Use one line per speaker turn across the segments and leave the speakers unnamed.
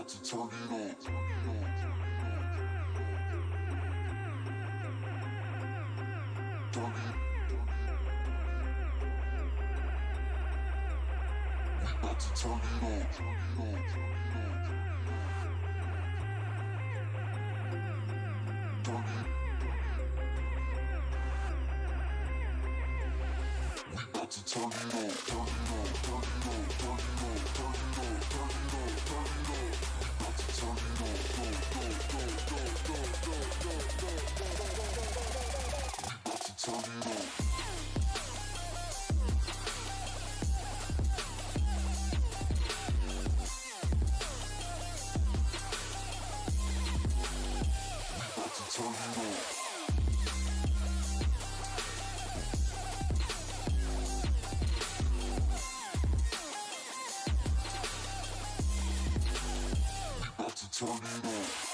about to turn it on. Turn it. We about to turn it on. Turn it. We about to turn it on. Turn it on. Turn it on. Turn it on. Turn it on. Turn it on. Turn it on. We about to turn it on. Go, go, go, go, go, go, go, go, go, go, go. We about to turn it on. Turn it on.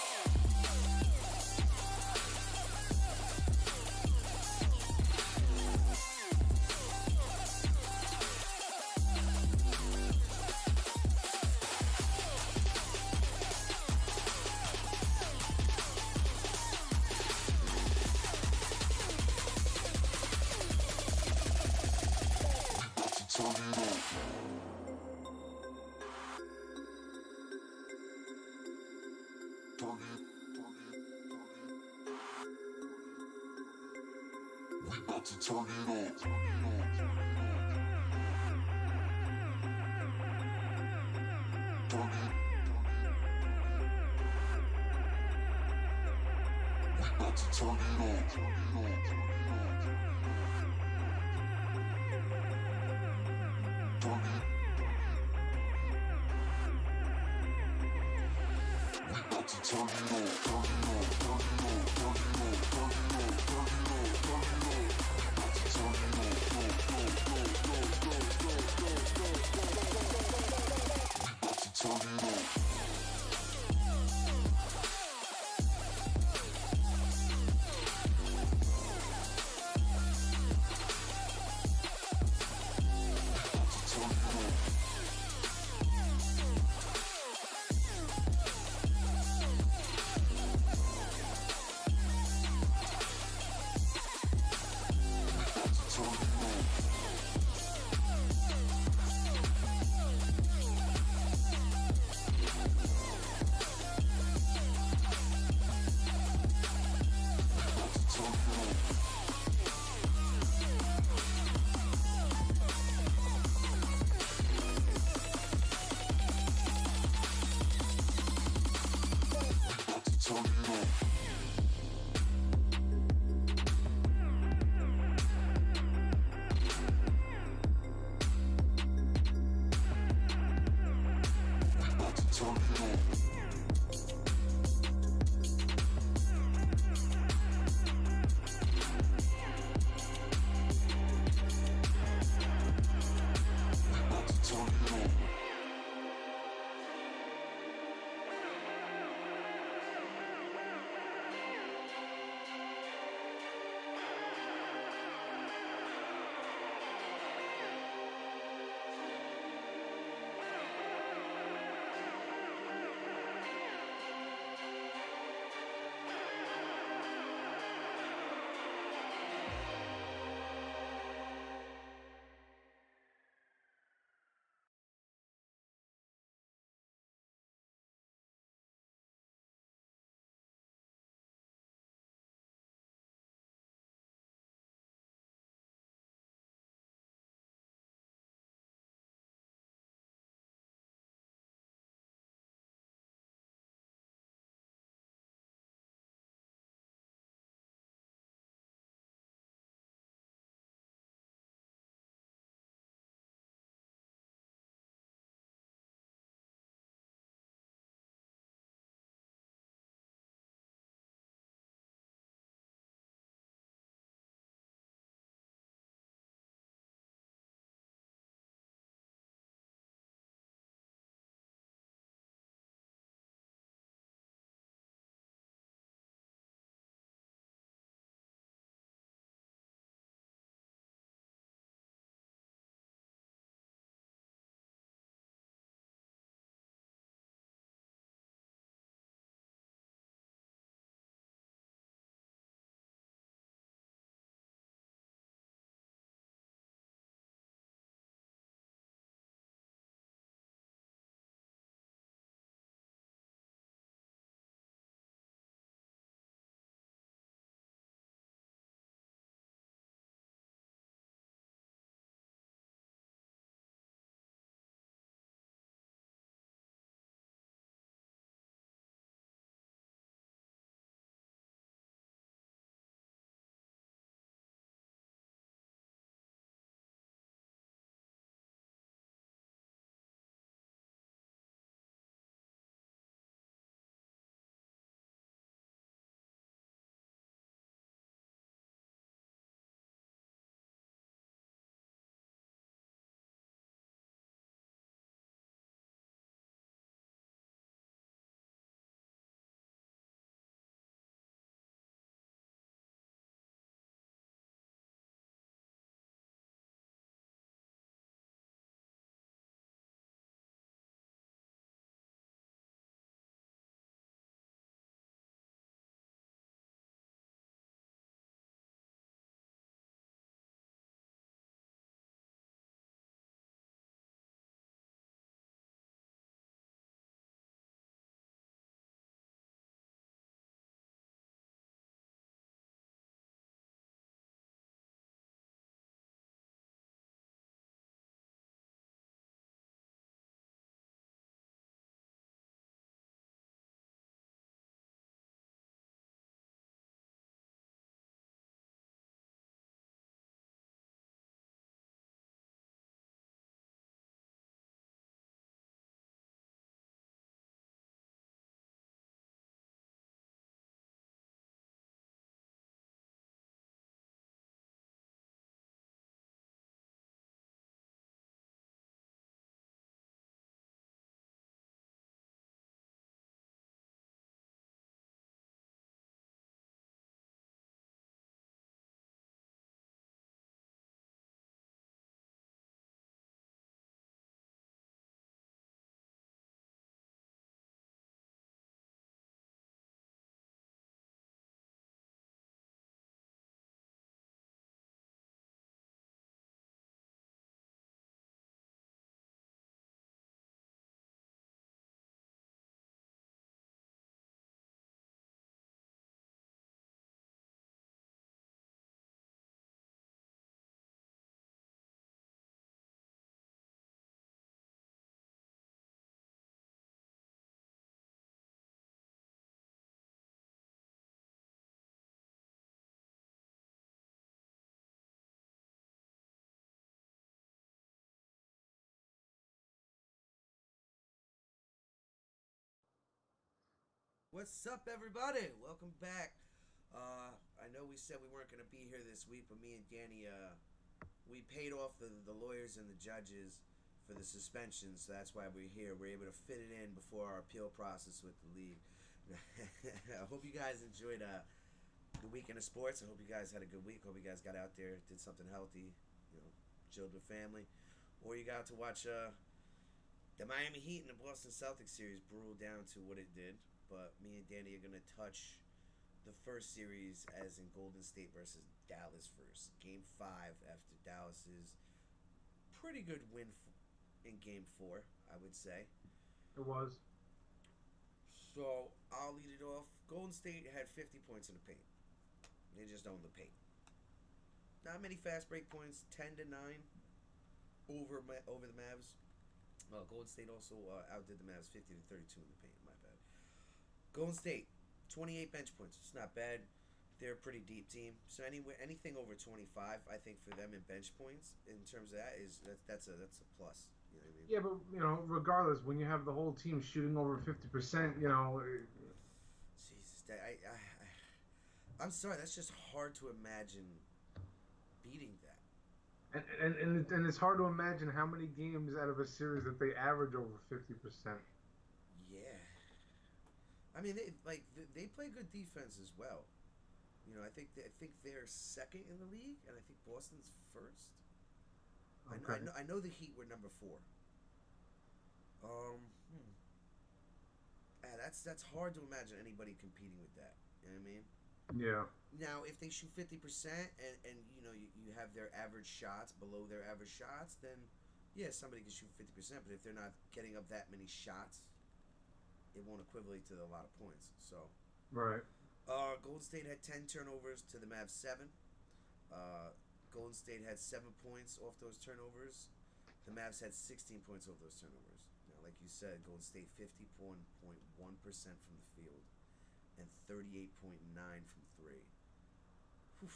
We about to turn it on. Turn it on. Turn it. We about to turn it on. Turn it. We about to turn it on. Turn it on. Turn it on. Turn it on. Turn it on. Turn it on. Turn it on. Turn it on, go, go, go, go, go, go, go, go, go, we about to turn it on.
What's up, everybody? Welcome back. I know we said we weren't going to be here this week, but me and Danny, we paid off the lawyers and the judges for the suspension, so that's why we're here. We're able to fit it in before our appeal process with the league. I hope you guys enjoyed the weekend of sports. I hope you guys had a good week. Hope you guys got out there, did something healthy, chilled with family, or you got to watch the Miami Heat and the Boston Celtics series brewed down to what it did. But me and Danny are gonna touch the first series as in Golden State versus Dallas first. Game 5 after Dallas's pretty good win in Game 4, I would say.
It was.
So I'll lead it off. Golden State had 50 points in the paint. They just owned the paint. Not many fast break points. 10-9 over the Mavs. Golden State also outdid the Mavs 50-32 in the paint. My bad. Golden State, 28 bench points. It's not bad. They're a pretty deep team. So anything over 25, I think for them in bench points, in terms of that, that's a plus. You know what I mean?
Yeah, but regardless, when you have the whole team shooting over 50%,
Jesus, I'm sorry. That's just hard to imagine beating that.
and it's hard to imagine how many games out of a series that they average over 50%.
Yeah, I mean they play good defense as well. I think they're second in the league, and I think Boston's first. I know, I
Okay.
know, I know the Heat were number 4. Hmm. That's hard to imagine anybody competing with that. You know what I mean?
Yeah.
Now, if they shoot 50% and you have their average shots below their average shots, then yeah, somebody can shoot 50%. But if they're not getting up that many shots, it won't equivalent to a lot of points. So,
Right.
Golden State had 10 turnovers to the Mavs 7. Uh, Golden State had 7 points off those turnovers. The Mavs had 16 points off those turnovers. Now, like you said, Golden State 50.1% from the field and 38.9 from three. Whew.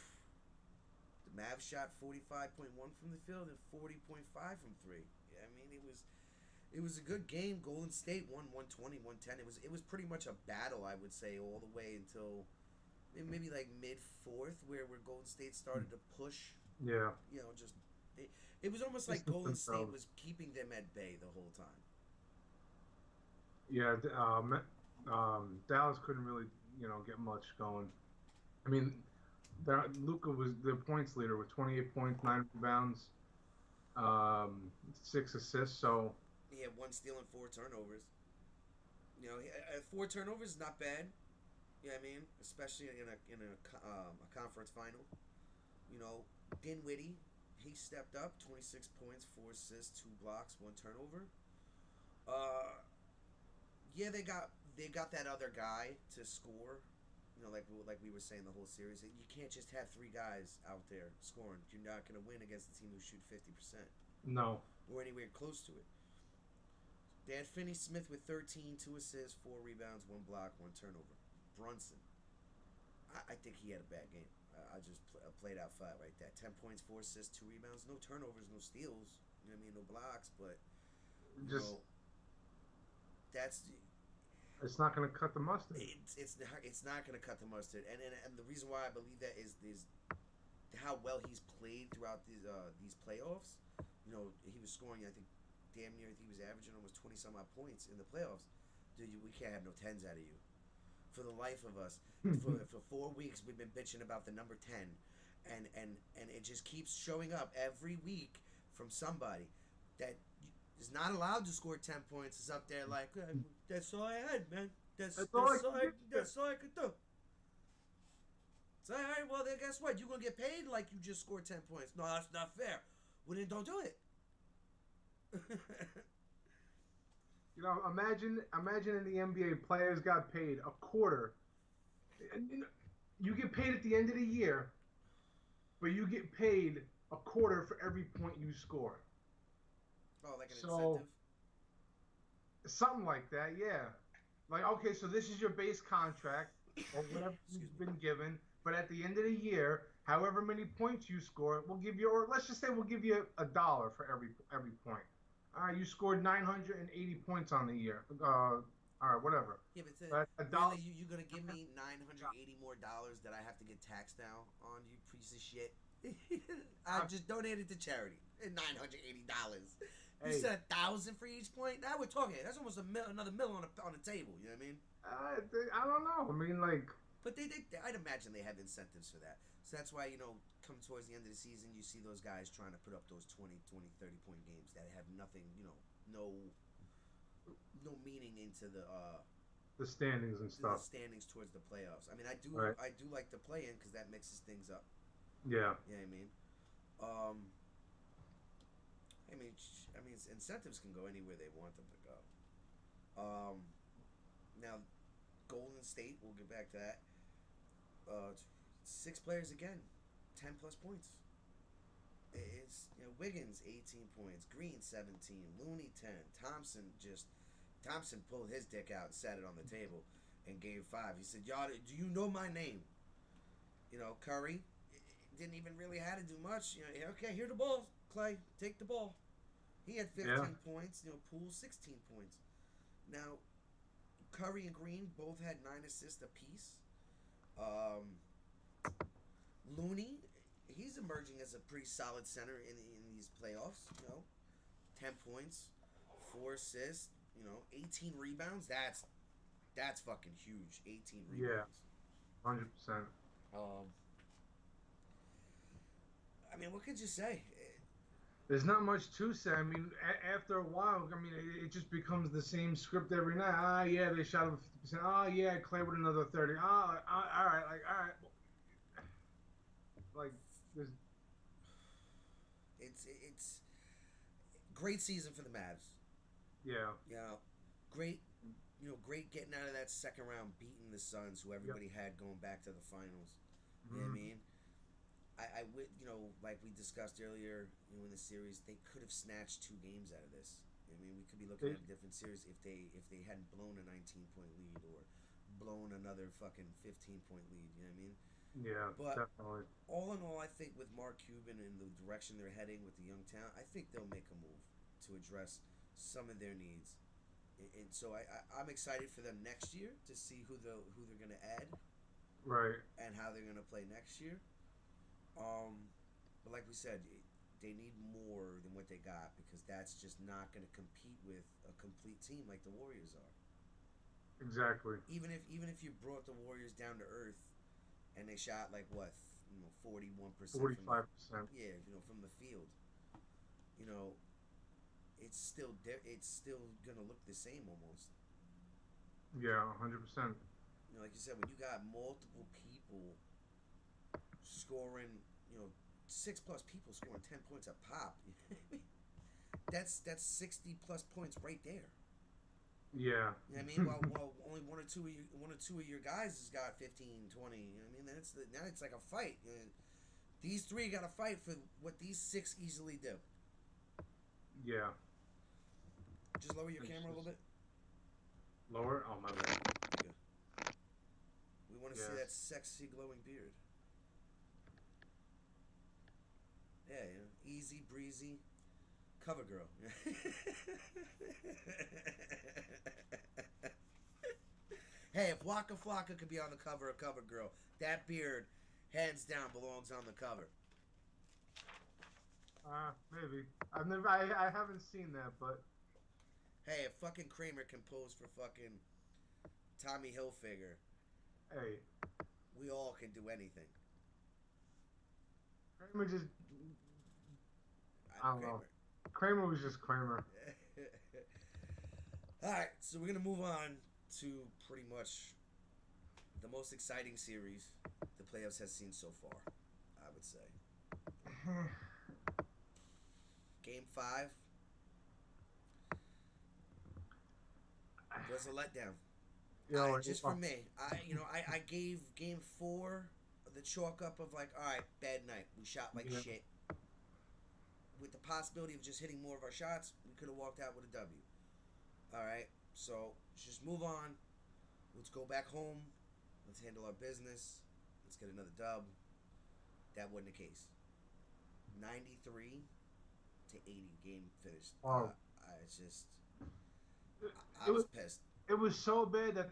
The Mavs shot 45.1 from the field and 40.5 from three. Yeah, I mean it was a good game. Golden State won 120-110. It was pretty much a battle, I would say, all the way until maybe like mid fourth, where Golden State started to push.
Yeah.
Just it was almost like
Distance
Golden State
themselves.
was keeping them at bay the whole time.
Yeah. Dallas couldn't really, get much going. I mean, Luca was the points leader with 28 points, 9 rebounds, 6 assists. So,
He had one steal and 4 turnovers. Four turnovers is not bad. You know what I mean? Especially in a conference final. You know, Dinwiddie, he stepped up, 26 points, 4 assists, 2 blocks, 1 turnover. Uh, yeah, they got that other guy to score. Like we were saying the whole series, you can't just have 3 guys out there scoring. You're not going to win against a team who shoot 50%
no.
or anywhere close to it. They had Finney Smith with 13, 2 assists, 4 rebounds, 1 block, 1 turnover. Brunson, I think he had a bad game. I just played out flat like that. 10 points, 4 assists, 2 rebounds, no turnovers, no steals. You know what I mean? No blocks, but you
Just
know that's
it's not going to cut the mustard.
it's not going to cut the mustard. And the reason why I believe that is how well he's played throughout these playoffs. He was scoring. I think damn near. He was averaging almost 20 some odd points in the playoffs. Dude, we can't have no tens out of you for the life of us. For 4 weeks, we've been bitching about the number 10, and it just keeps showing up every week from somebody that is not allowed to score 10 points. Is up there like that's all I had, man. That's
That's all I
that's all
can
I
do.
that's all I could do. So all right, well then guess what? You're gonna get paid like you just scored 10 points. No, that's not fair. Well then don't do it.
Imagine in the NBA, players got paid a quarter. You get paid at the end of the year, but you get paid a quarter for every point you score.
Oh, like an
So
incentive.
something like that, yeah. Like, okay, so this is your base contract or whatever
Excuse
you've
me.
been given, but at the end of the year, however many points you score, we'll give you, or let's just say we'll give you $1 for every point. All right, you scored 980 points on the year, All right, whatever.
Yeah, but
But a dollar.
really, you're gonna give me $980 more that I have to get taxed now on, you piece of shit. I just donated to charity. $980. You
Hey,
said 1,000 for each point. Now we're talking. That's almost another mill on the table. You know what I mean?
I don't know. I mean, like,
But I'd imagine they have incentives for that. So that's why, come towards the end of the season, you see those guys trying to put up those 30 point games that have nothing, no meaning into
the standings and
the
stuff.
standings towards the playoffs. I mean,
Right.
I do like the play in because that mixes things up.
Yeah.
You know what I mean? I mean, incentives can go anywhere they want them to go. Now, Golden State, we'll get back to that. 6 players again, 10 plus points. It's Wiggins 18 points, Green 17, Looney 10, Thompson pulled his dick out and sat it on the table in Game 5. He said, "Y'all, do you know my name?" Curry didn't even really have to do much. Okay, here the ball, Clay, take the ball. He had 15 points. Poole 16 points. Now, Curry and Green both had 9 assists apiece. Looney, he's emerging as a pretty solid center in these playoffs. 10 points, 4 assists. 18 rebounds. That's fucking huge. 18 rebounds.
Yeah, 100%.
I mean, what could you say?
There's not much to say. I mean, after a while, I mean, it just becomes the same script every night. Yeah, they shot him 50%. Yeah, Clay with another 30. All right, like there's.
It's great season for the Mavs.
Yeah.
Great. Great getting out of that second round, beating the Suns, who everybody had going back to the finals. You know what I mean? I like we discussed earlier, in the series, they could have snatched 2 games out of this. I mean, we could be looking at a different series if they hadn't blown a 19-point lead or blown another fucking 15-point lead. You know what I mean?
Yeah,
but
definitely.
All in all, I think with Mark Cuban and the direction they're heading with the young talent, I think they'll make a move to address some of their needs. And so I'm excited for them next year to see who they're going to add,
right,
and how they're going to play next year. But like we said, they need more than what they got because that's just not going to compete with a complete team like the Warriors are.
Exactly.
Even if you brought the Warriors down to earth and they shot like what, 41%,
45%.
Yeah, from the field. It's still gonna look the same almost.
Yeah, 100%.
Like you said, when you got multiple people scoring, 6 plus people scoring 10 points a pop, that's 60 plus points right there.
Yeah.
You know what I mean? While only one or two of your guys has got 15, 20. You know what I mean? Now it's like a fight. These 3 got to fight for what these 6 easily do.
Yeah.
Just lower your camera a little bit.
Lower? Oh, my bad.
Yeah. We want to see that sexy glowing beard. Yeah, easy breezy. Cover girl. Hey, if Waka Flocka could be on the cover of Cover Girl, that beard, hands down, belongs on the cover.
Maybe. I haven't seen that, but.
Hey, if fucking Kramer can pose for fucking Tommy Hilfiger,
Hey.
we all can do anything.
Kramer just. I don't
Kramer.
know. Kramer was just Kramer.
Alright, so we're going to move on to pretty much the most exciting series the playoffs has seen so far, I would say. Game 5 was a letdown. Just for me. I gave Game 4 the chalk up of like, alright, bad night. We shot like shit. With the possibility of just hitting more of our shots, we could have walked out with a W. Alright, so let's just move on. Let's go back home. Let's handle our business. Let's get another dub. That wasn't the case. 93 to 80 game finished.
Wow.
I was pissed.
It was so bad that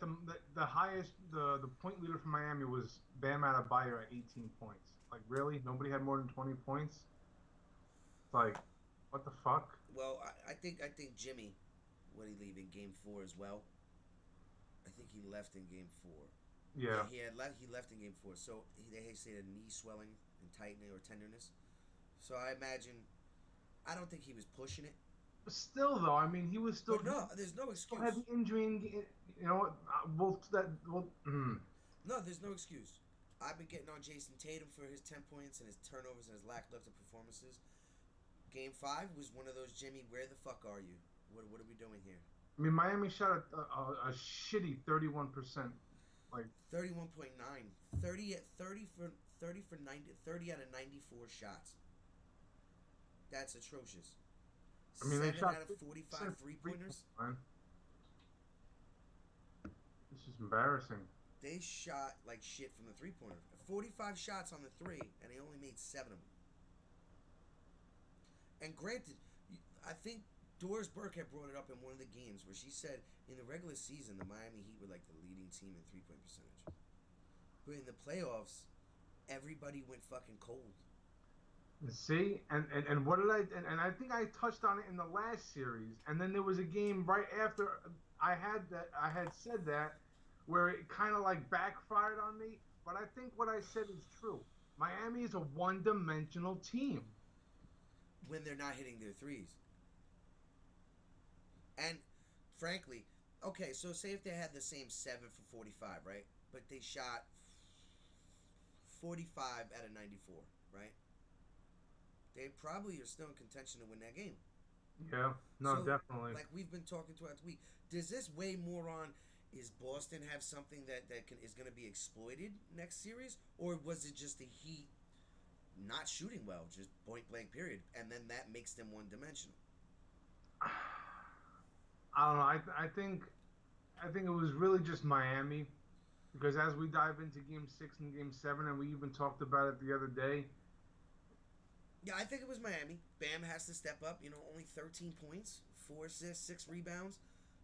the highest the point leader for Miami was Bam Adebayo at 18 points. Like really, nobody had more than 20 points. It's like, what the fuck?
Well, I think Jimmy, when he leave in Game 4 as well. I think he left in Game 4.
Yeah.
He left in Game 4. So they say a knee swelling and tightening or tenderness. So I imagine, I don't think he was pushing it.
But still, though, I mean, he was still.
But no, there's no
Still
excuse.
had the injury. You know what?
No, there's no excuse. I've been getting on Jason Tatum for his 10 points and his turnovers and his lackluster performances. Game 5 was one of those, Jimmy, where the fuck are you? What are we doing here?
I mean, Miami shot a shitty 31%. Like
31.9. 30 out of 94 shots. That's atrocious.
I mean,
7
they shot
out of 45 three-pointers.
This is embarrassing.
They shot like shit from the three-pointer. 45 shots on the three, and they only made 7 of them. And granted, I think Doris Burke had brought it up in one of the games where she said in the regular season the Miami Heat were like the leading team in three-point percentage. But in the playoffs, everybody went fucking cold.
See, and what did and I think I touched on it in the last series, and then there was a game right after I had said that where it kind of like backfired on me, but I think what I said is true. Miami is a one-dimensional team
when they're not hitting their threes. And frankly, okay, so say if they had the same 7 for 45, right? But they shot 45 out of 94, right? They probably are still in contention to win that game.
Yeah, no,
So,
definitely.
Like we've been talking throughout the week. Does this weigh more on, is Boston have something that is going to be exploited next series? Or was it just the Heat not shooting well, just point blank period, and then that makes them one-dimensional?
I don't know. I think it was really just Miami, because as we dive into Game 6 and Game 7, and we even talked about it the other day.
Yeah, I think it was Miami. Bam has to step up. Only 13 points, 4 assists, 6 rebounds,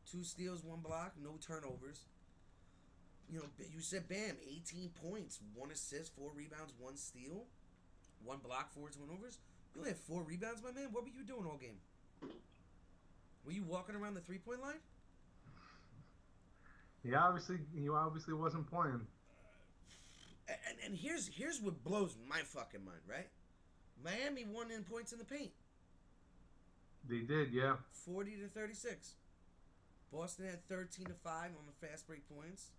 2 steals, 1 block, no turnovers. You said Bam, 18 points, 1 assist, 4 rebounds, 1 steal, 1 block, 4 turnovers. You only had 4 rebounds, my man. What were you doing all game? Were you walking around the 3-point line?
He obviously wasn't playing.
And here's what blows my fucking mind, right? Miami won in points in the paint.
They did, yeah.
40 to 36. Boston had 13 to 5 on the fast break points.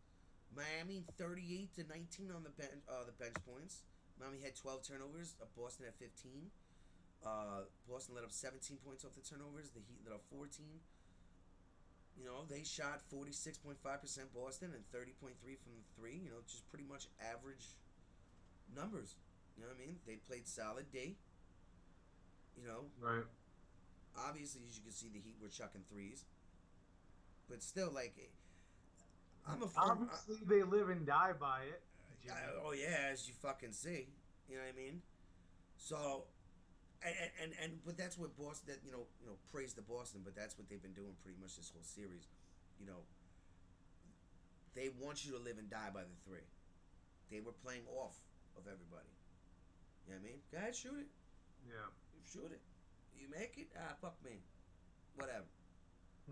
Miami 38 to 19 on the bench points. Miami had 12 turnovers. Boston had 15. Boston let up 17 points off the turnovers. The Heat let up 14. They shot 46.5% Boston and 30.3 from the three. Just pretty much average numbers. You know what I mean? They played solid D.
Right.
Obviously, as you can see, the Heat were chucking threes. But still, like,
obviously they live and die by it.
Oh yeah, as you fucking see. You know what I mean? So, but that's what Boston. Praise to Boston, but that's what they've been doing pretty much this whole series. They want you to live and die by the three. They were playing off of everybody. You know what I mean? Go ahead, shoot it.
Yeah.
You shoot it. You make it? Fuck me. Whatever.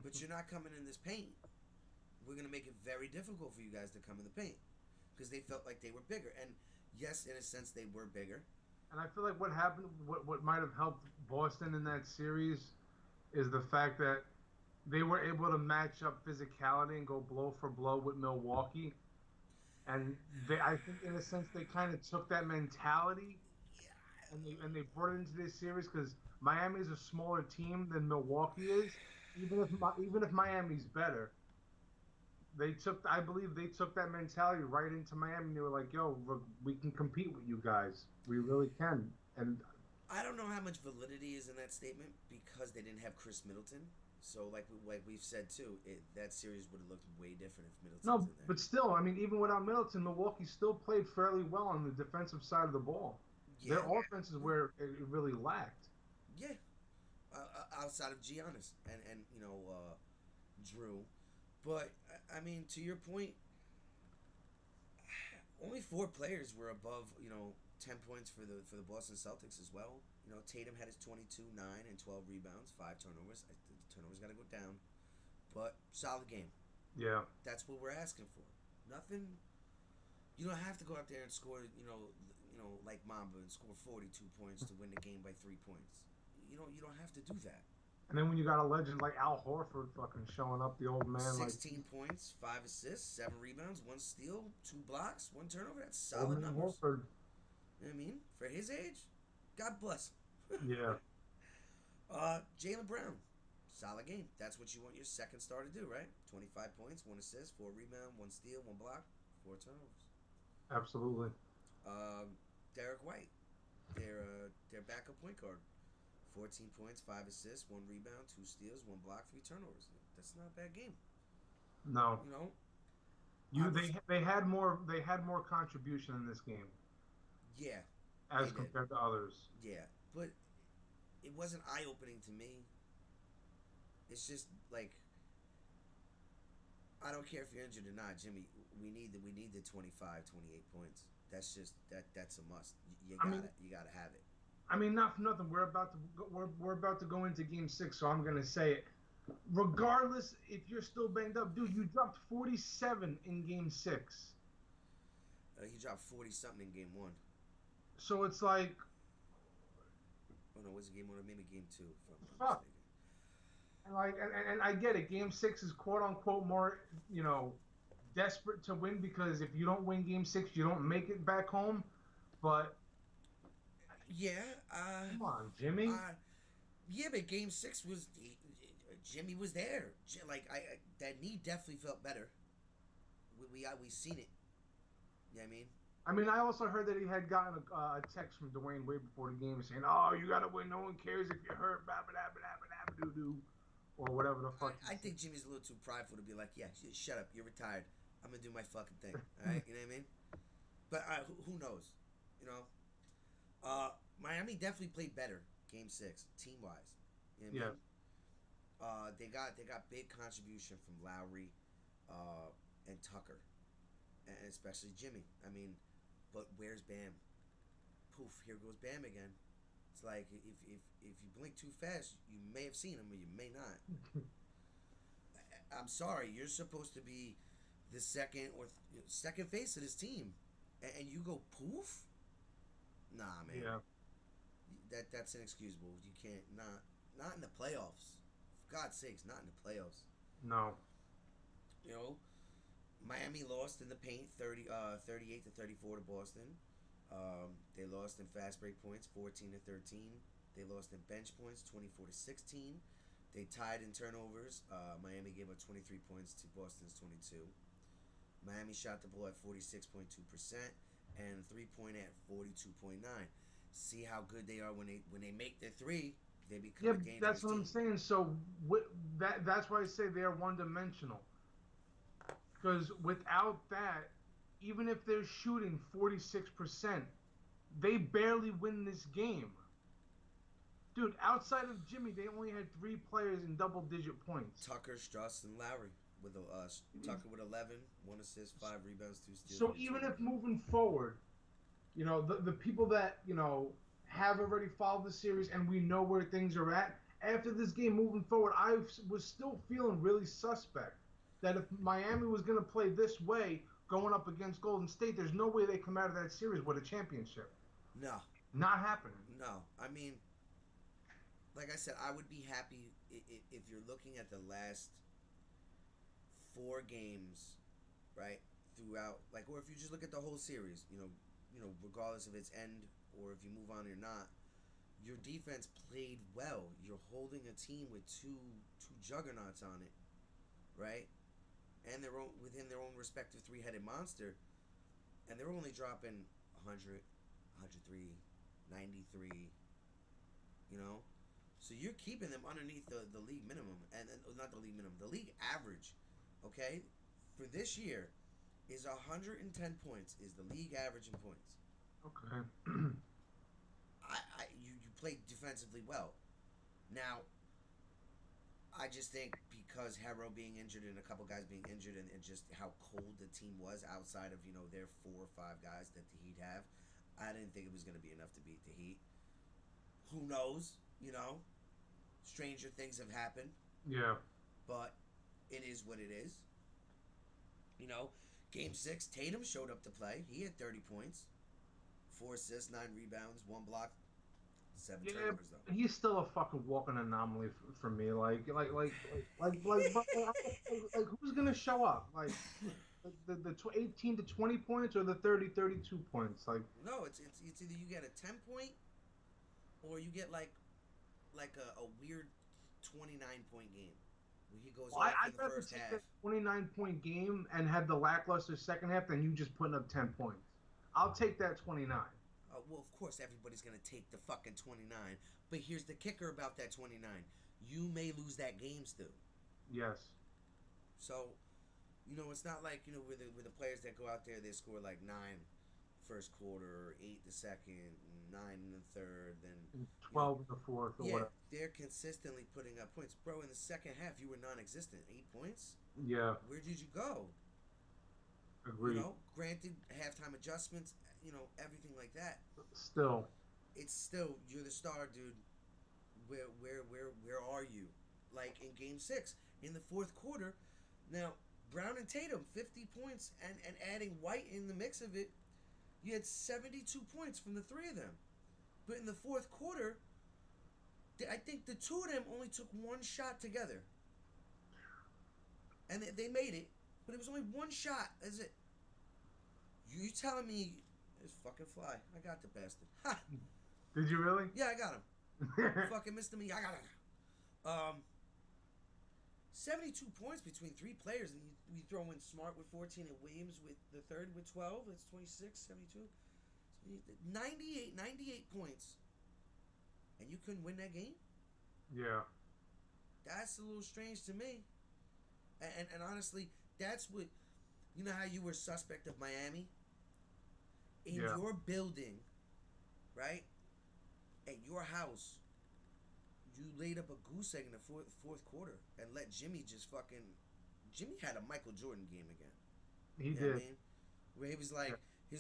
But you're not coming in this paint. We're going to make it very difficult for you guys to come in the paint. Because they felt like they were bigger. And yes, in a sense, they were bigger.
And I feel like what happened, what might have helped Boston in that series is the fact that they were able to match up physicality and go blow for blow with Milwaukee. And I think, in a sense, they kind of took that mentality and they brought it into this series, because Miami is a smaller team than Milwaukee is. Even if Miami's better, I believe they took that mentality right into Miami. They were like, "Yo, we can compete with you guys. We really can." And
I don't know how much validity is in that statement because they didn't have Chris Middleton. So, like we've said too, that series would have looked way different if Middleton was in there.
But still, I mean, even without Middleton, Milwaukee still played fairly well on the defensive side of the ball.
Yeah.
Their offense is where it really lacked.
Yeah, outside of Giannis and Drew, But I mean, to your point, only 4 players were above 10 points for the Boston Celtics as well. Tatum had his 22, 9, and 12 rebounds, 5 turnovers. The turnovers got to go down, but solid game.
Yeah.
That's what we're asking for. Nothing. You don't have to go out there and score. Like Mamba and score 42 points to win the game by 3 points. You don't have to do that.
And then when you got a legend like Al Horford fucking showing up, the old man
16 points, 5 assists, 7 rebounds, 1 steal, 2 blocks, 1 turnover. That's solid
old man
numbers.
Horford.
You know what I mean? For his age, God bless him.
Yeah.
Jaylen Brown, solid game. That's what you want your second star to do, right? 25 points, 1 assist, 4 rebound, 1 steal, 1 block, 4 turnovers.
Absolutely.
Derek White, their backup point guard. 14 points, 5 assists, 1 rebound, 2 steals, 1 block, 3 turnovers. That's not a bad game.
No.
You know,
They had more contribution in this game
yeah,
as compared to others.
yeah, but it wasn't eye opening to me. It's just like I don't care if you're injured or not, Jimmy. We need the 25, 28 points. That's just that's a must. You gotta have it.
I mean, not for nothing. We're about to go into Game 6, so I'm gonna say it. Regardless, if you're still banged up, dude, you dropped 47 in Game 6.
He dropped 40 something in Game 1.
So it's like,
oh no, was it Game 1 or maybe Game 2? If I'm
fuck. And I get it. Game 6 is quote unquote more, desperate to win because if you don't win Game 6, you don't make it back home. But
yeah,
come on, Jimmy.
Yeah, but Game 6 was Jimmy was there. That knee definitely felt better. We seen it. You know what I mean?
I mean, I also heard that he had gotten a text from Dwayne way before the game saying, "Oh, you gotta win. No one cares if you're hurt." Blah blah blah blah blah blah doo, or whatever the fuck.
I think Jimmy's a little too prideful to be like, "Yeah, shut up. You're retired. I'm gonna do my fucking thing." All right, you know what I mean? But who knows? Miami definitely played better Game 6 team wise. You know what I mean? They got big contribution from Lowry, and Tucker, and especially Jimmy. I mean. But where's Bam? Poof! Here goes Bam again. It's like if you blink too fast, you may have seen him or you may not. I'm sorry, you're supposed to be the second face of this team, and you go poof. Nah, man.
Yeah.
That's inexcusable. You can't not in the playoffs. For God's sakes, not in the playoffs.
No.
Miami lost in the paint 38 to 34 to Boston. They lost in fast break points 14 to 13. They lost in bench points 24 to 16. They tied in turnovers. Miami gave up 23 points to Boston's 22. Miami shot the ball at 46.2% and 3-point at 42.9. See how good they are when they make their three. They become a dangerous team.
That's what I'm saying. So that's why I say they're one-dimensional. Because without that, even if they're shooting 46%, they barely win this game. Dude, outside of Jimmy, they only had 3 players in double-digit points.
Tucker, Struss, and Lowry. Tucker with 11, 1 assist, 5 rebounds, 2 steals.
So even if moving forward, the people that, have already followed the series and we know where things are at, after this game moving forward, I was still feeling really suspect. That if Miami was going to play this way going up against Golden State, there's no way they come out of that series with a championship.
No.
Not happening.
No. I mean, like I said, I would be happy if you're looking at the last 4 games, right, throughout, or if you just look at the whole series, regardless of its end or if you move on or not, your defense played well. You're holding a team with two juggernauts on it, right? And within their own respective 3-headed monster, and they're only dropping 100, 103, 93, So you're keeping them underneath the league minimum, and not the league minimum, the league average, okay? For this year, is 110 points is the league average in points.
Okay.
You played defensively well. Now, I just think because Harrow being injured and a couple guys being injured and just how cold the team was outside of their 4 or 5 guys that the Heat have, I didn't think it was going to be enough to beat the Heat. Who knows? Stranger things have happened.
Yeah.
But it is what it is. Game 6, Tatum showed up to play. He had 30 points, 4 assists, 9 rebounds, 1 block, 7 turnovers though.
He's still a fucking walking anomaly for me. Like, who's gonna show up? Like, the 18 to 20 points or the 30, 32 points? Like,
no, it's either you get a 10-point or you get like a weird 29-point game where he goes off in the first half.
That 29-point game and have the lackluster second half than you just putting up 10 points. I'll take that 29.
Well, of course, everybody's going to take the fucking 29. But here's the kicker about that 29. You may lose that game still.
Yes.
So, it's not like, with the players that go out there, they score like 9 first quarter, 8 the second, 9 in the third, then
12 in the fourth or whatever.
They're consistently putting up points. Bro, in the second half, you were non-existent. 8 points?
Yeah.
Where did you go?
Agreed.
Granted, halftime adjustments, everything like that.
Still.
It's still, you're the star, dude. Where are you? Like in Game 6, in the fourth quarter. Now, Brown and Tatum, 50 points, and adding White in the mix of it, you had 72 points from the 3 of them. But in the fourth quarter, I think the 2 of them only took 1 shot together. And they made it, but it was only 1 shot. That's it. You telling me it's fucking fly? I got the bastard. Ha!
Did you really?
Yeah, I got him. Fucking Mr. Me, I got him. 72 points between 3 players, and you throw in Smart with 14 and Williams with the third with 12. That's 26, 72. 98 points. And you couldn't win that game?
Yeah.
That's a little strange to me. And honestly, that's what... You know how you were suspect of Miami? In your building, right? At your house, you laid up a goose egg in the fourth quarter and let Jimmy just fucking... Jimmy had a Michael Jordan game again.
He did.
What I mean? Where he was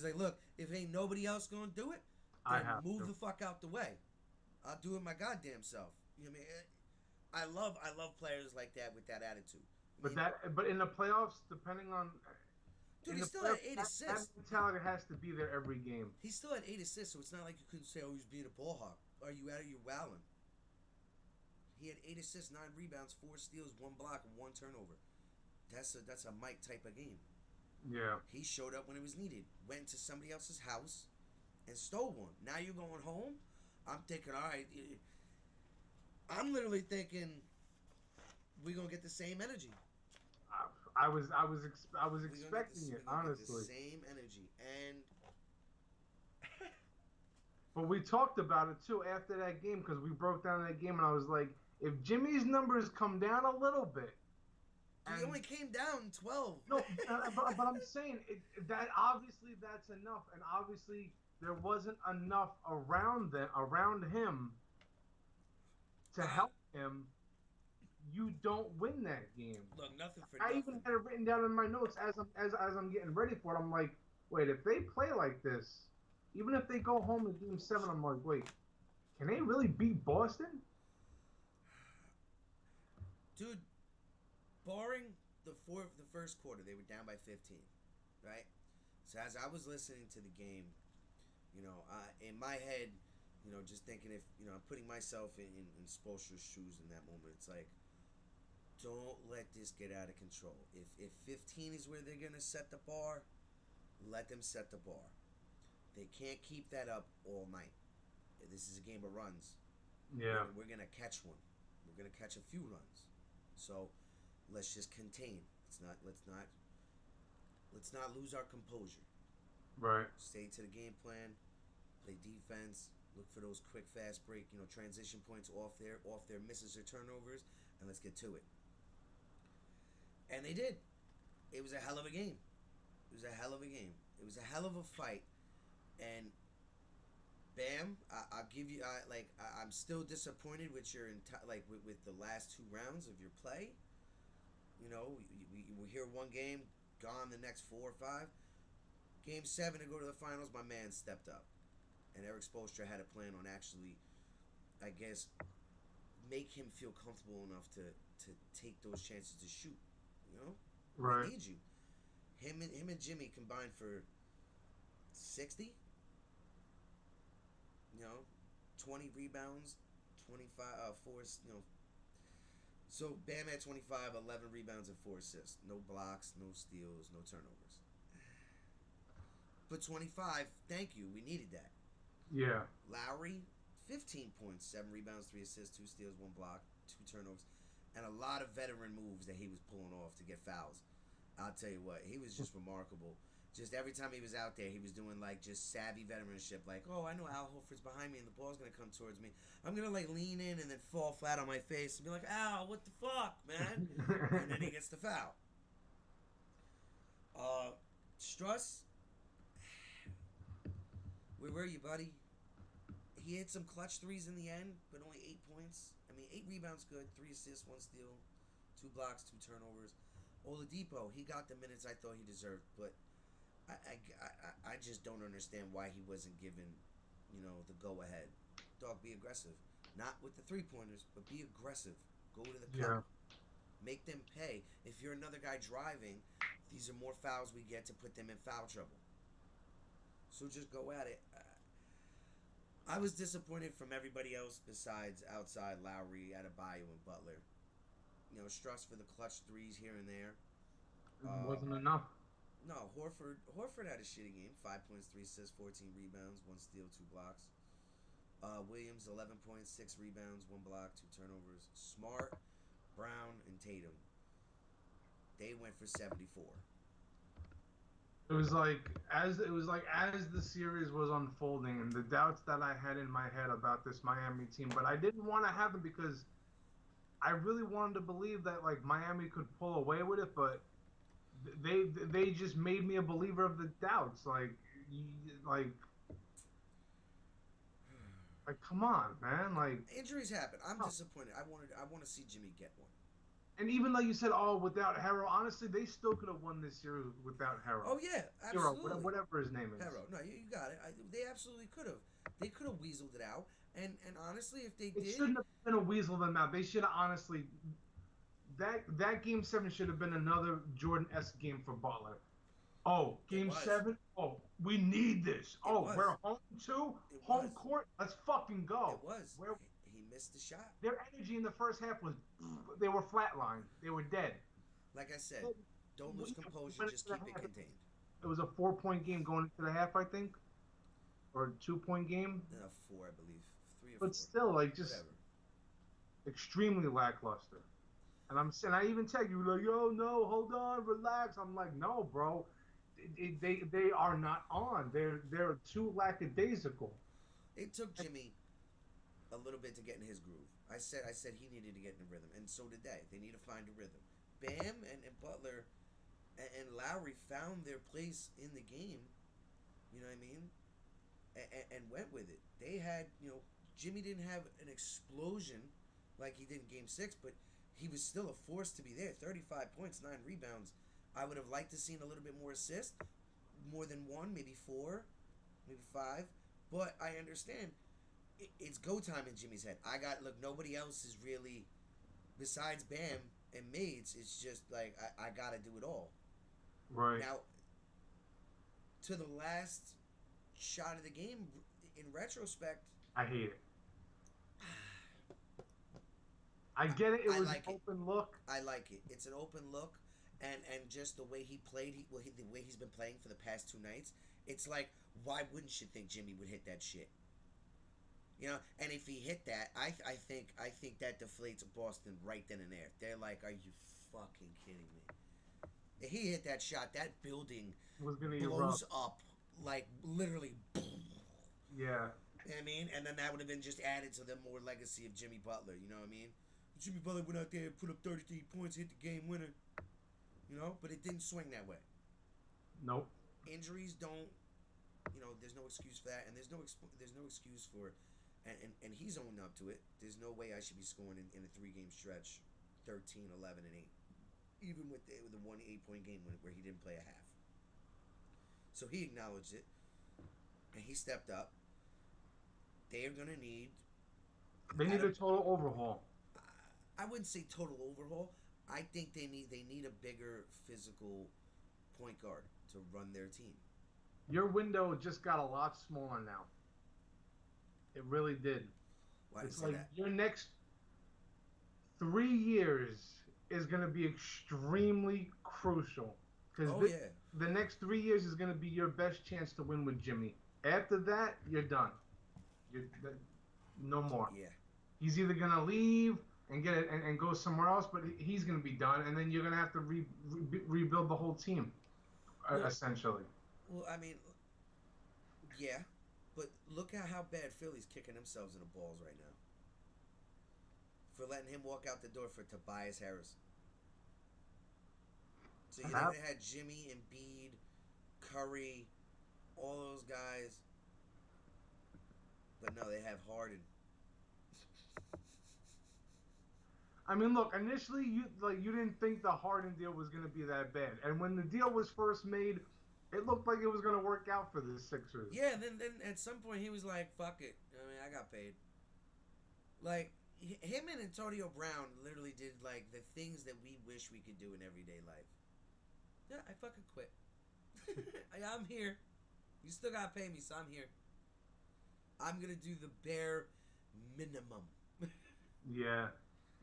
like, look, if ain't nobody else gonna do it, then move the fuck out the way. I'll do it my goddamn self. You know what I mean? I love players like that with that attitude.
But in the playoffs, depending on...
Dude, he still had 8 assists.
That mentality has to be there every game.
He still had 8 assists, so it's not like you couldn't say, oh, he's being a ball hawk. Are you out of your wowing? He had 8 assists, 9 rebounds, 4 steals, 1 block, and 1 turnover. That's a Mike type of game.
Yeah.
He showed up when it was needed. Went to somebody else's house and stole one. Now you're going home? I'm thinking, all right. I'm literally thinking we're going to get the same energy.
I was expecting it, honestly.
The same energy, and
but we talked about it too after that game because we broke down that game, and I was like, if Jimmy's numbers come down a little bit,
he only came down 12.
No, but I'm saying that obviously that's enough, and obviously there wasn't enough around him to help him. You don't win that game.
Look, nothing for
I
nothing.
even had it written down in my notes as I'm getting ready for it. I'm like, wait, if they play like this, even if they go home in Game 7, I'm like, wait, can they really beat Boston?
Dude, barring the first quarter, they were down by 15, right? So as I was listening to the game, in my head, just thinking if, I'm putting myself in Spoelstra's shoes in that moment, it's like, don't let this get out of control. If 15 is where they're going to set the bar, let them set the bar. They can't keep that up all night. This is a game of runs.
Yeah.
We're going to catch one. We're going to catch a few runs. So let's just contain. Let's not lose our composure.
Right.
Stay to the game plan. Play defense. Look for those quick, fast break, transition points off their misses or turnovers, and let's get to it. And they did. It was a hell of a game. It was a hell of a fight. And Bam, I'll give you. I'm still disappointed with your with the last 2 rounds of your play. You know, we're here one game, gone the next 4 or 5. Game 7 to go to the finals, my man stepped up, and Eric Spoelstra had a plan on actually, I guess, make him feel comfortable enough to take those chances to shoot. You know,
Right.
we need you. Him and Jimmy combined for 60. You know, 20 rebounds, 25 4. You know, so Bam had 25, 11 rebounds and 4 assists. No blocks, no steals, no turnovers. But 25, thank you. We needed that.
Yeah.
Lowry, 15 points, 7 rebounds, 3 assists, 2 steals, 1 block, 2 turnovers, and a lot of veteran moves that he was pulling off to get fouls. I'll tell you what, he was just remarkable. Just every time he was out there, he was doing like just savvy veteranship. Like, oh, I know Al Horford's behind me and the ball's gonna come towards me. I'm gonna like lean in and then fall flat on my face and be like, Al, what the fuck, man? And then he gets the foul. Struss, where were you, buddy? He hit some clutch threes in the end, but only 8 points. I mean, 8 rebounds, good. 3 assists, 1 steal, 2 blocks, 2 turnovers. Oladipo, he got the minutes I thought he deserved, but I just don't understand why he wasn't given, you know, the go ahead. Dog, be aggressive. Not with the 3-pointers, but be aggressive. Go to the cup. Make them pay. If you're another guy driving, these are more fouls we get to put them in foul trouble. So just go at it. I was disappointed from everybody else besides outside Lowry, Adebayo, and Butler. You know, Struss for the clutch threes here and there.
It wasn't enough.
No, Horford had a shitty game. 5 points, 3 assists, 14 rebounds, 1 steal, 2 blocks. Williams, 11 points, 6 rebounds, 1 block, 2 turnovers. Smart, Brown, and Tatum. They went for 74.
It was like as the series was unfolding and the doubts that I had in my head about this Miami team, but I didn't want to have them because I really wanted to believe that like Miami could pull away with it, but they just made me a believer of the doubts. Like come on, man. Like
injuries happen. I'm disappointed. I want to see Jimmy get one.
And even like you said, without Harrell, honestly, they still could have won this series without Harrell.
Oh yeah, absolutely.
Hero, whatever his name is.
Harrell. No, you got it. They absolutely could have. They could have weaseled it out. And honestly, if they did,
it shouldn't have been a weasel them out. They should have honestly. That game 7 should have been another Jordan-esque game for Butler. Oh, game 7. Oh, we need this. We're home too. Home court. Let's fucking go.
It was. He missed the shot.
Their energy in the first half was, they were flatlined. They were dead.
Like I said, don't lose composure. Just keep it contained.
It was a 4-point game going into the half, I think, or a 2-point game.
4, I believe, 3 or 4.
But still, like just
whatever.
Extremely lackluster. And I even tell you like, yo, no, hold on, relax. I'm like, no, bro, they are not on. They're too lackadaisical.
It took Jimmy a little bit to get in his groove. I said he needed to get in a rhythm, and so did they. They need to find a rhythm. Bam and Butler and Lowry found their place in the game. You know what I mean? And went with it. They had, you know, Jimmy didn't have an explosion like he did in Game 6, but he was still a force to be there. 35 points, 9 rebounds. I would have liked to seen a little bit more assists, more than 1, maybe 4, maybe 5. But I understand. It's go time in Jimmy's head. Nobody else is really, besides Bam and Maids, it's just like, I got to do it all.
Right.
Now, to the last shot of the game, in retrospect,
I hate it. I get it. It was
like
an open look.
I like it. It's an open look, and just the way he played, the way he's been playing for the past 2 nights, it's like, why wouldn't you think Jimmy would hit that shit? You know, and if he hit that, I think that deflates Boston right then and there. They're like, are you fucking kidding me? If he hit that shot, that building
was gonna
blows up, like literally.
Yeah.
You know what I mean? And then that would have been just added to the more legacy of Jimmy Butler. You know what I mean? Jimmy Butler went out there and put up 33 points, hit the game winner. You know, but it didn't swing that way.
Nope.
Injuries don't there's no excuse for that, and there's no excuse for, and he's owned up to it. There's no way I should be scoring in a 3-game stretch, 13, 11, and 8, even with the 1 8-point game where he didn't play a half. So he acknowledged it, and he stepped up. They are gonna need.
They need a total overhaul.
I wouldn't say total overhaul. I think they need a bigger physical point guard to run their team.
Your window just got a lot smaller now. It really did.
Why do you
It's
say
like
that?
your next 3 years is going to be extremely crucial. Because the next 3 years is going to be your best chance to win with Jimmy. After that, you're done. No more.
Yeah.
He's either going to leave and get it and go somewhere else, but he's going to be done, and then you're going to have to rebuild the whole team, essentially.
Well, I mean, yeah, but look at how bad Philly's kicking themselves in the balls right now for letting him walk out the door for Tobias Harris. So you know they had Jimmy, Embiid, Curry, all those guys, but no, they have Harden.
I mean, look, initially you didn't think the Harden deal was going to be that bad, and when the deal was first made, it looked like it was going to work out for the Sixers.
Yeah, then at some point he was like, "Fuck it." I mean, I got paid. Like him and Antonio Brown literally did like the things that we wish we could do in everyday life. Yeah, I fucking quit. I'm here. You still gotta pay me, so I'm here. I'm gonna do the bare minimum.
Yeah.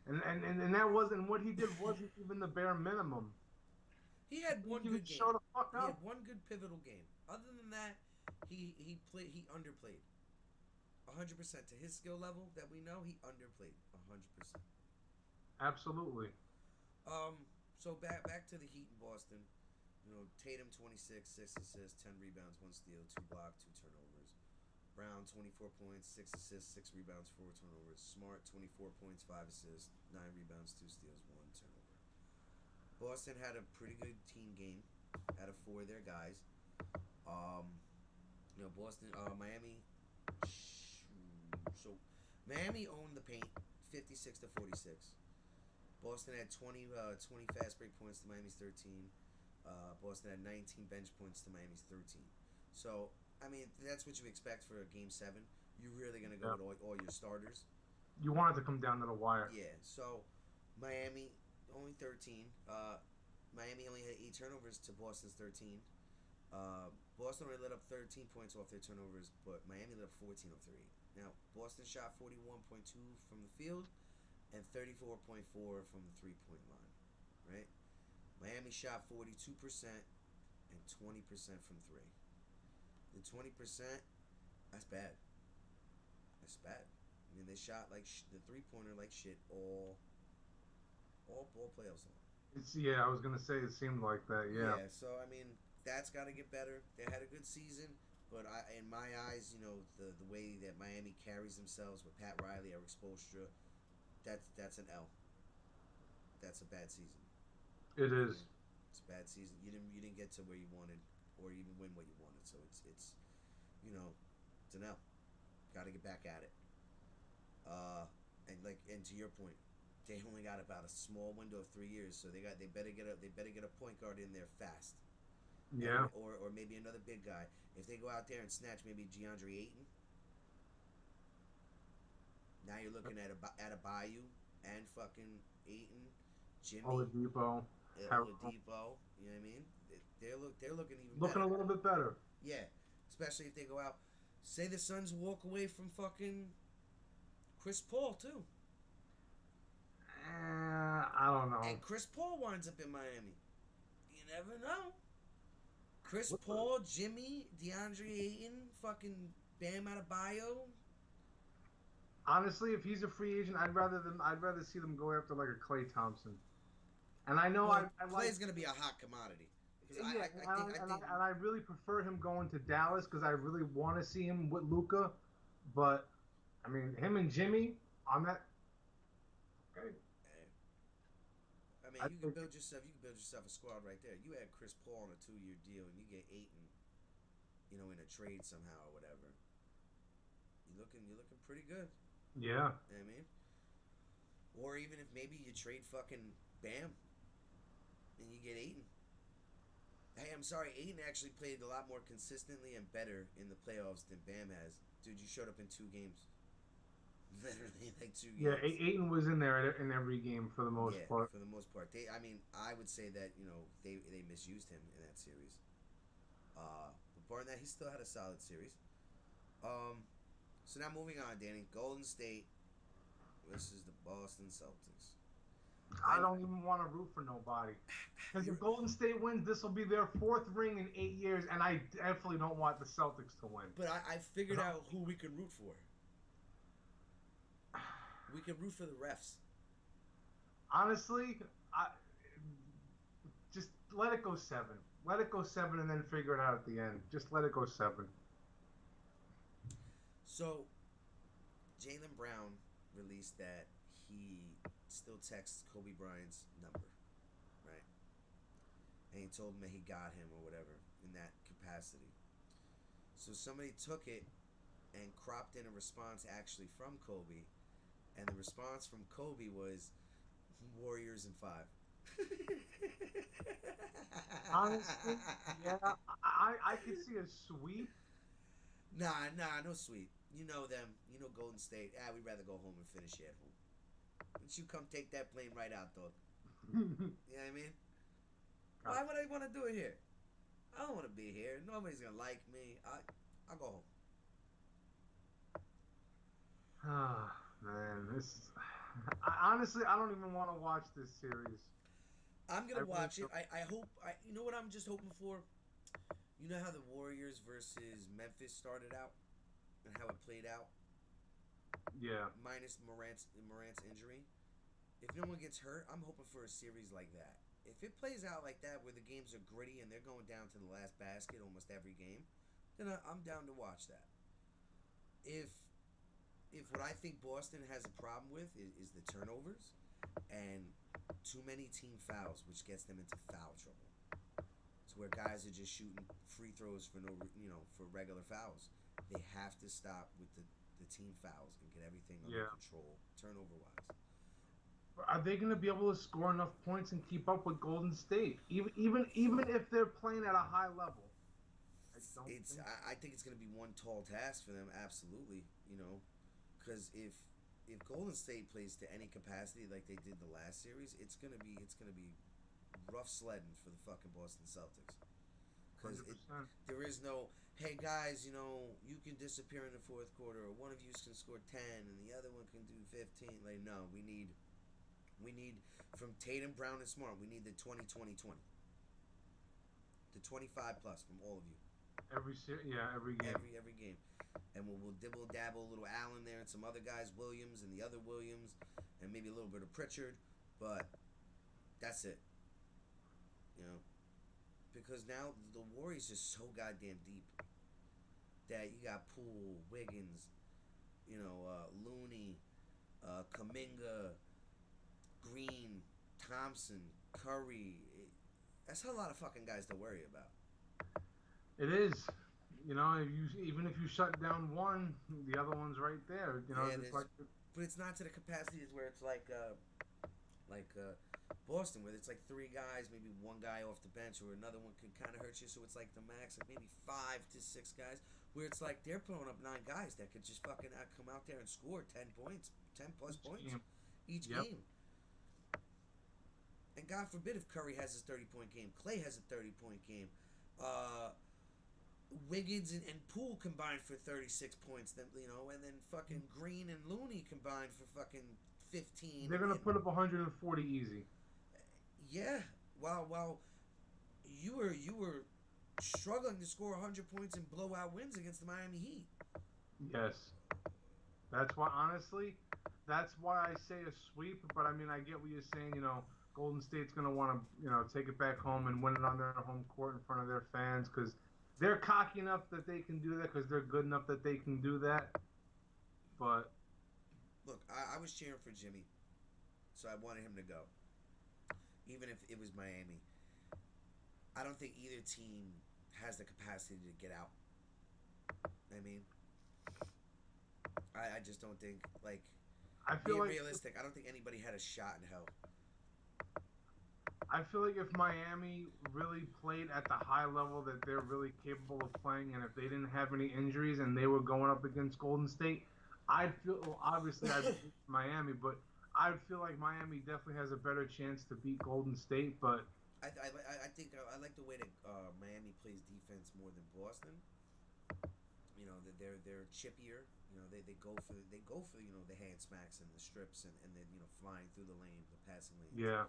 And that wasn't what he did. Wasn't even the bare minimum.
He had one good game.
Show the fuck up.
He had one good pivotal game. Other than that, he underplayed. 100% to his skill level that we know, he underplayed 100%.
Absolutely.
So back to the Heat in Boston. Tatum 26, 6 assists, 10 rebounds, 1 steal, 2 blocks, 2 turnovers. Brown 24 points, 6 assists, 6 rebounds, 4 turnovers. Smart 24 points, 5 assists, 9 rebounds, 2 steals, 1 turnover. Boston had a pretty good team game out of 4 of their guys. Boston, Miami. So Miami owned the paint, 56 to 46. Boston had 20 fast break points to Miami's 13. Boston had 19 bench points to Miami's 13. So I mean, that's what you expect for a Game 7. You're really gonna go with all your starters.
You want it to come down to the wire.
Yeah. So Miami only 13. Miami only had 8 turnovers to Boston's 13. Boston only let up 13 points off their turnovers, but Miami let up 14 off their 8. Now, Boston shot 41.2 from the field and 34.4 from the 3-point line, right? Miami shot 42% and 20% from 3. The 20%, that's bad. That's bad. I mean, they shot like the 3-pointer like shit all playoffs long.
I was gonna say it seemed like that. Yeah.
Yeah. So I mean, that's got to get better. They had a good season, but in my eyes, the way that Miami carries themselves with Pat Riley, Eric Spoelstra, that's an L. That's a bad season.
It is.
It's a bad season. You didn't get to where you wanted, or even win what you wanted. So it's it's an L. Got to get back at it. And to your point, they only got about a small window of 3 years, so they better get a point guard in there fast.
Yeah.
Or maybe another big guy. If they go out there and snatch maybe DeAndre Ayton, now you're looking at a Bayou and fucking Ayton, Jimmy,
Oladipo.
You know what I mean? They're looking even better.
Looking a little bit better.
Yeah, especially if they go out. Say the Suns walk away from fucking Chris Paul too.
I don't know.
And Chris Paul winds up in Miami. You never know. Chris Paul, Jimmy, DeAndre Ayton, fucking Bam Adebayo.
Honestly, if he's a free agent, I'd rather see them go after like a Klay Thompson. And I know I like
Klay's gonna be a hot commodity.
I really prefer him going to Dallas because I really want to see him with Luka. But I mean, him and Jimmy on that. Okay.
I mean, you can build yourself a squad right there. You add Chris Paul on a 2-year deal, and you get Ayton, in a trade somehow or whatever, you're looking pretty good.
Yeah.
You know what I mean? Or even if maybe you trade fucking Bam and you get Ayton. Hey, I'm sorry, Ayton actually played a lot more consistently and better in the playoffs than Bam has. Dude, you showed up in 2 games. Literally, like 2 games.
Yeah, Ayton was in there in every game for the most part.
For the most part. I would say that, they misused him in that series. But barring that, he still had a solid series. So now moving on, Danny. Golden State versus the Boston Celtics.
I don't even want to root for nobody. Because if Golden State wins, this will be their 4th ring in 8 years, and I definitely don't want the Celtics to win.
But I figured out who we can root for. We can root for the refs.
Honestly, just let it go 7. Let it go 7 and then figure it out at the end. Just let it go 7.
So, Jaylen Brown released that he still texts Kobe Bryant's number, right? And he told him that he got him or whatever in that capacity. So somebody took it and cropped in a response actually from Kobe, and the response from Kobe was Warriors in 5.
Honestly, yeah, I could see a sweep.
Nah, no sweep. You know them. You know Golden State. We'd rather go home and finish it at home. Why don't you come take that plane right out, dog? You know what I mean? Why would I want to do it here? I don't want to be here. Nobody's going to like me. I'll go home.
Ah, man, honestly, I don't even want to watch this series.
I'm going to watch it. I hope... you know what I'm just hoping for? You know how the Warriors versus Memphis started out? And how it played out?
Yeah.
Minus Morant's injury. If no one gets hurt, I'm hoping for a series like that. If it plays out like that, where the games are gritty and they're going down to the last basket almost every game, then I'm down to watch that. If what I think Boston has a problem with is the turnovers and too many team fouls, which gets them into foul trouble. It's where guys are just shooting free throws for for regular fouls. They have to stop with the team fouls and get everything under control, turnover-wise.
Are they going to be able to score enough points and keep up with Golden State, even if they're playing at a high level?
I think it's going to be one tall task for them, absolutely. Because if Golden State plays to any capacity like they did the last series, it's gonna be rough sledding for the fucking Boston Celtics. Because there is no, hey guys, you can disappear in the 4th quarter, or one of you can score 10 and the other one can do 15. Like, no, we need from Tatum, Brown, and Smart. We need the 20-20-20, the 25 plus from all of you.
Every game.
Every game. And we'll dibble dabble a little Allen there and some other guys, Williams and the other Williams, and maybe a little bit of Pritchard, but that's it. Because now the Warriors are so goddamn deep that you got Poole, Wiggins, Looney, Kuminga, Green, Thompson, Curry. That's a lot of fucking guys to worry about.
It is. Even if you shut down one, the other one's right there.
But it's not to the capacity where it's like Boston, where it's like 3 guys, maybe one guy off the bench, or another one can kind of hurt you. So it's like the max, like maybe 5 to 6 guys, where it's like they're throwing up 9 guys that could just fucking come out there and score 10 points, 10 plus points each game. And God forbid if Curry has his 30-point game, Clay has a 30-point game. Wiggins and Poole combined for 36 points, then and then fucking Green and Looney combined for fucking 15.
They're gonna put up 140 easy.
Yeah, while you were struggling to score 100 points and blowout wins against the Miami Heat.
Yes, that's why. Honestly, that's why I say a sweep. But I mean, I get what you're saying. Golden State's gonna want to take it back home and win it on their home court in front of their fans because they're cocky enough that they can do that because they're good enough that they can do that. But
look, I was cheering for Jimmy, so I wanted him to go, even if it was Miami. I don't think either team has the capacity to get out I mean, I just don't think, like,
I feel
being
like
realistic, I don't think anybody had a shot in hell.
I feel like if Miami really played at the high level that they're really capable of playing, and if they didn't have any injuries and they were going up against Golden State, I'd feel well, obviously I'd beat Miami, but I'd feel like Miami definitely has a better chance to beat Golden State. But
I think I like the way that Miami plays defense more than Boston. You know, that they're chippier. You know, they go for the hand smacks and the strips and then flying through the lane, the passing lanes.
yeah,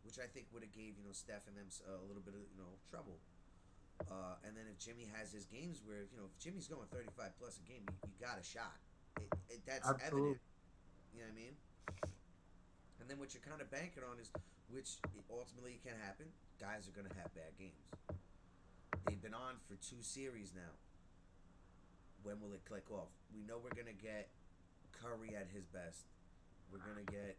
Which I think would have gave Steph and them a little bit of trouble. And then if Jimmy has his games where if Jimmy's going 35 plus a game, you got a shot. That's
absolutely.
evident. You know what I mean? And then what you're kind of banking on is, which ultimately can happen, guys are going to have bad games. They've been on for 2 series now. When will it click off? We know we're going to get Curry at his best. We're going to get,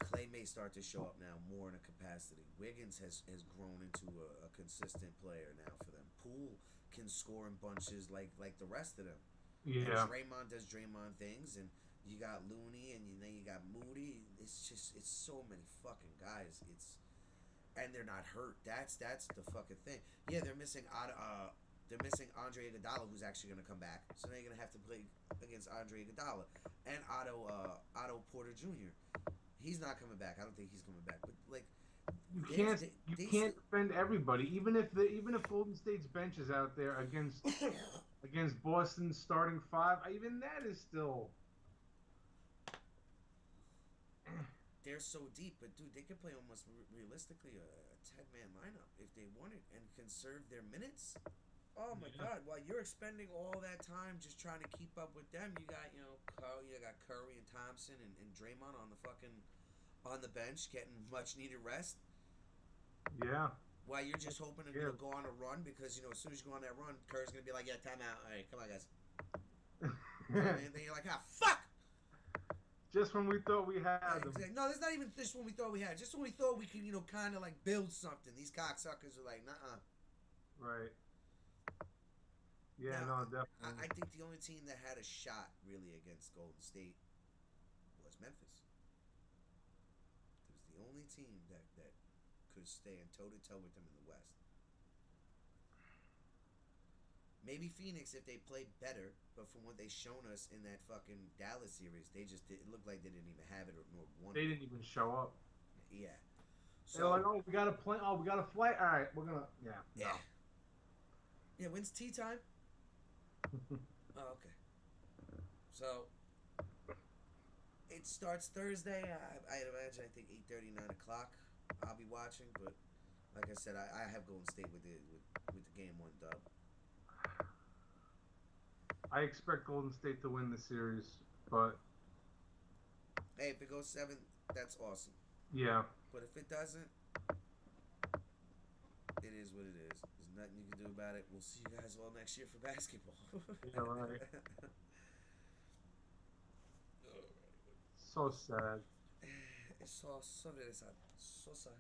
Clay may start to show up now more in a capacity. Wiggins has grown into a consistent player now for them. Poole can score in bunches like the rest of them.
Yeah,
And Draymond does Draymond things, and you got Looney, and then you got Moody. It's so many fucking guys. And they're not hurt. That's the fucking thing. Yeah, they're missing Andre Iguodala, who's actually going to come back. So now you're going to have to play against Andre Iguodala and Otto Porter Jr. He's not coming back. I don't think he's coming back. But like,
you can't defend everybody. Even if Golden State's bench is out there against Boston's starting 5, even that is still.
They're so deep, but dude, they could play almost realistically a 10-man lineup if they wanted and conserve their minutes. Oh my God! While you're expending all that time just trying to keep up with them, you got Curry and Thompson and Draymond on the bench getting much needed rest.
Yeah.
While you're just hoping to go on a run because as soon as you go on that run, Curry's gonna be like, yeah, time out. All right, come on, guys. And then you're like, fuck.
Just when we thought we had them.
Exactly. No, that's not even just when we thought we had. Just when we thought we could, kind of like build something. These cocksuckers are like, nuh-uh.
Right. Yeah,
now,
no, definitely.
I think the only team that had a shot really against Golden State was Memphis. It was the only team that could stand toe-to-toe with them in the West. Maybe Phoenix if they played better, but from what they shown us in that fucking Dallas series, it looked like they didn't even have it or nor want it.
They didn't even show up.
Yeah.
So, they're like, oh, we got to play. Oh, we got to flight. All right, we're gonna. Yeah.
Yeah.
No.
Yeah. When's tea time? Oh, okay. So it starts Thursday. I imagine. I think 8:30, 9 o'clock. I'll be watching, but like I said, I have Golden State with the game 1 dub.
I expect Golden State to win the series, but
hey, if it goes 7, that's awesome.
Yeah.
But if it doesn't, it is what it is. There's nothing you can do about it. We'll see you guys all next year for basketball.
Yeah, right. So sad.
It's so very sad. So sad.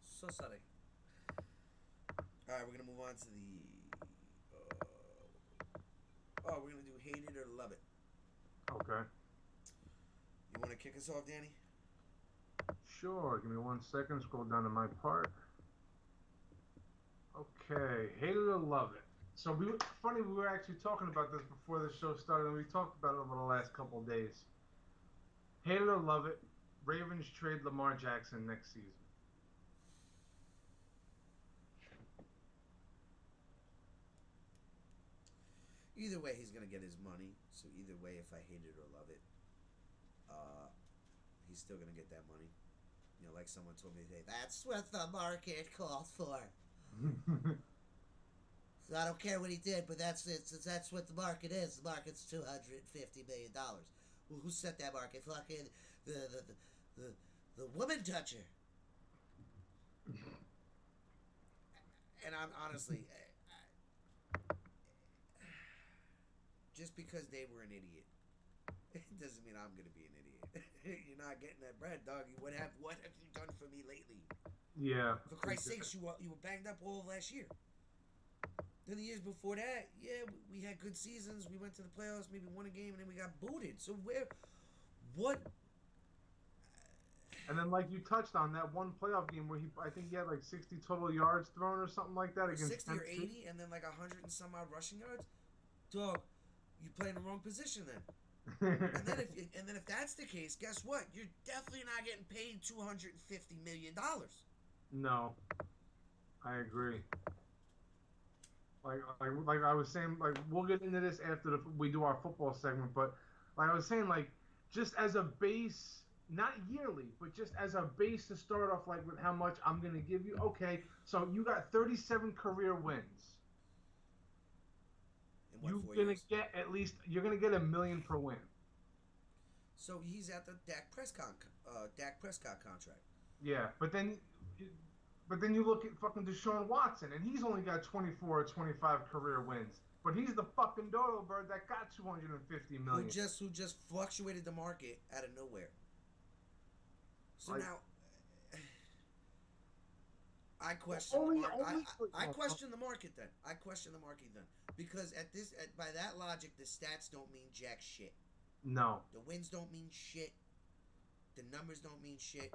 So sorry. Alright, we're going to move on to the... we're going to do Hate It or Love It.
Okay.
You want to kick us off, Danny?
Sure. Give me 1 second. Scroll down to my part. Okay. Hate it or love it. So we were actually talking about this before the show started, and we talked about it over the last couple of days. Hate it or love it, Ravens trade Lamar Jackson next season.
Either way, he's going to get his money. So either way, if I hate it or love it, he's still going to get that money. Like someone told me today, that's what the market called for. So I don't care what he did, but that's what the market is. The market's $250 million. Well, who set that market? Fucking the woman toucher. And I'm honestly, just because they were an idiot, it doesn't mean I'm gonna be an idiot. You're not getting that bread, dog. What have you done for me lately?
Yeah.
For Christ's sakes, you were banged up all of last year. Then the years before that, yeah, we had good seasons. We went to the playoffs, maybe won a game, and then we got booted. So what?
And then, like you touched on that one playoff game where I think he had like 60 total yards thrown or something like that against
60 or
Tennessee.
80, and then like 100 and some odd rushing yards. Dog, you play in the wrong position then. and then if that's the case, guess what? You're definitely not getting paid $250 million.
No, I agree. Like I was saying, like we'll get into this after we do our football segment, but like I was saying, like just as a base, not yearly, but just as a base to start off, like with how much I'm gonna give you. Okay, so you got 37 career wins.
In what,
You're
4
gonna
years?
get at least $1 million per win.
So he's at the Dak Prescott contract.
Yeah, but then you look at fucking Deshaun Watson, and he's only got 24 or 25 career wins. But he's the fucking dodo bird that got 250 million.
Who just fluctuated the market out of nowhere. So
Like,
now, I question I question the market then. I question the market then because by that logic, the stats don't mean jack shit.
No.
The wins don't mean shit. The numbers don't mean shit.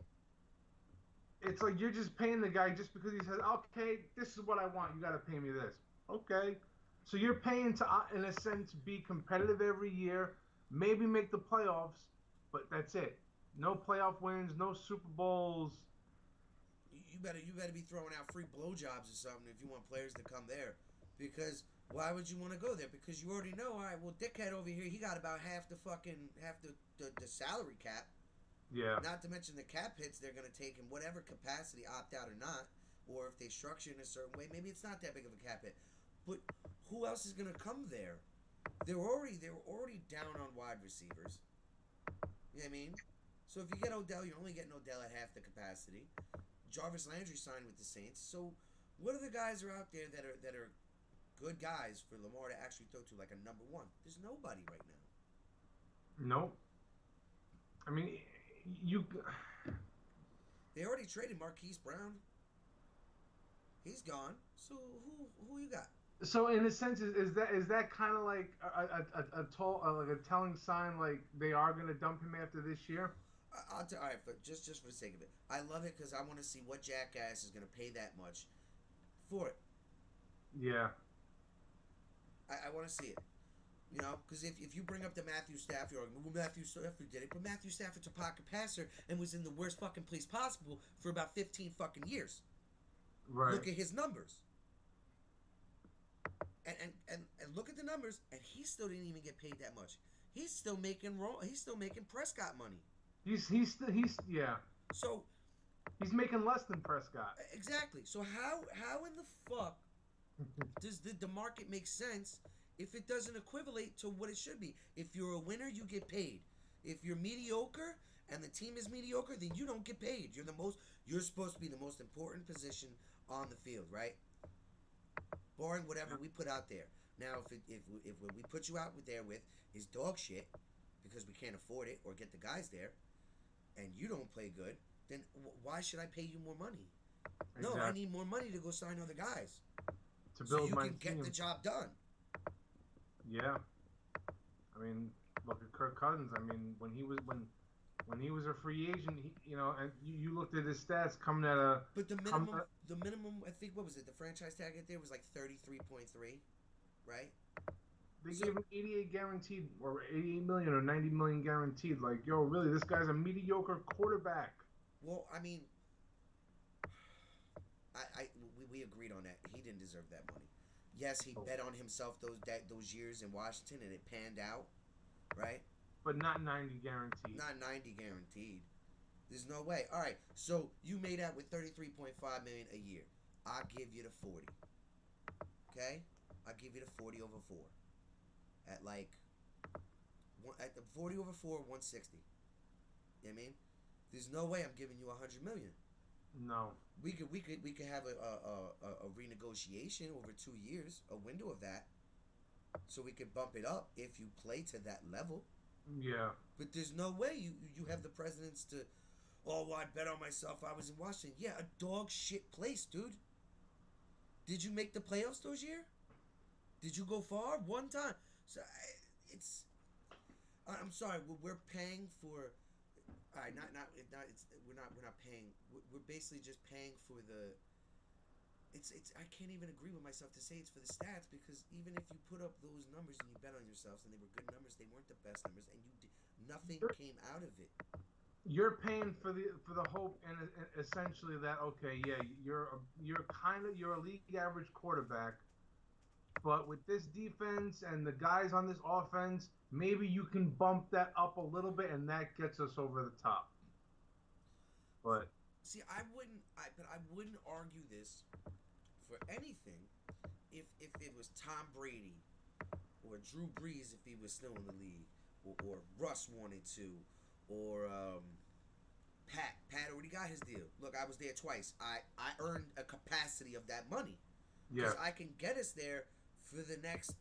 It's like you're just paying the guy just because he says, okay, this is what I want. You got to pay me this. Okay. So you're paying to, in a sense, be competitive every year, maybe make the playoffs, but that's it. No playoff wins, no Super Bowls.
You better be throwing out free blowjobs or something if you want players to come there. Because why would you want to go there? Because you already know, all right, well, dickhead over here, he got about half the salary cap.
Yeah.
Not to mention the cap hits they're going to take in whatever capacity, opt out or not, or if they structure in a certain way, maybe it's not that big of a cap hit. But who else is going to come there? They were already down on wide receivers. You know what I mean? So if you get Odell, you're only getting Odell at half the capacity. Jarvis Landry signed with the Saints. So what are the guys are out there that are good guys for Lamar to actually throw to, like a number one? There's nobody right now.
Nope. I mean,
They already traded Marquise Brown. He's gone. So who you got?
So in a sense, is that kind of like a telling sign, like they are going to dump him after this year?
All right, but just for the sake of it, I love it because I want to see what jackass is going to pay that much for it.
Yeah.
I want to see it. You know, because if you bring up the Matthew Stafford argument, well, Matthew Stafford did it, but Matthew Stafford's a pocket passer and was in the worst fucking place possible for about 15 fucking years.
Right.
Look at his numbers. And look at the numbers, and he still didn't even get paid that much. He's still making Prescott money.
He's yeah.
So
he's making less than Prescott.
Exactly. So how in the fuck does the market make sense if it doesn't equivalate to what it should be? If you're a winner, you get paid. If you're mediocre and the team is mediocre, then you don't get paid. You're supposed to be the most important position on the field, right? Barring whatever we put out there. Now, if what we put you out there with is dog shit because we can't afford it or get the guys there, and you don't play good, then why should I pay you more money? Exactly. No, I need more money to go sign other guys
to build
so
my
you can
team.
Get the job done.
Yeah, I mean, look at Kirk Cousins. I mean, when he was a free agent, and you looked at his stats coming at a.
But the minimum, I think, what was it? The franchise tag right there was like 33.3, right?
They gave him 88 guaranteed, or 88 million, or 90 million guaranteed. Like, yo, really, this guy's a mediocre quarterback.
Well, I mean, we agreed on that. He didn't deserve that money. Yes, he bet on himself those years in Washington, and it panned out, right?
But not 90 guaranteed.
Not 90 guaranteed. There's no way. All right, so you made out with $33.5 million a year. I'll give you the 40. Okay? I'll give you the 40 over 4. At the 40 over 4, 160. You know what I mean? There's no way I'm giving you $100 million.
No.
We could have a renegotiation over 2 years, a window of that, so we could bump it up if you play to that level.
Yeah.
But there's no way you have the presidents to, I bet on myself. I was in Washington. Yeah, a dog shit place, dude. Did you make the playoffs those years? Did you go far? One time. So it's. I'm sorry. We're paying for. All right, not. It's we're not paying. We're basically just paying for the. It's. I can't even agree with myself to say it's for the stats because even if you put up those numbers and you bet on yourselves and they were good numbers, they weren't the best numbers, and nothing came out of it.
You're paying for the hope and essentially that okay, yeah, you're a league average quarterback, but with this defense and the guys on this offense, maybe you can bump that up a little bit, and that gets us over the top. But
see, but I wouldn't argue this for anything if it was Tom Brady or Drew Brees if he was still in the league, or Russ wanted to, or Pat already got his deal. Look, I was there twice. I earned a capacity of that money because I can get us there for the next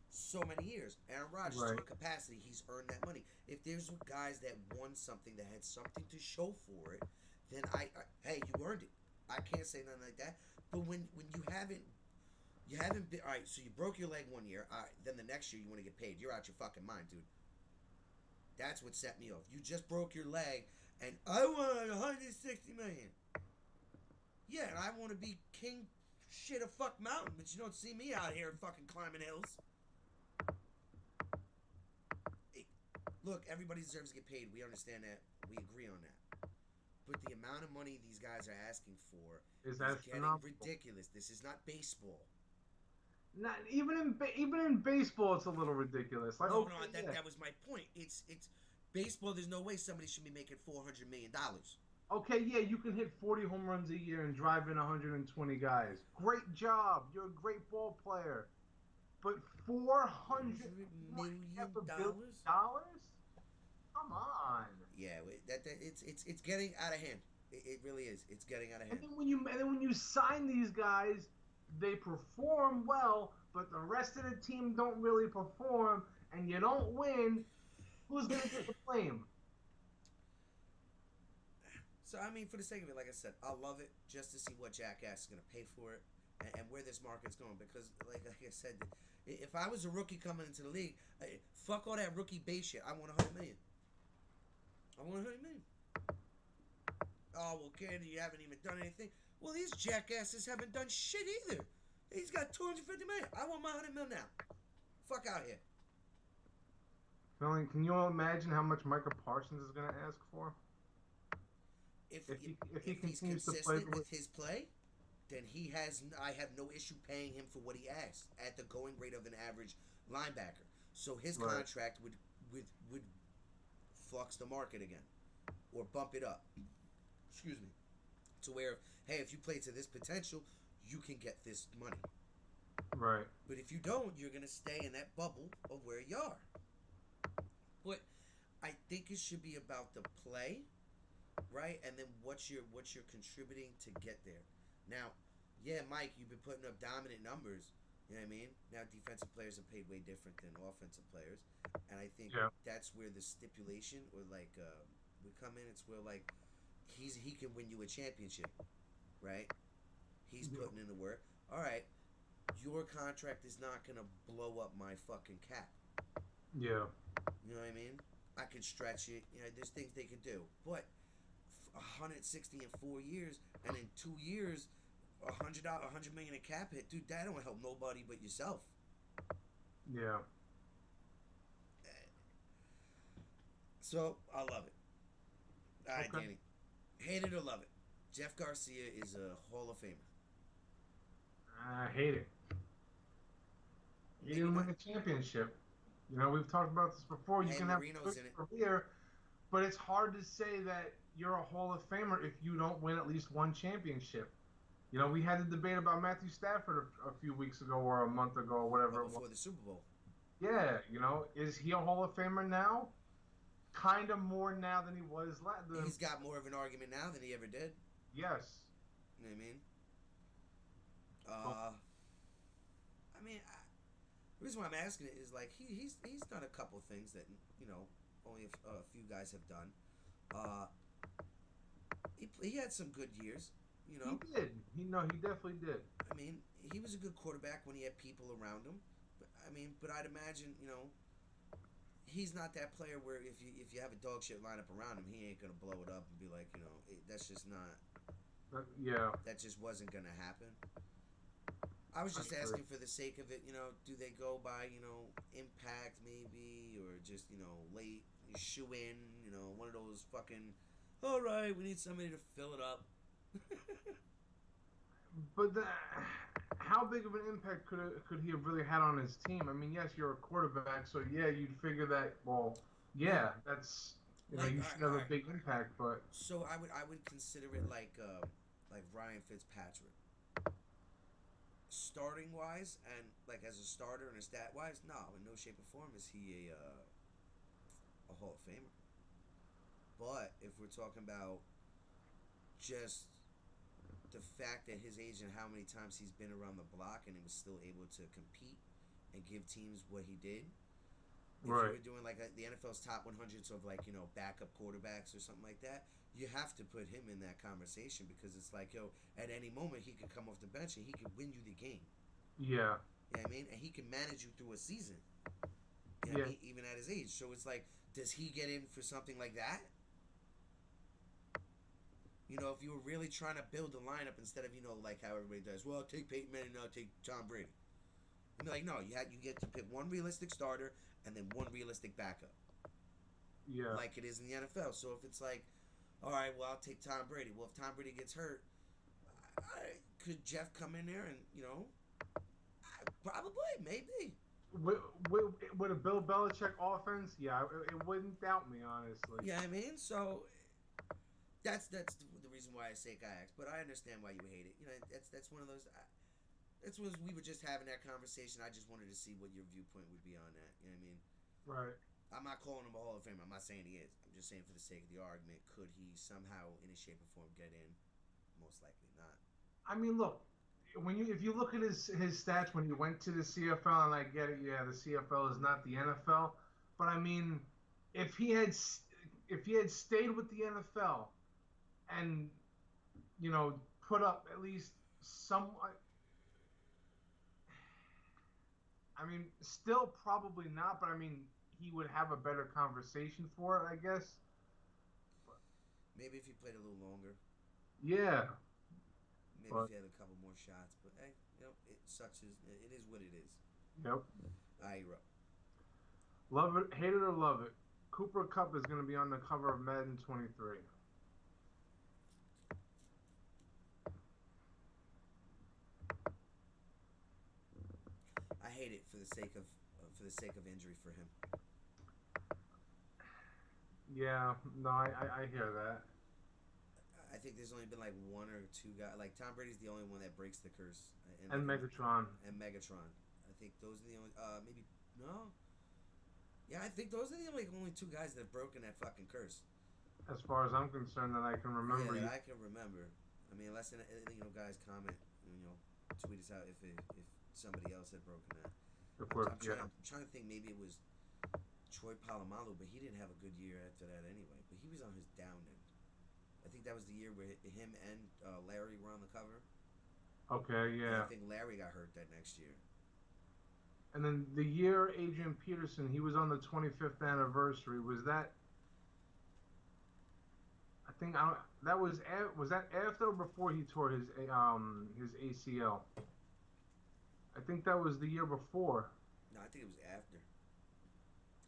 so many years. Aaron Rodgers to a capacity, he's earned that money. If there's guys that won something that had something to show for it, then hey, you earned it. I can't say nothing like that. But when you haven't been all right. So you broke your leg one year. All right, then the next year you want to get paid. You're out your fucking mind, dude. That's what set me off. You just broke your leg, and I want 160 million. Yeah, and I want to be king shit of fuck mountain, but you don't see me out here fucking climbing hills. Hey, look, everybody deserves to get paid. We understand that. We agree on that. But the amount of money these guys are asking for is getting ridiculous. This is not baseball.
Not even in baseball, it's a little ridiculous. Like,
no, that was my point. It's baseball. There's no way somebody should be making $400 million.
Okay, yeah, you can hit 40 home runs a year and drive in 120 guys. Great job. You're a great ball player. But $400 million? Come on.
Yeah, it's getting out of hand. It really is. It's getting out of hand.
And then when you sign these guys, they perform well, but the rest of the team don't really perform, and you don't win. Who's gonna get the blame?
So, I mean, for the sake of it, like I said, I love it just to see what Jackass is going to pay for it and where this market's going. Because, like I said, if I was a rookie coming into the league, fuck all that rookie base shit. I want $100 million. I want $100 million. Oh, well, Candy, you haven't even done anything. Well, these jackasses haven't done shit either. He's got $250 million. I want my $100 million now. Fuck out here.
Can you imagine how much Micah Parsons is going to ask for?
If he's consistent with his play, then I have no issue paying him for what he asks at the going rate of an average linebacker. So his contract would flux the market again, or bump it up. Excuse me. To where, hey, if you play to this potential, you can get this money.
Right.
But if you don't, you're gonna stay in that bubble of where you are. But I think it should be about the play. Right, and then what you're contributing to get there. Now, yeah, Mike, you've been putting up dominant numbers. You know what I mean? Now, defensive players are paid way different than offensive players, and I think that's where the stipulation or like we come in. It's where like he can win you a championship, right? He's putting in the work. All right, your contract is not gonna blow up my fucking cap.
Yeah.
You know what I mean? I can stretch it. You know, there's things they could do, but 160 in 4 years, and in 2 years, $100 million in cap hit, dude. That don't help nobody but yourself.
Yeah.
So I love it. All right, Danny. Hate it or love it. Jeff Garcia is a Hall of Famer.
I hate it. He didn't win the championship. You know, we've talked about this before. You can have a career, but it's hard to say that you're a Hall of Famer if you don't win at least one championship. You know, we had the debate about Matthew Stafford a few weeks ago or a month ago or whatever.
Before the Super Bowl.
Yeah, you know, is he a Hall of Famer now? Kind of more now than he was last.
He's got more of an argument now than he ever did.
Yes.
You know what I mean? The reason why I'm asking it is like he's done a couple things that, you know, only a few guys have done. He had some good years, you know.
He did. He definitely did.
I mean, he was a good quarterback when he had people around him. But I'd imagine, he's not that player where if you have a dog shit lineup around him, he ain't gonna blow it up and be like, that's just not.
Yeah.
That just wasn't gonna happen. I was just
I agree.
asking for the sake of it. Do they go by impact maybe, or just late shoe in? One of those fucking. All right, we need somebody to fill it up.
But how big of an impact could he have really had on his team? I mean, yes, you're a quarterback, so yeah, you'd figure that. Well, yeah, that's you should have a big impact, but
So I would consider it like Ryan Fitzpatrick. Starting wise and like as a starter and a stat wise, no, in no shape or form is he a Hall of Famer. But if we're talking about just the fact that his age and how many times he's been around the block and he was still able to compete and give teams what he did. If
right.
you were doing like the NFL's top 100s of backup quarterbacks or something like that, you have to put him in that conversation because it's like, at any moment he could come off the bench and he could win you the game.
Yeah.
You know what I mean? And he can manage you through a season. You know
Yeah.
what I mean? Even at his age. So it's like, does he get in for something like that? If you were really trying to build a lineup instead of, like how everybody does, well, I'll take Peyton Manning, I'll take Tom Brady. You'd be like, no, you get to pick one realistic starter and then one realistic backup.
Yeah.
Like it is in the NFL. So if it's like, all right, well, I'll take Tom Brady. Well, if Tom Brady gets hurt, could Jeff come in there and, probably, maybe.
With a Bill Belichick offense, yeah, it wouldn't doubt me, honestly.
Yeah, I mean, so that's the reason why I say kayaks. But I understand why you hate it. That's one of those. That's when we were just having that conversation. I just wanted to see what your viewpoint would be on that. You know what I mean?
Right.
I'm not calling him a Hall of Famer. I'm not saying he is. I'm just saying for the sake of the argument, could he somehow, in a shape or form, get in? Most likely not.
I mean, look, if you look at his stats when he went to the CFL, and I get it, yeah, the CFL is not the NFL, but I mean, if he had stayed with the NFL and put up at least some, I mean, still probably not, but I mean, he would have a better conversation for it, I guess.
Maybe if he played a little longer.
Yeah.
Maybe if he had a couple more shots. But hey, it is what it is.
Yep.
You're up.
Love it, hate it or love it. Cooper Kupp is going to be on the cover of Madden 23.
I hate it for the sake of injury for him.
Yeah, no, I hear that.
I think there's only been like one or two guys. Like Tom Brady's the only one that breaks the curse.
And Megatron.
And Megatron. I think those are the only. Maybe no. Yeah, I think those are the only two guys that have broken that fucking curse.
As far as I'm concerned, that I can remember.
Yeah, that I can remember. I mean, unless guys comment, tweet us out if somebody else had broken that. I'm trying to think. Maybe it was Troy Polamalu, but he didn't have a good year after that anyway. But he was on his down end. I think that was the year where him and Larry were on the cover.
Okay, yeah.
And I think Larry got hurt that next year.
And then the year Adrian Peterson, he was on the 25th anniversary. Was that? I think that was that after or before he tore his ACL? I think that was the year before.
No, I think it was after.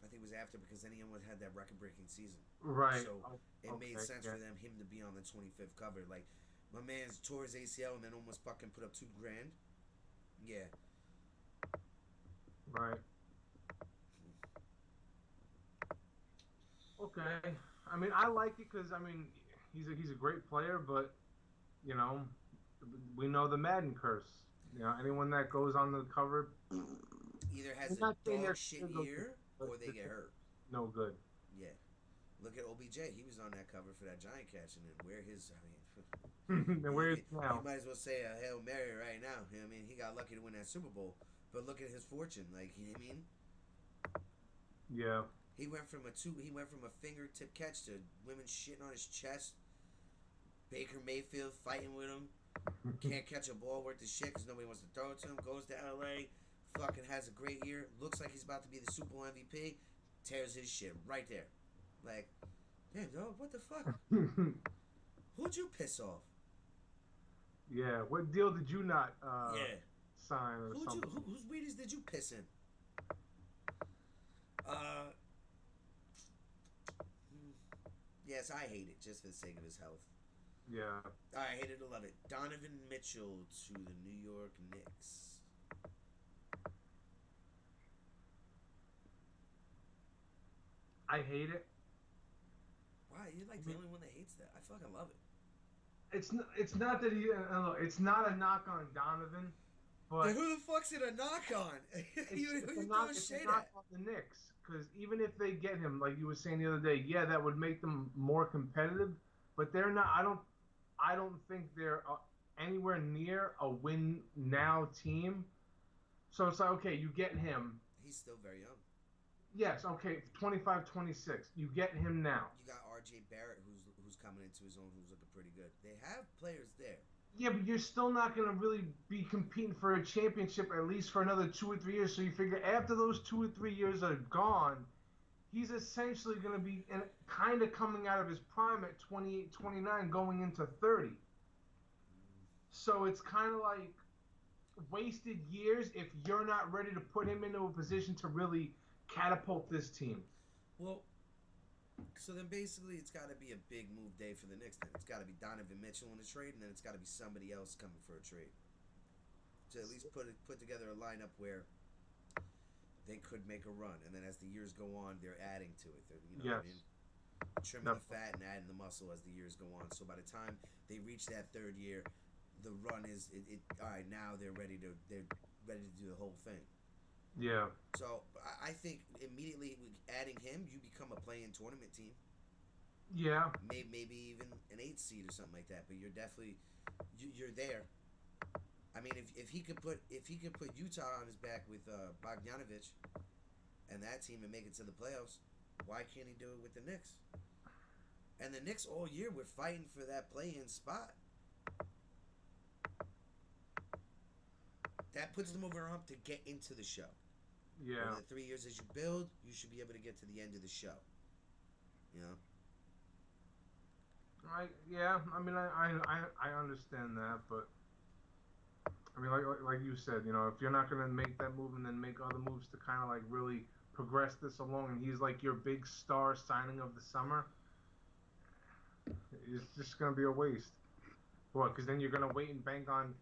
I think it was after because then he almost had that record-breaking season.
Right.
So it made sense for him to be on the 25th cover. Like, my man's tore his ACL and then almost fucking put up $2,000. Yeah.
Right. Okay. I mean, I like it because, I mean, he's a great player, but, we know the Madden curse. Anyone that goes on the cover
either has a dog shit year or they get hurt.
No good.
Yeah. Look at OBJ. He was on that cover for that giant catch, and then where his
and where is now?
You might as well say a Hail Mary right now. You know what I mean? He got lucky to win that Super Bowl, but look at his fortune. Like, you know what I mean?
Yeah.
He went from a fingertip catch to women shitting on his chest. Baker Mayfield fighting with him. Can't catch a ball worth of shit because nobody wants to throw it to him. Goes to LA, fucking has a great year, looks like he's about to be the Super Bowl MVP, tears his shit right there. Like, damn, dog, what the fuck? Who'd you piss off?
Yeah. What deal did you not
Yeah.
sign or something?
Whose Wheaties did you piss in? Uh. Yes, I hate it just for the sake of his health.
Yeah.
I hate it to love it. Donovan Mitchell to the New York Knicks.
I hate it.
Why? You're like the only one that hates that. I fucking love it.
It's not that he. Look, it's not a knock on Donovan, but
Then who the fuck's it a knock on?
it's
you
a
throwing
knock
shade
on
at?
the Knicks. Because even if they get him, like you were saying the other day, yeah, that would make them more competitive. But they're not. I don't think they're anywhere near a win now team. So it's like, okay, you get him.
He's still very young.
Yes, okay, 25, 26. You get him now.
You got R.J. Barrett, who's coming into his own, who's looking pretty good. They have players there.
Yeah, but you're still not going to really be competing for a championship at least for another 2 or 3 years. So you figure after those 2 or 3 years are gone, he's essentially going to be kind of coming out of his prime at 28, 29, going into 30. So it's kind of like wasted years if you're not ready to put him into a position to really catapult this team.
Well, so then basically it's got to be a big move day for the Knicks. Then it's got to be Donovan Mitchell in a trade, and then it's got to be somebody else coming for a trade to at least put together a lineup where they could make a run. And then as the years go on, they're adding to it. They're, what I mean? Trimming the fat and adding the muscle as the years go on. So by the time they reach that third year, the run is all right. Now they're ready to do the whole thing.
Yeah.
So I think immediately adding him, you become a play-in tournament team.
Yeah.
Maybe even an 8 seed or something like that. But you're definitely you're there. I mean, if he could put Utah on his back with Bogdanovich and that team and make it to the playoffs, why can't he do it with the Knicks? And the Knicks all year were fighting for that play-in spot. That puts them over the hump to get into the show.
Yeah.
Over the 3 years as you build, you should be able to get to the end of the show. You know?
I mean, I understand that, but I mean, like you said, if you're not gonna make that move and then make other moves to kind of like really progress this along, and he's like your big star signing of the summer, it's just gonna be a waste. What? Because then you're gonna wait and bank on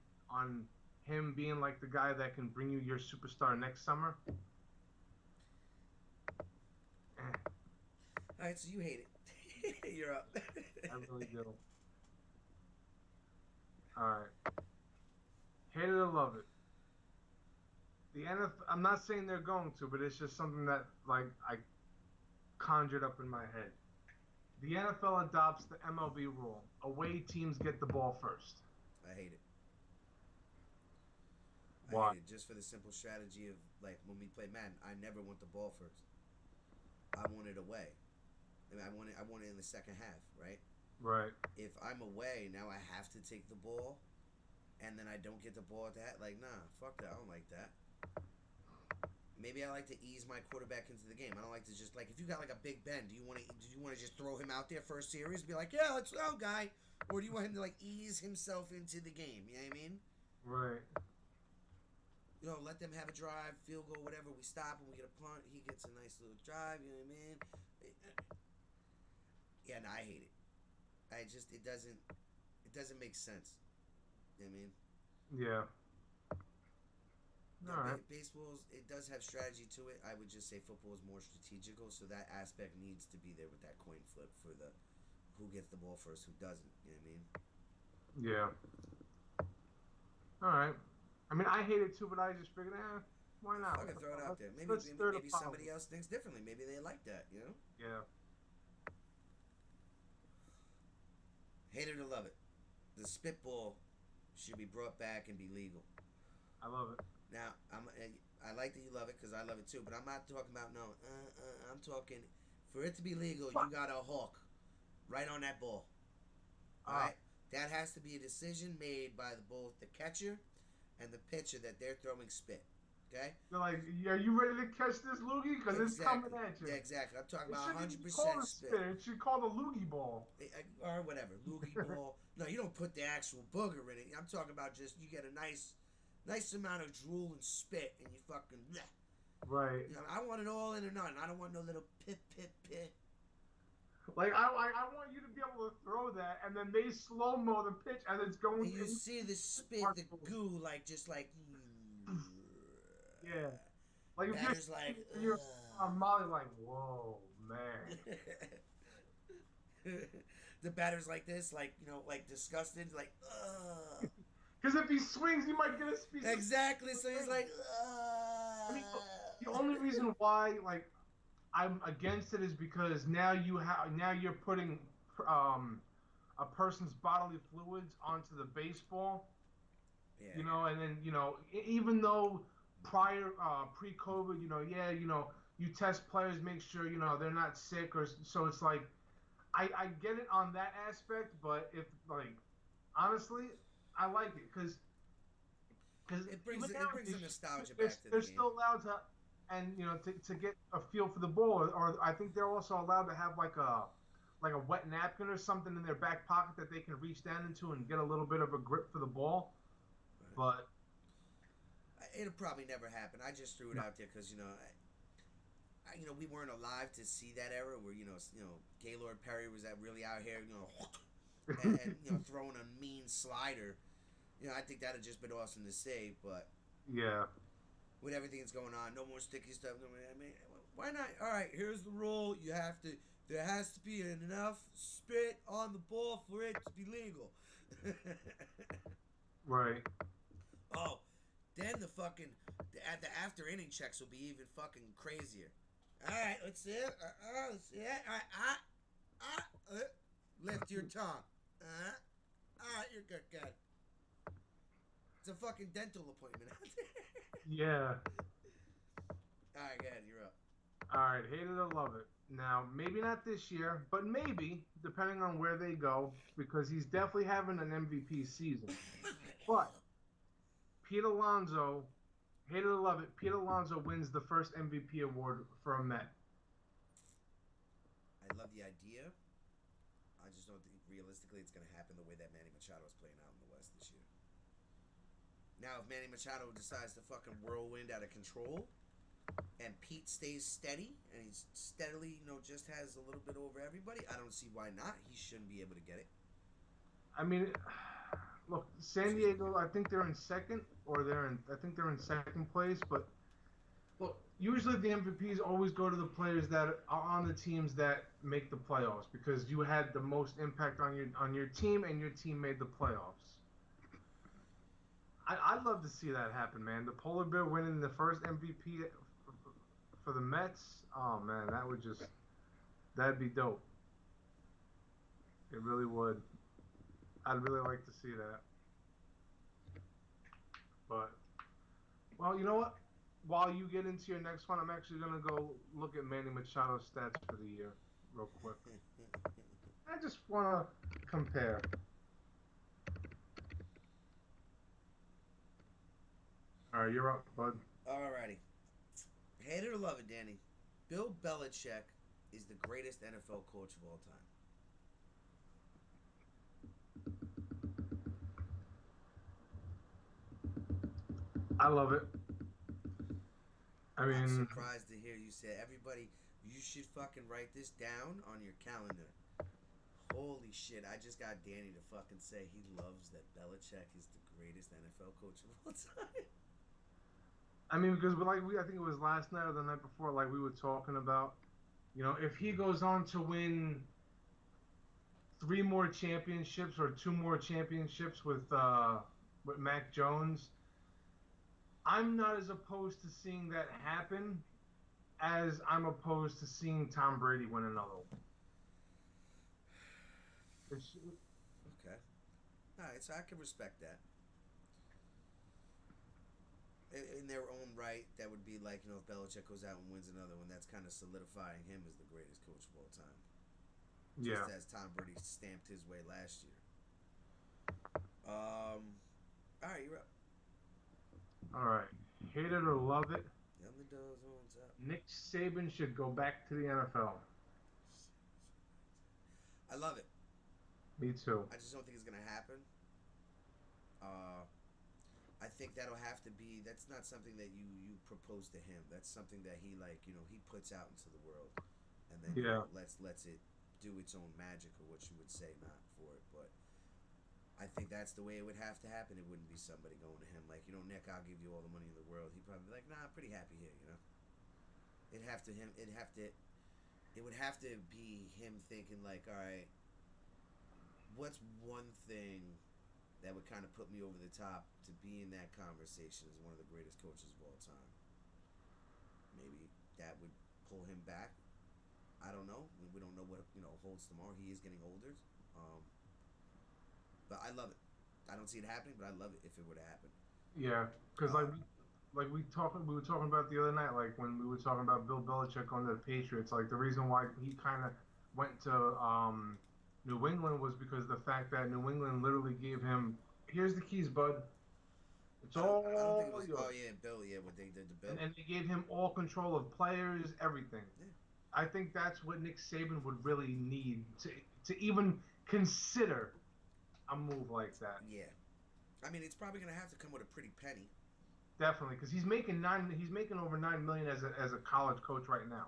him being like the guy that can bring you your superstar next summer.
All right, so you hate it. You're up.
I really do. All right. Hate it or love it. The NFL, I'm not saying they're going to, but it's just something that like I conjured up in my head. The NFL adopts the MLB rule. Away teams get the ball first.
I hate it.
Why?
I hate it just for the simple strategy of like when we play Madden, I never want the ball first. I want it away. I mean, I want it in the second half, right?
Right.
If I'm away, now I have to take the ball, and then I don't get the ball at that. Like, nah, fuck that. I don't like that. Maybe I like to ease my quarterback into the game. I don't like to just like if you got like a Big Ben, do you want to just throw him out there first series, be like, yeah, let's go, guy, or do you want him to like ease himself into the game? You know what I mean?
Right.
Let them have a drive, field goal, whatever. We stop and we get a punt. He gets a nice little drive. You know what I mean? Yeah, no, I hate it. It doesn't make sense. You know what I mean?
Yeah. All right.
Baseball's, it does have strategy to it. I would just say football is more strategical, so that aspect needs to be there with that coin flip for the who gets the ball first, who doesn't. You know what I mean?
Yeah. All right. I mean, I hate it too, but I just figured, why not?
I can throw it out there. Maybe somebody else thinks differently. Maybe they like that, you know?
Yeah.
Hate it or love it. The spitball should be brought back and be legal.
I love it.
Now, I like that you love it because I love it too, but I'm not talking about I'm talking for it to be legal, you got a hawk right on that ball. All right? That has to be a decision made by both the catcher and the pitcher that they're throwing spit. Okay.
They're like, are you ready to catch this loogie? Because it's coming at you.
Yeah, exactly. I'm talking
It
about
shouldn't even
100%
call a
spit.
spit. It should call the loogie ball.
Or whatever, loogie ball. No, you don't put the actual booger in it. I'm talking about just you get a nice amount of drool and spit, and you fucking. Bleh.
Right.
You know, I want it all in or none. I don't want no little pit.
Like I want you to be able to throw that, and then they slow mo the pitch as it's going.
And you see the spit, the goo, like just like.
Yeah. Like if
Batter's like.
you're on Molly, like whoa man.
The batter's like this, like like disgusted, like.
Because if he swings, he might get a speed.
Exactly. So he's like.
I mean, the only reason why like I'm against it is because now you're putting a person's bodily fluids onto the baseball.
Yeah.
And then even though pre-COVID, you test players, make sure they're not sick, or so it's like I get it on that aspect, but if like honestly, I like it because
it brings the nostalgia back to the
they're
game.
still allowed to, and to get a feel for the ball, or I think they're also allowed to have like a wet napkin or something in their back pocket that they can reach down into and get a little bit of a grip for the ball. Right. But
it'll probably never happen. I just threw it out there because we weren't alive to see that era where Gaylord Perry was really out here and throwing a mean slider. I think that'd just been awesome to see, but
yeah,
with everything that's going on, no more sticky stuff. I mean, why not? All right, here's the rule: there has to be enough spit on the ball for it to be legal.
Right.
Oh, then the after inning checks will be even fucking crazier. All right, let's see it. Let's see it. All right, lift your tongue. All right, you're good. It's a fucking dental appointment out there.
Yeah.
All right, go ahead. You're up.
All right, hate it or love it. Now, maybe not this year, but maybe, depending on where they go, because he's definitely having an MVP season. But Pete Alonso, hate it or love it, Pete Alonso wins the first MVP award for a Met.
I love the idea. I just don't think realistically it's going to happen the way that Manny Machado is playing out in the West this year. Now, if Manny Machado decides to fucking whirlwind out of control, and Pete stays steady, and he's steadily, just has a little bit over everybody, I don't see why not. He shouldn't be able to get it.
I mean, look, San Diego, I think they're in second, I think they're in second place, but look, usually the MVPs always go to the players that are on the teams that make the playoffs, because you had the most impact on your team, and your team made the playoffs. I'd love to see that happen, man. The Polar Bear winning the first MVP for the Mets. Oh man, that'd be dope. It really would. I'd really like to see that. But, well, you know what? While you get into your next one, I'm actually gonna go look at Manny Machado's stats for the year, real quick. I just wanna compare. All right, you're up, bud.
Alrighty. Hate it or love it, Danny. Bill Belichick is the greatest NFL coach of all time.
I love it.
I'm surprised to hear you say, everybody, you should fucking write this down on your calendar. Holy shit, I just got Danny to fucking say he loves that Belichick is the greatest NFL coach of all time.
I mean, because I think it was last night or the night before, like we were talking about, if he goes on to win 3 more championships or 2 more championships with Mac Jones, I'm not as opposed to seeing that happen as I'm opposed to seeing Tom Brady win another one.
Okay. All right, so I can respect that. In their own right, that would be like, if Belichick goes out and wins another one, that's kind of solidifying him as the greatest coach of all time. Just as Tom Brady stamped his way last year. All right, you're up.
All right. Hate it or love it,
Underdogs on top.
Nick Saban should go back to the NFL.
I love it.
Me too.
I just don't think it's gonna happen. Uh, I think that'll have to be. That's not something that you propose to him. That's something that he he puts out into the world, and then
Yeah.
lets it do its own magic, or what you would say, not for it, but I think that's the way it would have to happen. It wouldn't be somebody going to him like, Nick, I'll give you all the money in the world. He'd probably be like, Nah, I'm pretty happy here. It'd have to him. It'd have to. It would have to be him thinking like, all right, what's one thing that would kind of put me over the top to be in that conversation as one of the greatest coaches of all time? Maybe that would pull him back. I don't know. We don't know what holds tomorrow. He is getting older, but I love it. I don't see it happening, but I love it if it were to happen.
Yeah, because we were talking about the other night, like when we were talking about Bill Belichick on the Patriots. Like the reason why he kind of went to New England was because the fact that New England literally gave him, here's the keys, bud. It's
I don't think it
all
was.
yours.
Oh yeah, Bill. Yeah, what they did to Bill.
And they gave him all control of players, everything.
Yeah.
I think that's what Nick Saban would really need to even consider a move like that.
Yeah. I mean, it's probably gonna have to come with a pretty penny.
Definitely, because he's making over $9 million as a college coach right now,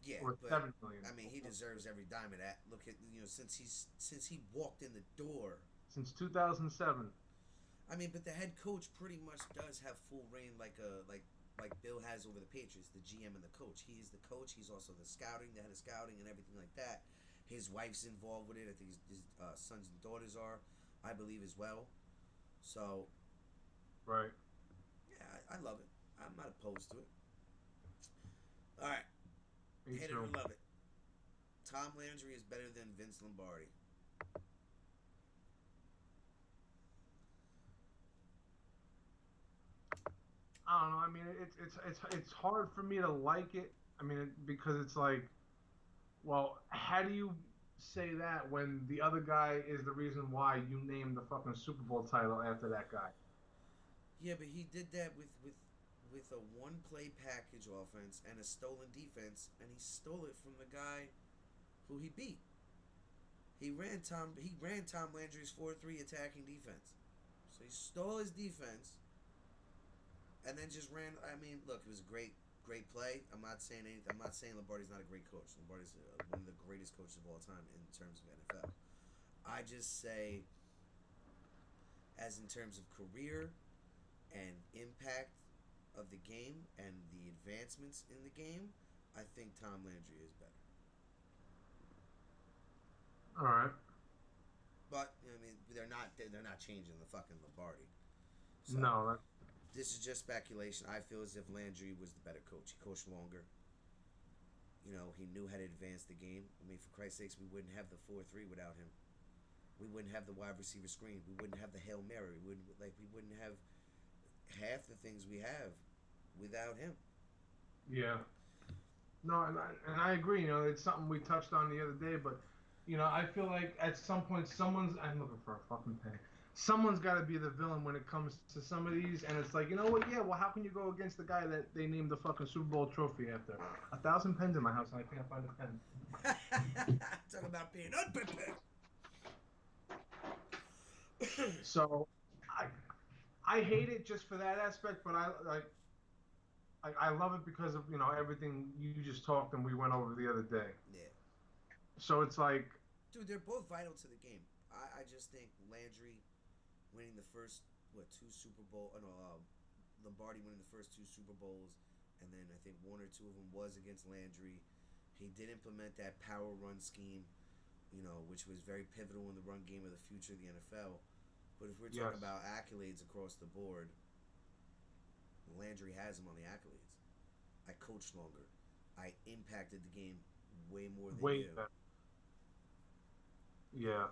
Yeah,
or
but
$7 million.
I mean, he deserves every dime of that. Look at since he walked in the door.
Since 2007.
I mean, but the head coach pretty much does have full reign, like Bill has over the Patriots, the GM and the coach. He is the coach. He's also the head of scouting, and everything like that. His wife's involved with it. I think his sons and daughters are, I believe, as well. So,
Right.
yeah, I love it. I'm not opposed to it. All right,
Me
hate it
too.
or love it. Tom Landry is better than Vince Lombardi.
I don't know. I mean, it's hard for me to like it. I mean, because it's like, well, how do you say that when the other guy is the reason why you named the fucking Super Bowl title after that guy?
Yeah, but he did that with a one play package offense and a stolen defense, and he stole it from the guy who he beat. He ran Tom Landry's 4-3 attacking defense. So he stole his defense and then just ran. I mean, look, it was a great play. I'm not saying anything. I'm not saying Lombardi's not a great coach. Lombardi's one of the greatest coaches of all time in terms of NFL. I just say, as in terms of career and impact of the game and the advancements in the game, I think Tom Landry is better.
All right.
But I mean, they're not changing the fucking Lombardi. So,
No.
this is just speculation. I feel as if Landry was the better coach. He coached longer. He knew how to advance the game. I mean, for Christ's sakes, we wouldn't have the 4-3 without him. We wouldn't have the wide receiver screen. We wouldn't have the Hail Mary. We wouldn't have half the things we have without him.
Yeah. No, and I agree. It's something we touched on the other day, but I feel like at some point I'm looking for a fucking pen. Someone's got to be the villain when it comes to some of these, and it's like, you know what? Yeah, well, how can you go against the guy that they named the fucking Super Bowl trophy after? 1,000 pens in my house, and I can't find a pen.
Talk about being unprepared.
So, I hate it just for that aspect, but I love it because of everything you just talked and we went over the other day.
Yeah.
So it's like,
dude, they're both vital to the game. I just think Landry winning the first Lombardi winning the first 2 Super Bowls, and then I think 1 or 2 of them was against Landry. He did implement that power run scheme, which was very pivotal in the run game of the future of the NFL. But if we're talking about accolades across the board, Landry has him on the accolades. I coached longer. I impacted the game way more than you.
Better. Yeah.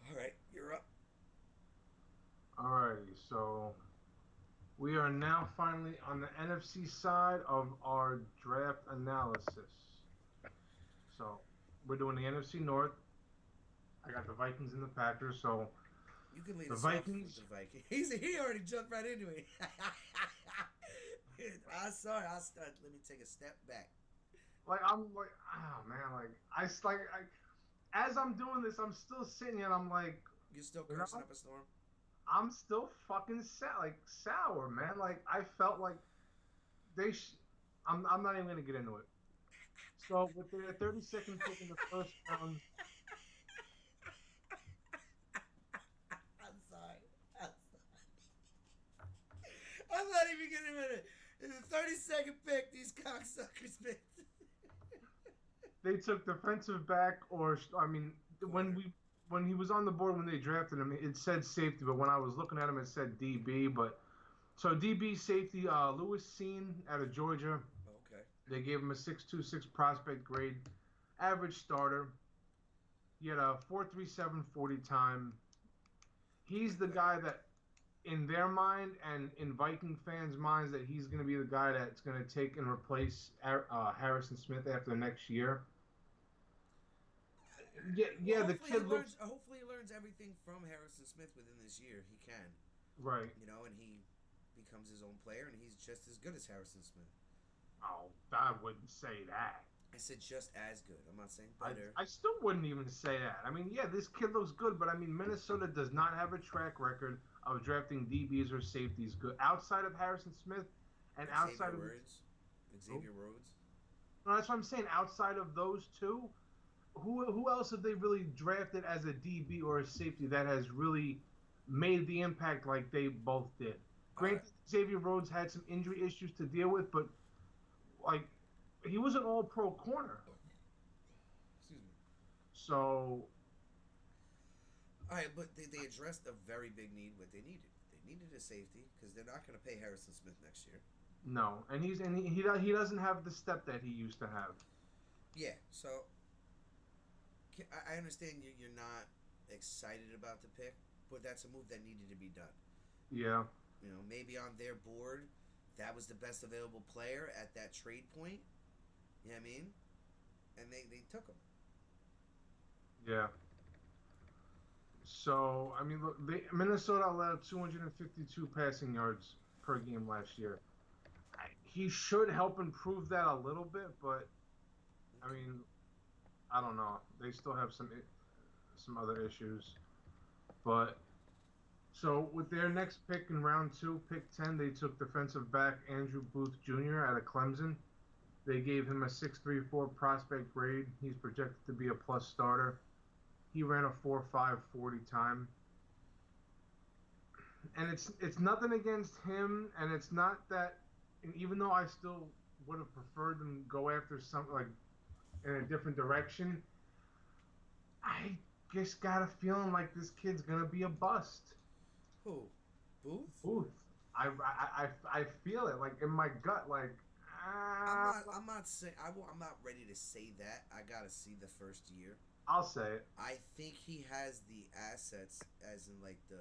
All right, you're up.
Alrighty, so we are now finally on the NFC side of our draft analysis. So we're doing the NFC North. I got the Vikings and the Packers. So
You can lead
The
us off
Vikings.
with the Vikings. He already jumped right into it. I'm sorry. I'll start. Let me take a step back.
Like I'm like, oh man, as I'm doing this, I'm still sitting here and I'm like,
You're still
you
cursing
know,
up a storm?
I'm still fucking sour, man. Like I felt like they. I'm not even gonna get into it. So with their 32nd pick in the first round,
I'm sorry. I'm sorry. I'm not even getting rid of it. In the 32nd pick, these cocksuckers picked.
they took defensive back, or I mean,
Corner.
when he was on the board when they drafted him, it said safety, but when I was looking at him, it said DB. But so DB safety, Lewis Seen out of Georgia.
Okay.
They gave him a 6.26 prospect grade, average starter. He had a 4.37 40 time. He's the guy that, in their mind and in Viking fans' minds, that he's going to be the guy that's going to take and replace Harrison Smith after next year. Yeah,
Well,
the kid looks
hopefully he learns everything from Harrison Smith within this year. He can,
right.
and he becomes his own player, and he's just as good as Harrison Smith.
Oh, I wouldn't say that.
I said just as good. I'm not saying
I,
better.
I still wouldn't even say that. I mean, yeah, this kid looks good, but I mean, Minnesota does not have a track record of drafting DBs or safeties good outside of Harrison Smith and outside of
Xavier Rhodes.
No, that's what I'm saying. Outside of those two, who else have they really drafted as a DB or a safety that has really made the impact like they both did? Granted, Xavier Rhodes had some injury issues to deal with, but like he was an All-Pro corner.
Excuse me.
So,
All right, but they addressed a very big need. What they needed, a safety because they're not going to pay Harrison Smith next year.
no, and he doesn't have the step that he used to have.
Yeah, so I understand you're not excited about the pick, but that's a move that needed to be done.
Yeah.
Maybe on their board, that was the best available player at that trade point. You know what I mean? And they took him.
Yeah. So, I mean, look, Minnesota allowed 252 passing yards per game last year. He should help improve that a little bit, but I mean, I don't know. They still have some other issues. But so with their next pick in round 2, pick 10, they took defensive back Andrew Booth Jr. out of Clemson. They gave him a 6.34 prospect grade. He's projected to be a plus starter. He ran a 4.5 40 time. And it's nothing against him, and it's not that. And even though I still would have preferred them go after something like in a different direction, I just got a feeling like this kid's gonna be a bust.
Who? Booth?
Booth. I feel it like in my gut. Like
I'm not saying I'm not ready to say that. I gotta see the first year.
I'll say it.
I think he has the assets, as in like the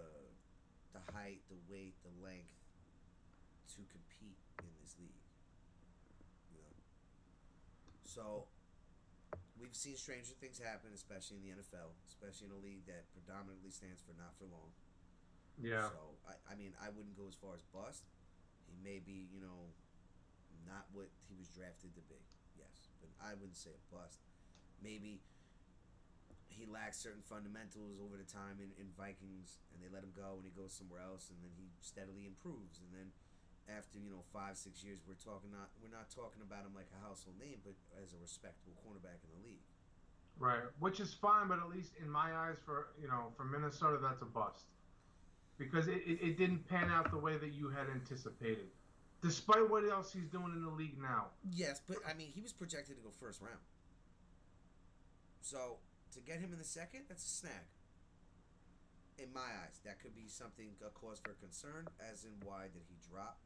height, the weight, the length, to compete in this league. So we've seen stranger things happen, especially in the NFL, especially in a league that predominantly stands for not for long.
Yeah.
So I mean, I wouldn't go as far as bust. He may be, not what he was drafted to be. Yes, but I wouldn't say a bust. Maybe he lacks certain fundamentals over the time in Vikings, and they let him go, and he goes somewhere else, and then he steadily improves, and then after 5-6 years, we're not talking about him like a household name, but as a respectable cornerback in the league.
Right, which is fine, but at least in my eyes, for Minnesota, that's a bust because it didn't pan out the way that you had anticipated, despite what else he's doing in the league now.
Yes, but I mean, he was projected to go first round, so to get him in the second, that's a snag. In my eyes, that could be something, a cause for concern, as in why did he drop?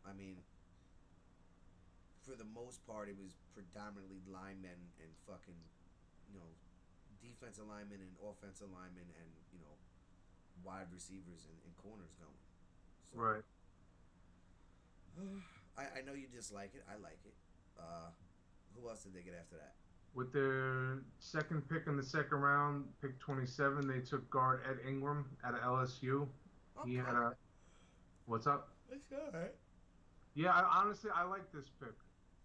I mean, for the most part, it was predominantly linemen and fucking, defensive linemen and offensive linemen and, wide receivers and corners going. So,
Right.
I know you dislike it. I like it. Who else did they get after that?
With their second pick in the second round, pick 27, they took guard Ed Ingram out of LSU. He
Okay.
had a what's up?
That's all right.
Yeah, honestly, I like this pick.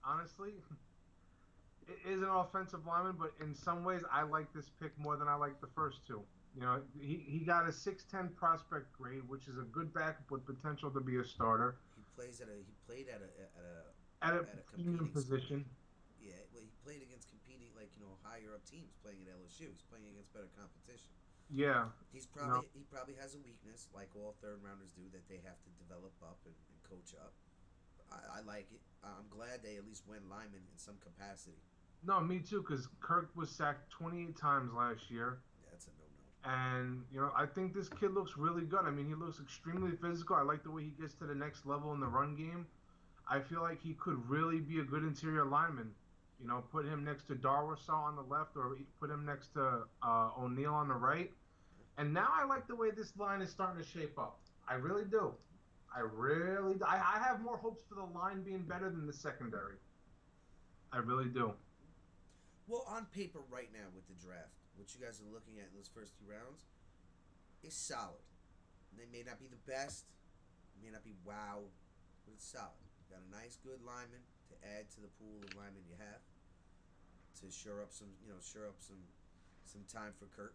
Honestly, it is an offensive lineman, but in some ways, I like this pick more than I like the first two. You know, he got a 6'10 prospect grade, which is a good backup with potential to be a starter
He played at
at a
a
premium
competing school.
position.
Yeah, well, he played against competing, like, higher up teams playing at LSU. He's playing against better competition.
Yeah, you know,
He probably has a weakness, like all third rounders do, that they have to develop up and coach up. I like it. I'm glad they at least went lineman in some capacity.
no, me too, because Kirk was sacked 28 times last year.
That's a no no.
And, I think this kid looks really good. I mean, he looks extremely physical. I like the way he gets to the next level in the run game. I feel like he could really be a good interior lineman. Put him next to Darwasaw on the left or put him next to O'Neal on the right. And now I like the way this line is starting to shape up. I really do. I have more hopes for the line being better than the secondary. I really do.
Well, on paper right now with the draft, what you guys are looking at in those first 2 rounds is solid. They may not be the best, may not be wow, but it's solid. Got a nice, good lineman to add to the pool of linemen you have to shore up some time for Kurt.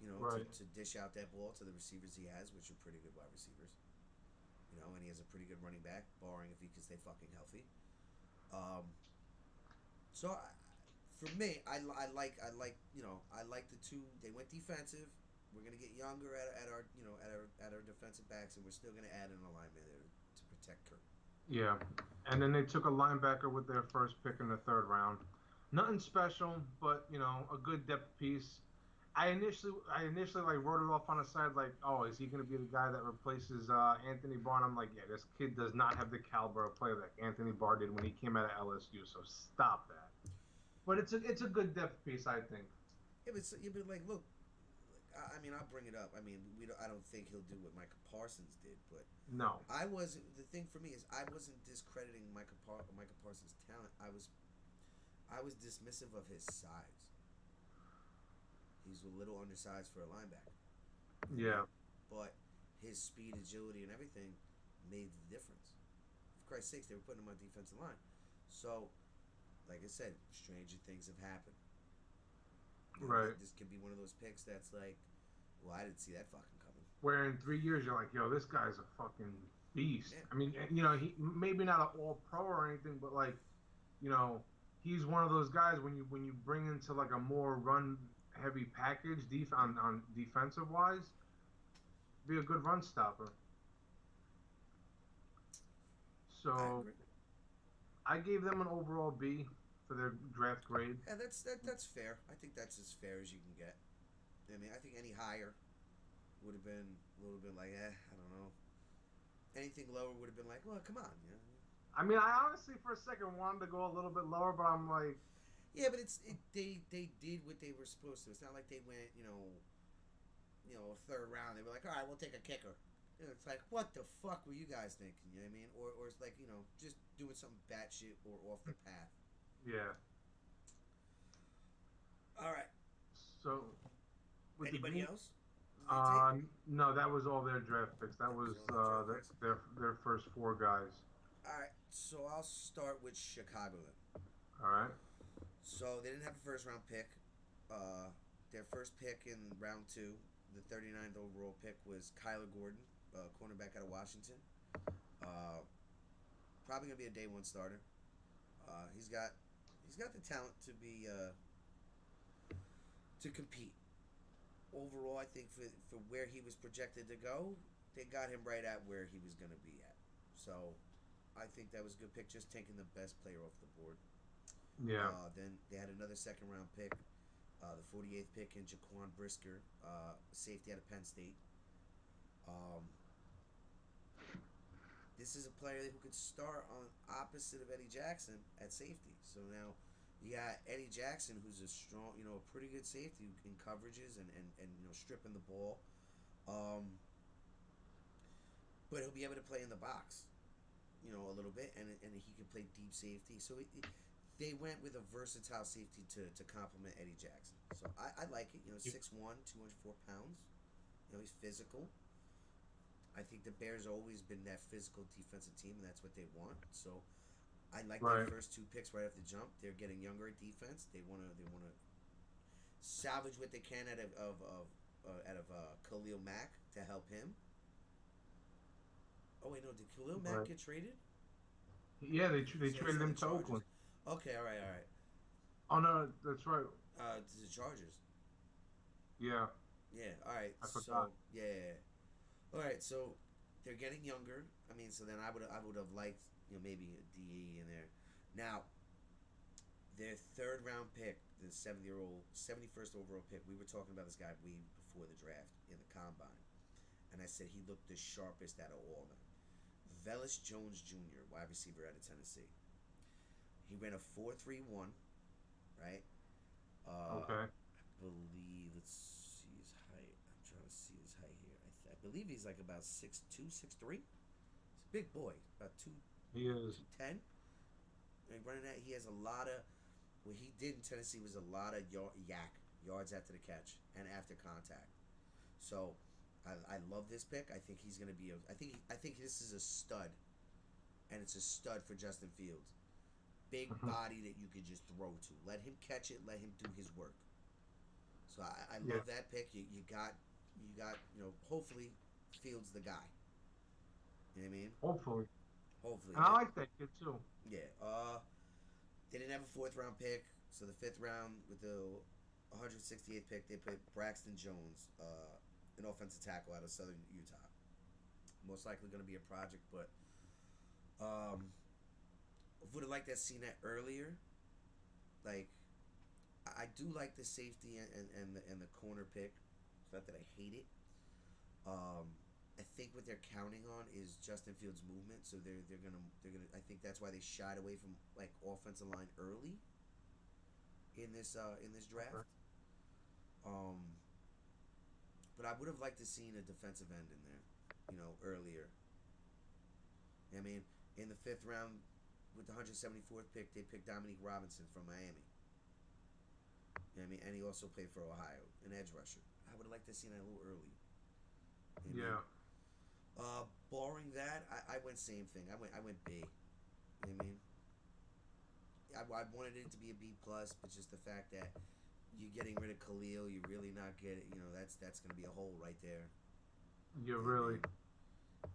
Right.
To dish out that ball to the receivers he has, which are pretty good wide receivers. And he has a pretty good running back, barring if he can stay fucking healthy. Um, so for me, I like the two. They went defensive. We're gonna get younger at our defensive backs, and we're still gonna add in a lineman there to protect Kurt.
Yeah. And then they took a linebacker with their first pick in the third round. Nothing special, but a good depth piece. I initially like wrote it off on the side like, oh, is he going to be the guy that replaces Anthony Barr? And I'm like, yeah, this kid does not have the caliber of player that Anthony Barr did when he came out of LSU. So stop that. But it's a good depth piece, I think.
Yeah, but like, look, I mean, I'll bring it up. I mean, I don't think he'll do what Michael Parsons did, but
No.
the thing for me is I wasn't discrediting Michael Parsons' talent. I was dismissive of his size. He's a little undersized for a linebacker.
Yeah.
But his speed, agility, and everything made the difference. For Christ's sakes, they were putting him on defensive line. So, like I said, stranger things have happened.
Right.
This could be one of those picks that's like, well, I didn't see that fucking coming.
Where in 3 years you're like, yo, this guy's a fucking beast.
Yeah.
I mean, he maybe not an all pro or anything, but like, you know, he's one of those guys when you bring into like a more run heavy package on defensive wise, be a good run stopper.
I
So
agree.
I gave them an overall B for their draft grade.
Yeah, that's fair. I think that's as fair as you can get. I mean, I think any higher would have been a little bit like, I don't know. Anything lower would have been like, well, come on,
I mean, I honestly for a second wanted to go a little bit lower, but I'm like,
Yeah, but they did what they were supposed to. It's not like they went, third round. They were like, all right, we'll take a kicker. It's like, what the fuck were you guys thinking? You know what I mean? Or it's like, just doing something batshit or off the path.
yeah.
All right.
So with the
Anybody
Green-
else? Did
No, that was all their draft picks. That was
all their draft picks?
their first four guys.
All right. So I'll start with Chicago then.
All right.
So they didn't have a first round pick. Their first pick in round two, the 39th overall pick, was Kyler Gordon, cornerback out of Washington. Probably gonna be a day one starter. He's got the talent to be to compete. Overall, I think for where he was projected to go, they got him right at where he was gonna be at. So I think that was a good pick, just taking the best player off the board.
Yeah.
Then they had another second round pick, the 48th pick in Jaquan Brisker, safety out of Penn State. This is a player who could start on opposite of Eddie Jackson at safety. So now you got Eddie Jackson, who's a strong, a pretty good safety in coverages and stripping the ball. But he'll be able to play in the box, a little bit, and he can play deep safety. So they went with a versatile safety to complement Eddie Jackson. So I like it. 6'1", 204 pounds. He's physical. I think the Bears always been that physical defensive team, and that's what they want. So I like their first two picks right off the jump. They're getting younger at defense. They wanna salvage what they can out of Khalil Mack to help him. Oh wait, no, did Khalil Mack get traded?
Yeah, they traded him to Oakland.
Okay, all right.
Oh no, that's right.
To the Chargers.
Yeah.
Yeah. All right.
I forgot.
Yeah. All right. So they're getting younger. I mean, so then I would have liked maybe a DE in there. Now their third round pick, the 71st overall pick. We were talking about this guy way before the draft in the combine, and I said he looked the sharpest out of all of them. Velus Jones Jr., wide receiver out of Tennessee. He ran a 4.31, right?
Okay.
I believe, let's see his height. I'm trying to see his height here. I believe he's like about 6'2", 6'3". He's a big boy, about 2.
He is
210. And running that, he has a lot of. What he did in Tennessee was a lot of yards after the catch and after contact. So, I love this pick. I think he's going to be. I think this is a stud, and it's a stud for Justin Fields. Big body that you could just throw to. Let him catch it. Let him do his work. So I love that pick. You got hopefully Fields the guy. You know what I mean?
Hopefully.
Hopefully.
And I like that kid too.
Yeah. They didn't have a 4th round pick, so the 5th round with the 168th pick, they put Braxton Jones, an offensive tackle out of Southern Utah. Most likely going to be a project, but would have liked to have seen that earlier. Like, I do like the safety and the corner pick. It's not that I hate it. I think what they're counting on is Justin Fields' movement, so they're gonna. I think that's why they shied away from like offensive line early in this draft.
Okay.
But I would have liked to seen a defensive end in there, earlier. I mean, in the 5th round with the 174th pick, they picked Dominique Robinson from Miami. You know what I mean? And he also played for Ohio, an edge rusher. I would have liked to see that a little early. You know what I mean? Barring that, I went same thing. I went B. You know what I mean? I wanted it to be a B plus, but just the fact that you're getting rid of Khalil, you're really not getting. That's going to be a hole right there.
You really.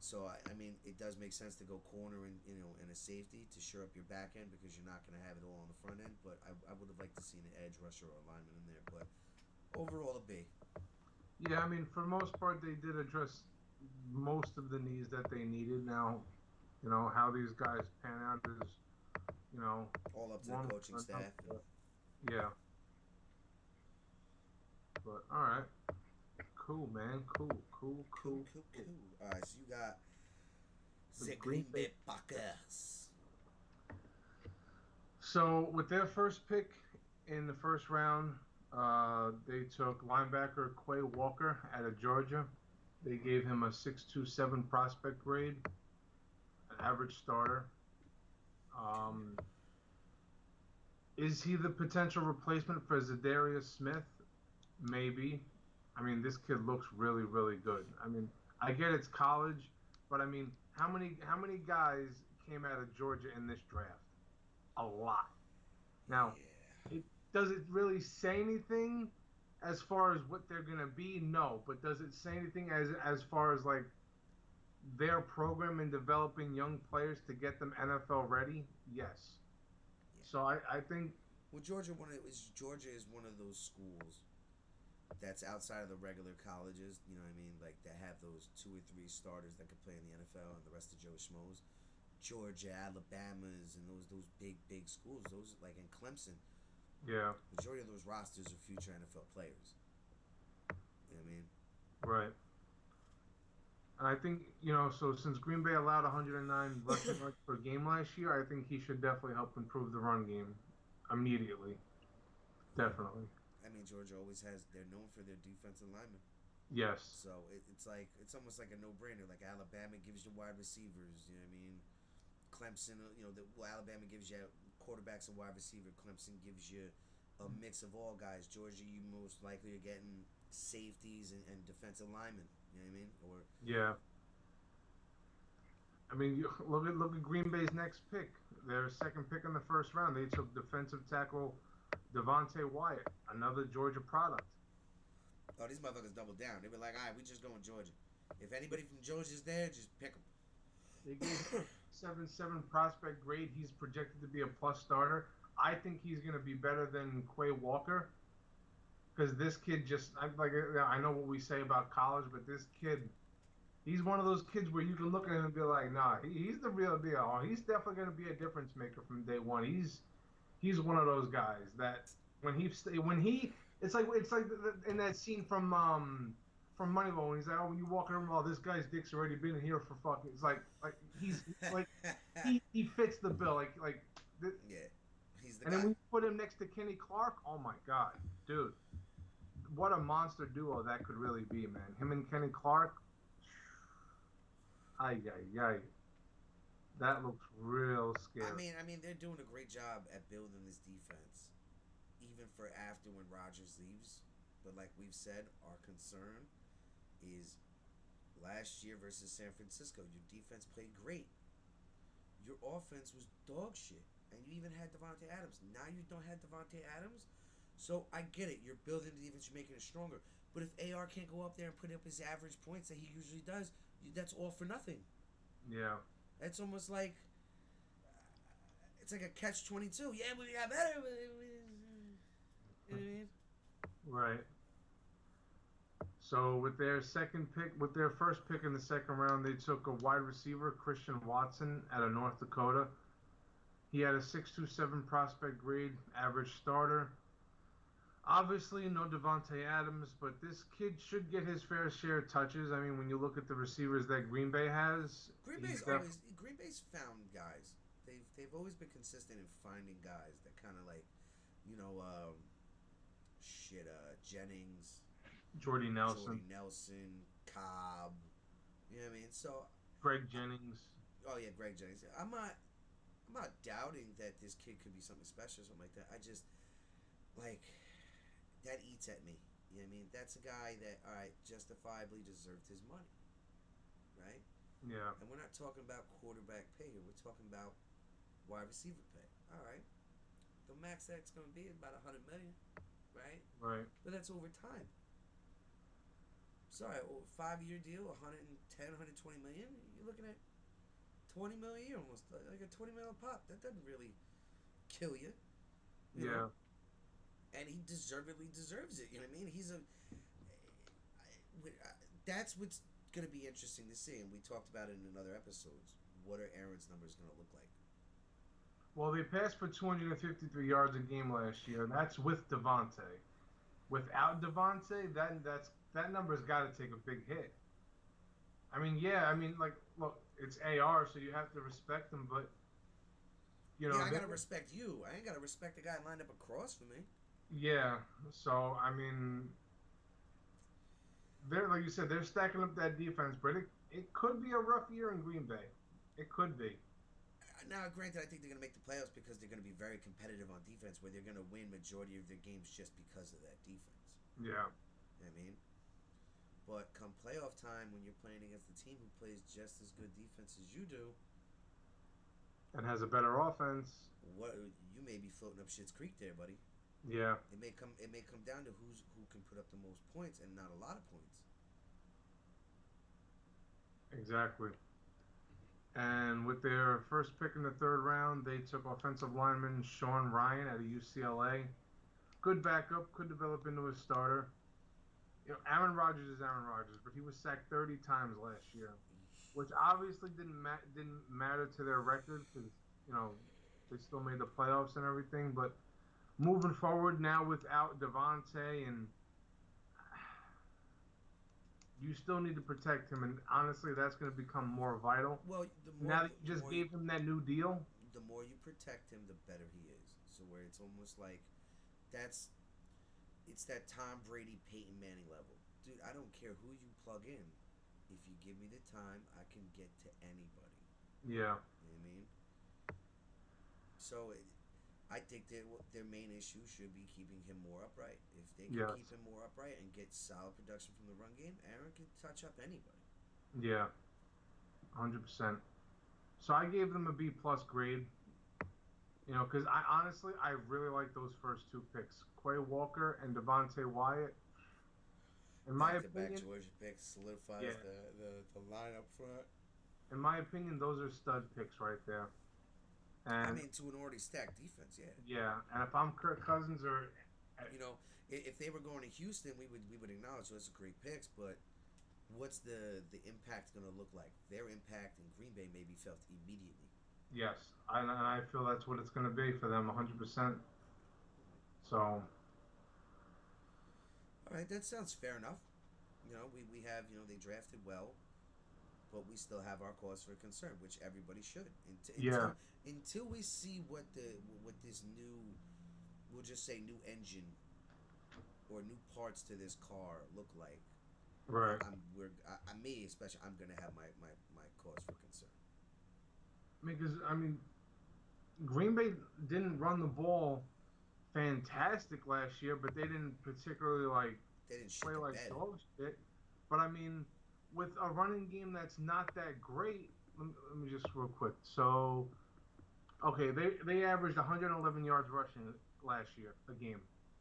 So I mean, it does make sense to go corner and and a safety to shore up your back end because you're not going to have it all on the front end. But I would have liked to see an edge rusher or a lineman in there. But overall, a B.
Yeah, I mean, for the most part, they did address most of the needs that they needed. Now, how these guys pan out is,
all up to the coaching staff.
Yeah. But all right, cool, man, cool.
All right, so you got the Green Bay Packers.
So with their first pick in the first round, they took linebacker Quay Walker out of Georgia. They gave him a 6.27 prospect grade, an average starter. Is he the potential replacement for Zadarius Smith? Maybe. I mean, this kid looks really, really good. I mean, I get it's college, but I mean, how many guys came out of Georgia in this draft? A lot. Now, does it really say anything as far as what they're gonna be? No, but does it say anything as far as like their program in developing young players to get them NFL ready? Yes. So I think.
Well, Georgia is one of those schools that's outside of the regular colleges. You know what I mean? Like they have those 2 or 3 starters that could play in the NFL, and the rest of Joe Schmoes. Georgia, Alabama's, and those big schools. Those like in Clemson.
Yeah.
Majority of those rosters are future NFL players. You know what I mean?
Right. And I think, so since Green Bay allowed 109 rushing yards per game last year, I think he should definitely help improve the run game immediately. Definitely.
I mean, Georgia always they're known for their defensive linemen.
Yes.
So it's almost like a no-brainer. Like Alabama gives you wide receivers, you know what I mean? Clemson, Alabama gives you quarterbacks and wide receiver. Clemson gives you a mix of all guys. Georgia, you most likely are getting safeties and defensive linemen. You know what I mean? Or
Yeah. I mean, look at Green Bay's next pick. Their second pick in the first round. They took defensive tackle Devontae Wyatt, another Georgia product.
oh, these motherfuckers doubled down. They were like, all right, we just going Georgia. If anybody from Georgia's there, just pick them.
They gave him 7.7 prospect grade. He's projected to be a plus starter. I think he's going to be better than Quay Walker because this kid I know what we say about college, but this kid, he's one of those kids where you can look at him and be like, nah, he's the real deal. He's definitely going to be a difference maker from day one. He's one of those guys that when he it's like in that scene from Moneyball when he's like, oh, when you walk around, oh, this guy's dick's already been in here for fucking. It's like he's like he fits the bill
Yeah, he's the
and
guy.
then we put him next to Kenny Clark. Oh my god, dude, what a monster duo that could really be, man. Him and Kenny Clark. Ay. That looks real scary.
I mean, they're doing a great job at building this defense, even for after when Rodgers leaves. But like we've said, our concern is last year versus San Francisco. Your defense played great. Your offense was dog shit, and you even had Devontae Adams. Now you don't have Devontae Adams, so I get it. You're building the defense, you're making it stronger. But if AR can't go up there and put up his average points that he usually does, that's all for nothing.
Yeah.
It's almost like it's like a catch-22. Yeah, we got better. You know what I mean?
Right. So with their first pick in the second round, they took a wide receiver, Christian Watson, out of North Dakota. He had a 6.27 prospect grade, average starter. Obviously, no Devontae Adams, but this kid should get his fair share of touches. I mean, when you look at the receivers that Green Bay has,
Green Bay's found guys. They've always been consistent in finding guys that kind of like, Jennings,
Jordy Nelson,
Cobb. You know what I mean? So
Greg Jennings.
Oh yeah, Greg Jennings. I'm not doubting that this kid could be something special or something like that. I just like that eats at me. You know what I mean? That's a guy that justifiably deserved his money. Right?
Yeah.
And we're not talking about quarterback pay here. We're talking about wide receiver pay. All right. The max that's going to be about $100 million, right?
Right.
But that's over time. Sorry, 5-year deal, 110, 120 million. You're looking at $20 million a year, almost like a $20 million pop. That doesn't really kill you. You know? And he deservedly deserves it. You know what I mean? That's what's going to be interesting to see, and we talked about it in other episodes. What are Aaron's numbers going to look like?
Well, they passed for 253 yards a game last year. That's with Devontae. Without Devontae, that number's got to take a big hit. I mean, look, it's AR, so you have to respect him, but
I got to respect you. I ain't got to respect the guy lined up across from me.
Yeah, so I mean, they're like you said, they're stacking up that defense, but it could be a rough year in Green Bay. It could be.
Now, granted, I think they're going to make the playoffs because they're going to be very competitive on defense, where they're going to win majority of their games just because of that defense.
Yeah.
You know what I mean? But come playoff time, when you're playing against a team who plays just as good defense as you do,
and has a better offense,
you may be floating up Shit's Creek there, buddy.
Yeah.
It may come down to who can put up the most points, and not a lot of points.
Exactly. And with their first pick in the third round, they took offensive lineman Sean Ryan out of UCLA. Good backup, could develop into a starter. Aaron Rodgers is Aaron Rodgers, but he was sacked 30 times last year, which obviously didn't matter to their record because they still made the playoffs and everything. But moving forward now without Devontae, and you still need to protect him, and honestly, that's going to become more vital.
Well,
now that you just gave him that new deal,
the more you protect him, the better he is. So where it's almost like it's that Tom Brady, Peyton Manning level. Dude, I don't care who you plug in. If you give me the time, I can get to anybody.
Yeah.
You know what I mean? So I think their main issue should be keeping him more upright. If they can
Yes.
keep him more upright and get solid production from the run game, Aaron can touch up anybody.
Yeah, 100%. So I gave them a B plus grade. Because I honestly I really like those first two picks, Quay Walker and Devontae Wyatt. In my
Back-to-back
opinion,
Georgia picks solidifies
yeah.
the line up front.
In my opinion, those are stud picks right there.
I
And
mean, to an already stacked defense, yeah.
yeah, and if I'm Kirk Cousins or
You know, if they were going to Houston, we would acknowledge those are great picks, but what's the impact going to look like? Their impact in Green Bay may be felt immediately.
yes, and I feel that's what it's going to be for them, 100%. So
All right, that sounds fair enough. We have, they drafted well, but we still have our cause for concern, which everybody should.
yeah,
Until we see what this new, we'll just say new engine or new parts to this car look like.
right.
Me especially, I'm gonna have my cause for concern.
Because Green Bay didn't run the ball fantastic last year, but they didn't particularly
They didn't shit
play
the
like
bed.
dog shit. But with a running game that's not that great, let me just real quick. So, okay, they averaged 111 yards rushing last year a game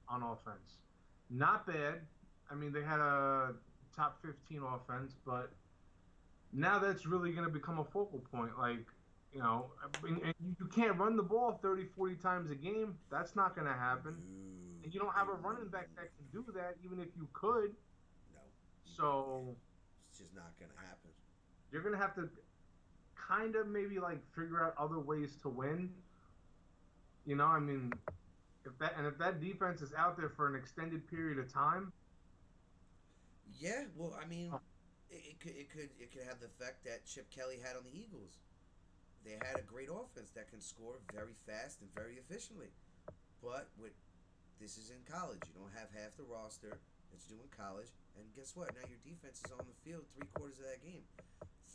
on offense. Not bad. They had a top 15 offense, but now that's really going to become a focal point. And you can't run the ball 30, 40 times a game. That's not going to happen. And you don't have a running back that can do that, even if you could.
No.
So
It's just not gonna happen.
you're going to have to kind of maybe figure out other ways to win. If that defense is out there for an extended period of time,
Yeah, well, it could have the effect that Chip Kelly had on the Eagles. They had a great offense that can score very fast and very efficiently, but this is in college. You don't have half the roster that you do in college, and guess what? Now your defense is on the field 3/4 of that game.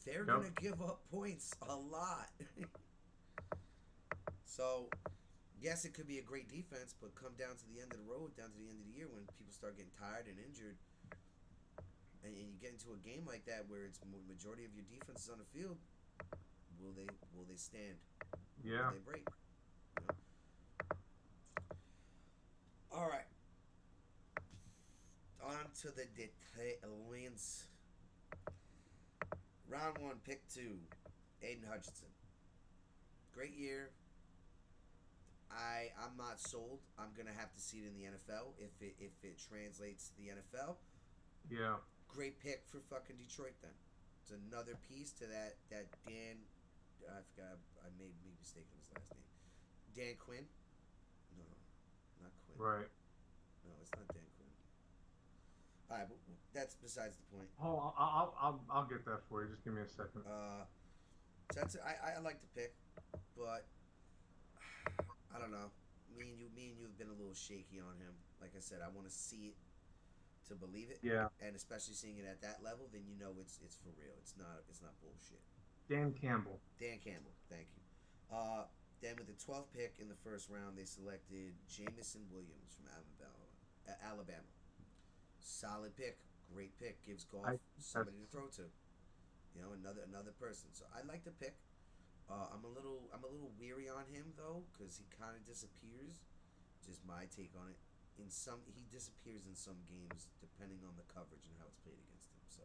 They're gonna give up points a lot. So, yes, it could be a great defense, but come down to the end of the road, down to the end of the year, when people start getting tired and injured, and you get into a game like that where it's majority of your defense is on the field, will they stand?
yeah.
Will they break? All right. On to the details. Round 1, pick 2, Aiden Hutchinson. Great year. I'm not sold. I'm gonna have to see it in the NFL if it translates to the NFL.
Yeah.
Great pick for fucking Detroit then. It's another piece to that Dan. I forgot. I made me mistake in his last name. Dan Quinn. No, not Quinn.
Right.
No, it's not Dan Quinn. All right, but that's besides the point.
Oh, I'll get that for you. Just give me a second.
So that's I like the pick, but I don't know. Me and you have been a little shaky on him. Like I said, I want to see it to believe it.
Yeah.
And especially seeing it at that level, then you know it's for real. It's not bullshit.
Dan Campbell.
Dan Campbell, thank you. Then with the 12th pick in the first round, they selected Jamison Williams from Alabama. Solid pick, great pick. Gives Goff somebody to throw to. Another person. So I like the pick. I'm a little weary on him though, because he kind of disappears. Just my take on it. He disappears in some games depending on the coverage and how it's played against him. So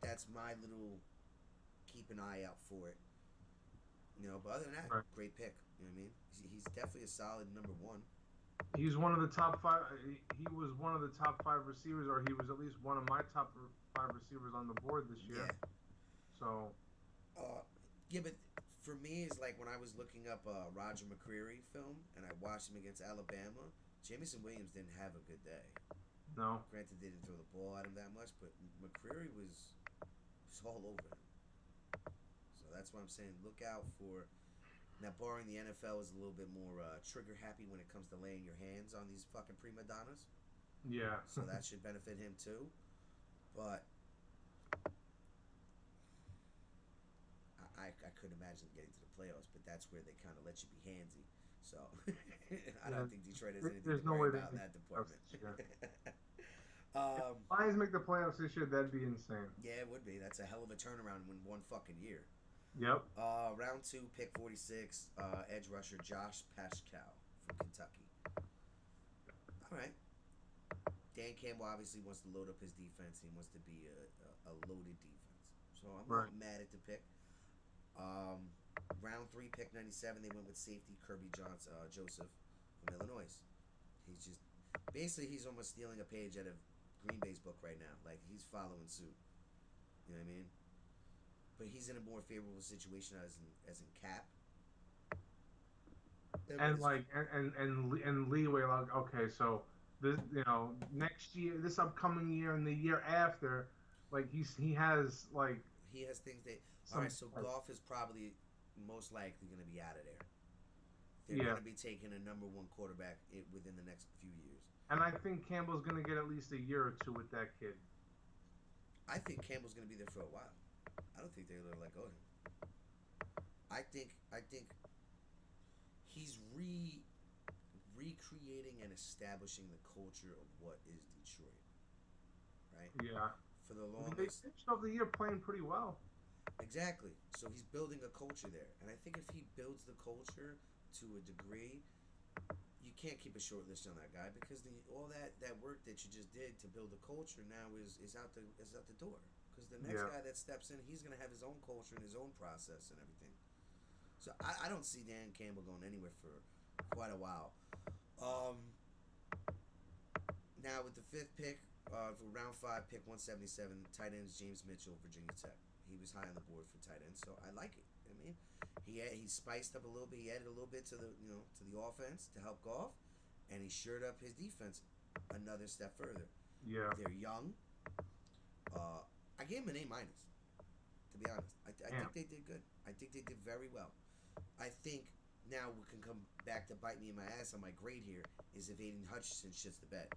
that's my little keep an eye out for it. But other than that,
Right.
great pick. You know what I mean? He's definitely a solid number 1.
He's one of the top 5. He was one of the top 5 receivers, or he was at least one of my top 5 receivers on the board this year.
Yeah.
So.
Yeah, but for me, it's like when I was looking up Roger McCreary film and I watched him against Alabama. Jamison Williams didn't have a good day.
No.
Granted, they didn't throw the ball at him that much, but McCreary was all over him. So that's why I'm saying look out for. Now, barring the NFL is a little bit more trigger happy when it comes to laying your hands on these fucking prima donnas.
Yeah.
So that should benefit him too. But I couldn't imagine getting to the playoffs, but that's where they kind of let you be handsy. So I don't think Detroit has anything
There's
to
no
worry
way
about in
they
that
make the playoffs
department.
this year.
um,
Lions make the playoffs this year, that'd be insane.
yeah, it would be. That's a hell of a turnaround in one fucking year.
Yep.
Round 2, pick 46, edge rusher Josh Pascal from Kentucky. All right. Dan Campbell obviously wants to load up his defense. He wants to be a loaded defense. So I'm
Right.
not mad at the pick. Round 3, pick 97, they went with safety Kirby Joseph from Illinois. He's just basically he's almost stealing a page out of Green Bay's book right now. Like he's following suit. You know what I mean? But he's in a more favorable situation as in Cap.
And like and leeway, like, okay, so this, next year, this upcoming year, and the year after, like he has like
he has things that. All
some,
right, so
like,
Goff is probably most likely going to be out of there. They're
yeah.
going to be taking a number 1 quarterback within the next few years.
And I think Campbell's gonna get at least a year or 2 with that kid.
I think Campbell's going to be there for a while. I don't think they're going to let go of him. I think he's recreating and establishing the culture of what is Detroit. Right?
Yeah.
For the
They
longest.
finished off the year playing pretty well.
Exactly. So he's building a culture there. And I think if he builds the culture to a degree, you can't keep a short list on that guy because all that work that you just did to build a culture now is out the door. Because the next guy that steps in, he's going to have his own culture and his own process and everything. So I don't see Dan Campbell going anywhere for quite a while. Now with the 5th pick, for round 5, pick 177, tight ends James Mitchell, Virginia Tech. He was high on the board for tight ends, so I like it. I mean, he spiced up a little bit. He added a little bit to the offense to help Goff, and he shored up his defense another step further.
Yeah.
They're young. I gave him an A-, to be honest. I think they did good. I think they did very well. I think now what can come back to bite me in my ass on my grade here is if Aiden Hutchinson shits the bed.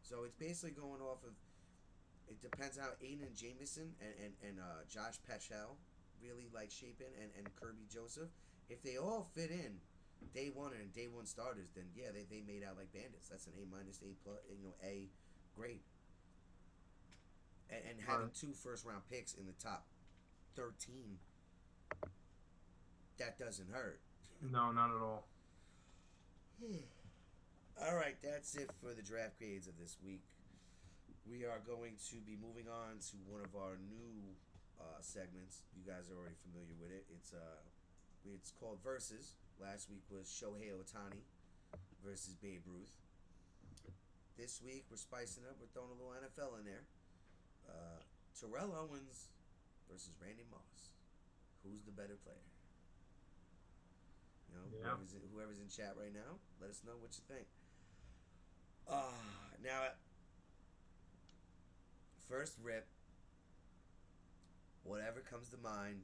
So it's basically going off of. It depends how Aiden and Jamison and Josh Pascal really like shaping and Kirby Joseph. If they all fit in day 1 and day 1 starters, then yeah, they made out like bandits. That's an A-, A+, A grade. And having 2 first-round picks in the top 13, that doesn't hurt.
No, not at all.
All right, that's it for the draft grades of this week. We are going to be moving on to one of our new segments. You guys are already familiar with it. It's called Versus. Last week was Shohei Ohtani versus Babe Ruth. This week we're spicing up. We're throwing a little NFL in there. Terrell Owens versus Randy Moss. Who's the better player? Whoever's in chat right now, let us know what you think. Now, first rip, whatever comes to mind,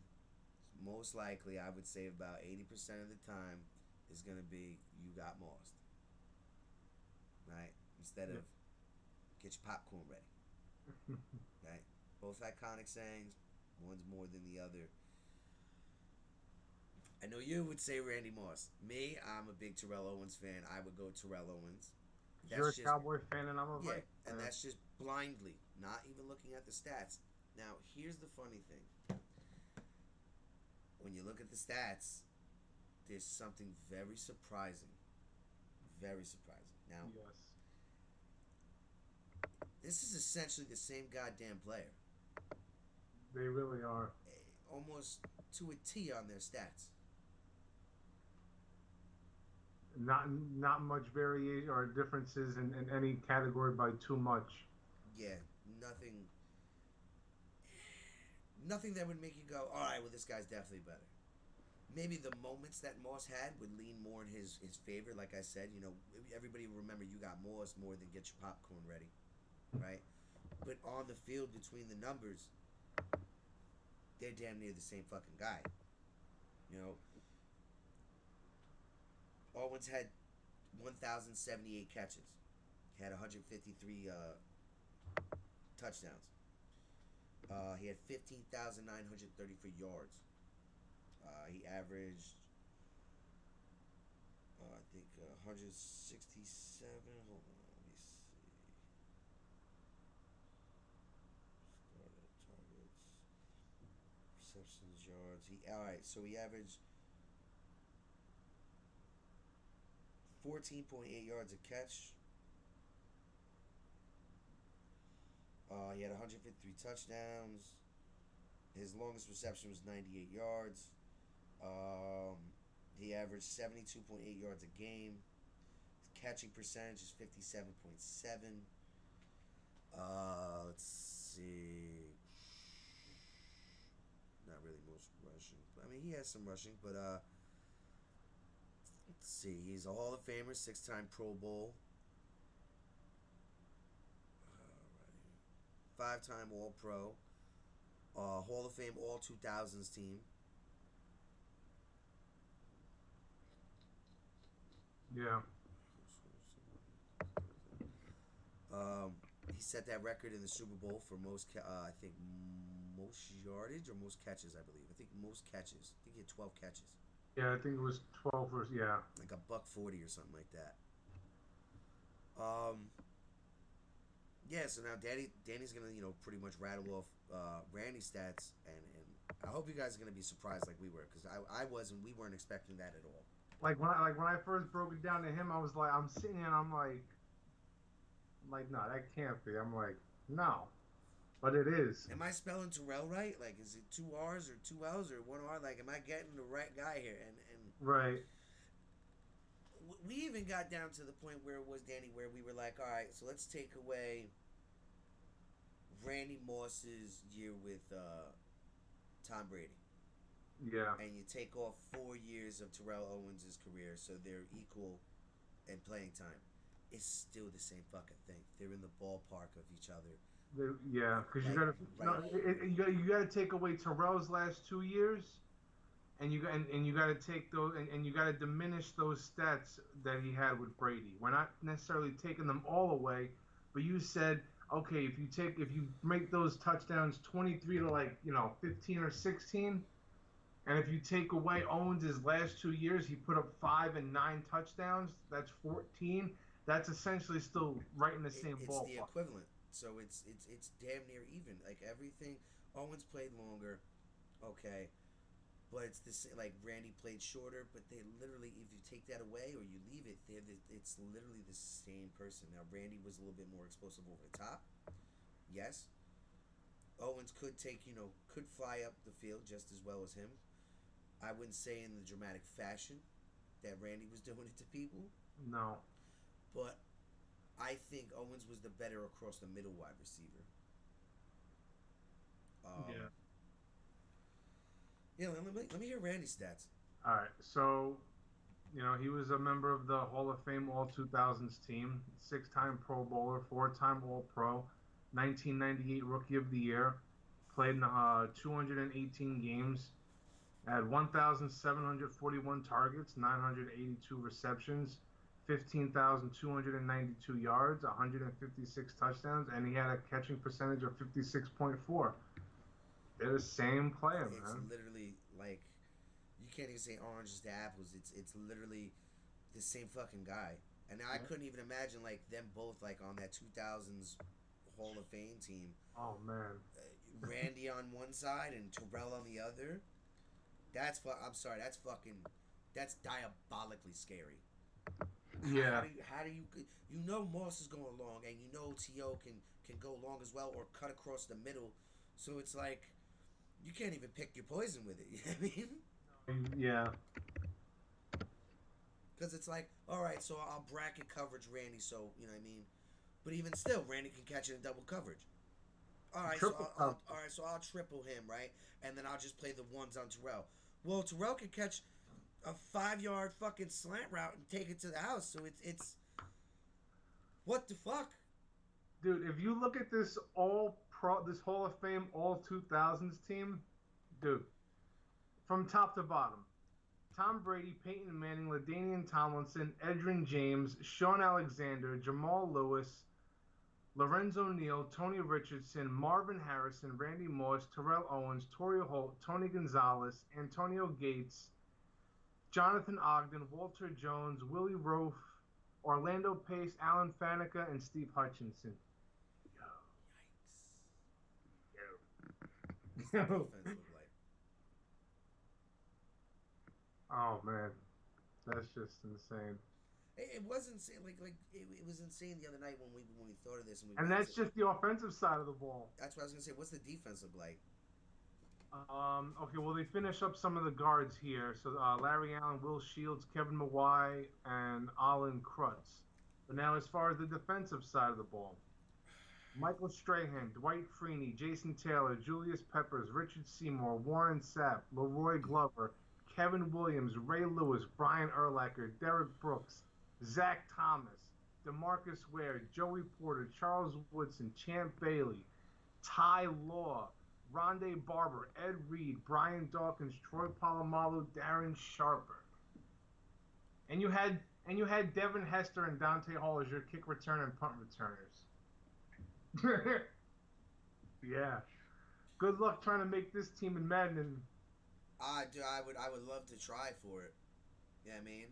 most likely I would say about 80% of the time is going to be you got Moss. Right? Instead of get your popcorn ready. Right? Both iconic sayings, one's more than the other. I know you would say Randy Moss. Me, I'm a big Terrell Owens fan. I would go Terrell Owens.
You're a Cowboy fan and I'm a Vikings fan.
And that's just blindly, not even looking at the stats. Now, here's the funny thing. When you look at the stats, there's something very surprising. Very surprising. Now,
Yes.
this is essentially the same goddamn player.
They really are.
Almost to a T on their stats.
Not much variation or differences in any category by too much.
Yeah, nothing that would make you go, all right, well, this guy's definitely better. Maybe the moments that Moss had would lean more in his favor. Like I said, everybody will remember you got Moss more than get your popcorn ready, right? But on the field between the numbers, they're damn near the same fucking guy. Owens had 1,078 catches. He had 153 touchdowns. He had 15,934 yards. He averaged I think 167. Hold on, let me see. Started targets, receptions, yards. All right. So he averaged 14.8 yards a catch. He had 153 touchdowns. His longest reception was 98 yards. He averaged 72.8 yards a game. His catching percentage is 57.7. Let's see. Not really most rushing. I mean, he has some rushing, but let's see. He's a Hall of Famer, 6-time Pro Bowl. 5-time All-Pro. Hall of Fame All 2000s team.
Yeah.
He set that record in the Super Bowl for most, I think, most yardage or most catches, I believe. I think most catches. I think he had 12 catches.
Yeah, I think it was 12 or, yeah.
Like a $140 or something like that. Yeah, so now Danny's gonna, pretty much rattle off Randy's stats, and I hope you guys are gonna be surprised like we were, because I wasn't. We weren't expecting that at all.
Like when I first broke it down to him, I was like, I'm sitting here and I'm like, no, that can't be. I'm like, no, but it is.
Am I spelling Terrell right? Like, is it 2 R's or 2 L's or 1 R? Like, am I getting the right guy here? And
Right.
we even got down to the point where it was, Danny, where we were like, all right, so let's take away Randy Moss's year with Tom Brady.
Yeah.
And you take off 4 years of Terrell Owens' career, so they're equal in playing time. It's still the same fucking thing. They're in the ballpark of each other.
Yeah, because you gotta take away Terrell's last 2 years, and you gotta take those and you gotta diminish those stats that he had with Brady. We're not necessarily taking them all away, but you said, okay, if you make those touchdowns 23 to 15 or 16, and if you take away Owens' last 2 years, he put up 5 and 9 touchdowns. That's 14. That's essentially still right in the same ballpark.
It's the equivalent. So it's damn near even. Like everything, Owens played longer, okay, but it's the same. Like Randy played shorter, but they literally, if you take that away or you leave it, it's literally the same person. Now Randy was a little bit more explosive over the top, yes. Owens could could fly up the field just as well as him. I wouldn't say in the dramatic fashion that Randy was doing it to people.
No.
But I think Owens was the better across the middle wide receiver. Yeah, let me hear Randy's stats.
All right. So, he was a member of the Hall of Fame All 2000s team, 6-time Pro Bowler, 4-time All-Pro, 1998 Rookie of the Year, played in 218 games, had 1,741 targets, 982 receptions, 15,292 yards, 156 touchdowns, and he had a catching percentage of 56.4. They're the same player,
It's
man.
literally like, you can't even say oranges to apples. It's literally the same fucking guy. And now I couldn't even imagine like them both like on that 2000s Hall of Fame team.
Oh man.
Randy on one side and Terrell on the other. I'm sorry. That's diabolically scary.
Yeah.
How do you Moss is going long, and T.O. can go long as well or cut across the middle. So it's like you can't even pick your poison with it. You know what I mean?
Yeah.
Because it's like, all right, so I'll bracket coverage Randy, so you know what I mean. But even still, Randy can catch it in double coverage. All right, so I'll triple him, right, and then I'll just play the ones on Terrell. Well, Terrell can catch a 5-yard fucking slant route and take it to the house. So it's what the fuck,
dude. If you look at this this Hall of Fame All 2000s team, dude, from top to bottom, Tom Brady, Peyton Manning, LaDainian Tomlinson, Edgerrin James, Sean Alexander, Jamal Lewis, Lorenzo Neal, Tony Richardson, Marvin Harrison, Randy Moss, Terrell Owens, Torrey Holt, Tony Gonzalez, Antonio Gates, Jonathan Ogden, Walter Jones, Willie Roaf, Orlando Pace, Alan Faneca, and Steve Hutchinson.
What's the defense look like?
Oh man, that's just insane.
It was insane. It was insane the other night when we thought of this
And that's just the offensive side of the ball.
That's what I was gonna say. What's the defense look like?
Okay, well they finish up some of the guards here. So Larry Allen, Will Shields, Kevin Mawai, and Alan Krutz. But now as far as the defensive side of the ball, Michael Strahan, Dwight Freeney, Jason Taylor, Julius Peppers, Richard Seymour, Warren Sapp, Leroy Glover, Kevin Williams, Ray Lewis, Brian Urlacher, Derek Brooks, Zach Thomas, DeMarcus Ware, Joey Porter, Charles Woodson, Champ Bailey, Ty Law, Rondé Barber, Ed Reed, Brian Dawkins, Troy Polamalu, Darren Sharper. And you had Devin Hester and Dante Hall as your kick return and punt returners. Yeah. Good luck trying to make this team in Madden.
I would love to try for it. You know what I mean?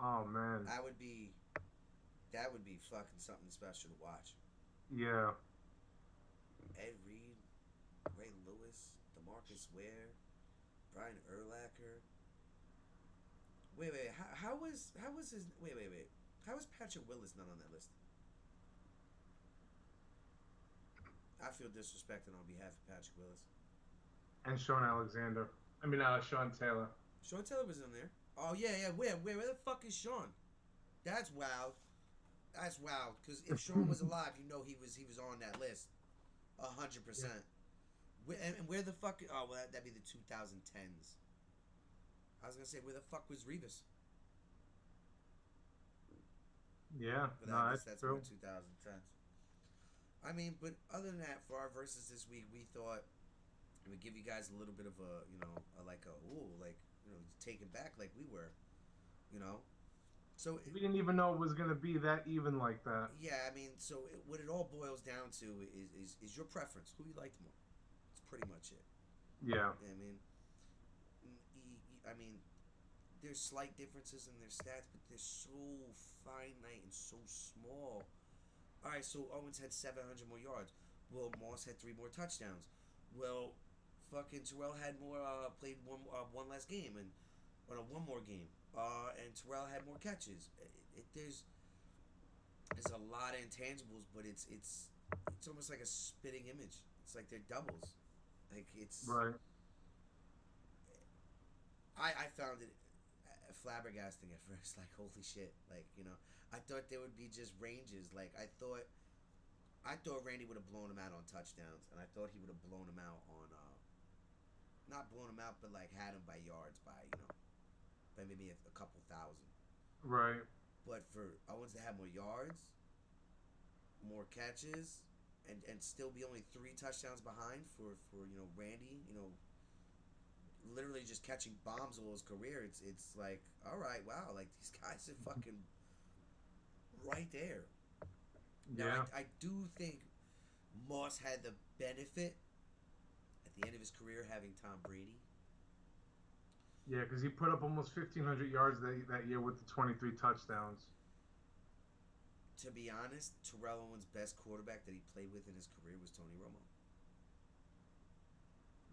Oh man.
That would be fucking something special to watch.
Yeah.
Ed Reed, Ray Lewis, DeMarcus Ware, Brian Urlacher. Wait. How was his wait. How was Patrick Willis not on that list? I feel disrespected on behalf of Patrick Willis.
And Sean Alexander. Sean Taylor.
Sean Taylor was in there. Oh yeah. Where the fuck is Sean? That's wild. That's wild. Because if Sean was alive, you know he was on that list, 100%. And where the fuck? Oh well, that'd be the 2010s. I was gonna say, where the fuck was Revis?
Yeah,
But
no,
I guess
that's
more
true.
2010s. I mean, but other than that, for our verses this week, we thought it would give you guys a little bit of taken back like we were, So
We didn't even know it was gonna be that even like that.
yeah, I mean, what it all boils down to is your preference, who you liked more. It's pretty much it.
Yeah.
You know what I mean, there's slight differences in their stats, but they're so finite and so small. All right, so Owens had 700 more yards. Well, Moss had 3 more touchdowns. Well, fucking Terrell had played one less game and one more game. And Terrell had more catches. There's a lot of intangibles, but it's almost like a spitting image. It's like they're doubles. Like it's
Right.
I found it flabbergasting at first. Like, holy shit! Like, I thought there would be just ranges. Like, I thought Randy would have blown him out on touchdowns, and I thought he would have blown him out on not blown him out, but like had him by yards by maybe a couple thousand.
Right.
But for Owens to have more yards, more catches, and still be only 3 touchdowns behind for Randy, literally just catching bombs all his career. It's like, all right, wow, like these guys are fucking right there.
Yeah.
Now, I do think Moss had the benefit at the end of his career having Tom Brady.
Yeah, because he put up almost 1,500 yards that year with the 23 touchdowns.
To be honest, Terrell Owens' best quarterback that he played with in his career was Tony Romo.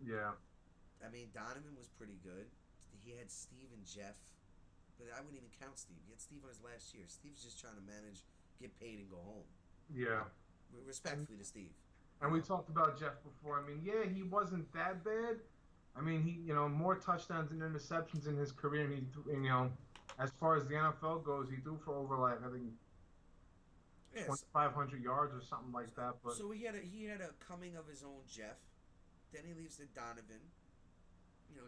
Yeah.
I mean, Donovan was pretty good. He had Steve and Jeff, but I wouldn't even count Steve. He had Steve on his last year. Steve's just trying to manage, get paid, and go home.
Yeah.
Respectfully to Steve.
And we talked about Jeff before. I mean, yeah, he wasn't that bad. I mean, he, more touchdowns and interceptions in his career. And as far as the NFL goes, he threw for over I think 2,500 yards or something like that. But
so he had a coming of his own Jeff. Then he leaves to Donovan.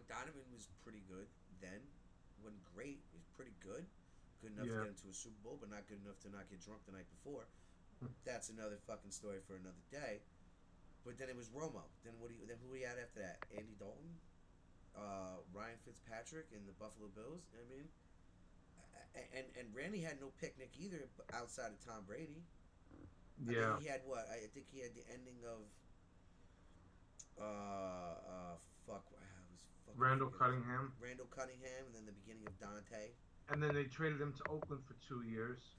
Donovan was pretty good then. Wasn't great. He was pretty good. Good enough to get into a Super Bowl, but not good enough to not get drunk the night before. That's another fucking story for another day. But then it was Romo. Then who he had after that? Andy Dalton, Ryan Fitzpatrick, and the Buffalo Bills. I mean, and Randy had no picnic either outside of Tom Brady.
yeah.
He had what? I think he had the ending of
Randall Cunningham.
Randall Cunningham, and then the beginning of Dante.
And then they traded him to Oakland for 2 years.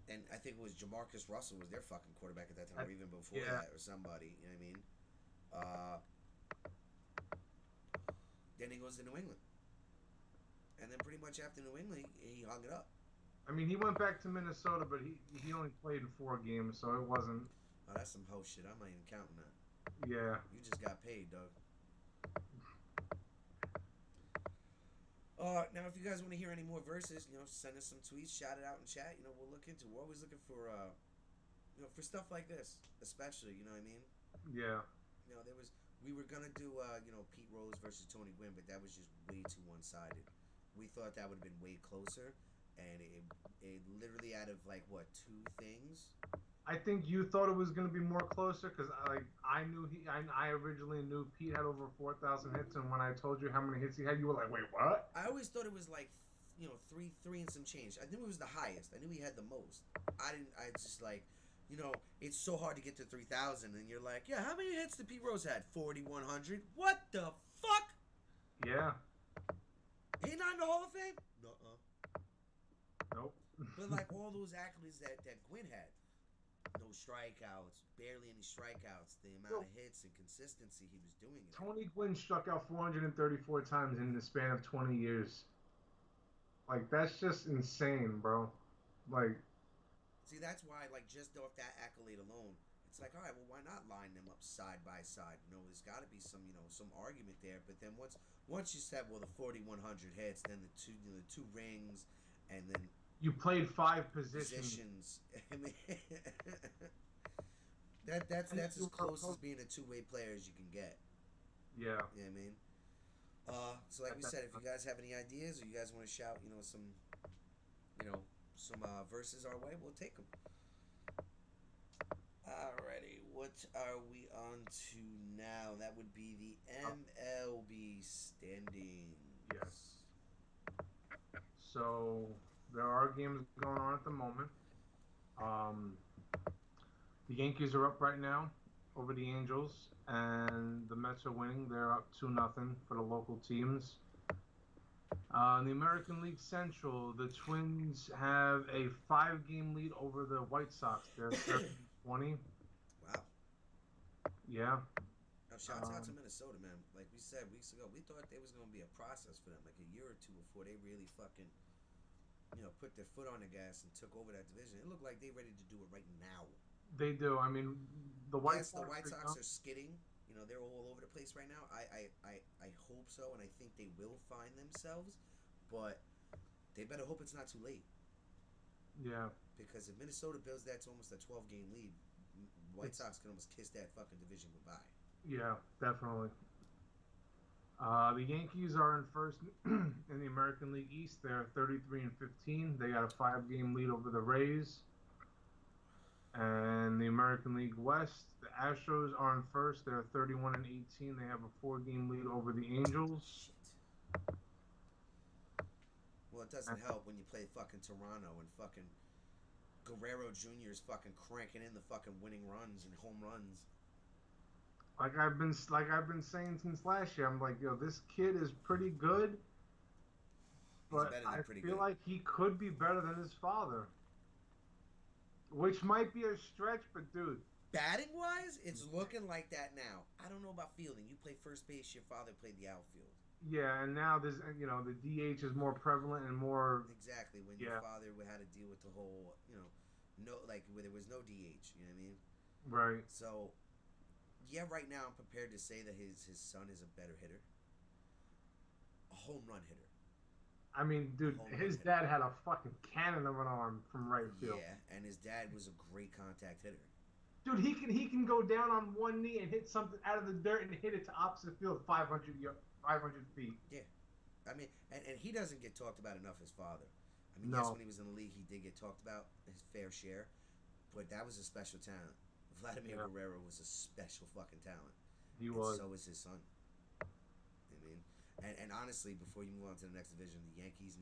And I think it was Jamarcus Russell was their fucking quarterback at that time, or even before
yeah.
that, or somebody. You know what I mean? Then he goes to New England, and then pretty much after New England, he hung it up.
I mean, he went back to Minnesota, but he only played in 4 games, so it wasn't.
Oh, that's some hoe shit. I'm not even counting that.
Yeah.
You just got paid, dog. Now, if you guys want to hear any more verses, send us some tweets, shout it out in chat. We'll look into. We're always looking for, for stuff like this, especially. You know what I mean?
Yeah.
We were gonna do, Pete Rose versus Tony Gwynn, but that was just way too one-sided. We thought that would have been way closer, and it literally out of like what 2 things.
I think you thought it was going to be more closer because I originally knew Pete had over 4,000 hits, and when I told you how many hits he had, you were like, wait, what?
I always thought it was like, three and some change. I knew it was the highest. I knew he had the most. I just like, it's so hard to get to 3,000, and you're like, yeah, how many hits did Pete Rose had? 4,100. What the fuck?
Yeah.
He not in the Hall of Fame?
Nope.
But like all those accolades that Gwynn had. No strikeouts, barely any strikeouts. The amount of hits and consistency he was doing it.
Tony Gwynn struck out 434 times in the span of 20 years. Like, that's just insane, bro. Like,
see, that's why, like, just off that accolade alone, it's like, all right, well, why not line them up side by side? There's got to be some, some argument there. But then once you said, well, the 4,100 hits, then the two rings, and then
you played 5 positions.
I mean, that's as close as being a two-way player as you can get.
Yeah.
You know what I mean? So like we said, if you guys have any ideas or you guys want to shout, some verses our way, we'll take them. Alrighty, what are we on to now? That would be the MLB Standings.
Yes. So there are games going on at the moment. The Yankees are up right now over the Angels, and the Mets are winning. They're up 2-0 for the local teams. In the American League Central, the Twins have a 5-game lead over the White Sox. They're 30-20.
Wow.
Yeah.
Now, shouts out to Minnesota, man. Like we said weeks ago, we thought there was going to be a process for them, like a year or two before they really fucking, put their foot on the gas and took over that division. It looked like they're ready to do it right now.
They do. I mean, the White Sox
are skidding. They're all over the place right now. I hope so, and I think they will find themselves, but they better hope it's not too late.
Yeah. Because
if Minnesota builds that to almost a 12-game lead, White Sox can almost kiss that fucking division goodbye. Yeah,
definitely. The Yankees are in first in the American League East. They're 33-15. They got a 5-game lead over the Rays. And the American League West, the Astros are in first. They're 31-18. They have a 4-game lead over the Angels.
Shit. Well, it doesn't help when you play fucking Toronto and fucking Guerrero Jr. is fucking cranking in the fucking winning runs and home runs.
Like I've been saying since last year, I'm like, yo, this kid is pretty good, but I feel like he could be better than his father. Which might be a stretch, but dude.
Batting wise, it's looking like that now. I don't know about fielding. You play first base, your father played the outfield.
Yeah, and now there's the DH is more prevalent and more.
Exactly, when your father had to deal with the whole where there was no DH. You know what I mean?
Right.
So, yeah, right now I'm prepared to say that his son is a better hitter, a home run hitter.
I mean, dude, his dad had a fucking cannon of an arm from right field.
Yeah, and his dad was a great contact hitter.
Dude, he can go down on one knee and hit something out of the dirt and hit it to opposite field 500 feet.
Yeah. I mean, and he doesn't get talked about enough, his father. I mean,
no.
Yes, when he was in the league, he did get talked about his fair share, but that was a special talent. Vladimir Guerrero was a special fucking talent.
He was.
So is his son. I mean, and honestly, before you move on to the next division, the Yankees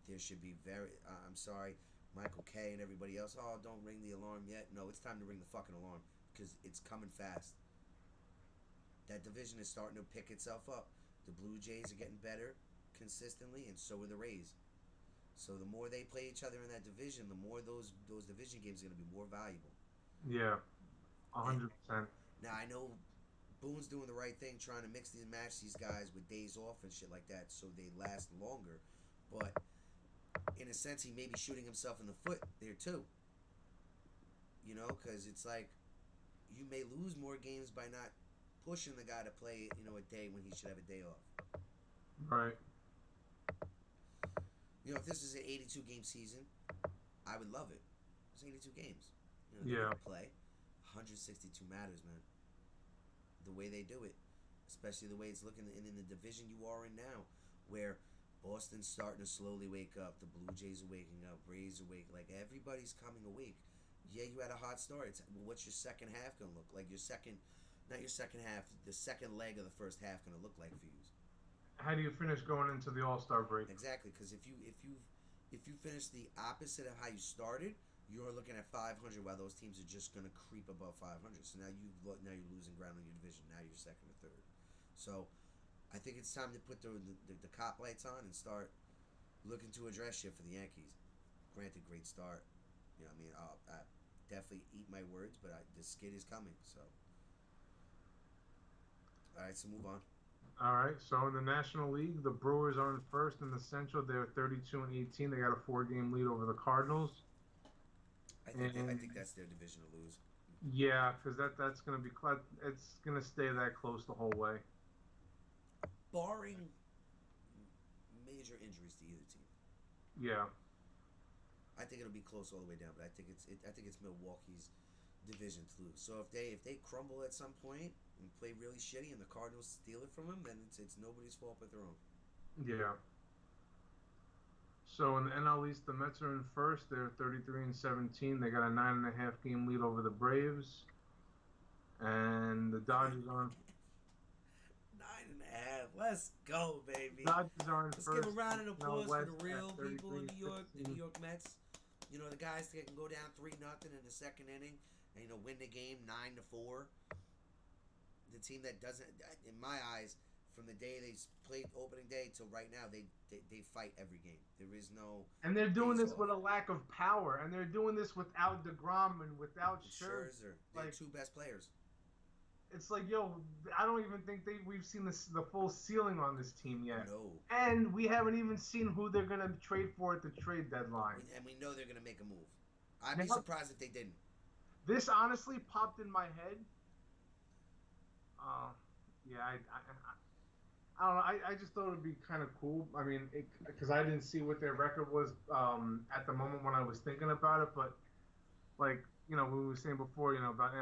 there should be I'm sorry, Michael Kay and everybody else, don't ring the alarm yet. No, it's time to ring the fucking alarm because it's coming fast. That division is starting to pick itself up. The Blue Jays are getting better consistently, and so are the Rays. So the more they play each other in that division, the more those division games are going to be more valuable.
Yeah,
And
100%.
now I know Boone's doing the right thing, trying to mix these match these guys with days off and shit like that, so they last longer. But in a sense, he may be shooting himself in the foot there too. You know, because it's like you may lose more games by not pushing the guy to play, a day when he should have a day off.
Right.
If this is an 82 game season, I would love it. It's 82 games.
Yeah.
They play 162 matters, man. The way they do it, especially the way it's looking in the division you are in now, where Boston's starting to slowly wake up, the Blue Jays are waking up, Rays are waking, like everybody's coming awake. Yeah, you had a hot start. What's your second half gonna look like? Not your second half, the second leg of the first half gonna look like for you?
How do you finish going into the All-Star break?
Exactly, because if you finish the opposite of how you started, you're looking at 500, while those teams are just gonna creep above 500. So now you're losing ground on your division. Now you're second or third. So I think it's time to put the cop lights on and start looking to address shit for the Yankees. Granted, great start. I'll definitely eat my words, but the skid is coming. So all right, so move on.
All right, so in the National League, the Brewers are in first in the Central. They're 32-18. They got a 4-game lead over the Cardinals.
I think that's their division to lose.
Yeah, because that's going to be it's going to stay that close the whole way.
Barring major injuries to either team.
Yeah.
I think it'll be close all the way down, but I think it's Milwaukee's division to lose. So if they crumble at some point and play really shitty, and the Cardinals steal it from them, then it's nobody's fault but their own.
Yeah. So in the NL East, the Mets are in first. They're 33-17. They got a 9.5 game lead over the Braves, and the Dodgers are.
9.5. Let's go, baby.
Dodgers are in
Let's
first.
give a round of applause for the real
at
people in New York, the
33-16.
New York Mets. The guys that can go down 3-0 in the second inning and win the game 9-4. The team that doesn't, in my eyes, from the day they played opening day till right now, they fight every game. There is no.
And they're doing this
off.
with a lack of power, and they're doing this without DeGrom and without Scherzer.
They're two best players.
It's like, yo, I don't even think we've seen the full ceiling on this team yet.
No.
And we haven't even seen who they're going to trade for at the trade deadline.
And we know they're going to make a move. I'd be surprised if they didn't.
This honestly popped in my head. Yeah, I don't know. I just thought it would be kind of cool. I mean, because I didn't see what their record was at the moment when I was thinking about it. But, like, we were saying before, about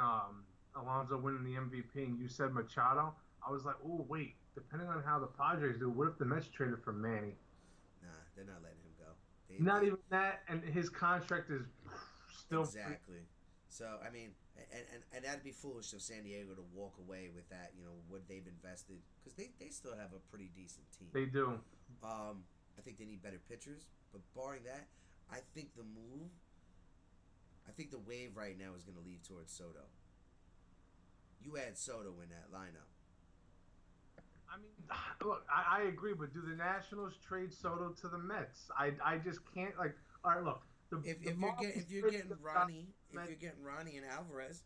Alonso winning the MVP, and you said Machado. I was like, oh, wait. Depending on how the Padres do, what if the Mets traded for Manny?
Nah, they're not letting him go.
Not even that, and his contract is still...
Exactly. So, I mean, and that'd be foolish of San Diego to walk away with that, what they've invested. Because they still have a pretty decent team.
They do.
I think they need better pitchers. But barring that, I think the wave right now is going to leave towards Soto. You add Soto in that lineup.
I mean, look, I agree, but do the Nationals trade Soto to the Mets? I just can't, like, all right, look.
If you're getting Ronnie and Alvarez.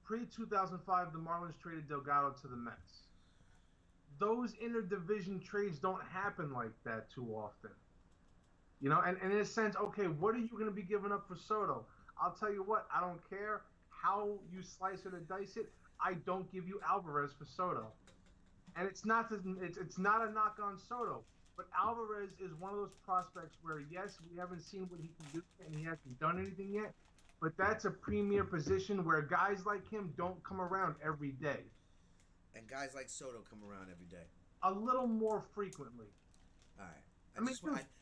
Pre-2005, the Marlins traded Delgado to the Mets. Those interdivision trades don't happen like that too often. And in a sense, okay, what are you going to be giving up for Soto? I'll tell you what, I don't care how you slice it or dice it. I don't give you Alvarez for Soto. And it's not a knock on Soto, but Alvarez is one of those prospects where, yes, we haven't seen what he can do and he hasn't done anything yet, but that's a premier position where guys like him don't come around every day.
And guys like Soto come around every day.
A little more frequently.
All right.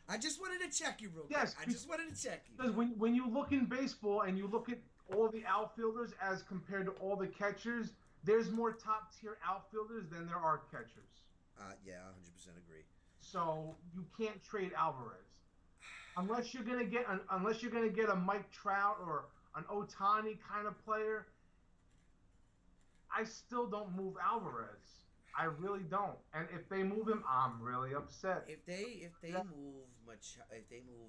I just wanted to check you real quick.
Yes,
I just wanted to check you.
Because when you look in baseball and you look at all the outfielders as compared to all the catchers, there's more top-tier outfielders than there are catchers.
Yeah, 100% agree.
So you can't trade Alvarez unless you're gonna get a Mike Trout or an Ohtani kind of player. I still don't move Alvarez. I really don't. And if they move him, I'm really upset.
If they
Yeah.
if they move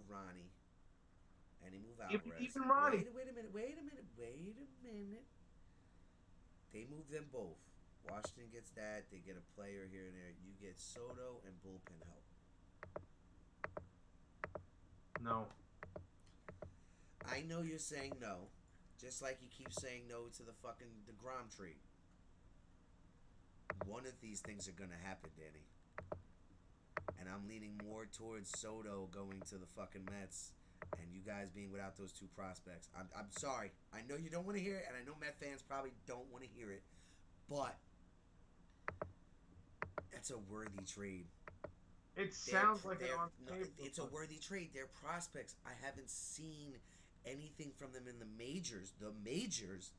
Ronnie and they move
Even,
Alvarez,
even Ronnie.
wait a minute. They move them both. Washington gets that. They get a player here and there. You get Soto and bullpen help.
No.
I know you're saying no, just like you keep saying no to the fucking DeGrom trade. One of these things are gonna happen, Danny. And I'm leaning more towards Soto going to the fucking Mets and you guys being without those two prospects. I'm sorry. I know you don't want to hear it, and I know Met fans probably don't want to hear it, but that's a worthy trade.
It sounds like it on
no,
paper.
it's a worthy trade. They're prospects. I haven't seen anything from them in the majors. The majors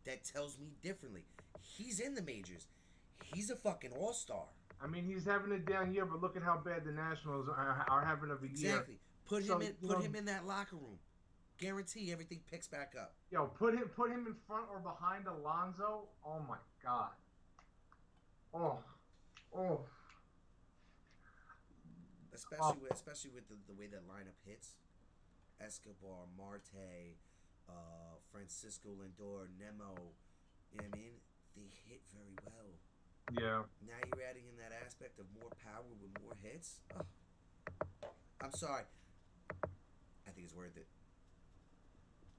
that tells me differently. He's in the majors. He's a fucking all-star.
I mean, he's having a down year, but look at how bad the Nationals are having of a year.
Exactly. Put him in that locker room. Guarantee everything picks back up.
Yo, put him in front or behind Alonso. Oh my God. Oh.
Especially with the way that lineup hits. Escobar, Marte, Francisco Lindor, Nemo. You know what I mean? They hit very well.
Yeah.
Now you're adding in that aspect of more power with more hits. Oh. I'm sorry. I think it's worth it.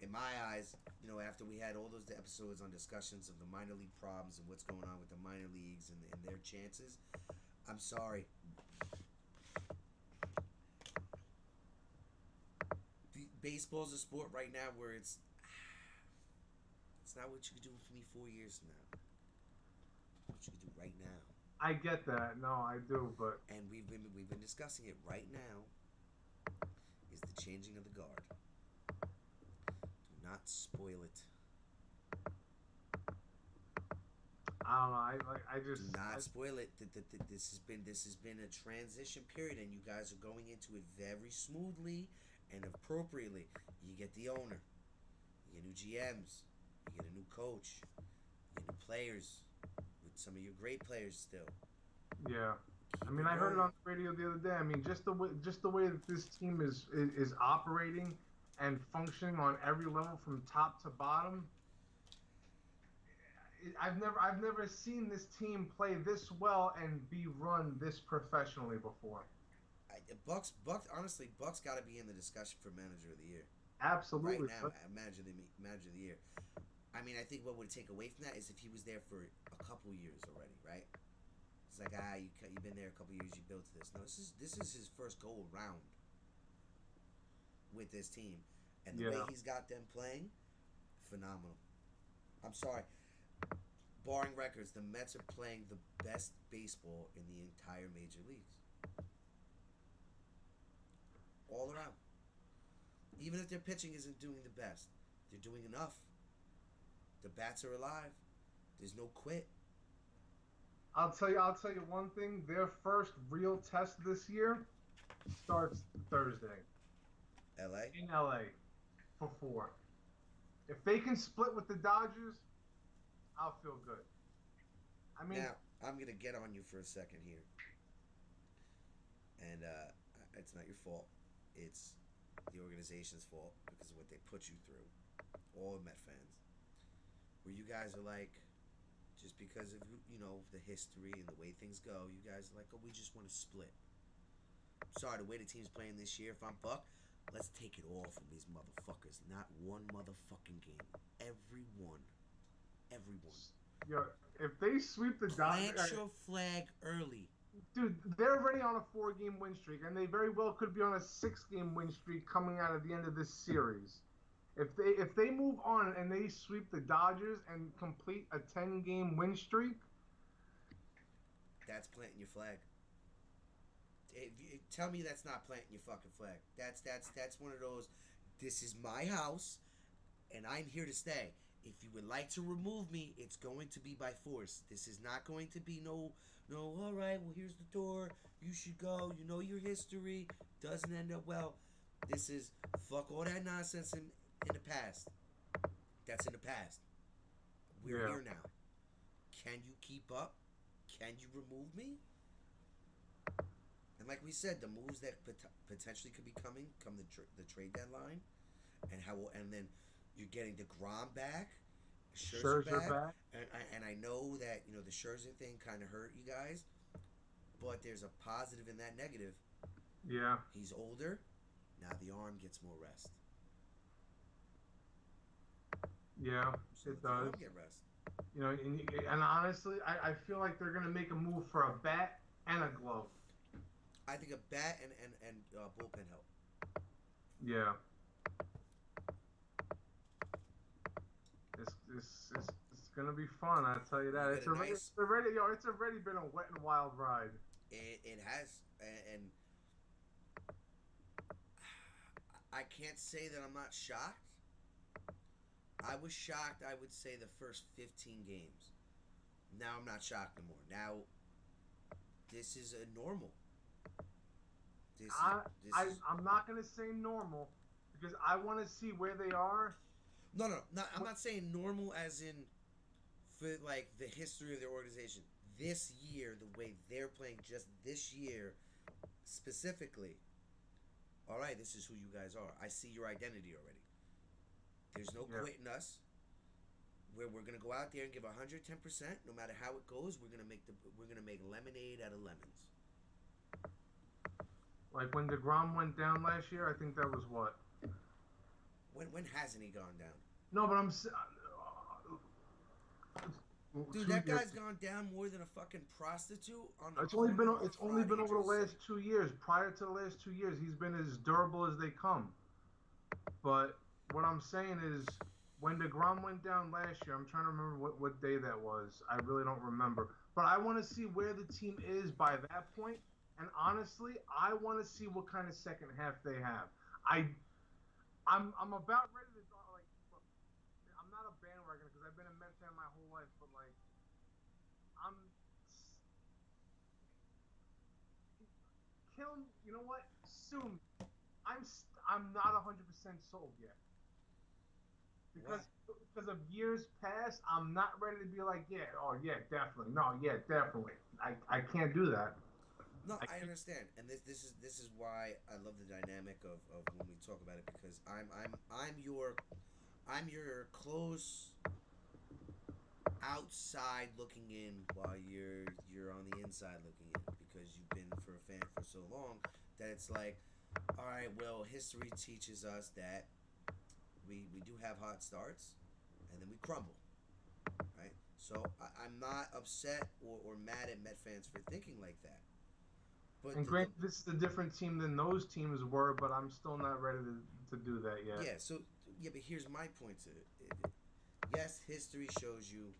In my eyes, after we had all those episodes on discussions of the minor league problems and what's going on with the minor leagues and their chances, I'm sorry. Baseball's a sport right now where it's not what you could do for me 4 years from now. What you could do right now.
I get that. No, I do, but
and we've been discussing it right now. Is the changing of the guard. Do not spoil it.
I don't know. I just
do not spoil it. This has been a transition period, and you guys are going into it very smoothly and appropriately. You get the owner, you get new GMs, you get a new coach, you get new players with some of your great players still.
Yeah. I mean, I heard it on the radio the other day. I mean, just the way that this team is operating and functioning on every level from top to bottom. I've never seen this team play this well and be run this professionally before.
Bucks honestly, Bucks got to be in the discussion for manager of the year.
Absolutely.
Right now, manager of the year. I mean, I think what would take away from that is if he was there for a couple years already, right? It's like, you've been there a couple years, you built this. No, this is his first go around with this team, and the way he's got them playing, phenomenal. I'm sorry, barring records, the Mets are playing the best baseball in the entire major leagues, all around. Even if their pitching isn't doing the best, they're doing enough. The bats are alive. There's no quit.
I'll tell you one thing. Their first real test this year starts Thursday.
LA?
In LA for 4. If they can split with the Dodgers, I'll feel good. I mean,
now I'm gonna get on you for a second here, and it's not your fault. It's the organization's fault because of what they put you through. All Met fans, where you guys are like, just because of the history and the way things go, you guys are like, oh, we just want to split. Sorry, the way the team's playing this year, if I'm Buck, let's take it all from these motherfuckers. Not one motherfucking game. Everyone.
Yo, if they sweep the Dodgers,
plant your flag early.
Dude, they're already on a 4-game win streak, and they very well could be on a 6-game win streak coming out of the end of this series. If they move on and they sweep the Dodgers and complete a 10-game win streak,
that's planting your flag. Tell me that's not planting your fucking flag. That's one of those. This is my house, and I'm here to stay. If you would like to remove me, it's going to be by force. This is not going to be no. All right, well, here's the door. You should go. You know your history. Doesn't end up well. This is fuck all that nonsense in the past. That's in the past. We're here now. Can you keep up? can you remove me? And like we said, the moves that potentially could be coming come the trade deadline, and then you're getting DeGrom back, Scherzer back. And I know that the Scherzer thing kind of hurt you guys, but there's a positive in that negative.
Yeah.
He's older. Now the arm gets more rest.
Yeah,
So
it
let the arm
does.
get rest.
And honestly, I feel like they're gonna make a move for a bat and a glove.
I think a bat and bullpen help.
Yeah. It's gonna be fun. I tell you that. It's already been a wet and wild ride.
It has, and I can't say that I'm not shocked. I was shocked, I would say, the first 15 games. Now I'm not shocked anymore. Now, this is a normal.
I'm not going to say normal because I want to see where they are.
No, I'm not saying normal as in for like the history of their organization. This year, the way they're playing just this year specifically, all right, this is who you guys are. I see your identity already. There's no quitting us. We're gonna go out there and give 110%. No matter how it goes, we're gonna make lemonade out of lemons.
Like when DeGrom went down last year, I think that was what.
When hasn't he gone down?
No, but I'm.
Dude, that guy's gone down more than a fucking prostitute on the
It's only been over the
Friday,
last 2 years. Prior to the last 2 years, he's been as durable as they come. But what I'm saying is, when DeGrom went down last year, I'm trying to remember what day that was. I really don't remember. But I want to see where the team is by that point. And honestly, I want to see what kind of second half they have. I'm about ready to like. Look, I'm not a bandwagoner because I've been a Met fan my whole life, but like, you know what? Soon, I'm not 100% sold yet. Because of years past, I'm not ready to be like, yeah, oh yeah, definitely, no, yeah, definitely. I can't do that.
No, I understand, and this is why I love the dynamic of when we talk about it, because I'm your close outside looking in while you're on the inside looking in, because you've been for a fan for so long that it's like, all right, well, history teaches us that we do have hot starts and then we crumble, right? So I'm not upset or mad at Met fans for thinking like that. But
and granted, this is a different team than those teams were, but I'm still not ready to do that yet.
Yeah, but here's my point to it. Yes, history shows you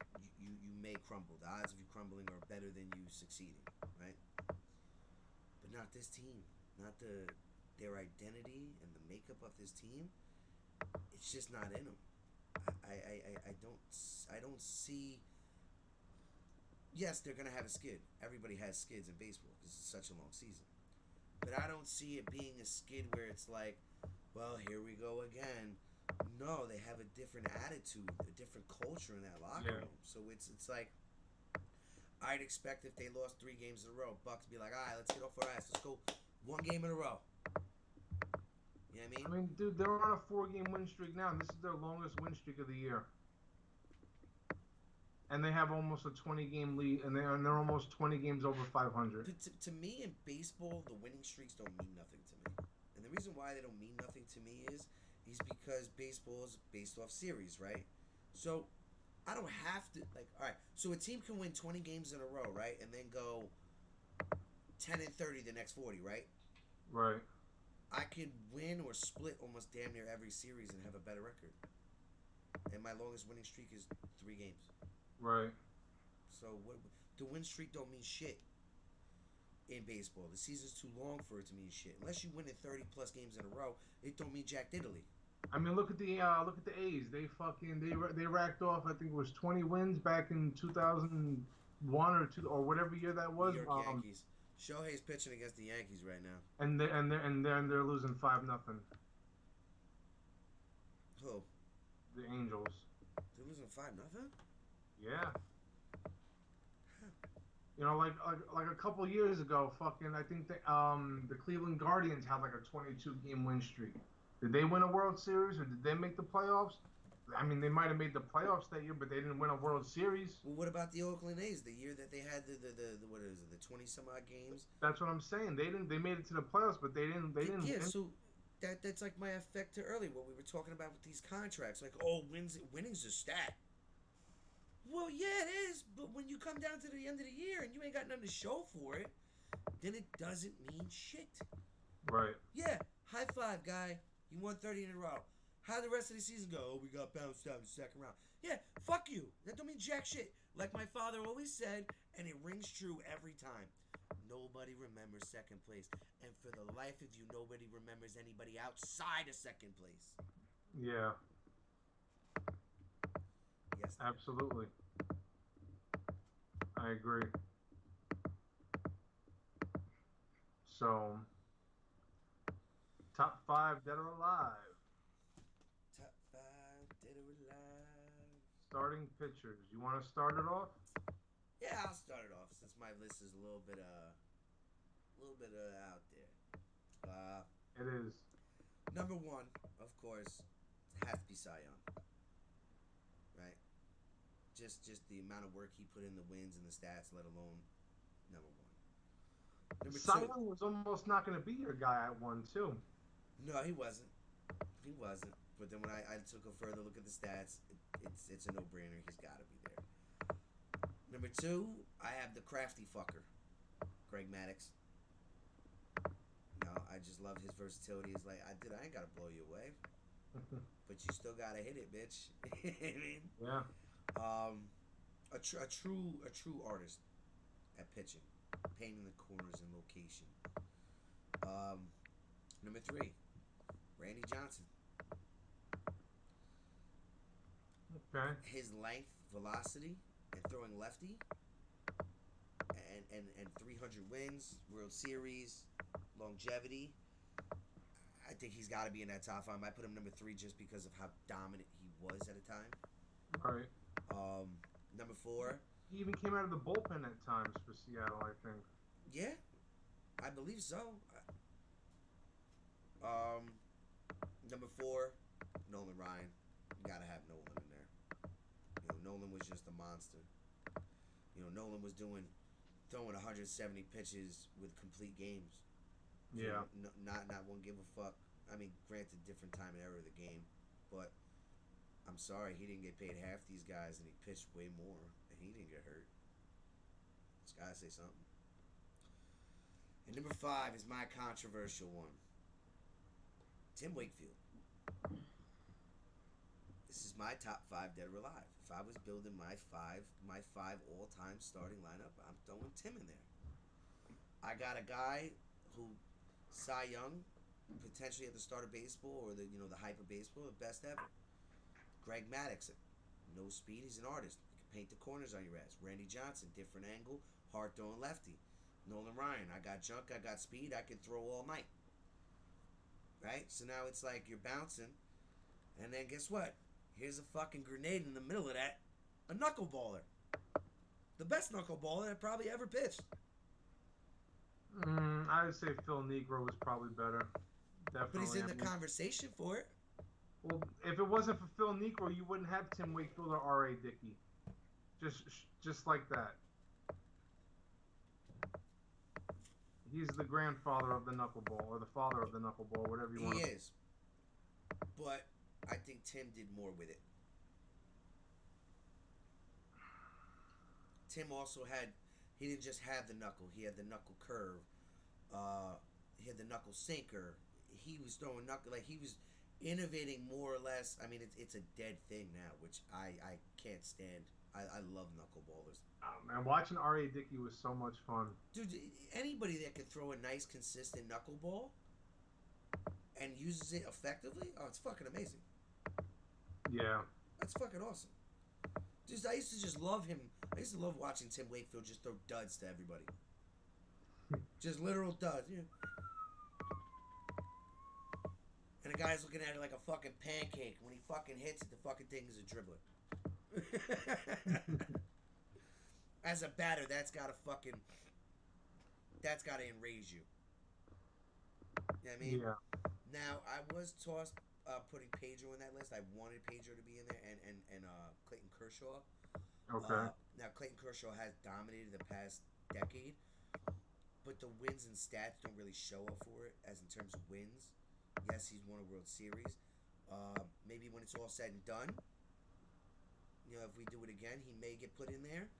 may crumble. The odds of you crumbling are better than you succeeding, right? But not this team. Not their identity and the makeup of this team. It's just not in them. I don't see. Yes, they're gonna have a skid. Everybody has skids in baseball because it's such a long season. But I don't see it being a skid where it's like, well, here we go again. No, they have a different attitude, a different culture in that locker room. So it's like, I'd expect if they lost 3 games in a row, Bucks be like, all right, let's get off our ass. Let's go 1 game in a row. You know what I mean?
I mean, dude, they're on a 4-game win streak now, and this is their longest win streak of the year. And they have almost a 20-game lead, and they're almost 20 games over 500.
To me, in baseball, the winning streaks don't mean nothing to me. And the reason why they don't mean nothing to me is because baseball is based off series, right? So I don't have to, like, all right, so a team can win 20 games in a row, right? And then go 10-30 the next 40, right?
Right.
I could win or split almost damn near every series and have a better record. And my longest winning streak is 3 games.
Right.
So the win streak don't mean shit in baseball. The season's too long for it to mean shit. Unless you win in 30 plus games in a row, it don't mean jack diddly.
I mean, look at the A's. They racked off. I think it was 20 wins back in 2001 or 2 or whatever year that was.
New York Yankees. Shohei's pitching against the Yankees right now.
And they're losing 5-0.
Who?
The Angels.
They're losing 5-0?
Yeah. You know, like a couple years ago, fucking, I think the Cleveland Guardians had like a 22 game win streak. Did they win a World Series or did they make the playoffs? I mean, they might have made the playoffs that year, but they didn't win a World Series.
Well, what about the Oakland A's? The year that they had the what is it, the 20 some odd games?
That's what I'm saying. They didn't. They made it to the playoffs, but they didn't. They didn't
Yeah,
win.
so that's like my effect to earlier what we were talking about with these contracts. Like, oh, winning's a stat. Well, yeah, it is, but when you come down to the end of the year and you ain't got nothing to show for it, then it doesn't mean shit.
Right.
Yeah, high five, guy. You won 30 in a row. How the rest of the season go? Oh, we got bounced out in the second round. Yeah, fuck you. That don't mean jack shit. Like my father always said, and it rings true every time. Nobody remembers second place. And for the life of you, nobody remembers anybody outside of second place.
Yeah.
Yes.
Absolutely. I agree. So, top 5 dead or alive.
Top 5 dead or alive.
Starting pitchers. You want to start it off?
Yeah, I'll start it off since my list is a little bit out there.
It is.
Number 1, of course, has to be Cy Young. Right? Just the amount of work he put in the wins and the stats, let alone number 1. Number 2.
Cy Young was almost not going to be your guy at 1 too.
No, he wasn't. He wasn't. But then when I took a further look at the stats, it's a no-brainer. He's got to be there. Number 2, I have the crafty fucker, Greg Maddux. No, I just love his versatility. He's like, I ain't got to blow you away, but you still got to hit it, bitch. I mean,
Yeah.
a true artist at pitching, painting the corners and location. Number 3, Randy Johnson.
Okay.
His length, velocity, and throwing lefty, and 300 wins, World Series, longevity. I think he's got to be in that top 5. I put him number 3 just because of how dominant he was at a time.
Right.
Number 4.
He even came out of the bullpen at times for Seattle, I think.
Yeah, I believe so. Number 4, Nolan Ryan. You gotta have Nolan in there. You know, Nolan was just a monster. You know, Nolan was throwing 170 pitches with complete games.
Yeah.
So not one give a fuck. I mean, granted, different time and era of the game, but I'm sorry, he didn't get paid half these guys, and he pitched way more, and he didn't get hurt. Just gotta say something. And number 5 is my controversial one. Tim Wakefield. This is my top 5 dead or alive. If I was building my five all-time starting lineup, I'm throwing Tim in there. I got a guy who Cy Young, potentially at the start of baseball or the hype of baseball, the best ever. Greg Maddux, no speed, he's an artist. He can paint the corners on your ass. Randy Johnson, different angle, hard throwing lefty. Nolan Ryan, I got junk, I got speed, I can throw all night. Right? So now it's like you're bouncing, and then guess what? Here's a fucking grenade in the middle of that. A knuckleballer. The best knuckleballer that probably ever pitched.
I would say Phil Negro was probably better. Definitely.
But he's in the conversation for it.
Well, if it wasn't for Phil Negro, you wouldn't have Tim Wakefield or R.A. Dickey. Just like that. He's the grandfather of the knuckleball, or the father of the knuckleball, whatever you want.
He is. But I think Tim did more with it. Tim also he didn't just have the knuckle. He had the knuckle curve. He had the knuckle sinker. He was throwing knuckle, like he was innovating more or less. I mean, it's a dead thing now, which I can't stand. I love knuckleballers.
Oh, man, watching R.A. Dickey was so much fun.
Dude, anybody that can throw a nice, consistent knuckleball and uses it effectively, oh, it's fucking amazing.
Yeah.
That's fucking awesome. Just I used to just love him. I used to love watching Tim Wakefield just throw duds to everybody. Just literal duds. Yeah. And the guy's looking at it like a fucking pancake. When he fucking hits it, the fucking thing is a dribbler. As a batter, that's gotta enrage you. You know what I mean?
Yeah.
Now, I was tossed putting Pedro in that list. I wanted Pedro to be in there and Clayton Kershaw.
Okay.
Now, Clayton Kershaw has dominated the past decade, but the wins and stats don't really show up for it, as in terms of wins. Yes, he's won a World Series. Maybe when it's all said and done, if we do it again, he may get put in there.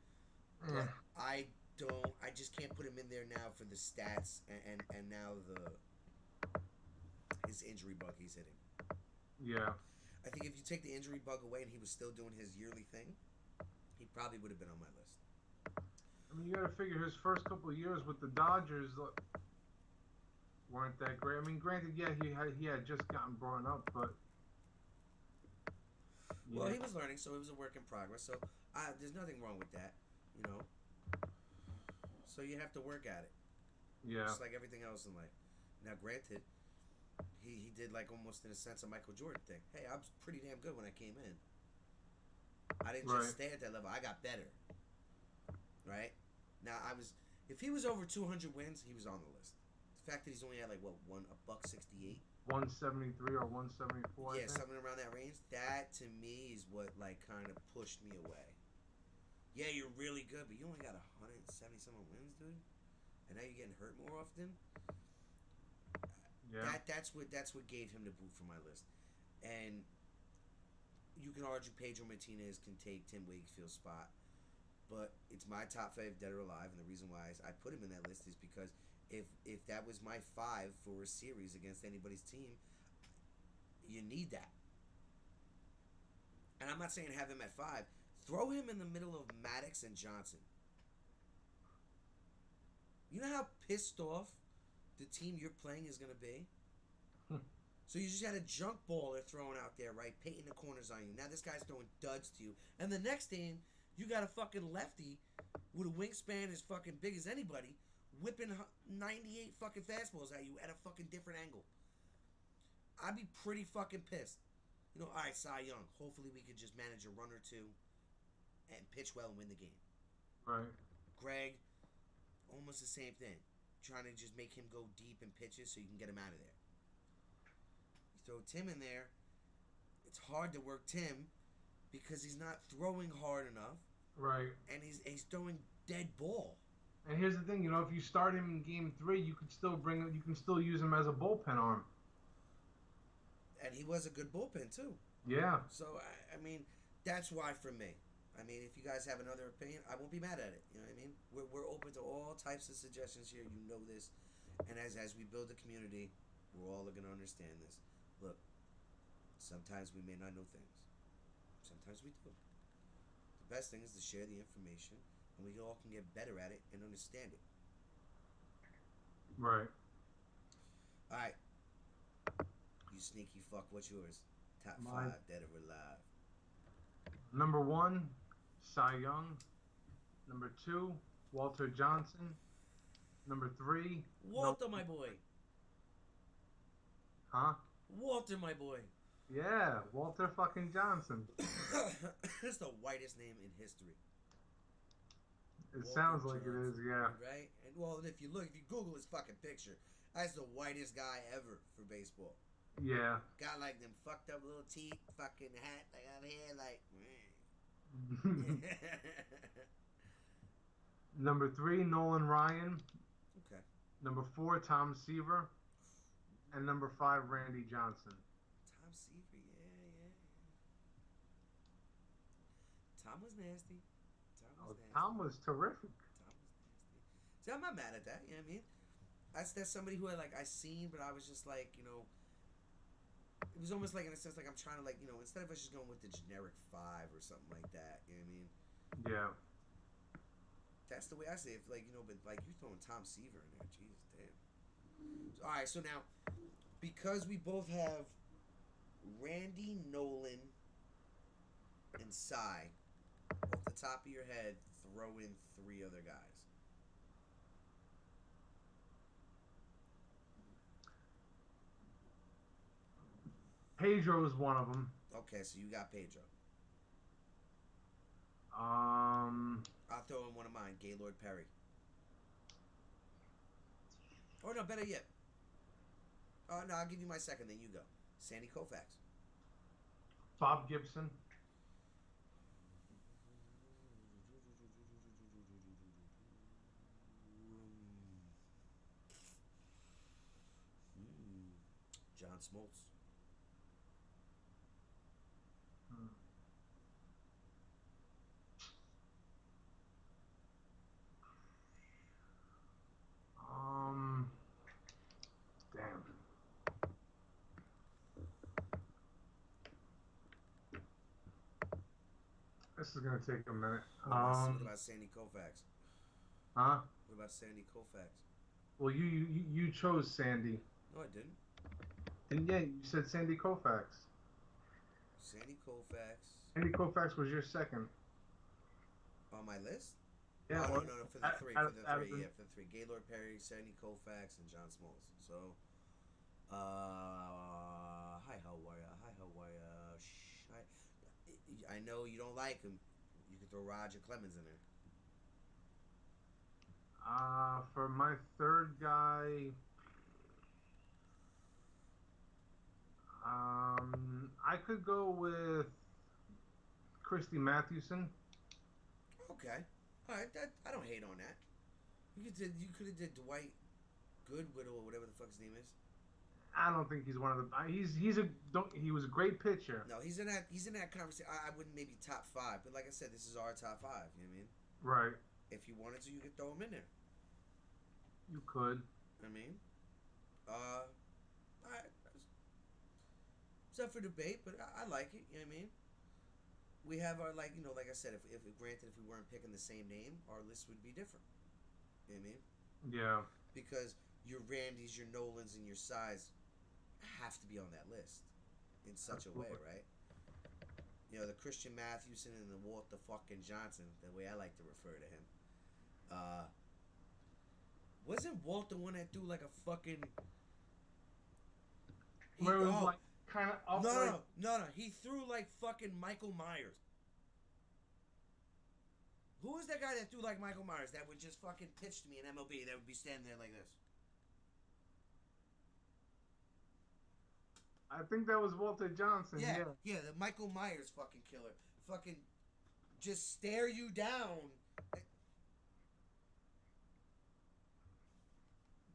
But I don't. I just can't put him in there now for the stats and now his injury bug he's hitting.
Yeah.
I think if you take the injury bug away and he was still doing his yearly thing, he probably would have been on my list.
I mean, you got to figure his first couple of years with the Dodgers weren't that great. I mean, granted, yeah, he had just gotten brought up, but
well, he was learning, so it was a work in progress. So there's nothing wrong with that, you know. So you have to work at it.
Yeah.
Just like everything else in life. Now, granted, he did like almost in a sense a Michael Jordan thing. Hey, I was pretty damn good when I came in. I didn't just stay at that level. I got better. Right? Now if he was over 200 wins, he was on the list. The fact that he's only at like $1.68.
173 or 174.
Yeah, something around that range. That to me is what like kind of pushed me away. Yeah, you're really good, but you only got 170 something wins, dude. And now you're getting hurt more often.
Yeah.
That's what gave him the boot for my list. And you can argue Pedro Martinez can take Tim Wakefield's spot, but it's my top 5 dead or alive, and the reason why I put him in that list is because if that was my 5 for a series against anybody's team, you need that. And I'm not saying have him at 5. Throw him in the middle of Maddox and Johnson. You know how pissed off the team you're playing is going to be? So you just had a junk baller thrown out there, right? Painting the corners on you. Now this guy's throwing duds to you. And the next game, you got a fucking lefty with a wingspan as fucking big as anybody whipping 98 fucking fastballs at you at a fucking different angle. I'd be pretty fucking pissed. All right, Cy Young. Hopefully we could just manage a run or two and pitch well and win the game.
Right.
Greg, almost the same thing. Trying to just make him go deep in pitches so you can get him out of there. You throw Tim in there, it's hard to work Tim because he's not throwing hard enough.
Right.
And he's throwing dead ball.
And here's the thing, if you start him in game 3, you can still use him as a bullpen arm.
And he was a good bullpen too.
Yeah.
So I mean, that's why for me. I mean, if you guys have another opinion, I won't be mad at it. You know what I mean? We're open to all types of suggestions here. You know this. And as we build a community, we're all going to understand this. Look, sometimes we may not know things. Sometimes we do. The best thing is to share the information, and we all can get better at it and understand it.
Right.
All right. You sneaky fuck. What's yours? Top 5 dead or alive.
Number 1, Cy Young. Number 2, Walter Johnson. Number 3,
Walter, my boy.
Huh?
Walter, my boy.
Yeah, Walter fucking Johnson.
That's the whitest name in history.
It
Walter
sounds like
Johnson,
it is, yeah.
Right? And well, if you Google his fucking picture, that's the whitest guy ever for baseball.
Yeah.
Got like them fucked up little teeth, fucking hat, like out here, like.
Number 3, Nolan Ryan.
Okay.
Number 4, Tom Seaver. And number 5, Randy Johnson.
Tom Seaver, yeah. Tom was nasty.
Tom was terrific.
Tom was nasty. See, I'm not mad at that. You know what I mean? That's somebody who I seen, but I was just like, it was almost like in a sense like I'm trying to instead of us just going with the generic 5 or something like that. You know what I mean?
Yeah.
That's the way I say it. But you throwing Tom Seaver in there, Jesus damn. So, all right, so now because we both have Randy, Nolan, and Cy, off the top of your head, throw in 3 other guys.
Pedro is one of them.
Okay, so you got Pedro. I'll throw in one of mine, Gaylord Perry. Or no, better yet. Oh no, I'll give you my second. Then you go. Sandy Koufax.
Bob Gibson.
John Smoltz.
Damn. This is gonna take a minute.
What about Sandy Koufax?
Huh?
What about Sandy Koufax?
Well, you chose Sandy.
No, I didn't.
And yeah, you said Sandy Koufax.
Sandy Koufax.
Sandy Koufax was your second.
On my list?
Yeah.
Oh, no, for the three. For the three. Gaylord Perry, Sandy Koufax, and John Smoltz. So, hi, how are ya? I know you don't like him. You can throw Roger Clemens in there.
For my third guy, I could go with Christy Mathewson.
Okay, all right. I don't hate on that. You could have did Dwight Goodwill or whatever the fuck his name is.
I don't think he's one of the. He was a great pitcher.
No, he's in that conversation. I wouldn't maybe top five, but like I said, this is our top five. You know what I mean?
Right.
If you wanted to, you could throw him in there.
You could.
I mean, it's up for debate, but I like it. You know what I mean? We have our like I said, if granted if we weren't picking the same name, our list would be different. You know what I mean?
Yeah.
Because your Randys, your Nolans, and your Size have to be on that list in such a way, right? You know, the Christian Mathewson and the Walter fucking Johnson, the way I like to refer to him. Wasn't Walter one that threw like a fucking?
Where it was like kind of up.
No. He threw like fucking Michael Myers. Who was that guy that threw like Michael Myers that would just fucking pitch to me in MLB that would be standing there like this?
I think that was Walter Johnson.
Yeah, the Michael Myers fucking killer. Fucking just stare you down.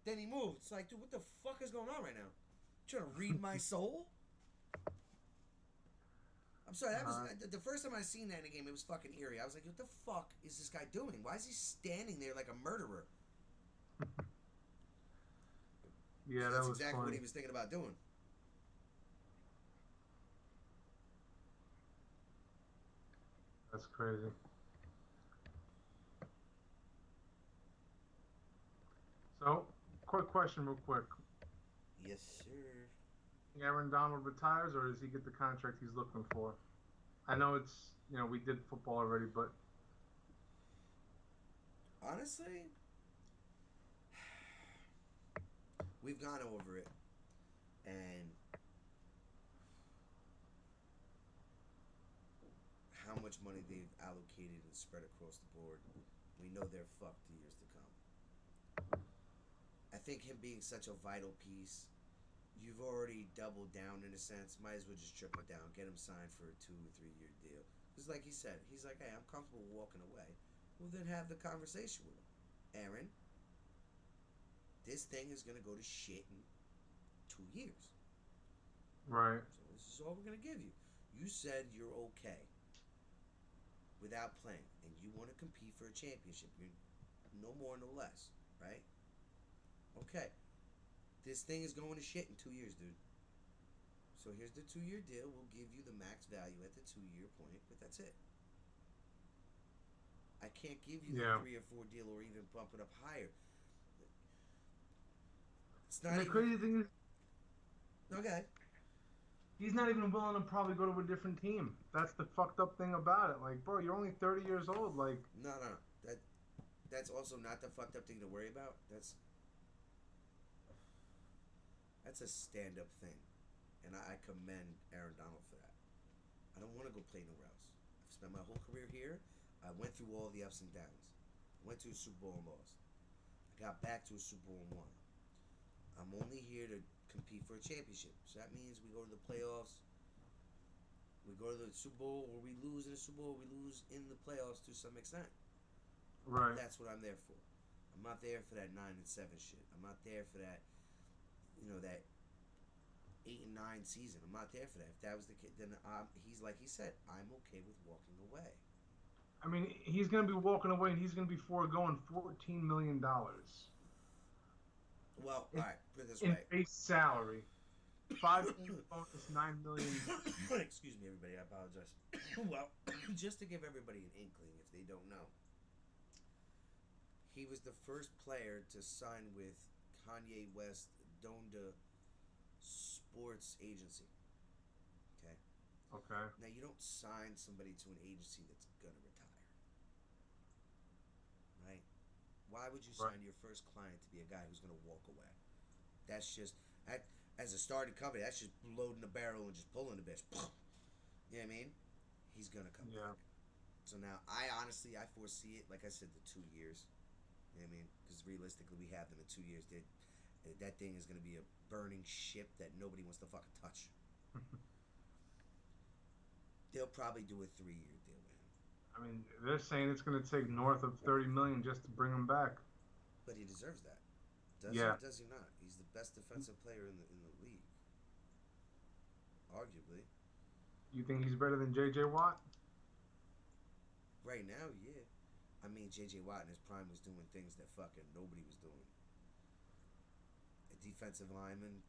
Then he moved. It's like, dude, what the fuck is going on right now? You trying to read my soul? I'm sorry, that was the first time I seen that in a game. It was fucking eerie. I was like, what the fuck is this guy doing? Why is he standing there like a murderer?
Yeah,
that's
was
exactly
funny.
what he was thinking about doing.
That's crazy. So, quick question, real quick.
Yes, sir.
Aaron Donald retires, or does he get the contract he's looking for? I know it's, we did football already, but
honestly, we've gone over it, and how much money they've allocated and spread across the board, we know they're fucked to years to come. I think him being such a vital piece, you've already doubled down in a sense. Might as well just triple it down, get him signed for a 2 or 3 year deal. Because like he said, he's like, hey, I'm comfortable walking away. Well, then have the conversation with him. Aaron, this thing is going to go to shit in 2 years.
Right.
So this is all we're going to give you. You said you're okay without playing, and you want to compete for a championship. You're no more, no less, right? Okay. This thing is going to shit in 2 years, dude. So here's the 2 year deal. We'll give you the max value at the 2 year point, but that's it. I can't give you the 3 or 4 deal or even bump it up higher. It's not
the crazy thing is,
okay.
He's not even willing to probably go to a different team. That's the fucked up thing about it. Like, bro, you're only 30 years old. Like,
no. That's also not the fucked up thing to worry about. That's a stand-up thing, and I commend Aaron Donald for that. I don't want to go play nowhere else. I've spent my whole career here. I went through all the ups and downs. Went to a Super Bowl and lost. I got back to a Super Bowl and won. I'm only here to compete for a championship. So that means we go to the playoffs. We go to the Super Bowl, or we lose in the Super Bowl, or we lose in the playoffs to some extent.
Right.
That's what I'm there for. I'm not there for that 9-7 shit. I'm not there for that, that 8-9 season. I'm not there for that. If that was the kid, then he's like he said, I'm okay with walking away.
I mean, he's going to be walking away, and he's going to be foregoing $14 million
Well, all right, put it this
in
way.
base salary. 5 million bonus, 9 million.
Excuse me, everybody. I apologize. Well, just to give everybody an inkling, if they don't know, he was the first player to sign with Kanye West Donda Sports Agency. Okay.
Okay.
Now you don't sign somebody to an agency that's gonna retire, right? Why would you sign your first client to be a guy who's gonna walk away? That's just as a starting company. That's just loading the barrel and just pulling the bitch. You know what I mean? He's gonna come back. So now I foresee it. Like I said, the 2 years. You know what I mean? Because realistically, we have them in 2 years. That thing is gonna be a burning ship that nobody wants to fucking touch. They'll probably do a 3-year deal with him.
I mean, they're saying it's going to take north of $30 million just to bring him back.
But he deserves that. Does he not? He's the best defensive player in the league. Arguably.
You think he's better than J.J. Watt?
Right now, yeah. I mean, J.J. Watt in his prime was doing things that fucking nobody was doing. A defensive lineman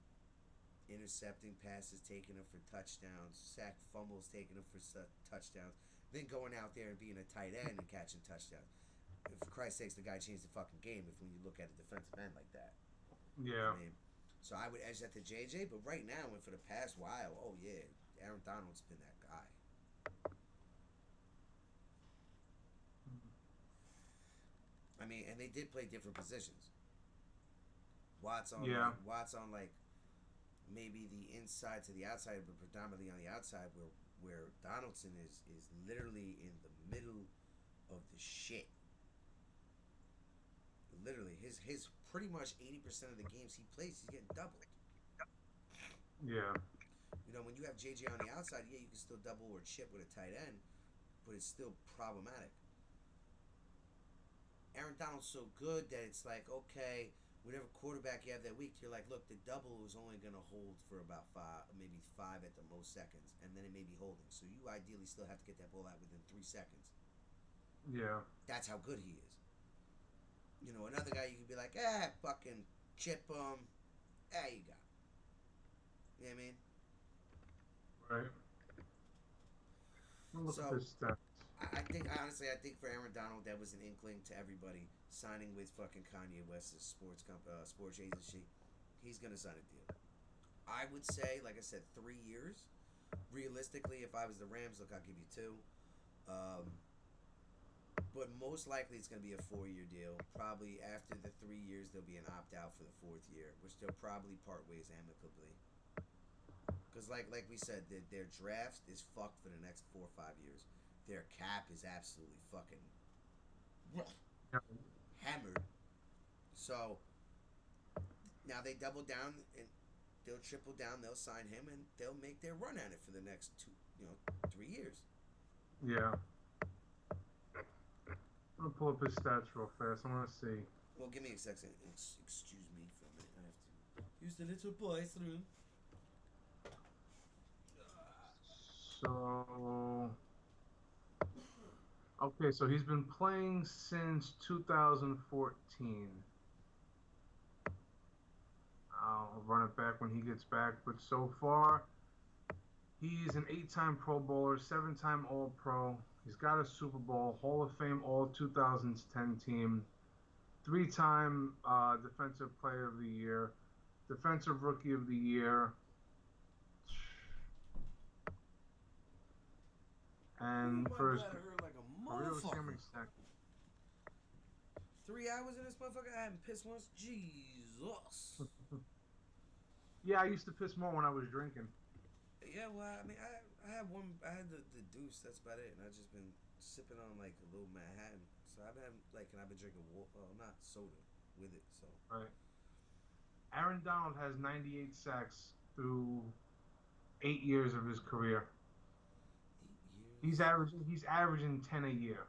intercepting passes, taking them for touchdowns, sack fumbles, taking them for touchdowns, then going out there and being a tight end and catching touchdowns. And for Christ's sakes, the guy changed the fucking game if when you look at a defensive end like that.
Yeah.
I mean, so I would edge that to JJ, but right now and for the past while, oh yeah, Aaron Donald's been that guy. I mean, and they did play different positions. Watt's on like maybe the inside to the outside, but predominantly on the outside, where Donaldson is literally in the middle of the shit. Literally, his pretty much 80% of the games he plays, he's getting doubled.
Yeah.
When you have JJ on the outside, yeah, you can still double or chip with a tight end, but it's still problematic. Aaron Donald's so good that it's like, okay, whatever quarterback you have that week, you're like, look, the double is only going to hold for about 5, maybe 5 at the most seconds, and then it may be holding. So you ideally still have to get that ball out within 3 seconds.
Yeah.
That's how good he is. Another guy you could be like, fucking chip him. You got it. You know what I mean?
Right. Look at this stats.
I think for Aaron Donald, that was an inkling to everybody signing with fucking Kanye West's sports agency. He's gonna sign a deal. I would say, like I said, 3 years. Realistically, if I was the Rams, look, I'll give you 2. But most likely it's gonna be a 4-year deal. Probably after the 3 years, there'll be an opt-out for the 4th year, which they'll probably part ways amicably. Because like we said, their draft is fucked for the next 4 or 5 years. Their cap is absolutely fucking hammered. So now they double down and they'll triple down. They'll sign him and they'll make their run at it for the next 3 years.
Yeah. I'm gonna pull up his stats real fast. I want to see.
Well, give me a second. Excuse me for a minute. I have to use the little boy's room.
So, okay, so he's been playing since 2014. I'll run it back when he gets back, but so far, he's an 8-time Pro Bowler, 7-time All-Pro. He's got a Super Bowl, Hall of Fame All-2010 team, 3-time Defensive Player of the Year, Defensive Rookie of the Year, and
Ooh,
first,
I heard like a motherfucker. 3 hours in this motherfucker, I haven't pissed once. Jesus.
Yeah, I used to piss more when I was drinking.
Yeah, well, I mean, I had the deuce. That's about it, and I've just been sipping on like a little Manhattan. So I've been like, and I've been drinking water, not soda, with it. So
Right. Aaron Donald has 98 sacks through 8 years of his career.
8 years.
He's averaging 10 a year,
10 a year.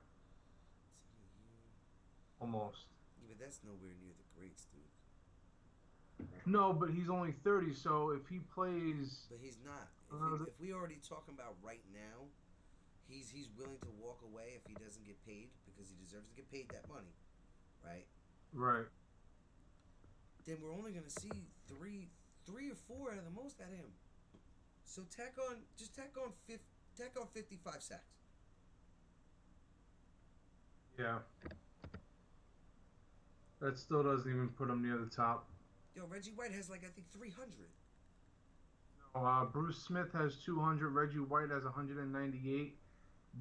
almost.
Yeah, but that's nowhere near the greats, dude.
No, but he's only 30, so if he plays,
But he's not.
uh,
If we already talking about right now, he's willing to walk away if he doesn't get paid because he deserves to get paid that money, right?
right,
Then we're only gonna see three or four at the most at him. So tack on 55 sacks.
yeah, that still doesn't even put him near the top.
Yo, Reggie White has like I think 300.
Bruce Smith has 200. Reggie White has 198.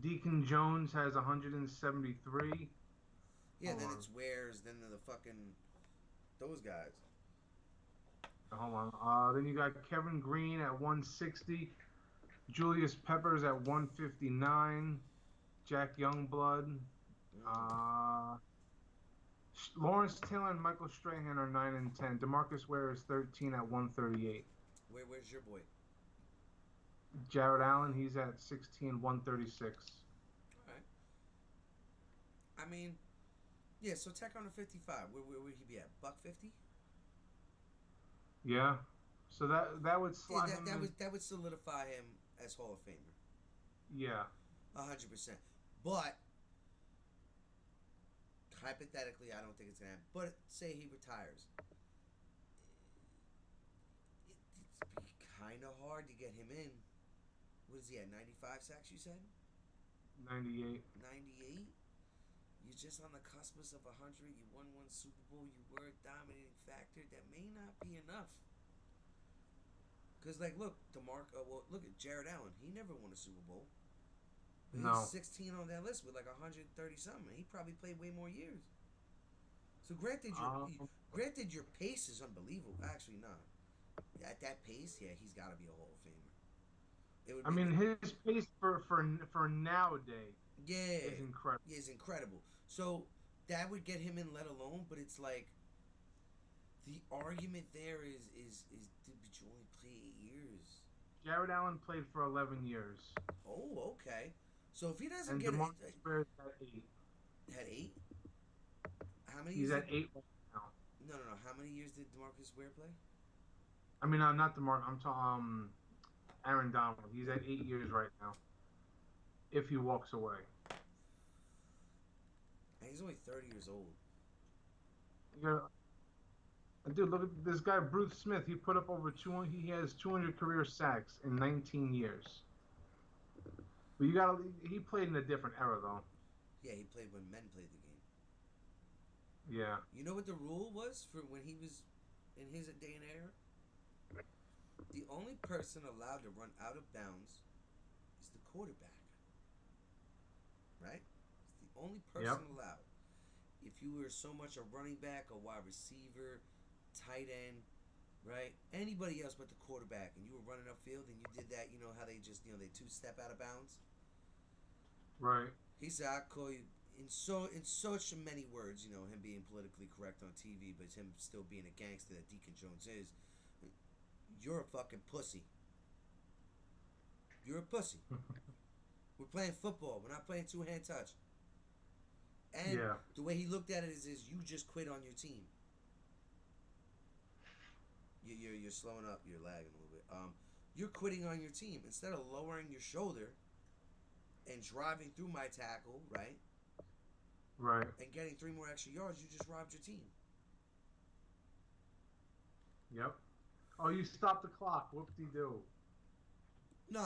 Deacon Jones has 173.
Yeah,
Hold
then
on.
it's Wares, then the fucking those guys.
Hold on. Then you got Kevin Green at 160. Julius Peppers at 159. Jack Youngblood. Lawrence Taylor and Michael Strahan are 9 and 10. DeMarcus Ware is 13 at 138.
Where's your boy?
Jared Allen, he's at 16, 136.
All right. I mean, yeah. So tack on to 55. Where would he be at? $150?
Yeah. So that would slot him.
That would solidify him as Hall of Famer.
Yeah.
100%. But hypothetically, I don't think it's gonna happen. But say he retires, it's kind of hard to get him in. What is he at? 95 sacks, you said?
98.
98. You're just on the cusp of 100. You won one Super Bowl. You were a dominating factor. That may not be enough. Because, like, look, look at Jared Allen. He never won a Super Bowl. But
No.
he's 16 on that list with like 130 something. He probably played way more years. So granted, your pace is unbelievable. Actually, not. At that pace, yeah, he's got to be a Hall of Famer.
His pace for nowadays is incredible.
Yeah, it's incredible. So that would get him in, let alone. But it's like the argument there is did you only play 8 years?
Jared Allen played for 11 years.
Oh, okay. So if he doesn't
And
get
DeMarcus Ware is at 8.
Had 8? How many?
He's
years
at 8 right now.
No. How many years did DeMarcus Ware play?
I mean, not DeMarcus. I'm talking Aaron Donald. He's at 8 years right now. If he walks away.
And he's only 30 years old.
Dude, look at this guy, Bruce Smith. He put up over 200. He has 200 career sacks in 19 years. But he played in a different era, though.
Yeah, he played when men played the game.
Yeah.
You know what the rule was for when he was in his day and era? The only person allowed to run out of bounds is the quarterback. Right? It's the only person allowed. If you were so much a running back, a wide receiver, tight end, right? Anybody else but the quarterback, and you were running upfield and you did that, you know how they just, they two-step out of bounds?
Right.
He said, I call you in such many words, him being politically correct on TV, but him still being a gangster that Deacon Jones is. You're a fucking pussy. You're a pussy. We're playing football. We're not playing two-hand touch. And the way he looked at it is you just quit on your team. You're slowing up. You're lagging a little bit. You're quitting on your team. Instead of lowering your shoulder and driving through my tackle, right?
Right.
And getting 3 more extra yards, you just robbed your team.
Yep. Oh, you stopped the clock. Whoop-de-doo.
No.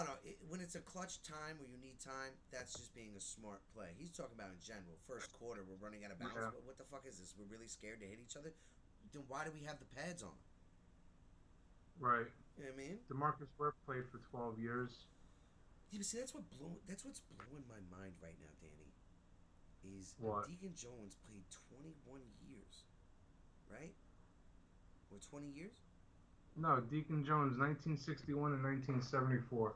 When it's a clutch time where you need time, that's just being a smart play. He's talking about in general. First quarter, we're running out of bounds.
Yeah.
What the fuck is this? We're really scared to hit each other? Then why do we have the pads on?
Right.
You know what I mean?
DeMarcus Ware played for 12 years.
Yeah, but see, that's what's blowing my mind right now, Danny. Is
What?
Deacon Jones played 21 years, right? Or 20 years?
No, Deacon Jones, 1961 and 1974.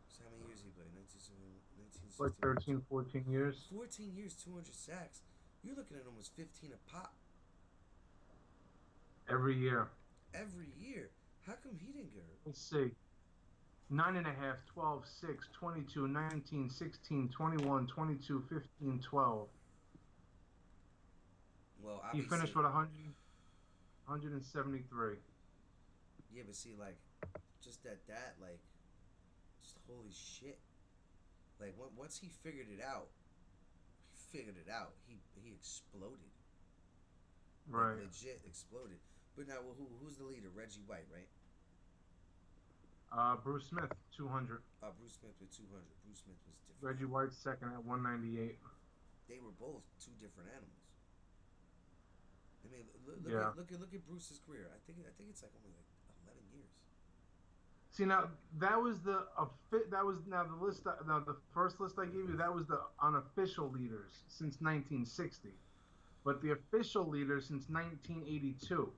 So how many years he played? 1971,
like
16,
13, 14 years.
14 years, 200 sacks. You're looking at almost 15 a pop
Every year.
every year. How come he didn't get hurt?
Let's see. 9.5, 12, 6, 22, 19, 16, 21, 22, 15, 12.
Well,
He
obviously,
finished with 100, 173.
yeah, but see, like, just that, like, just holy shit. Like, once he figured it out, he exploded.
Right.
Like, legit exploded. But now, well, who's the leader? Reggie White, right?
Bruce Smith, 200.
Bruce Smith with 200. Bruce Smith was different.
Reggie White second at 198.
They were both two different animals. I mean,
Yeah.
look at Bruce's career. I think it's like only like 11 years.
See, now that was the list. Now the first list I gave you, that was the unofficial leaders since 1960, but the official leaders since 1982.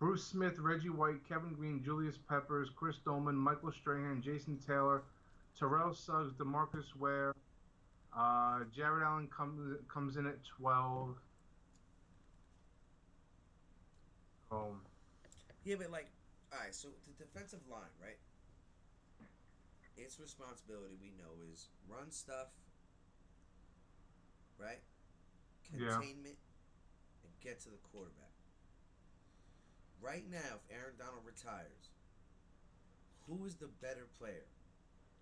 Bruce Smith, Reggie White, Kevin Green, Julius Peppers, Chris Dolman, Michael Strahan, Jason Taylor, Terrell Suggs, DeMarcus Ware, Jared Allen comes in at 12.
Yeah, but like, all right. So the defensive line, right? Its responsibility, we know, is run stuff, right? Containment, and get to the quarterback. Right now, if Aaron Donald retires, who is the better player?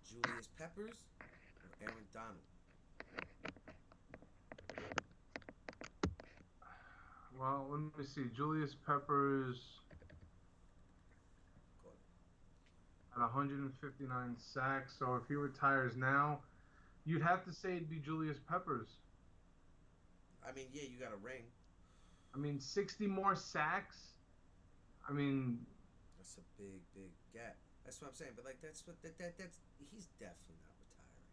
Julius Peppers or Aaron Donald?
Well, let me see. Julius Peppers at 159 sacks. So if he retires now, you'd have to say it'd be Julius Peppers.
I mean, yeah, you got a ring.
I mean, 60 more sacks. I mean,
that's a big gap. That's what I'm saying. But like, that's he's definitely not retiring.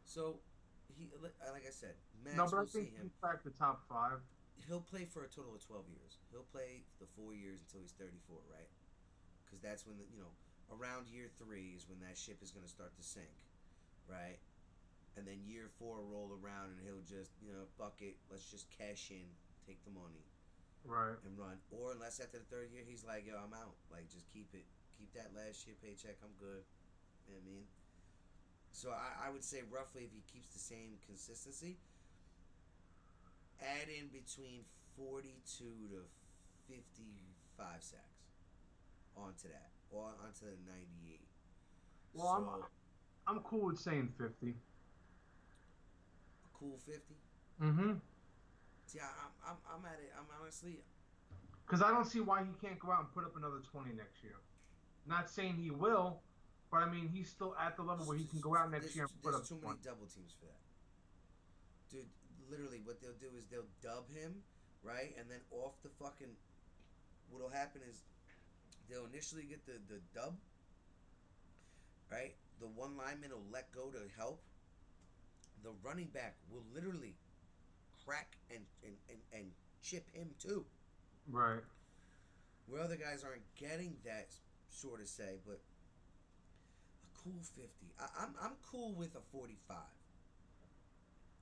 So he, like I said, Max
no, but I
will see
think
him.
he's back to top 5.
He'll play for a total of 12 years. He'll play the 4 years until he's 34, right? Because that's when around year 3 is when that ship is going to start to sink, right? And then year 4 will roll around and he'll just fuck it, let's just cash in, take the money.
Right.
And run. Or unless after the 3rd year he's like, yo, I'm out. Like, just keep that last year paycheck. I'm good. You know what I mean? So I would say roughly, if he keeps the same consistency, add in between 42 to 55 sacks onto that, or onto the 98.
Well,
so,
I'm cool with saying 50.
A cool 50.
Mm-hmm.
See, I'm at it. I'm honestly,
because I don't see why he can't go out and put up another 20 next year. Not saying he will, but I mean he's still at the level where he can go out next year and put up 20.
There's too many double teams for that, dude. Literally, what they'll do is they'll dub him, right, and then off the fucking, what'll happen is they'll initially get the dub, right. The one lineman will let go to help. The running back will literally crack and chip him too.
Right.
Where other guys aren't getting that sort of say, but a cool 50. I'm cool with a 45.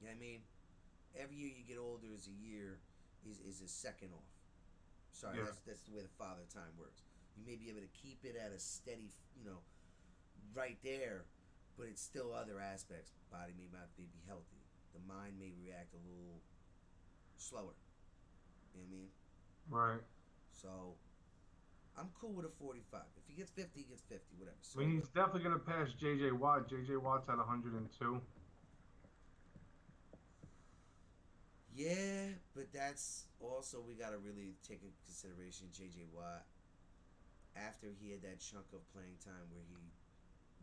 You know what I mean? Every year you get older is a year is a second off. Sorry,
yeah.
that's the way the father time works. You may be able to keep it at a steady, right there, but it's still other aspects. Body may not be healthy. The mind may react a little slower. You know what I mean?
Right.
So, I'm cool with a 45. If he gets 50, he gets 50, whatever. So,
I mean, he's definitely going to pass J.J. Watt. J.J. Watt's at 102.
yeah, but that's also, we got to really take into consideration J.J. Watt. After he had that chunk of playing time where he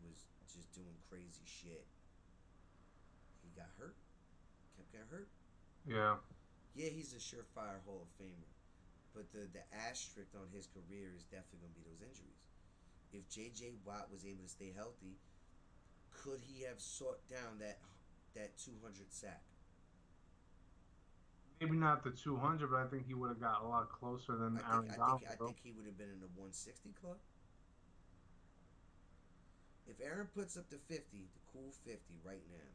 was just doing crazy shit, he got hurt. Kept getting hurt.
Yeah.
Yeah, he's a surefire Hall of Famer. But the asterisk on his career is definitely going to be those injuries. If J.J. Watt was able to stay healthy, could he have sought down that 200 sack?
Maybe not the 200, but I think he would have got a lot closer than Aaron Donald.
I think he would have been in the 160 club. If Aaron puts up the 50, the cool 50 right now,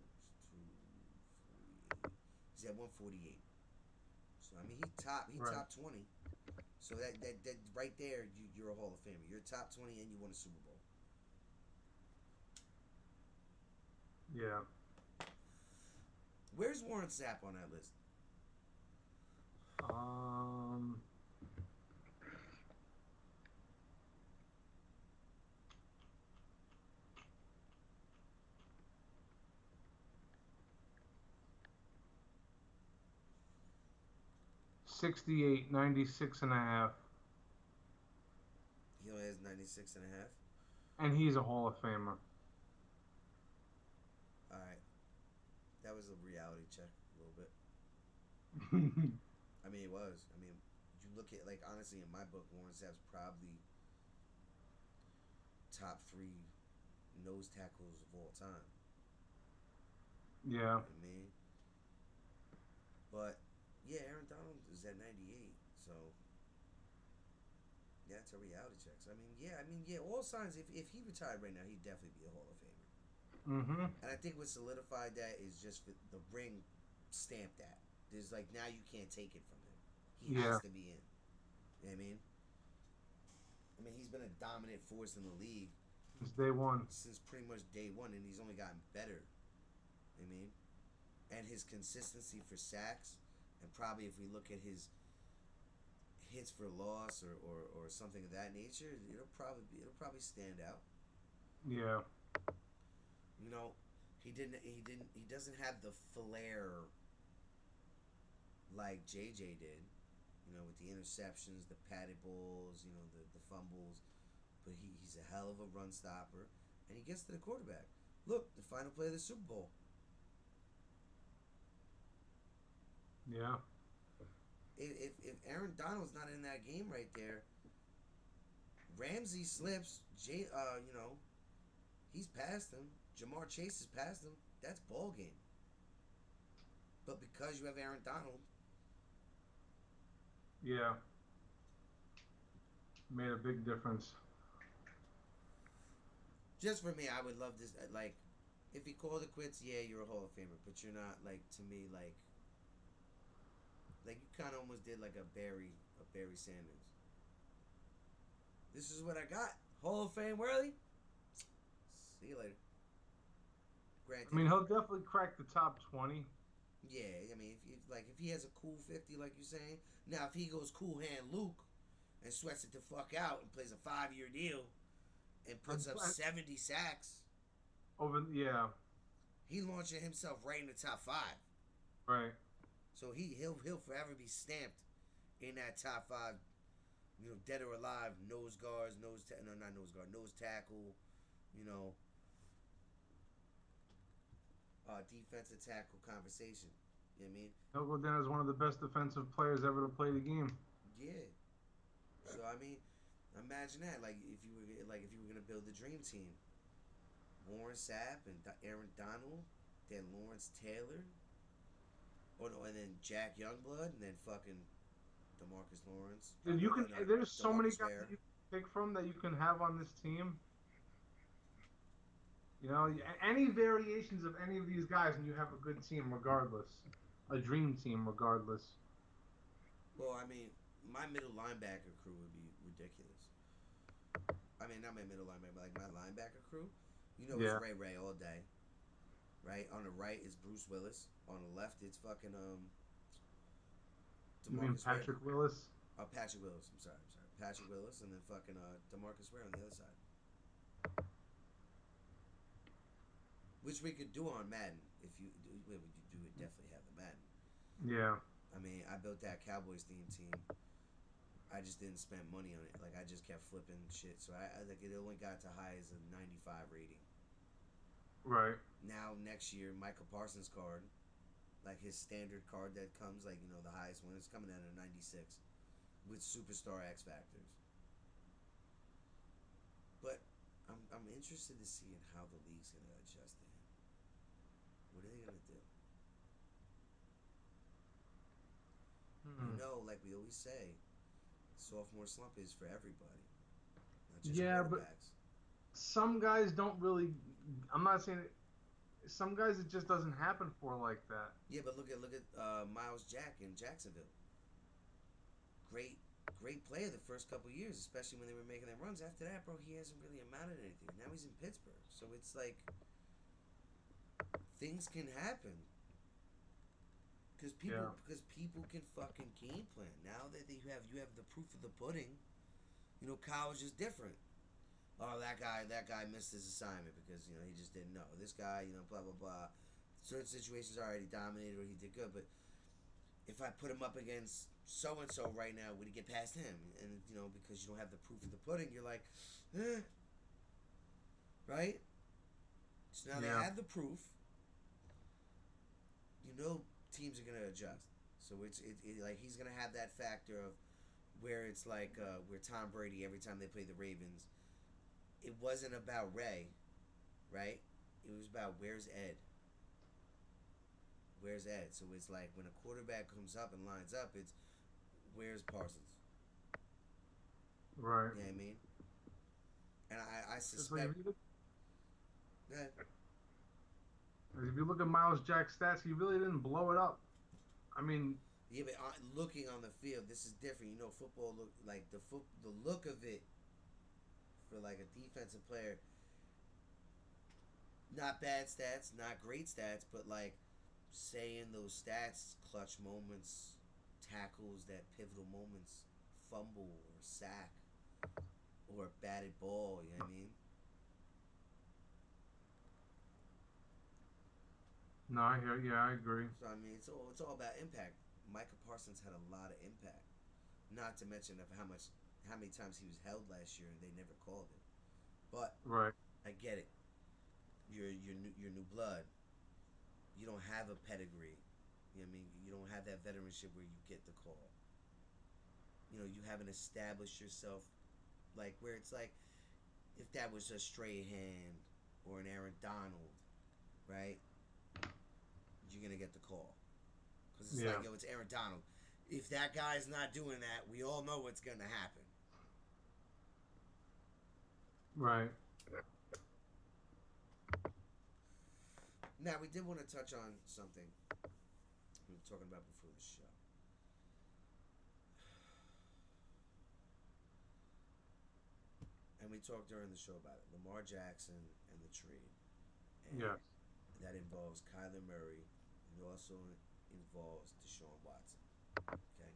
He's at 148. So I mean, he top 20. So that right there, you're a Hall of Famer. You're top 20 and you won a Super Bowl.
Yeah.
Where's Warren Sapp on that list?
68, 96 and a half.
He only has 96 and a half.
And he's a Hall of Famer.
All right. That was a reality check a little bit. I mean, it was. I mean, you look at, like, honestly, in my book, Warren Sapp's probably top 3 nose tackles of all time.
Yeah.
I mean, but yeah, Aaron Donald is at 98, so yeah, it's a reality check. So, I mean, yeah. All signs. If he retired right now, he'd definitely be a Hall of Famer.
Mm-hmm.
And I think what solidified that is just the ring stamped that. There's like now you can't take it from him. He has to be in. You know what I mean? I mean, he's been a dominant force in the league
Since day one.
Since pretty much day one, and he's only gotten better. You know what I mean? And his consistency for sacks, and probably if we look at his hits for loss or something of that nature, it'll probably stand out.
Yeah.
You know, he doesn't have the flair like JJ did. You know, with the interceptions, the padded balls, you know, the fumbles. But he's a hell of a run stopper, and he gets to the quarterback. Look, the final play of the Super Bowl.
Yeah.
If Aaron Donald's not in that game right there, Ramsey slips. You know, he's past him. Jamar Chase is past him. That's ball game. But because you have Aaron Donald,
yeah, made a big difference.
just for me, I would love this. Like, if he called it quits, yeah, you're a Hall of Famer, but you're not, like, to me, like you kind of almost did like a Barry Sanders. This is what I got. Hall of Fame worthy. See you later. Granted,
I mean, he'll definitely crack the top 20.
yeah, I mean, if he has a cool 50, like you're saying. Now, if he goes cool hand Luke and sweats it the fuck out and plays a 5-year deal and puts up 70 sacks,
Yeah.
he launching himself right in the top 5.
Right.
So he'll forever be stamped in that top 5. You know, dead or alive, nose tackle. You know, defensive tackle conversation. You know what I mean?
He'll go down as one of the best defensive players ever to play the game.
Yeah. So I mean, imagine that. Like if you were gonna build the dream team, Warren Sapp and Aaron Donald, then Lawrence Taylor, and then Jack Youngblood, and then fucking DeMarcus Lawrence.
There's so many guys
Ware.
that you can pick from that you can have on this team. You know, any variations of any of these guys, and you have a good team regardless. A dream team regardless.
Well, I mean, my middle linebacker crew would be ridiculous. I mean, not my middle linebacker, but like my linebacker crew. You know, it's Ray all day. Right? On the right is Bruce Willis. On the left, it's fucking
You mean Patrick Willis?
Patrick Willis. I'm sorry. Patrick Willis, and then fucking DeMarcus Ware on the other side. Which we could do on Madden. If you do it, definitely have the Madden.
Yeah.
I mean, I built that Cowboys team. I just didn't spend money on it. Like, I just kept flipping shit. So I think it only got to high as a 95 rating.
Right.
Now, next year, Michael Parsons' card, like his standard card that comes, like, you know, the highest one, is coming out at a 96 with Superstar X Factors. But I'm interested to see how the league's going to adjust to him. What are they going to do? You know, like we always say, sophomore slump is for everybody, not just quarterbacks.
But some guys don't really. I'm not saying some guys it just doesn't happen for like that.
Yeah, but look at Miles Jack in Jacksonville. Great, great player the first couple years, especially when they were making their runs. After that, bro, he hasn't really amounted to anything. Now he's in Pittsburgh, so it's like things can happen because people can fucking game plan. Now that you have the proof of the pudding. You know, college is different. Oh, that guy missed his assignment because he just didn't know. This guy, blah blah blah. Certain situations already dominated or he did good, but if I put him up against so and so right now, would he get past him? And because you don't have the proof of the pudding, you're like, right? So now they have the proof. Teams are gonna adjust. So it's like he's gonna have that factor of where it's like where Tom Brady every time they play the Ravens, it wasn't about Ray, right? It was about where's Ed. Where's Ed? So it's like when a quarterback comes up and lines up, it's where's Parsons?
Right.
You know what I mean? And I suspect.
Like if you look at Miles Jack's stats, he really didn't blow it up. I mean,
yeah, but looking on the field, this is different. Football look like the look of it for like a defensive player. Not bad stats, not great stats, but like saying those stats, clutch moments, tackles, that pivotal moments, fumble or sack or a batted ball. You know what I mean?
no, I hear. Yeah, I agree.
So I mean, it's all about impact. Micah Parsons had a lot of impact. Not to mention of how many times he was held last year and they never called it. But
Right.
I get it. You're new blood. You don't have a pedigree. You know what I mean? You don't have that veteranship where you get the call. You haven't established yourself like where it's like if that was a Strahan or an Aaron Donald, right? You're gonna get the call because it's like it's Aaron Donald. If that guy's not doing that, we all know what's gonna happen.
Right.
Now we did want to touch on something we were talking about before the show. And we talked during the show about it. Lamar Jackson and the trade. And that involves Kyler Murray and it also involves Deshaun Watson. Okay?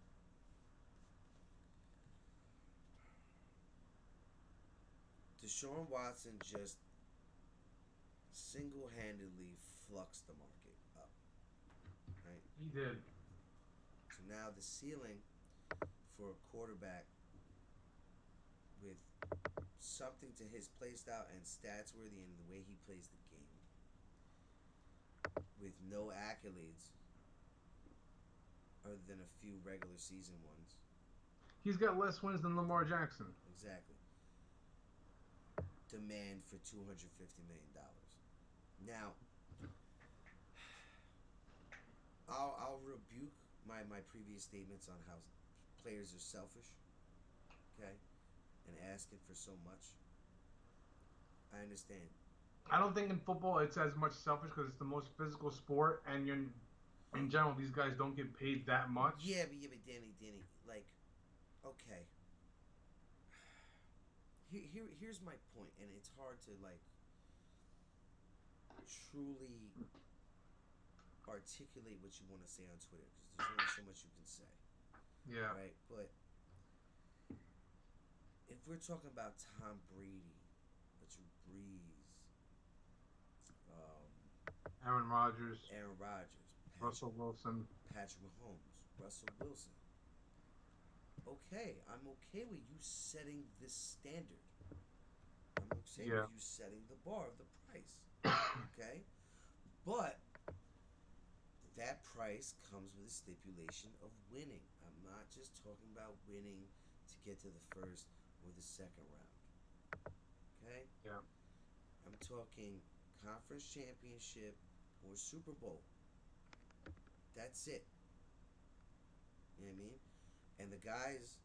Deshaun Watson just single-handedly fluxed the market up. Right?
He did.
So now the ceiling for a quarterback with something to his play style and stats worthy in the way he plays the game with no accolades other than a few regular season ones.
He's got less wins than Lamar Jackson.
Exactly. Demand for $250 million. Now, I'll rebuke my previous statements on how players are selfish, okay, and asking for so much. I understand.
I don't think in football it's as much selfish because it's the most physical sport, and in general these guys don't get paid that much.
Yeah, but Danny, like, okay. Here's my point, and it's hard to like truly articulate what you want to say on Twitter because there's only so much you can say.
Yeah.
Right, but if we're talking about Tom Brady, Drew Brees,
Aaron Rodgers, Russell Wilson,
Patrick Mahomes, Russell Wilson. Okay, I'm okay with you setting this standard. I'm okay with you setting the bar of the price. Okay? But that price comes with a stipulation of winning. I'm not just talking about winning to get to the first or the second round. Okay?
Yeah.
I'm talking conference championship or Super Bowl. That's it. You know what I mean? And the guys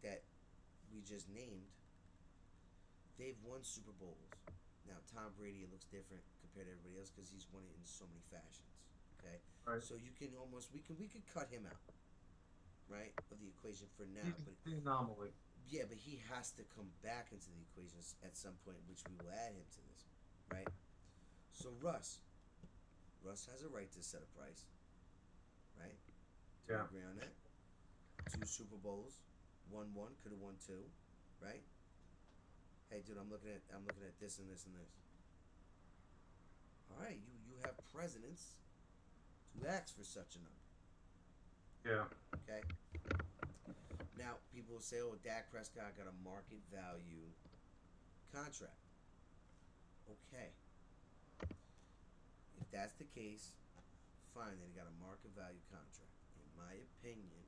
that we just named, they've won Super Bowls. Now Tom Brady, it looks different compared to everybody else because he's won it in so many fashions. Okay,
Right.
so you can almost we could cut him out, right, of the equation for now.
He's
But
the anomaly.
yeah, but he has to come back into the equation at some point, which we will add him to this, right? So Russ has a right to set a price, right? Do we
Yeah.
agree on that? 2 Super Bowls, won one, could have won two, right? Hey, dude, I'm looking at this and this and this. All right, you have presidents to ask for such a number,
Yeah.
okay? Now people will say, "Oh, Dak Prescott got a market value contract." Okay, if that's the case, fine. Then he got a market value contract. In my opinion,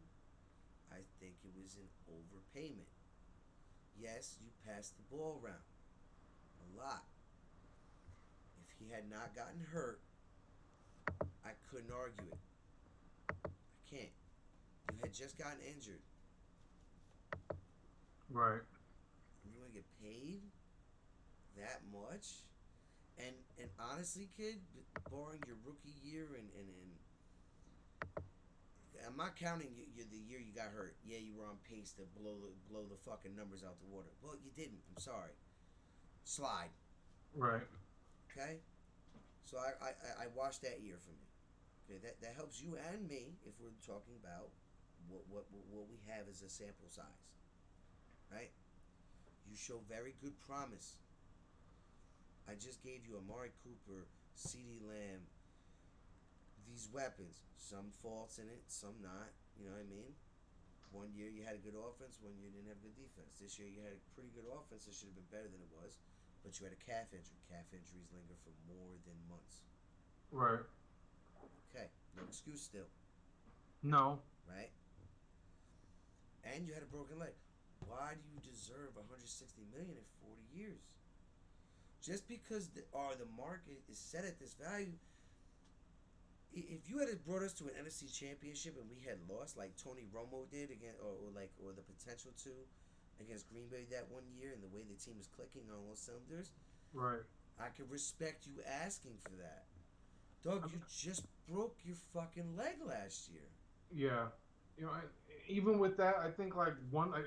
I think it was an overpayment. Yes, you passed the ball around a lot. If he had not gotten hurt, I couldn't argue it. I can't. You had just gotten injured.
Right.
You want to get paid that much? And honestly, kid, barring your rookie year and I'm not counting you the year you got hurt. Yeah, you were on pace to blow the fucking numbers out the water. Well, you didn't. I'm sorry. Slide.
Right.
Okay. So I watched that year for me. Okay, that helps you and me if we're talking about what we have as a sample size, right? You show very good promise. I just gave you Amari Cooper, CeeDee Lamb, these weapons. Some faults in it, some not. You know what I mean? One year you had a good offense, one year you didn't have good defense. This year you had a pretty good offense that should have been better than it was, but you had a calf injury. Calf injuries linger for more than months.
Right.
Okay, no excuse still,
No.
right? And you had a broken leg. Why do you deserve 160 million in 40 years? Just because the market is set at this value. If you had brought us to an NFC Championship and we had lost like Tony Romo did again, or the potential to against Green Bay that one year, and the way the team was clicking on all cylinders,
Right.
I could respect you asking for that. Doug, you just broke your fucking leg last year.
Yeah. You know, even with that, I think like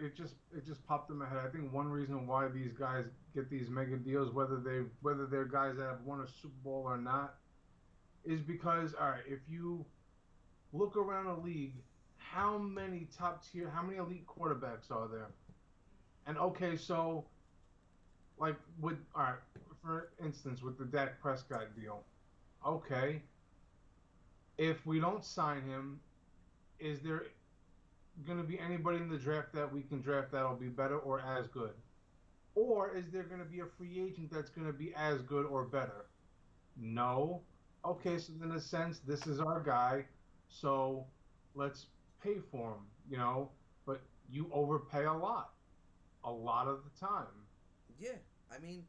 it just popped in my head. I think one reason why these guys get these mega deals, whether they're guys that have won a Super Bowl or not, is because all right, if you look around the league, how many elite quarterbacks are there? And okay, so like with all right, for instance, with the Dak Prescott deal, okay, if we don't sign him, is there going to be anybody in the draft that we can draft that'll be better or as good? Or is there going to be a free agent that's going to be as good or better? No. Okay, so in a sense, this is our guy, so let's pay for him, but you overpay a lot of the time.
Yeah, I mean,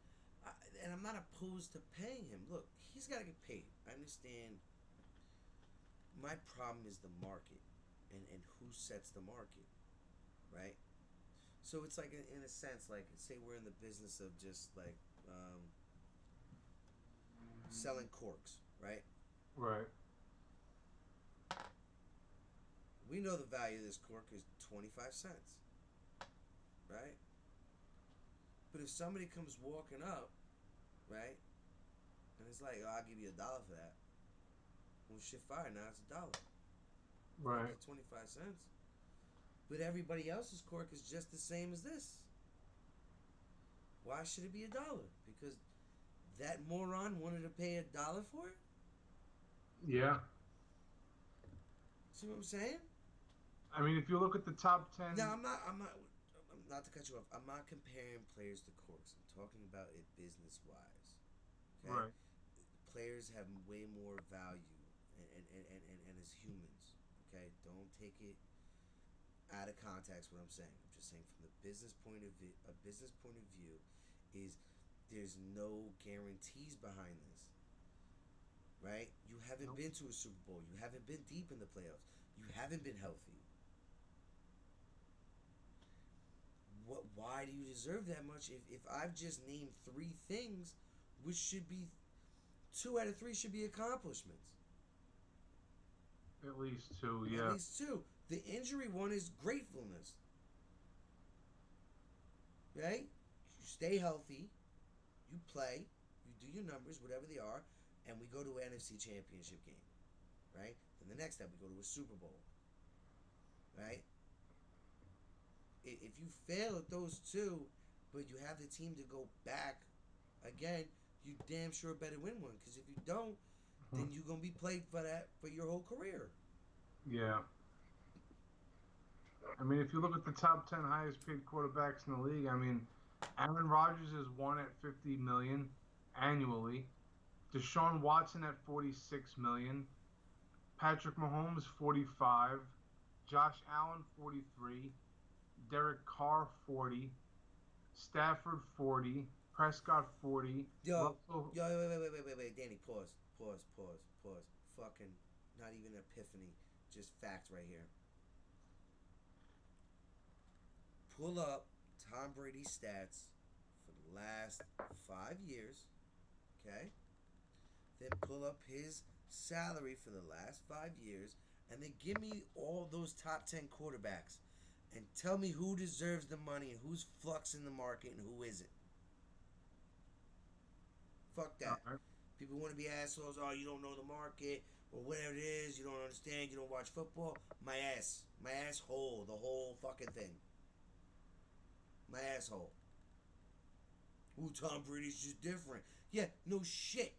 and I'm not opposed to paying him. Look, he's got to get paid. I understand. My problem is the market, and who sets the market, right? So it's like in a sense, like say we're in the business of just like selling corks, right?
Right.
We know the value of this cork is 25 cents, right? But if somebody comes walking up, right, and it's like, oh, I'll give you $1 for that. Well, shit, fire. Now it's $1.
Right.
It's 25 cents. But everybody else's cork is just the same as this. Why should it be $1? Because that moron wanted to pay $1 for it.
Yeah.
See what I'm saying?
I mean, if you look at the top 10.
No, I'm not. Not to cut you off. I'm not comparing players to corks. I'm talking about it business wise. Okay.
Right.
Players have way more value, and as humans. Okay. Don't take it out of context. What I'm saying. I'm just saying from the business point of view. A business point of view is there's no guarantees behind this. Right? You haven't
Nope.
been to a Super Bowl. You haven't been deep in the playoffs. You haven't been healthy. Why do you deserve that much? If I've just named 3 things, which should be 2 out of 3 should be accomplishments.
At least 2, yeah.
At least 2. The injury one is gratefulness. Right? You stay healthy, you play, you do your numbers, whatever they are, and we go to an NFC Championship game. Right? Then the next step, we go to a Super Bowl. Right? If you fail at those 2, but you have the team to go back again, you damn sure better win one. Because if you don't, then you're gonna be played for that for your whole career.
Yeah. I mean, if you look at the top 10 highest paid quarterbacks in the league, I mean, Aaron Rodgers is one at $50 million annually. Deshaun Watson at $46 million. Patrick Mahomes, $45. Josh Allen, $43. Derek Carr, $40. Stafford, $40. Prescott, $40.
Yo,
Russell,
wait, Danny, pause. Fucking, not even epiphany, just fact right here. Pull up Tom Brady's stats for the last 5 years, okay? Then pull up his salary for the last 5 years, and then give me all those top 10 quarterbacks, and tell me who deserves the money and who's fluxing the market and who isn't. Fuck that.
Right.
People want to be assholes. Oh, you don't know the market or whatever it is. You don't understand. You don't watch football. My asshole, the whole fucking thing. My asshole. Ooh, Tom Brady's just different. Yeah, no shit.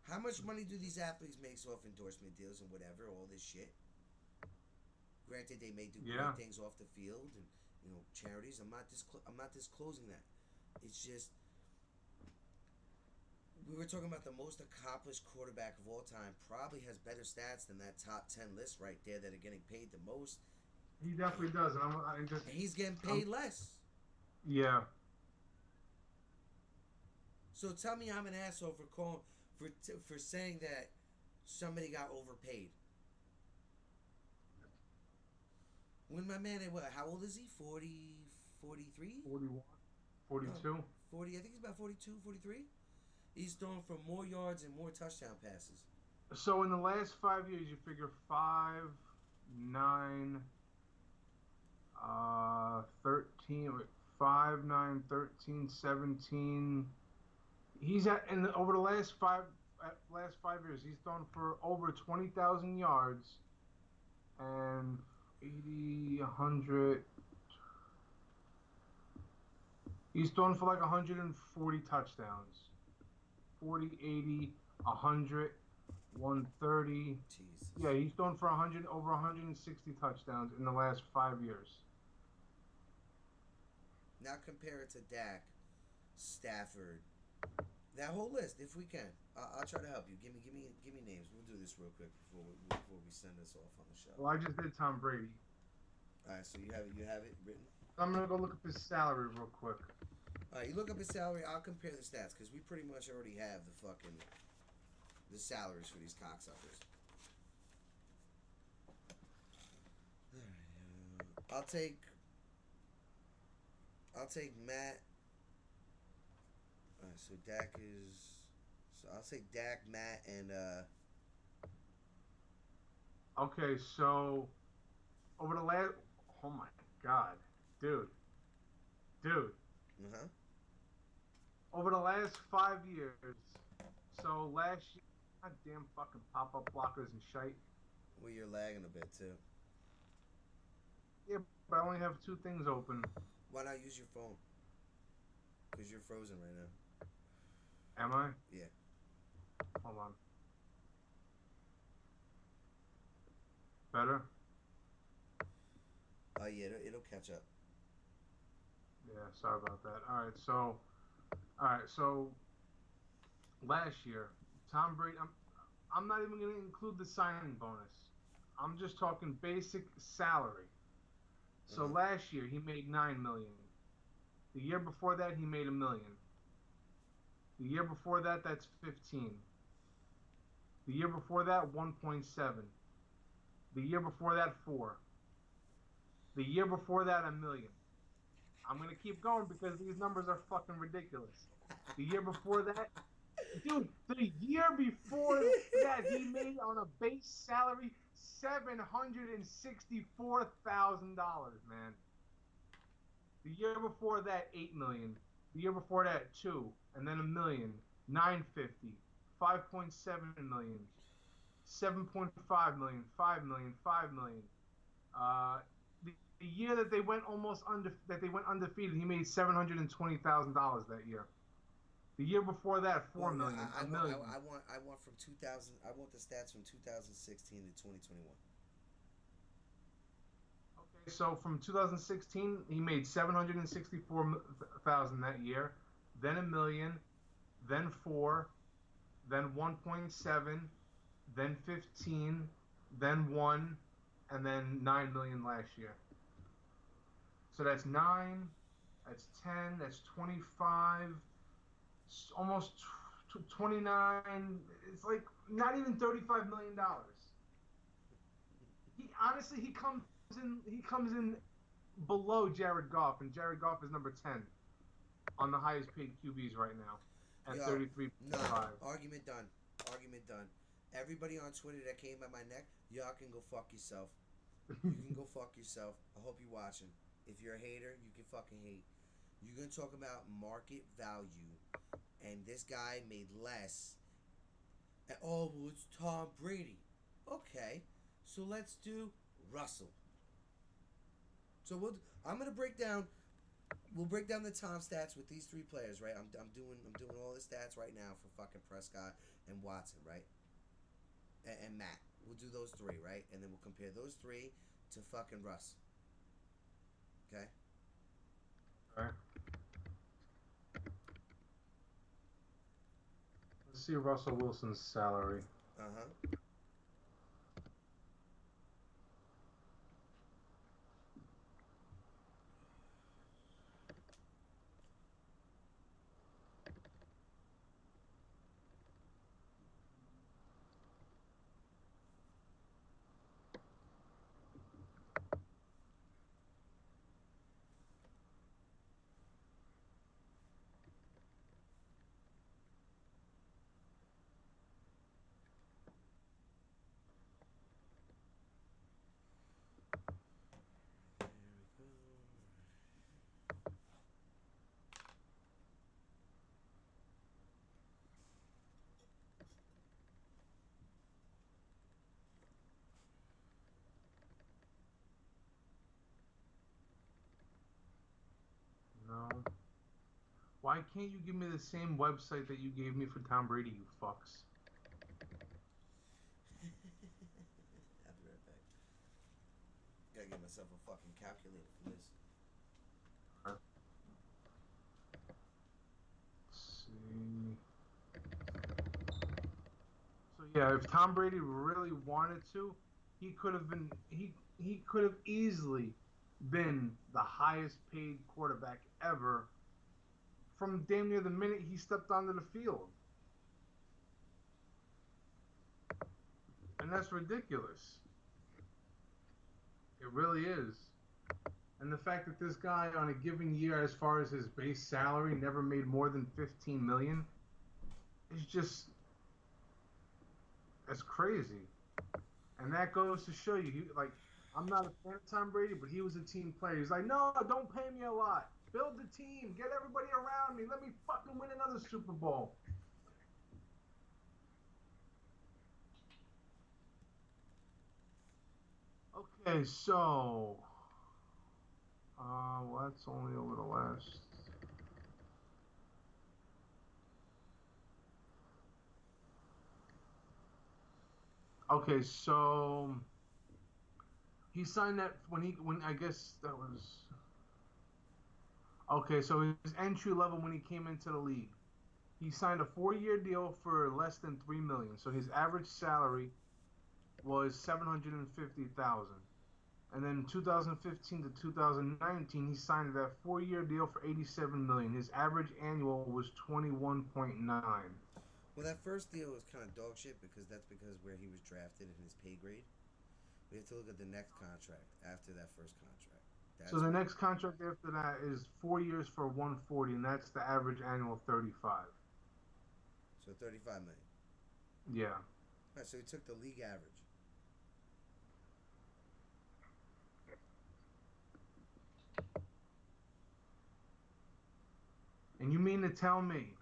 How much money do these athletes make off endorsement deals and whatever, all this shit? Granted, they may do great things off the field and charities. I'm not disclosing that. It's just we were talking about the most accomplished quarterback of all time. Probably has better stats than that top 10 list right there that are getting paid the most.
he definitely does, and
And he's getting paid less.
Yeah.
So tell me I'm an asshole for saying that somebody got overpaid. When my man, how old is he? 40, 43?
41, 42.
40, I think he's about 42, 43. He's thrown for more yards and more touchdown passes.
So in the last 5 years, you figure 5, 9, 13, 5, 9, 13, 17. He's over the last 5 years, he's thrown for over 20,000 yards and 80, 100. He's thrown for like 140 touchdowns. 40, 80, 100, 130.
Jesus.
Yeah, he's thrown for over 160 touchdowns in the last 5 years.
Now compare it to Dak, Stafford, that whole list, if we can. I'll try to help you. Give me names. We'll do this real quick before we send this off on the show.
Well, I just did Tom Brady.
All right, so you have it written.
I'm gonna go look up his salary real quick.
All right, you look up his salary. I'll compare the stats because we pretty much already have the salaries for these cocksuckers. I'll take Matt. All right, so Dak is. So I'll take Dak, Matt, and
Okay, so over the last, oh my God, dude. Over the last 5 years, so last year, goddamn fucking pop-up blockers and shite.
Well, you're lagging a bit too.
Yeah, but I only have 2 things open.
Why not use your phone? Because you're frozen right now.
Am I?
Yeah.
Hold on. Better?
Oh yeah, it'll catch up.
Yeah, sorry about that. All right, so last year, Tom Brady. I'm not even going to include the signing bonus. I'm just talking basic salary. So last year he made $9 million. The year before that he made $1 million. The year before that, that's 15. The year before that, 1.7. The year before that, 4. The year before that, $1 million. I'm gonna keep going because these numbers are fucking ridiculous. The year before that, dude, the year before that, he made on a base salary $764,000, man. The year before that, 8 million. The year before that, 2, and then 1 million, 950, 5.7 million, 7.5 million, 5 million, 5 million. The year that they went undefeated, he made $720,000 that year. The year before that, 4 million,
I
a million.
want from 2000. I want the stats from 2016 to 2021.
Okay, so from 2016, he made 764,000 that year, then 1 million, then 4, then 1.7, then 15, then 1, and then 9 million last year. So that's 9, that's 10, that's 25, almost 29. It's like not even $35 million. He comes in below Jared Goff, and Jared Goff is number 10 on the highest paid QBs right now at 33.5.
No, argument done. Argument done. Everybody on Twitter that came at my neck, y'all can go fuck yourself. You can go fuck yourself. I hope you're watching. If you're a hater, you can fucking hate. You're going to talk about market value, and this guy made less. And, oh, well, it's Tom Brady. Okay, so let's do Russell. So I'm going to break down. We'll break down the Tom stats with these three players, right? I'm doing all the stats right now for fucking Prescott and Watson, right? And Matt. We'll do those three, right? And then we'll compare those three to fucking Russ. Okay?
Alright. Let's see Russell Wilson's salary.
Uh-huh.
No. Why can't you give me the same website that you gave me for Tom Brady, you fucks?
I'll be right back. Gotta get myself a fucking calculator for this.
Let's see. So yeah, if Tom Brady really wanted to, he could have easily been the highest paid quarterback ever from damn near the minute he stepped onto the field. And that's ridiculous. It really is. And the fact that this guy on a given year, as far as his base salary, never made more than 15 million is just, that's crazy. And that goes to show you, I'm not a fan of Tom Brady, but he was a team player. He's like, no, don't pay me a lot. Build the team. Get everybody around me. Let me fucking win another Super Bowl. Okay, so... well, that's only over the last... Okay, so... He signed that when I guess that was... Okay, so his entry level when he came into the league, he signed a 4-year deal for less than $3 million. So his average salary was $750,000. And then 2015 to 2019, he signed that 4-year deal for $87 million. His average annual was 21.9.
Well, that first deal was kind of dog shit because where he was drafted in his pay grade. We have to look at the next contract after that first contract.
So the next contract after that is 4 years for 140, and that's the average annual 35.
So 35 million.
Yeah.
All right, so he took the league average.
And you mean to tell me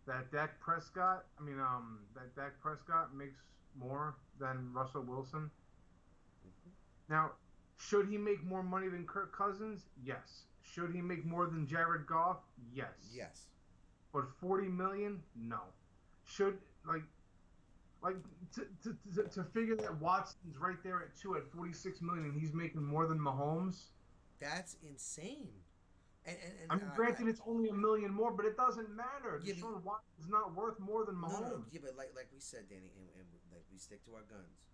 that Dak Prescott, makes more than Russell Wilson?
Mm-hmm.
Now, should he make more money than Kirk Cousins? Yes. Should he make more than Jared Goff? Yes.
Yes.
But 40 million? No. Should like to figure that Watson's right there at 2 at 46 million and he's making more than Mahomes?
That's insane. And
I mean, granted, it's only $1 million more, but it doesn't matter.
Yeah,
Deshaun Watson's not worth more than Mahomes.
No, yeah, but like we said, Danny, and like we stick to our guns.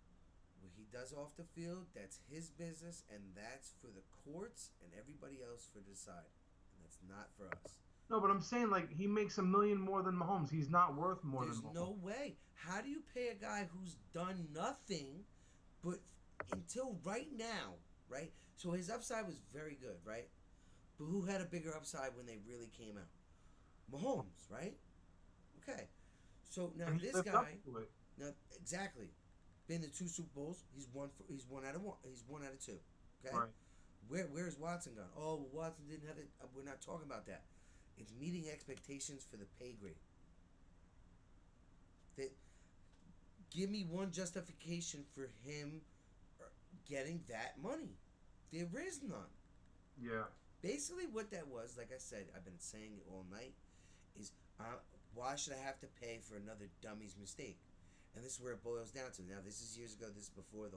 What he does off the field, that's his business, and that's for the courts and everybody else for to decide. And that's not for us.
No, but I'm saying, like, he makes $1 million more than Mahomes. He's not worth more than Mahomes.
There's no way. How do you pay a guy who's done nothing but until right now, right? So his upside was very good, right? But who had a bigger upside when they really came out? Mahomes, right? Okay. So now this guy, now exactly, been to 2 Super Bowls. He's one out of 1. He's 1 out of 2. Okay.
Right.
Where's Watson gone? Oh, well, Watson didn't have it. We're not talking about that. It's meeting expectations for the pay grade. That give me one justification for him getting that money. There is none.
Yeah.
Basically, what that was, like I said, I've been saying it all night, is why should I have to pay for another dummy's mistake? And this is where it boils down to. Now, this is years ago. This is before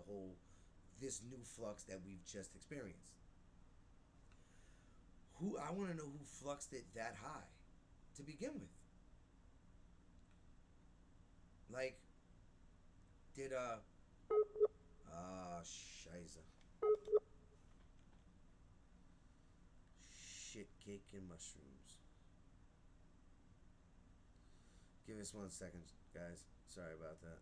this new flux that we've just experienced. I want to know who fluxed it that high to begin with. Like, did shiza. Shit cake and mushrooms. Give us 1 second, guys. Sorry about that.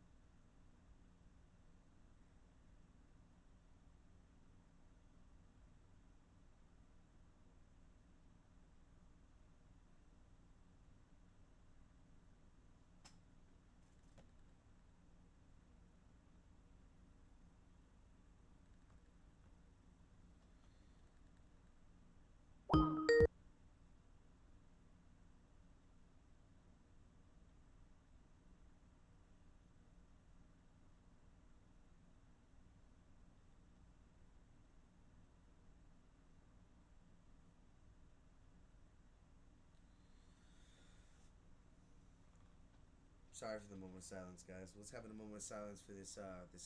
Sorry for the moment of silence, guys. Let's have a moment of silence for this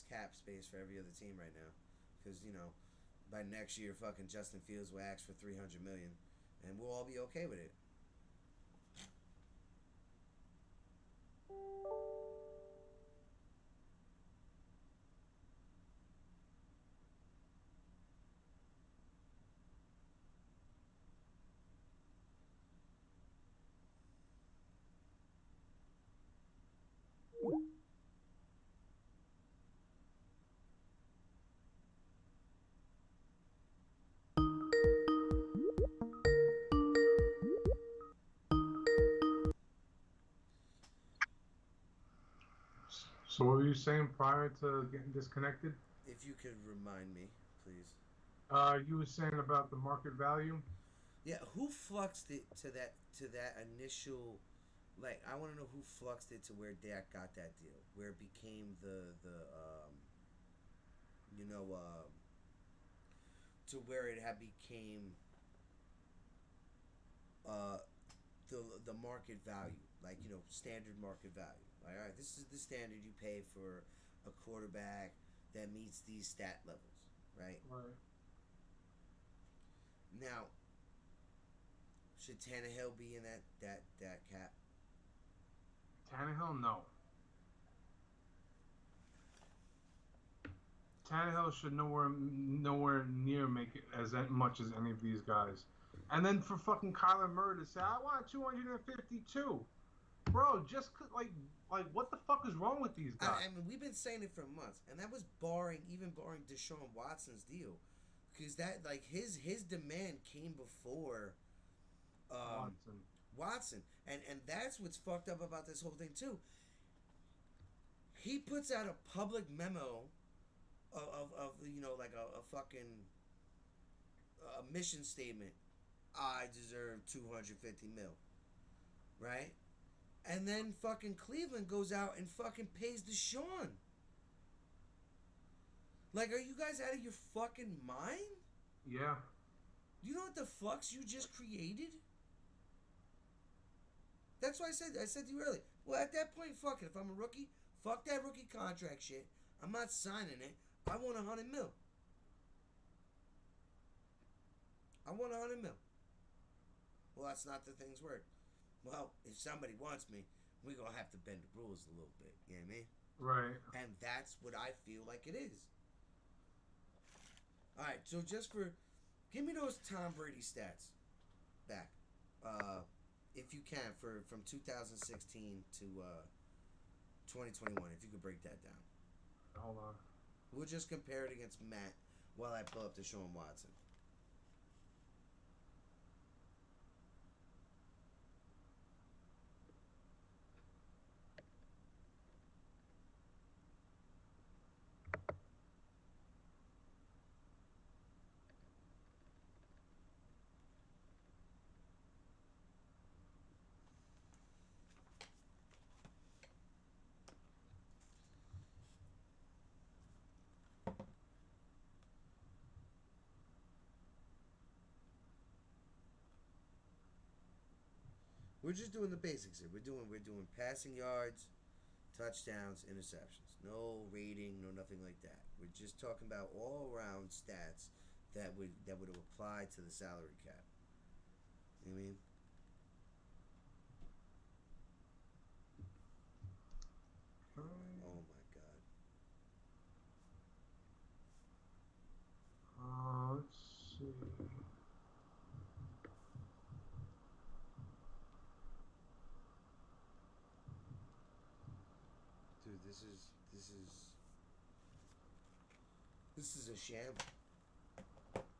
cap space for every other team right now, because by next year, fucking Justin Fields will ask for $300 million, and we'll all be okay with it.
So what were you saying prior to getting disconnected?
If you could remind me, please.
You were saying about the market value.
Yeah, who fluxed it to that initial? Like, I want to know who fluxed it to where Dak got that deal, where it became to where it had became the market value, like standard market value. Like, all right, this is the standard you pay for a quarterback that meets these stat levels, right?
Right.
Now, should Tannehill be in that cap?
Tannehill, no. Tannehill should nowhere near make it as much as any of these guys. And then for fucking Kyler Murray to say, I want 252. Bro, just like what the fuck is wrong with these guys?
I mean, we've been saying it for months, and that was barring Deshaun Watson's deal. because that like his demand came before
Watson.
Watson, and that's what's fucked up about this whole thing too. He puts out a public memo of like a fucking mission statement. I deserve 250 mil, right? And then fucking Cleveland goes out and fucking pays Deshaun. Like, are you guys out of your fucking mind?
Yeah.
You know what the fucks you just created? That's why I said to you earlier. Well, at that point, fuck it. If I'm a rookie, fuck that rookie contract shit. I'm not signing it. I want 100 mil. I want 100 mil. Well, that's not the thing's work. Well, if somebody wants me, we're going to have to bend the rules a little bit. You know what I mean?
Right.
And that's what I feel like it is. All right, so just for... Give me those Tom Brady stats back. If you can, from 2016 to 2021, if you could break that down.
Hold on.
We'll just compare it against Matt while I pull up Deshaun Watson. We're just doing the basics here. We're doing passing yards, touchdowns, interceptions. No rating, no nothing like that. We're just talking about all around stats that would apply to the salary cap. You know what I mean? Oh my god.
Let's see.
Dude, this is a sham.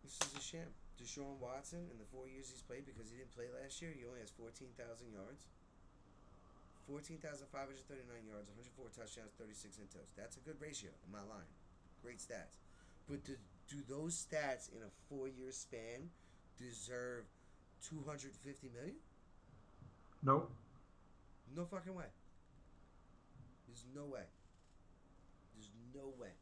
This is a sham. Deshaun Watson, in the 4 years he's played, because he didn't play last year, he only has 14,000 yards. 14,539 yards, 104 touchdowns, 36 intos. That's a good ratio. I'm not lying. Great stats. But do those stats in a 4-year span deserve 250 million?
Nope.
No fucking way. There's no way. There's no way.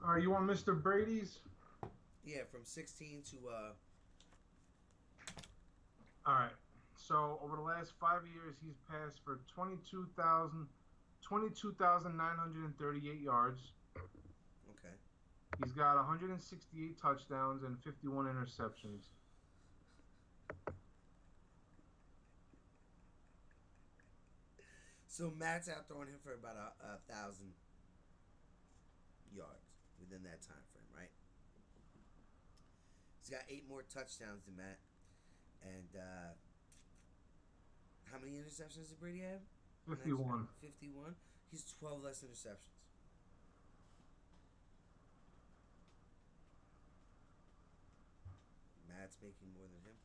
All right, you want Mr. Brady's?
Yeah, from 16 to
All right. So over the last 5 years, he's passed for 22,938 yards.
okay.
He's got 168 touchdowns and 51 interceptions.
So Matt's out throwing him for about 1,000 yards within that time frame, right? He's got 8 more touchdowns than Matt. And how many interceptions did Brady have?
51.
51. He's 12 less interceptions. Matt's making more than him.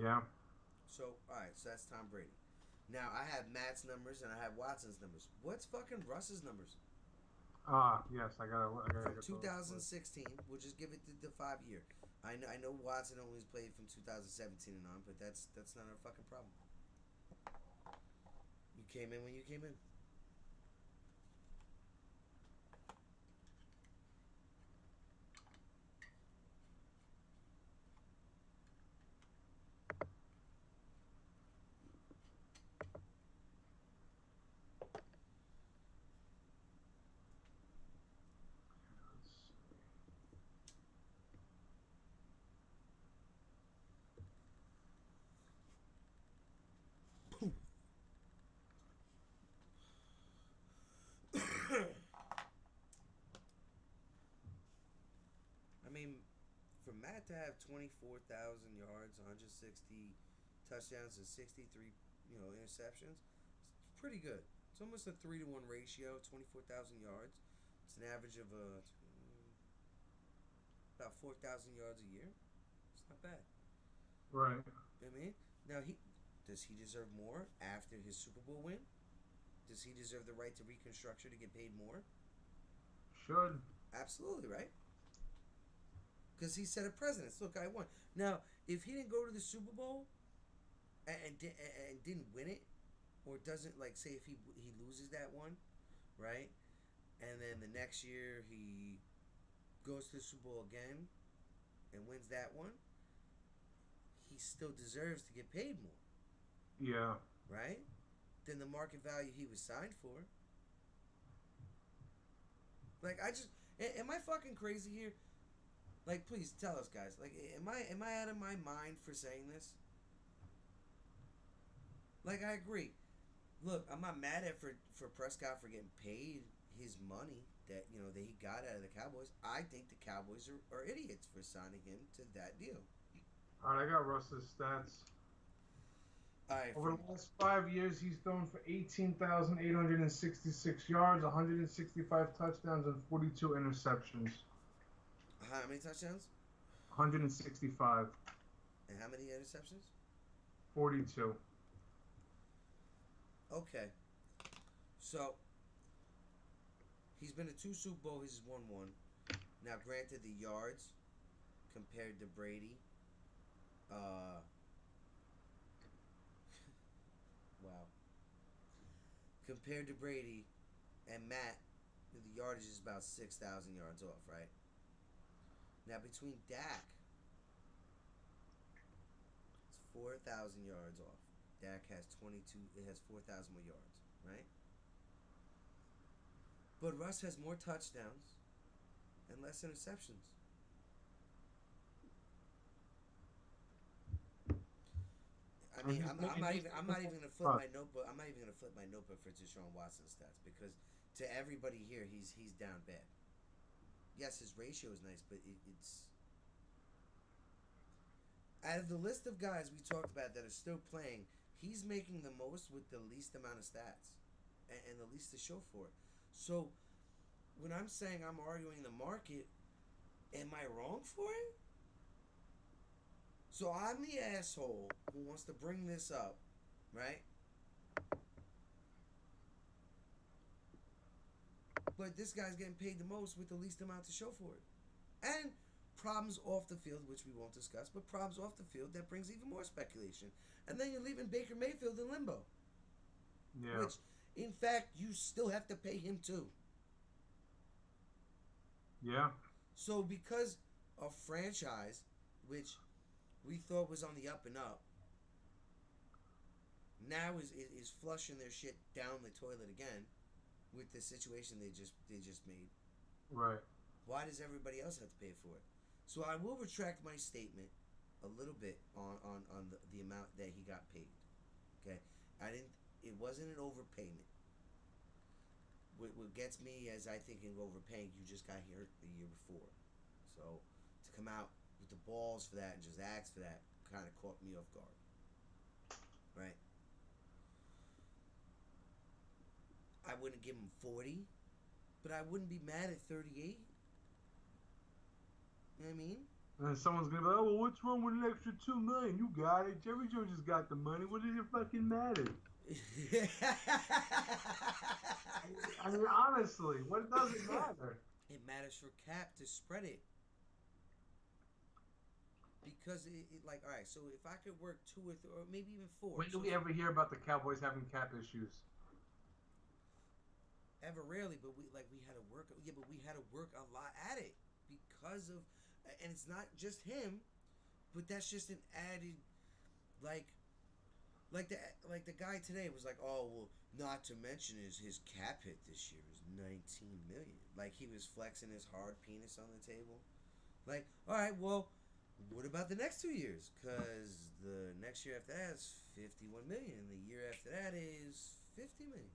Yeah.
So, alright, so that's Tom Brady. Now, I have Matt's numbers and I have Watson's numbers. What's fucking Russ's numbers?
Yes, I gotta
From
get
2016, we'll just give it the 5 year. I know Watson only played from 2017 and on, but that's not our fucking problem. You came in when you came in. I mean, for Matt to have 24,000 yards, 160 touchdowns, and 63, interceptions, it's pretty good. It's almost a 3-to-1 ratio. 24,000 yards. It's an average of about 4,000 yards a year. It's not bad.
Right.
You know what I mean? Now does he deserve more after his Super Bowl win? Does he deserve the right to reconstruction to get paid more?
Should.
Absolutely, right? Because he set a precedence. Look, I won. Now, if he didn't go to the Super Bowl and didn't win it, or doesn't, like, say if he loses that one, right? And then the next year he goes to the Super Bowl again and wins that one, he still deserves to get paid more.
Yeah.
Right? Than the market value he was signed for. Like, am I fucking crazy here? Like, please tell us, guys. Like, am I out of my mind for saying this? Like, I agree. Look, I'm not mad at for Prescott for getting paid his money that he got out of the Cowboys. I think the Cowboys are idiots for signing him to that deal.
All right, I got Russ's stats.
All right,
over the last 5 years, he's thrown for 18,866 yards, 165 touchdowns, and 42 interceptions.
How many touchdowns?
165.
And how many interceptions?
42.
Okay. So, he's been to 2 Super Bowls. He's won 1. Now, granted, the yards compared to Brady, wow. Compared to Brady and Matt, the yardage is about 6,000 yards off, right? Now, between Dak, it's 4,000 yards off. Dak has 22. It has 4,000 more yards, right? But Russ has more touchdowns and less interceptions. I mean, I'm not even gonna flip my notebook. I'm not even gonna flip my notebook for Deshaun Watson stats because to everybody here, he's down bad. Yes, his ratio is nice, but it's out of the list of guys we talked about that are still playing, he's making the most with the least amount of stats and the least to show for it. So when I'm saying I'm arguing the market, am I wrong for it? So I'm the asshole who wants to bring this up, right? But this guy's getting paid the most with the least amount to show for it. And problems off the field, which we won't discuss, but problems off the field that brings even more speculation. And then you're leaving Baker Mayfield in limbo.
Yeah.
Which, in fact, you still have to pay him too.
Yeah.
So because a franchise, which we thought was on the up and up, now is flushing their shit down the toilet again with the situation they just made.
Right.
Why does everybody else have to pay for it? So I will retract my statement a little bit on the amount that he got paid. Okay, it wasn't an overpayment. What gets me is I think in overpaying, you just got hurt the year before. So to come out with the balls for that and just ask for that kind of caught me off guard. Right? I wouldn't give him 40, but I wouldn't be mad at 38. You know what I mean?
And someone's gonna be like, oh, well, what's wrong with an extra $2 million? You got it. Jerry Jones just got the money. What does it fucking matter? I mean, honestly, what does it matter?
It matters for Cap to spread it. Because it like, all right, so if I could work 2 or maybe even 4.
When do we ever hear about the Cowboys having cap issues?
Ever rarely, but we had to work. Yeah, but we had to work a lot at it because of, and it's not just him, but that's just an added, like the guy today was like, oh well, not to mention his cap hit this year is $19 million. Like he was flexing his hard penis on the table. Like, all right, well, what about the next 2 years? Because the next year after that is $51 million, and the year after that is $50 million.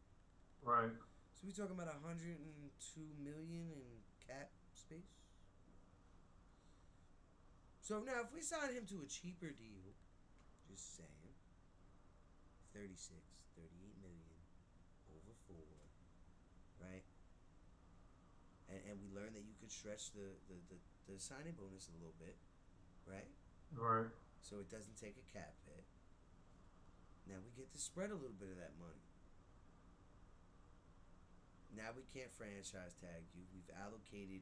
Right.
So we're talking about $102 million in cap space. So now, if we sign him to a cheaper deal, just saying, 38 million over 4, we learned that you could stretch the signing bonus a little bit, right?
Right.
So it doesn't take a cap hit. Now we get to spread a little bit of that money. Now we can't franchise tag you. We've allocated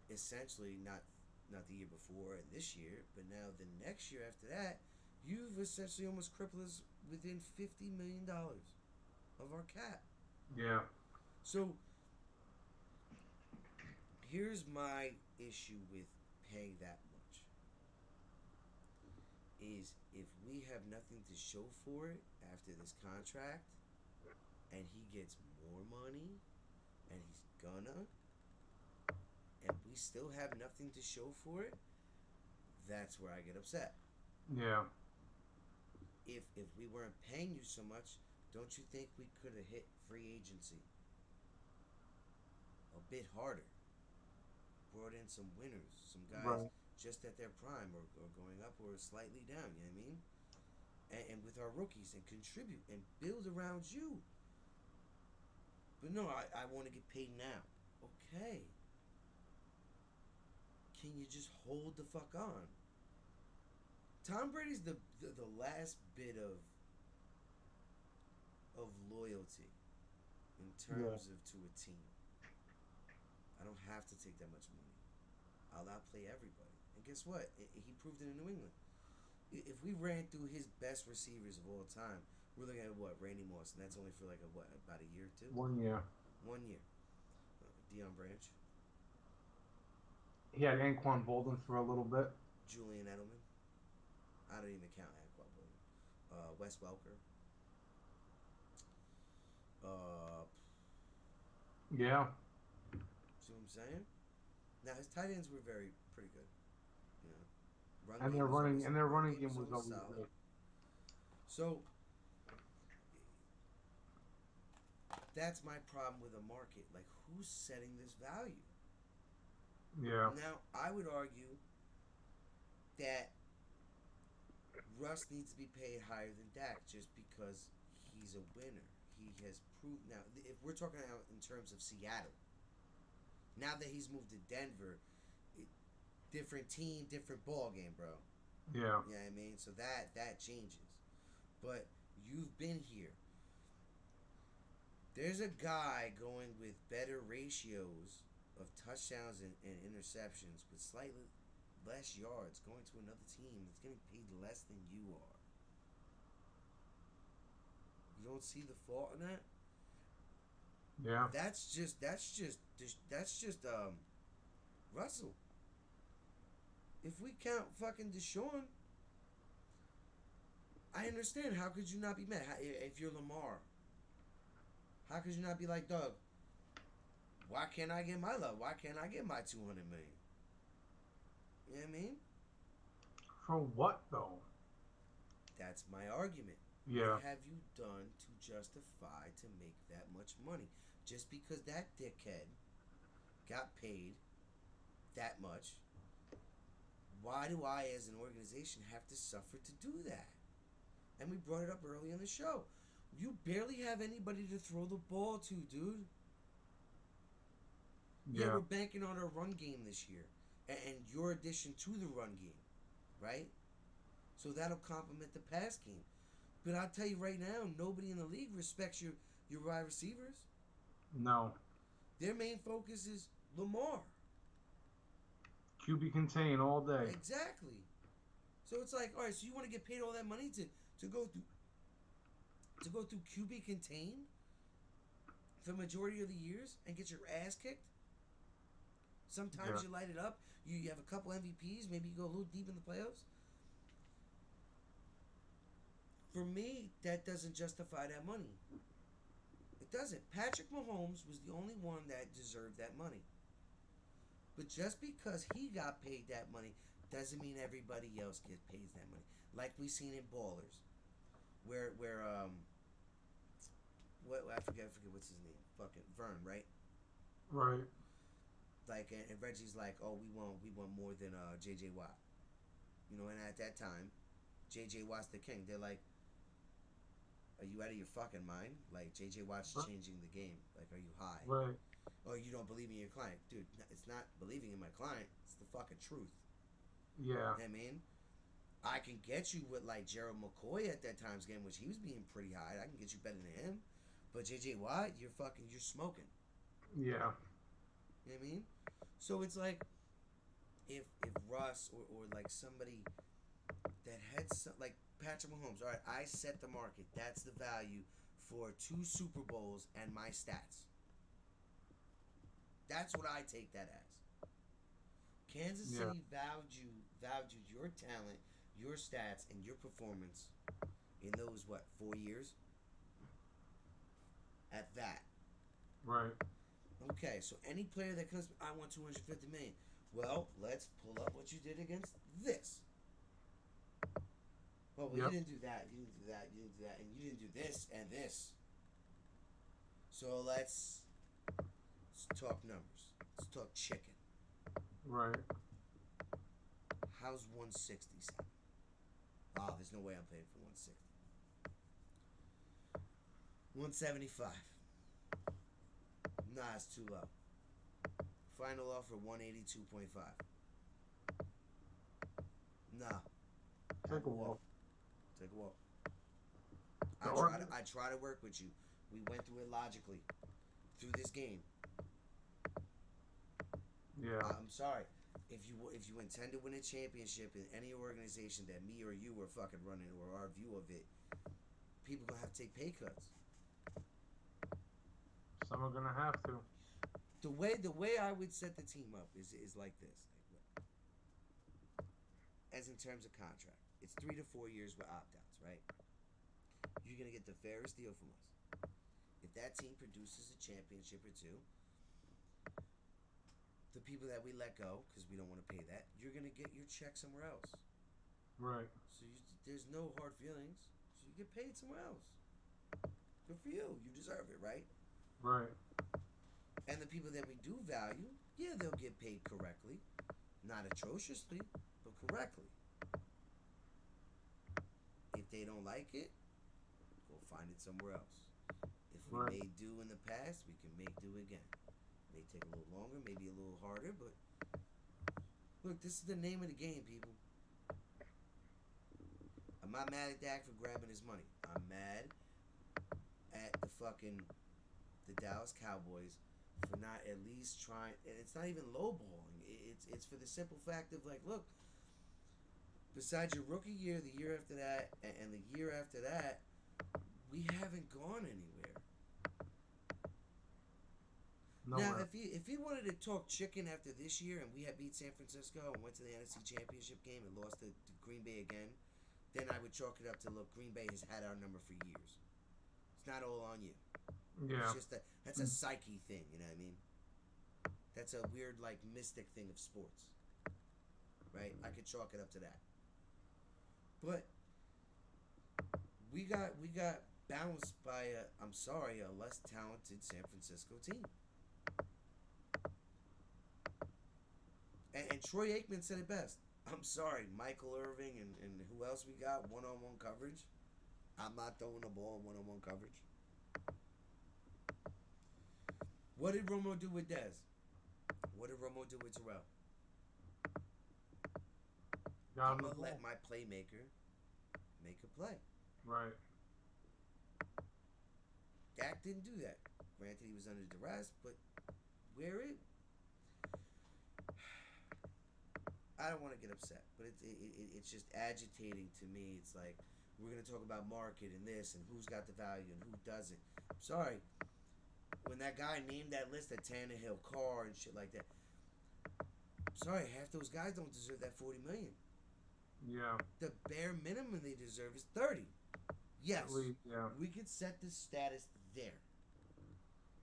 essentially not the year before and this year, but now the next year after that, you've essentially almost crippled us within $50 million of our cap.
Yeah.
So here's my issue with paying that much. Is if we have nothing to show for it after this contract and he gets more money and he's gonna and we still have nothing to show for it, that's where I get upset.
Yeah.
If we weren't paying you so much, don't you think we could have hit free agency a bit harder? Brought in some winners, some guys
Right.
just at their prime or going up or slightly down, you know what I mean? And with our rookies and contribute and build around you. But no, I want to get paid now. Okay. Can you just hold the fuck on? Tom Brady's the last bit of loyalty in terms of to a team. I don't have to take that much money. I'll outplay everybody. And guess what? He proved it in New England. If we ran through his best receivers of all time, we're looking at what? Randy Moss, and that's only for like about a year or two?
1 year.
1 year. Deion Branch.
He had Anquan Bolden for a little bit.
Julian Edelman. I don't even count Anquan Bolden. Wes Welker.
Yeah.
See what I'm saying? Now his tight ends were pretty good. You know,
And their running game was always
solid.
good.
So that's my problem with the market. Like, who's setting this value?
Yeah.
Now, I would argue that Russ needs to be paid higher than Dak just because he's a winner. He has proved. Now, if we're talking out in terms of Seattle, now that he's moved to Denver, different team, different ball game, bro.
Yeah.
You know what I mean? So that changes. But you've been here. There's a guy going with better ratios of touchdowns and interceptions with slightly less yards going to another team that's getting paid less than you are. You don't see the fault in that?
Yeah.
That's just Russell. If we count fucking Deshaun, I understand. How could you not be mad? If you're Lamar, how could you not be like, Doug, why can't I get my love? Why can't I get my $200 million? You know what I mean?
For what though?
That's my argument.
Yeah.
What have you done to justify to make that much money? Just because that dickhead got paid that much, why do I, as an organization, have to suffer to do that? And we brought it up early in the show. You barely have anybody to throw the ball to, dude. Yeah, we're banking on our run game this year. And your addition to the run game, right? So that'll complement the pass game. But I'll tell you right now, nobody in the league respects your wide receivers.
No.
Their main focus is Lamar.
QB contain all day.
Exactly. So it's like, all right, so you want to get paid all that money to go through QB contain for the majority of the years and get your ass kicked? Sometimes you light it up. You have a couple MVPs. Maybe you go a little deep in the playoffs. For me, that doesn't justify that money. It doesn't. Patrick Mahomes was the only one that deserved that money. But just because he got paid that money doesn't mean everybody else gets paid that money. Like we seen in Ballers, where I forget what's his name. Fucking Vern, right?
Right.
Like, and Reggie's like, oh, we want more than J.J. Watt. You know, and at that time, J.J. Watt's the king. They're like, are you out of your fucking mind? Like, J.J. Watt's changing the game. Like, are you high?
Right.
Oh, you don't believe in your client, dude. It's not believing in my client. It's the fucking truth.
Yeah.
You know what I mean, I can get you with like Gerald McCoy at that time's game, which he was being pretty high. I can get you better than him. But JJ Watt, you're smoking.
Yeah.
You know what I mean? So it's like if Russ or like somebody that had some, like Patrick Mahomes, all right, I set the market. That's the value for 2 Super Bowls and my stats. That's what I take that as. Kansas City valued your talent, your stats, and your performance in those 4 years? At that.
Right.
Okay, so any player that comes, I want 250 million. Well, let's pull up what you did against this. Well, you didn't do that. You didn't do that. You didn't do that, and you didn't do this and this. So let's talk numbers. Let's talk chicken.
Right.
How's 167? Oh, there's no way I'm paying for 160. 175. Nah, it's too low. Final offer 182.5. Nah.
Take a walk.
Take a walk.
The
I try to work with you. We went through it logically through this game.
Yeah.
I'm sorry. If you intend to win a championship in any organization that me or you were fucking running, or our view of it, people gonna have to take pay cuts.
Some are gonna have to.
The way I would set the team up is like this. As in terms of contract, it's 3 to 4 years with opt-outs, right? You're gonna get the fairest deal from us. If that team produces a championship or two, the people that we let go because we don't want to pay that, you're gonna get your check somewhere else.
Right.
So there's no hard feelings. So you get paid somewhere else. Good for you. You deserve it, right?
Right.
And the people that we do value, yeah, they'll get paid correctly, not atrociously, but correctly. If they don't like it, go find it somewhere else. If we made do in the past, we can make do again. May take a little longer, maybe a little harder, but look, this is the name of the game, people. I'm not mad at Dak for grabbing his money. I'm mad at the Dallas Cowboys for not at least trying, and it's not even lowballing. It's for the simple fact of like, look, besides your rookie year, the year after that, and the year after that, we haven't gone anywhere.
Nowhere.
Now, if he wanted to talk chicken after this year and we had beat San Francisco and went to the NFC Championship game and lost to Green Bay again, then I would chalk it up to, look, Green Bay has had our number for years. It's not all on you.
Yeah.
It's just that's a psyche thing, you know what I mean? That's a weird, like, mystic thing of sports. Right? I could chalk it up to that. But we got bounced by a less talented San Francisco team. And Troy Aikman said it best. I'm sorry, Michael Irving and who else we got? One-on-one coverage. I'm not throwing the ball in one-on-one coverage. What did Romo do with Dez? What did Romo do with Terrell? I'm going to let my playmaker make a play.
Right.
Dak didn't do that. Granted, he was under duress, but where it... I don't want to get upset, but it's just agitating to me. It's like, we're going to talk about market and this and who's got the value and who doesn't. I'm sorry. When that guy named that list of Tannehill, Carr, and shit like that, I'm sorry, half those guys don't deserve that $40 million.
Yeah.
The bare minimum they deserve is 30. Yes,
yeah.
We could set the status there.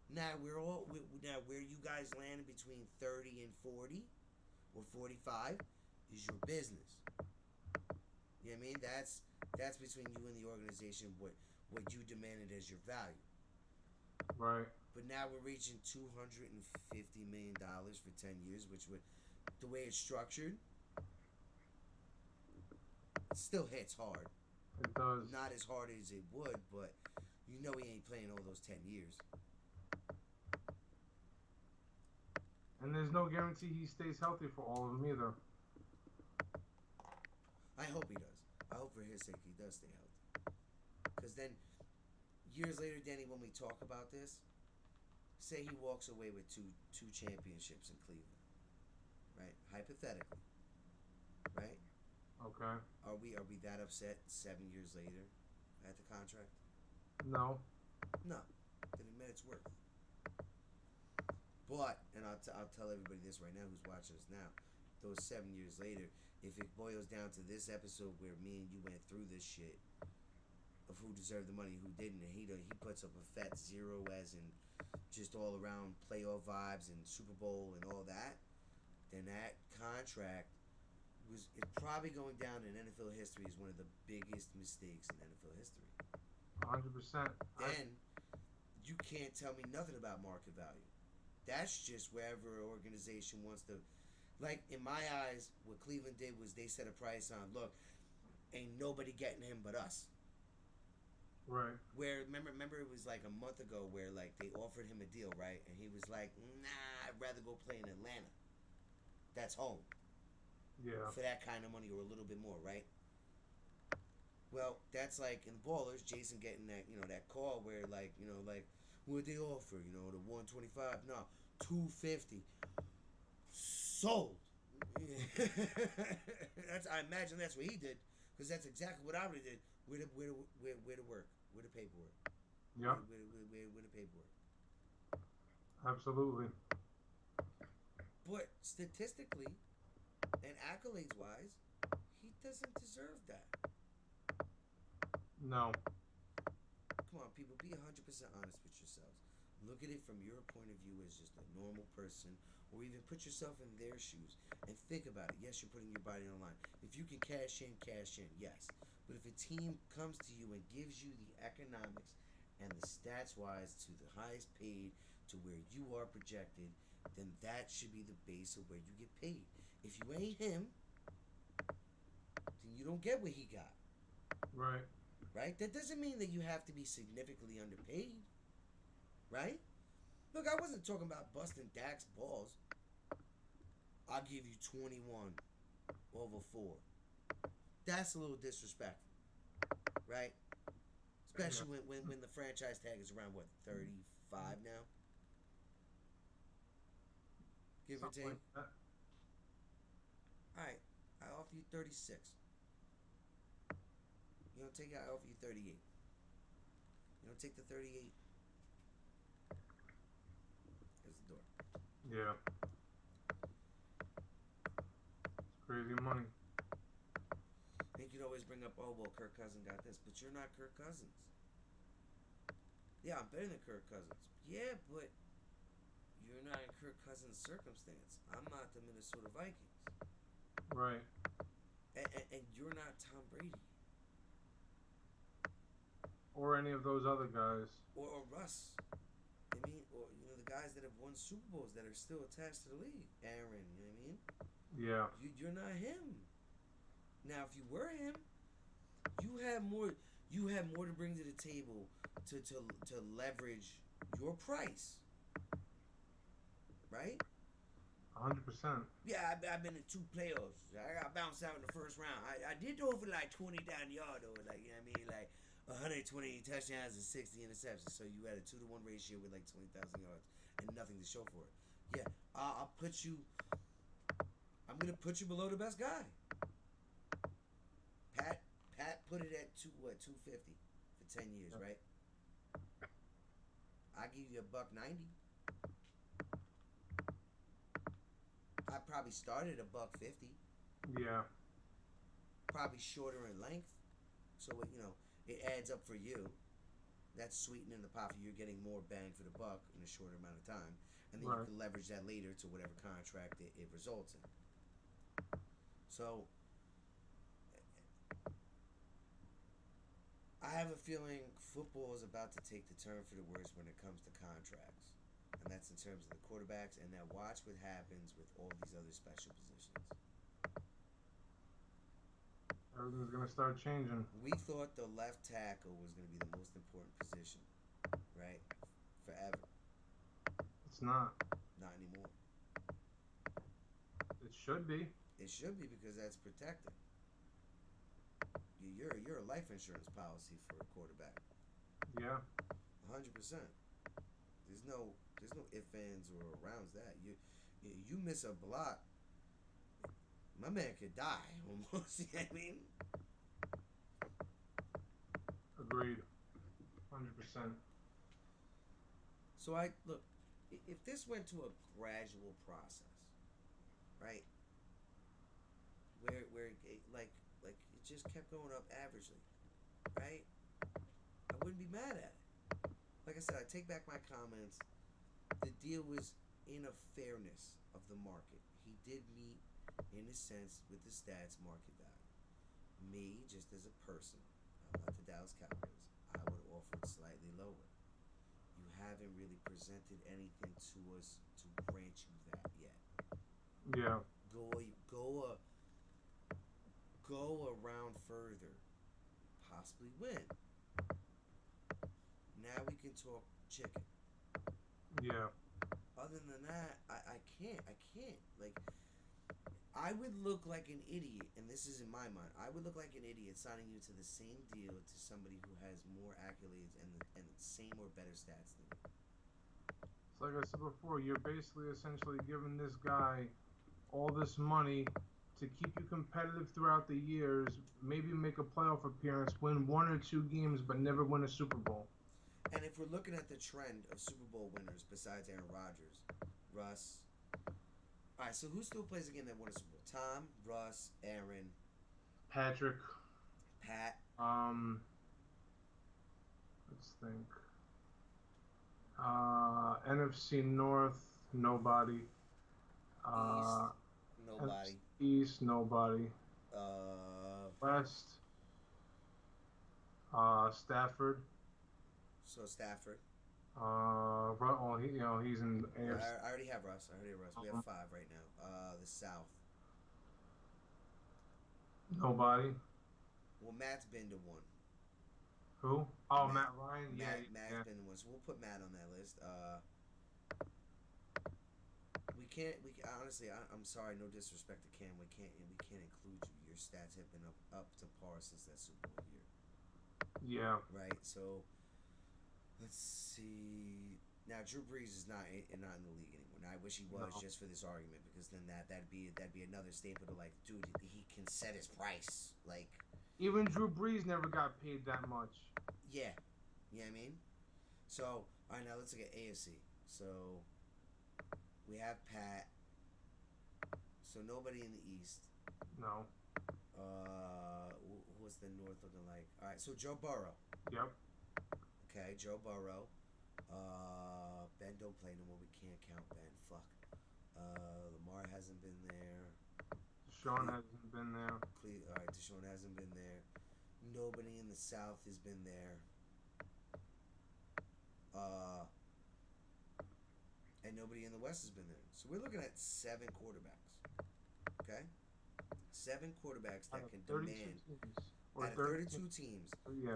Now where you guys land between 30 and 40 or 45 is your business. You know what I mean? That's between you and the organization, what you demanded as your value.
Right.
But now we're reaching $250 million for 10 years, which would, the way it's structured, it still hits hard.
It does.
Not as hard as it would, but you know he ain't playing all those 10 years.
And there's no guarantee he stays healthy for all of them either.
I hope he does. I hope for his sake he does stay healthy. Because then, years later, Danny, when we talk about this, say he walks away with two championships in Cleveland, right? Hypothetically, right?
Okay.
Are we that upset 7 years later at the contract?
No.
No. Then it met its worth. But, and I'll tell everybody this right now who's watching us now, those 7 years later, if it boils down to this episode where me and you went through this shit of who deserved the money, who didn't, and he puts up a fat 0 as in just all around playoff vibes and Super Bowl and all that, then that contract it's probably going down in NFL history as one of the biggest mistakes in NFL history.
100%.
Then you can't tell me nothing about market value. That's just wherever an organization wants to. Like, in my eyes, what Cleveland did was they set a price on, look, ain't nobody getting him but us.
Right.
Where, remember it was like a month ago where, like, they offered him a deal, right? And he was like, nah, I'd rather go play in Atlanta. That's home.
Yeah.
For that kind of money or a little bit more, right? Well, that's like in Ballers, Jason getting that, that call where, like, what they offer, the 125, no, 250. Sold. I imagine that's what he did, because that's exactly what I would have did. Where to work? Where to paperwork?
Yep.
Where to paperwork?
Absolutely.
But statistically and accolades wise, he doesn't deserve that.
No.
Come on, people, be 100% honest with yourselves. Look at it from your point of view as just a normal person, or even put yourself in their shoes and think about it. Yes, you're putting your body on the line. If you can cash in, yes. But if a team comes to you and gives you the economics and the stats wise to the highest paid to where you are projected, then that should be the base of where you get paid. If you ain't him, then you don't get what he got.
Right.
Right? That doesn't mean that you have to be significantly underpaid. Right? Look, I wasn't talking about busting Dak's balls. I'll give you 21 over 4. That's a little disrespectful. Right? Especially when the franchise tag is around, what, 35 now? Give or take.
Like
Alright, I offer you 36. You don't take it, I offer you 38. You don't take the 38. There's the door.
Yeah. It's crazy money.
You could always bring up, oh, well, Kirk Cousins got this, but you're not Kirk Cousins. Yeah, I'm better than Kirk Cousins. Yeah, but you're not in Kirk Cousins' circumstance. I'm not the Minnesota Vikings.
Right.
And you're not Tom Brady.
Or any of those other guys.
Or Russ. I mean, or, the guys that have won Super Bowls that are still attached to the league. Aaron, you know what I mean?
Yeah.
You're not him. Now, if you were him, you have more to bring to the table to leverage your price. Right?
100%.
Yeah, I've been in 2 playoffs. I got bounced out in the first round. I did throw for like 20 down the yard, though. Like, you know what I mean? Like 120 touchdowns and 60 interceptions. So you had a 2-to-1 ratio with like 20,000 yards and nothing to show for it. Yeah, I'm gonna put you below the best guy. Pat put it at 250 for 10 years, right? I give you $1.90. I probably started $1.50.
Yeah.
Probably shorter in length, so it adds up for you. That's sweetening the pot for you, getting more bang for the buck in a shorter amount of time, and then you can leverage that later to whatever contract it results in. So I have a feeling football is about to take the turn for the worse when it comes to contracts. And that's in terms of the quarterbacks. And now watch what happens with all these other special positions.
Everything's going to start changing.
We thought the left tackle was going to be the most important position, right? Forever.
It's not.
Not anymore.
should be.
It should be because that's protected. You're a life insurance policy for a quarterback.
Yeah.
100%. There's no ifs, ands, or arounds that. You miss a block, my man could die almost. You know what I mean?
Agreed. 100%.
So look, if this went to a gradual process, right? Where it just kept going up averagely, right? I wouldn't be mad at it. Like I said, I take back my comments. The deal was in a fairness of the market. He did meet, in a sense, with the stats market value. Me, just as a person, I'm not the Dallas Cowboys. I would have offered slightly lower. You haven't really presented anything to us to grant you that yet.
Yeah.
Go around further, possibly win. Now we can talk chicken.
Yeah.
Other than that, I can't. Like, I would look like an idiot, and this is in my mind. I would look like an idiot signing you to the same deal to somebody who has more accolades and the same or better stats than you.
It's like I said before, you're basically essentially giving this guy all this money to keep you competitive throughout the years, maybe make a playoff appearance, win 1 or 2 games, but never win a Super Bowl.
And if we're looking at the trend of Super Bowl winners besides Aaron Rodgers, Russ. All right, so who still plays a game that won a Super Bowl? Tom, Russ, Aaron,
Patrick.
Pat.
Let's think. NFC North, nobody.
East, nobody.
East, nobody. West, Stafford.
So Stafford.
He's in AFC.
I already have Russ. We have 5 right now. The South.
Nobody.
Well, Matt's been to 1.
Who? Oh, Matt Ryan.
Matt's been to 1, so we'll put Matt on that list. We can't. Honestly, I'm sorry. No disrespect to Cam. We can't include you. Your stats have been up to par since that Super Bowl year.
Yeah.
Right. So let's see. Now Drew Brees is not in the league anymore. Now I wish he was just for this argument, because then that'd be another staple to, like, dude, he can set his price. Like,
even Drew Brees never got paid that much.
Yeah. You know what I mean? So, all right, now let's look at AFC. So we have Pat. So nobody in the East.
No.
What's the North looking like? All right, so Joe Burrow.
Yep.
Okay, Joe Burrow. Ben don't play no more. We can't count Ben. Fuck. Lamar hasn't been there.
Deshaun hasn't been there.
All right, Deshaun hasn't been there. Nobody in the South has been there. And nobody in the West has been there. So we're looking at 7 quarterbacks. Okay? 7 quarterbacks that can demand out of 32 teams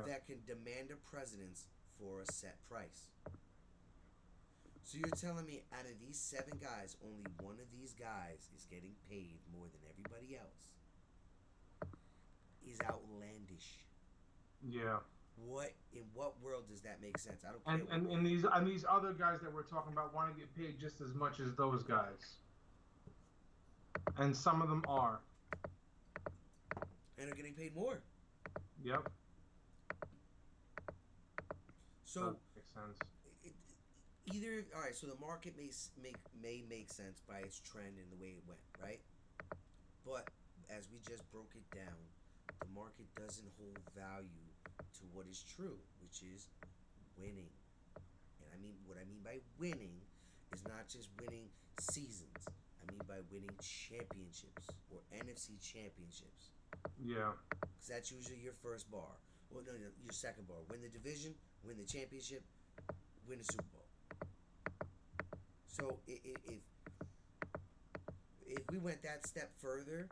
that can demand a precedence for a set price. So you're telling me out of these 7 guys, only one of these guys is getting paid more than everybody else? Is outlandish.
Yeah.
In what world does that make sense? I don't care.
And these other guys that we're talking about want to get paid just as much as those guys. And some of them are.
And are getting paid more.
Yep.
So
that makes sense.
All right, so the market may make sense by its trend and the way it went, right? But as we just broke it down, the market doesn't hold value to what is true, which is winning. And what I mean by winning is not just winning seasons. I mean by winning championships or NFC championships.
Yeah.
Because that's usually your first bar. Well, no, your second bar. Win the division, win the championship, win the Super Bowl. So if we went that step further,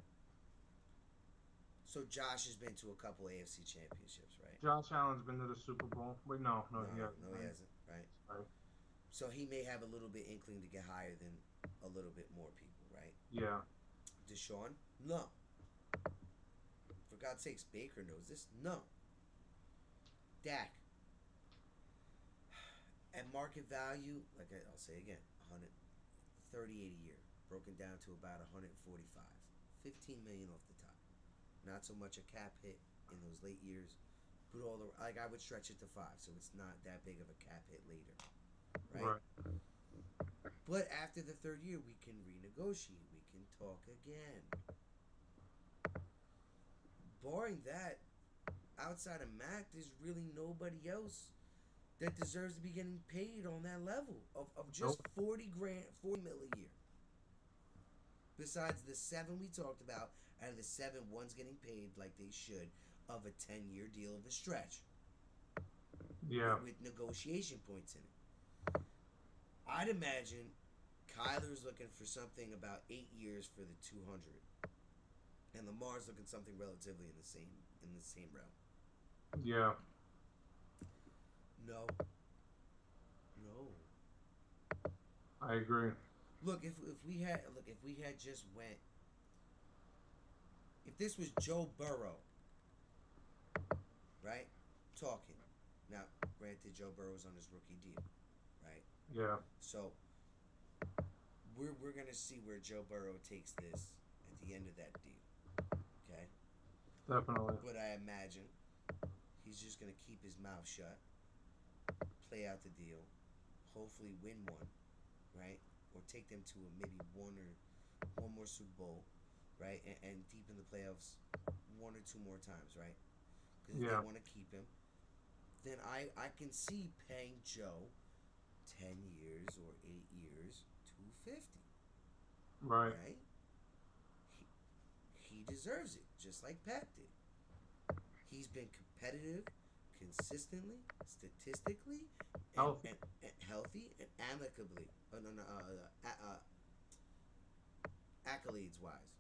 so Josh has been to a couple AFC championships, right?
Josh Allen's been to the Super Bowl. Wait, no, he hasn't.
No, he hasn't, right?
Right.
So he may have a little bit inkling to get higher than a little bit more people, right?
Yeah.
Deshaun? No. For God's sakes, Baker knows this? No. Dak. At market value, like I'll say again, 138 a year, broken down to about 145. 15 million off the top. Not so much a cap hit in those late years. Put all the I would stretch it to 5, so it's not that big of a cap hit later, right? But after the third year, we can renegotiate. We can talk again. Barring that, outside of Mac, there's really nobody else that deserves to be getting paid on that level of just 40 mil a year. Besides the 7 we talked about, out of the 7, one's getting paid like they should of a 10-year deal of a stretch.
Yeah.
With negotiation points in it. I'd imagine Kyler's looking for something about 8 years for the 200. And Lamar's looking something relatively in the same realm.
Yeah.
No.
I agree.
Look, if we had just went, if this was Joe Burrow, right, talking. Now, granted, Joe Burrow's on his rookie deal, right?
Yeah.
So we're gonna see where Joe Burrow takes this at the end of that deal. Okay?
Definitely.
But I imagine he's just gonna keep his mouth shut, play out the deal, hopefully win one, right? Or take them to maybe one more Super Bowl, right? And deep in the playoffs 1 or 2 more times, right? Because if they want to keep him, then I can see paying Joe 10 years or 8 years, $250.
Right.
He deserves it, just like Pat did. He's been competitive, consistently, statistically, and healthy, and amicably. Accolades wise,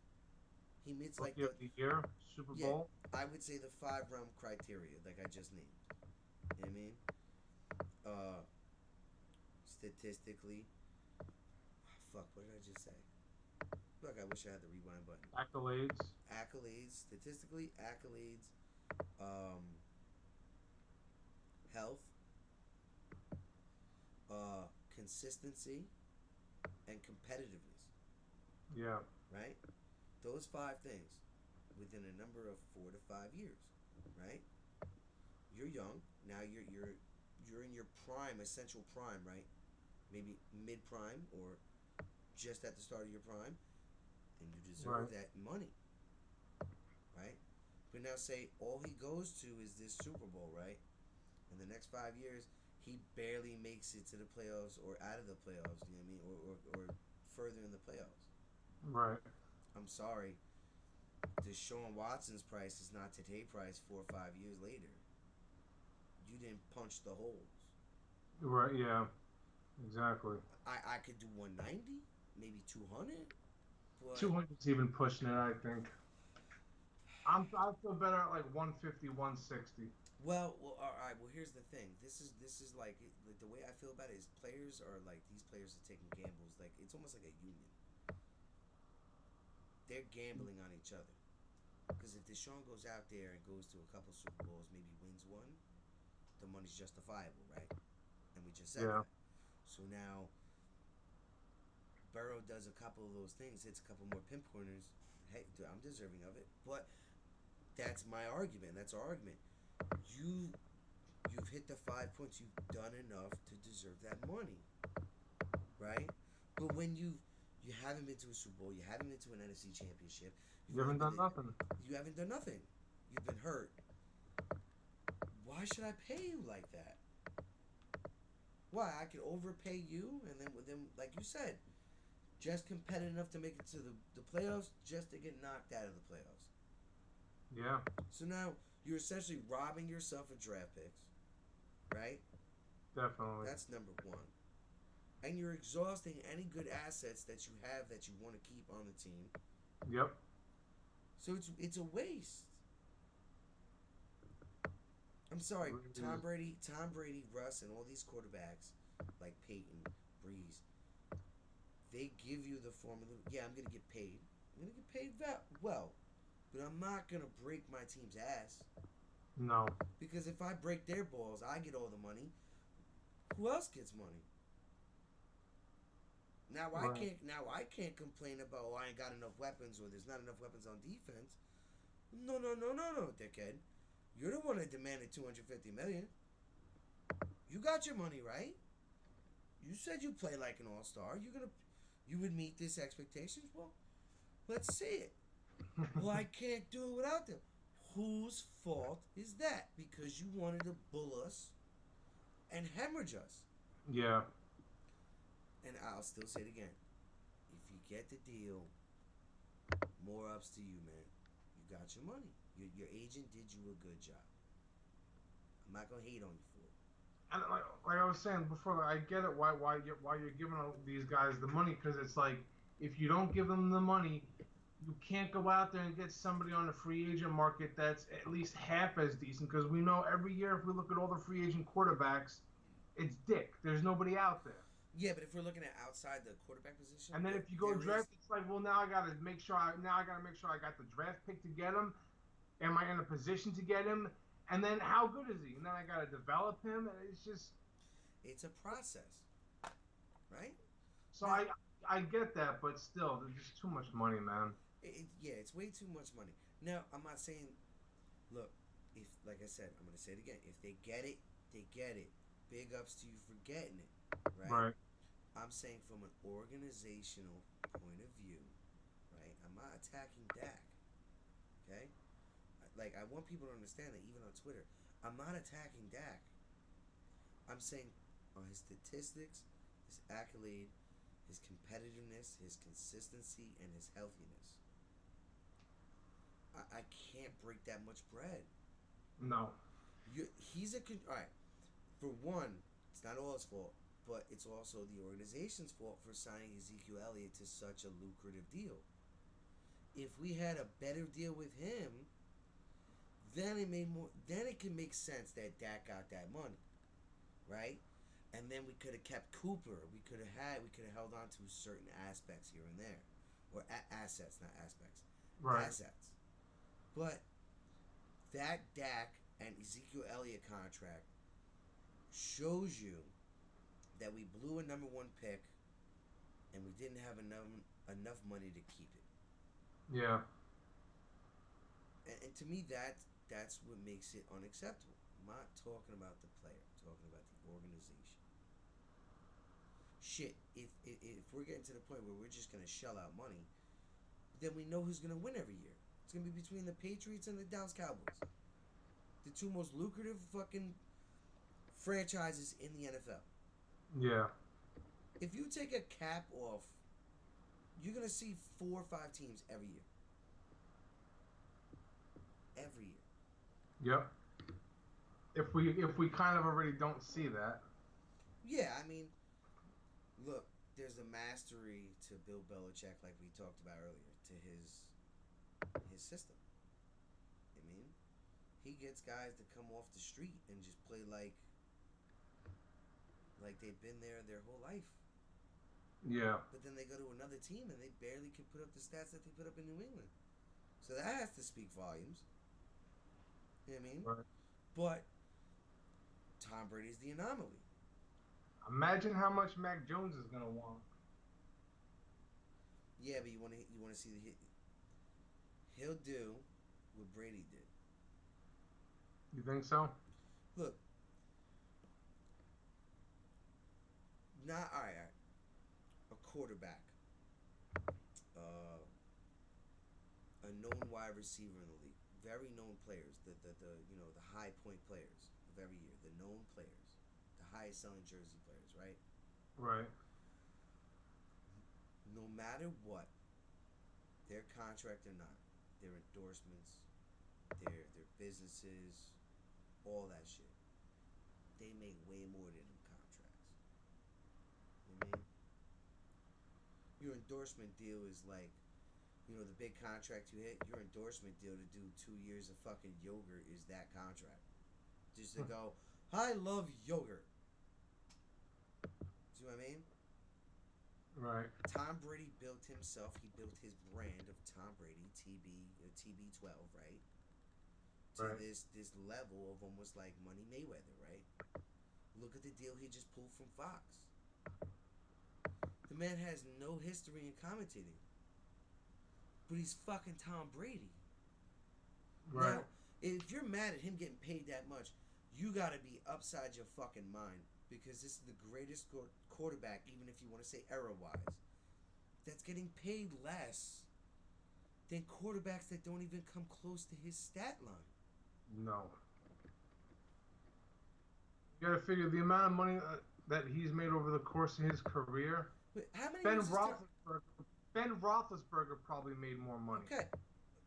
he meets like
the year Super Bowl.
I would say the 5 realm criteria, like I just named. You know what I mean? Statistically, what did I just say? Look, I wish I had the rewind button. Accolades, statistically, health, consistency, and competitiveness.
Yeah.
Right? Those 5 things within a number of 4 to 5 years. Right? You're young. Now you're in your prime, essential prime, right? Maybe mid prime or just at the start of your prime, and you deserve that money. Right? But now say all he goes to is this Super Bowl, right? In the next 5 years, he barely makes it to the playoffs or out of the playoffs, you know what I mean? Or further in the playoffs.
Right.
I'm sorry. Deshaun Watson's price is not today's price 4 or 5 years later. You didn't punch the holes.
Right, yeah. Exactly.
I could do 190, maybe 200. But
200's even pushing it, I think. I feel better at like 150, 160.
Well, all right. Well, here's the thing. This is like the way I feel about it is players are like these players are taking gambles. Like it's almost like a union. They're gambling on each other. Because if Deshaun goes out there and goes to a couple Super Bowls, maybe wins one, the money's justifiable, right? And we just said that. So now Burrow does a couple of those things, hits a couple more pinpointers. Hey, dude, I'm deserving of it. But that's my argument. That's our argument. You've hit the 5 points. You've done enough to deserve that money, right? But when you haven't been to a Super Bowl, you haven't been to an NFC Championship.
You haven't done nothing.
You haven't done nothing. You've been hurt. Why should I pay you like that? Why? I could overpay you, and then like you said, just competitive enough to make it to the playoffs, just to get knocked out of the playoffs.
Yeah.
So now you're essentially robbing yourself of draft picks, right?
Definitely.
That's number 1. And you're exhausting any good assets that you have that you want to keep on the team.
Yep.
So it's a waste. I'm sorry, Tom Brady, Russ, and all these quarterbacks like Peyton, Breeze, they give you the formula. Yeah, I'm gonna get paid. I'm gonna get paid well, but I'm not gonna break my team's ass.
No.
Because if I break their balls, I get all the money. Who else gets money? Now I
Right.
can't. Now I can't complain about I ain't got enough weapons or there's not enough weapons on defense. No, dickhead. You're the one that demanded $250 million. You got your money right. You said you play like an all-star. You would meet this expectations. Well, let's see it. Well, I can't do it without them. Whose fault is that? Because you wanted to bull us and hemorrhage us.
Yeah.
And I'll still say it again. If you get the deal, more ups to you, man. You got your money. Your agent did you a good job. I'm not gonna hate on you for it.
And like I was saying before, I get it why you're giving these guys the money, because it's like, if you don't give them the money, you can't go out there and get somebody on the free agent market that's at least half as decent. Because we know every year, if we look at all the free agent quarterbacks, it's dick. There's nobody out there.
Yeah, but if we're looking at outside the quarterback position,
And then if you go draft, it's like, well, now I gotta make sure I got the draft pick to get him. Am I in a position to get him? And then how good is he? And then I gotta develop him. And it's just,
it's a process, right?
so
Now,
I get that, but still, there's just too much money, man.
yeah, it's way too much money. Now, I'm not saying, look, if like I said, I'm gonna say it again. If they get it, they get it. Big ups to you for getting it, right?
Right.
I'm saying from an organizational point of view, right? I'm not attacking Dak, okay? Like, I want people to understand that even on Twitter. I'm not attacking Dak. I'm saying on his statistics, his accolade, his competitiveness, his consistency, and his healthiness. I can't break that much bread.
No.
He's all right. For one, it's not all his fault, but it's also the organization's fault for signing Ezekiel Elliott to such a lucrative deal. If we had a better deal with him, then it can make sense that Dak got that money, right? And then we could have kept Cooper. We could have held on to certain aspects here and there, or assets, not aspects,
Right.
assets. But that Dak and Ezekiel Elliott contract shows you that we blew a number one pick, and we didn't have enough money to keep it.
Yeah.
And to me, that's what makes it unacceptable. I'm not talking about the player. I'm talking about the organization. Shit, if we're getting to the point where we're just gonna shell out money, then we know who's gonna win every year. It's gonna be between the Patriots and the Dallas Cowboys, the two most lucrative fucking franchises in the NFL.
Yeah.
If you take a cap off, you're gonna see 4 or 5 teams every year. Every year.
Yep. If we kind of already don't see that.
Yeah, I mean, look, there's a mastery to Bill Belichick, like we talked about earlier, to his system. I mean, he gets guys to come off the street and just play like they've been there their whole life.
Yeah.
But then they go to another team and they barely can put up the stats that they put up in New England. So that has to speak volumes. You know what I mean?
Right.
But Tom Brady's the anomaly.
Imagine how much Mac Jones is gonna want.
Yeah, but you want to see the hit. He'll do what Brady did.
You think so?
Look, not all right. A quarterback, a known wide receiver in the league, very known players, the high point players of every year, the known players, the highest selling jersey players, right?
Right.
No matter what, their contract or not, their endorsements, their businesses, all that shit, they make way more than them contracts. You know what I mean? Your endorsement deal is like, the big contract you hit, your endorsement deal to do 2 years of fucking yogurt is that contract. Just to go, I love yogurt. See what I mean?
Right.
Tom Brady built himself. He built his brand of Tom Brady, TB12, right? To
Right.
this level of almost like Money Mayweather, right? Look at the deal he just pulled from Fox. The man has no history in commentating, but he's fucking Tom Brady.
Right.
Now, if you're mad at him getting paid that much, you gotta be upside your fucking mind because this is the greatest quarterback, even if you want to say era-wise, that's getting paid less than quarterbacks that don't even come close to his stat line.
No. You got to figure the amount of money that he's made over the course of his career.
But how many
Ben
years is
Roethlisberger probably made more money.
Okay.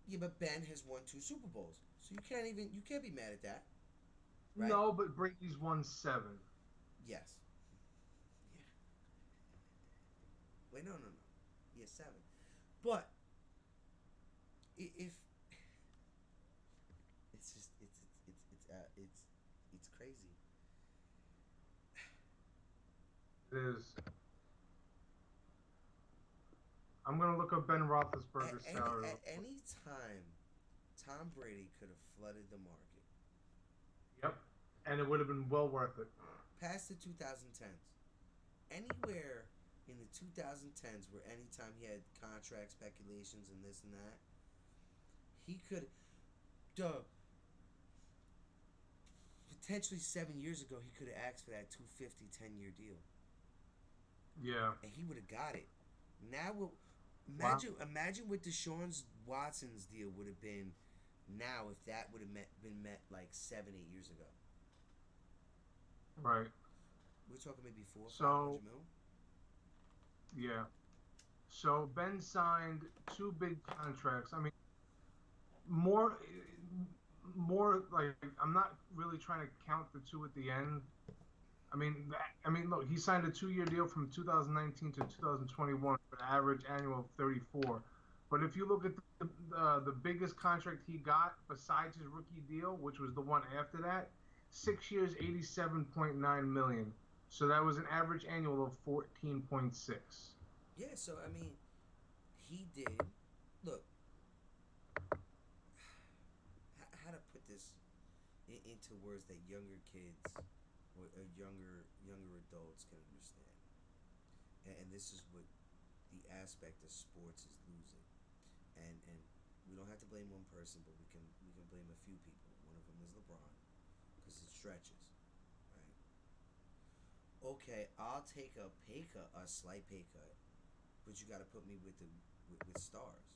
Yeah, but Ben has won 2 Super Bowls, so you can't be mad at that. Right?
No, but Brady's won 7.
Yes. Yeah. Wait, no. Yeah, 7. But if it's just it's crazy.
It is. I'm gonna look up Ben Roethlisberger's salary.
At any time, Tom Brady could have flooded the market.
Yep, and it would have been well worth it.
Past the 2010s, anywhere in the 2010s, where anytime he had contract speculations and this and that, he could, potentially 7 years ago, he could have asked for that 250 10-year deal.
Yeah,
and he would have got it. Now, imagine what Deshaun Watson's deal would have been now if that would have been met like 7-8 years ago.
right.
We're talking maybe 4 or 500 mil.
Yeah. So Ben signed 2 big contracts. I mean, more like I'm not really trying to count the 2 at the end. I mean, look, he signed a 2-year deal from 2019 to 2021 for an average annual of 34. But if you look at the biggest contract he got besides his rookie deal, which was the one after that, 6 years, $87.9 million. So that was an average annual of 14.6.
Yeah, so I mean, he did. Look, how to put this into words that younger kids or younger adults can understand. And this is what the aspect of sports is losing. And we don't have to blame one person, but we can blame a few people. One of them is LeBron because it stretches, right? Okay, I'll take a pay cut, a slight pay cut, but you got to put me with stars.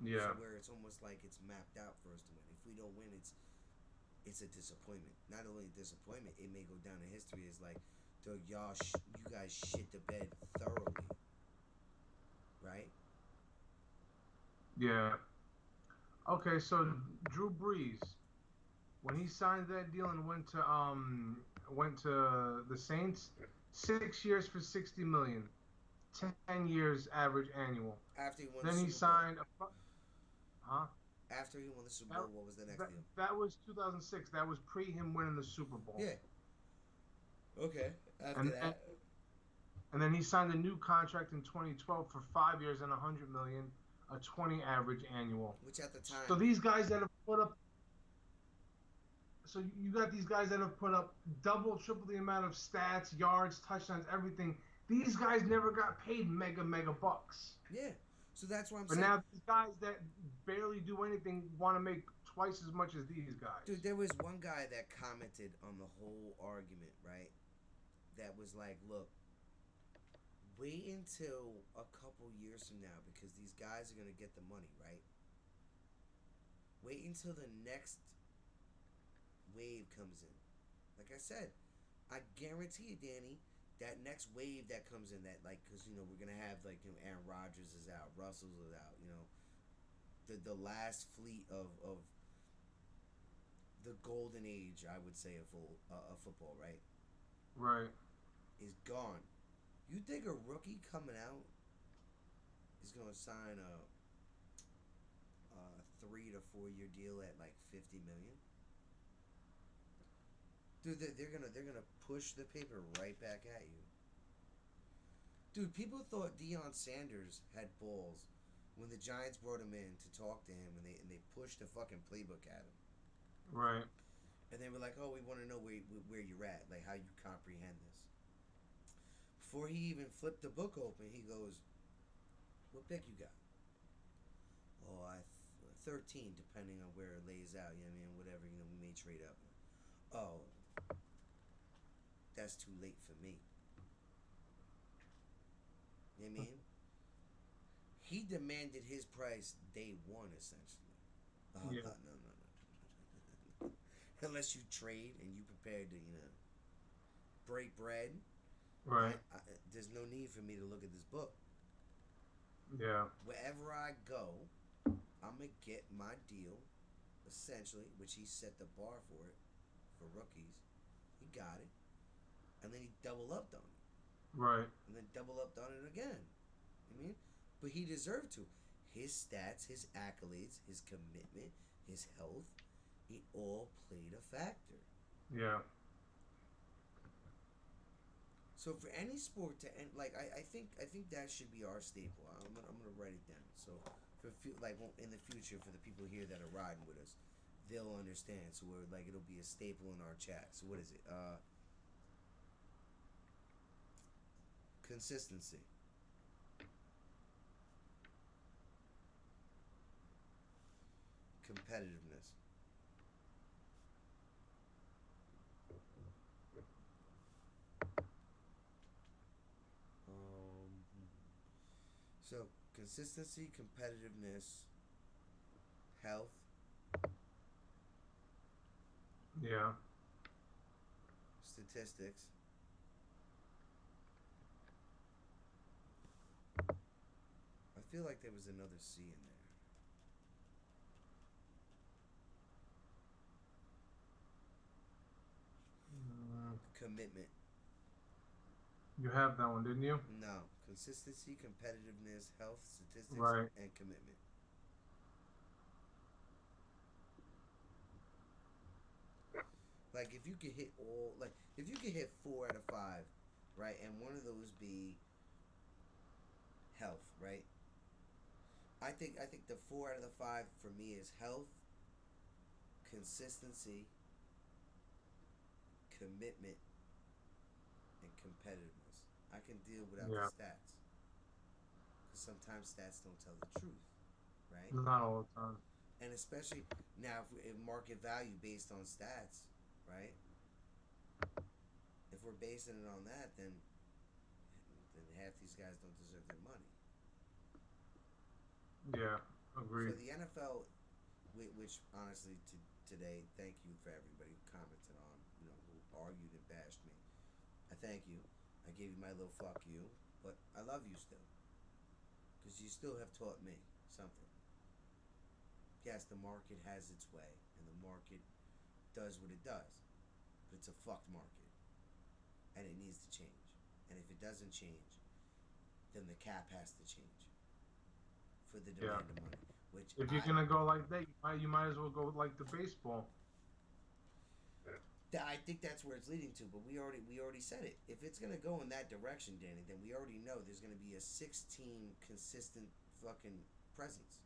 Yeah.
So where it's almost like it's mapped out for us to win. If we don't win, it's a disappointment. Not only a disappointment, it may go down in history as like, you guys shit the bed thoroughly, right?
Yeah. Okay, so Drew Brees, when he signed that deal and went to the Saints, 6 years for $60 million, 10 years average annual.
After he won
then
the
he
Super
signed
Bowl. After he won the Super Bowl, what was the next deal?
That was 2006. That was pre him winning the Super Bowl.
Yeah. Okay. After that.
And then he signed a new contract in 2012 for 5 years and $100 million, a 20 average annual.
Which at the time.
So these guys that have put up. So you got these guys that have put up double, triple the amount of stats, yards, touchdowns, everything. These guys never got paid mega bucks.
Yeah. So that's what I'm saying.
But now these guys that barely do anything want to make twice as much as these guys.
Dude, there was one guy that commented on the whole argument, right? That was like, look, wait until a couple years from now because these guys are going to get the money, right? Wait until the next wave comes in. Like I said, I guarantee you, Danny, that next wave that comes in, that like, because we're gonna have like Aaron Rodgers is out, Russell's is out, the last fleet of the golden age, I would say, of football, right?
Right.
Is gone. You think a rookie coming out is gonna sign a 3 to 4 year deal at like $50 million? Dude, they're gonna push the paper right back at you. Dude, people thought Deion Sanders had balls when the Giants brought him in to talk to him, and they pushed the fucking playbook at him.
Right.
And they were like, "Oh, we want to know where you're at, like how you comprehend this." Before he even flipped the book open, he goes, "What pick you got?" "Oh, 13, depending on where it lays out. You know what I mean? Whatever, we may trade up." "Oh, that's too late for me." You know what I mean? He demanded his price day one, essentially. Oh,
Yeah.
no. Unless you trade and you prepared to, break bread,
Right.
there's no need for me to look at this book.
Yeah.
Wherever I go, I'm going to get my deal, essentially, which he set the bar for it, for rookies. He got it. And then he double upped on it.
Right.
And then double upped on it again. I mean, but he deserved to. His stats, his accolades, his commitment, his health, it all played a factor.
Yeah.
So for any sport to end, like I think that should be our staple. I'm gonna write it down. So for in the future, for the people here that are riding with us, they'll understand. So we're like it'll be a staple in our chat. So what is it? Consistency. Competitiveness. So consistency, competitiveness, health,
Yeah.
statistics. I feel like there was another C in there. Commitment.
You have that one, didn't you?
No. Consistency, competitiveness, health, statistics,
Right.
and commitment. Like if you could hit four out of five, right, and one of those be health, right? I think the 4 out of the 5 for me is health, consistency, commitment, and competitiveness. I can deal without
Yeah.
the stats. Because sometimes stats don't tell the truth, right?
Not all the time.
And especially now, if market value based on stats, right? If we're basing it on that, then half these guys don't deserve their money.
Yeah.
So
Agreed.
the NFL, which honestly today, thank you for everybody who commented on, who argued and bashed me. I thank you. I gave you my little fuck you, but I love you still, because you still have taught me something. Yes, the market has its way, and the market does what it does, but it's a fucked market, and it needs to change. And if it doesn't change, then the cap has to change for the
Yeah.
demand of money. Which
If you're gonna go like that, you might as well go like the baseball.
I think that's where it's leading to, but we already said it. If it's gonna go in that direction, Danny, then we already know there's gonna be a 6-team consistent fucking presence.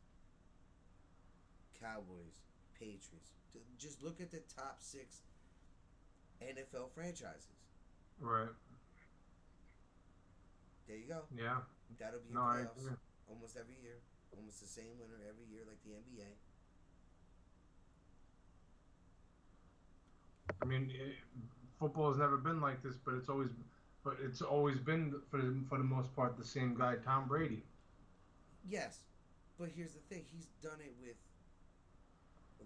Cowboys, Patriots. Just look at the top 6 NFL franchises.
Right.
There you go.
Yeah.
That'll be
No,
your
I
playoffs
agree.
almost every year. Almost the same winner every year, like the NBA.
I mean, football has never been like this, but it's always been for the most part the same guy, Tom Brady.
Yes, but here's the thing: he's done it with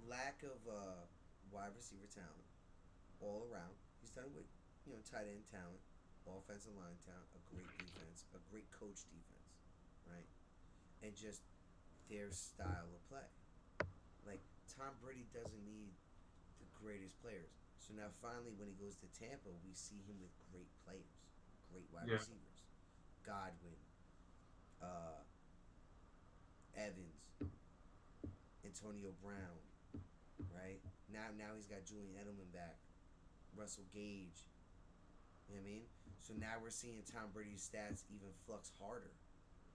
lack of wide receiver talent all around. He's done it with tight end talent, offensive line talent, a great defense, a great coach defense, right? And just their style of play. Like Tom Brady doesn't need the greatest players. So now finally when he goes to Tampa, we see him with great players, great wide
Yeah.
receivers. Godwin, Evans, Antonio Brown, right? Now he's got Julian Edelman back, Russell Gage. You know what I mean? So now we're seeing Tom Brady's stats even flux harder.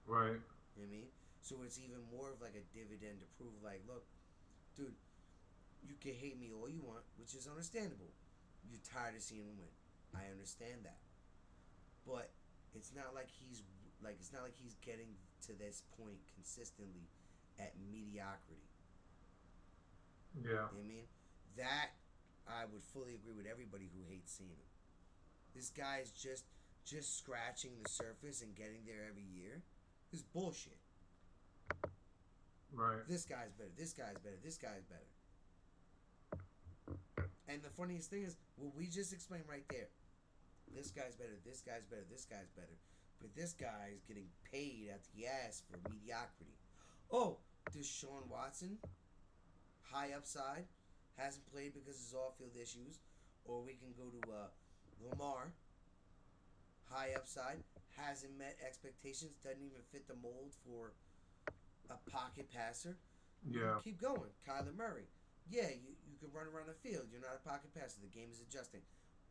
Right.
You know what I mean? So it's even more of like a dividend to prove, like, look, dude, you can hate me all you want, which is understandable. You're tired of seeing him win. I understand that. But it's not like he's getting to this point consistently at mediocrity.
Yeah.
You know what I mean? That I would fully agree with everybody who hates seeing him. This guy's just scratching the surface and getting there every year. This is bullshit.
Right.
This guy's better. This guy's better. This guy's better. And the funniest thing is, what we just explained right there. This guy's better. This guy's better. This guy's better. But this guy's getting paid at the ass for mediocrity. Oh, Deshaun Watson, high upside, hasn't played because of his off-field issues. Or we can go to Lamar, high upside, hasn't met expectations, doesn't even fit the mold for a pocket passer.
Yeah.
Keep going. Kyler Murray. Yeah, you can run around the field. You're not a pocket passer. The game is adjusting.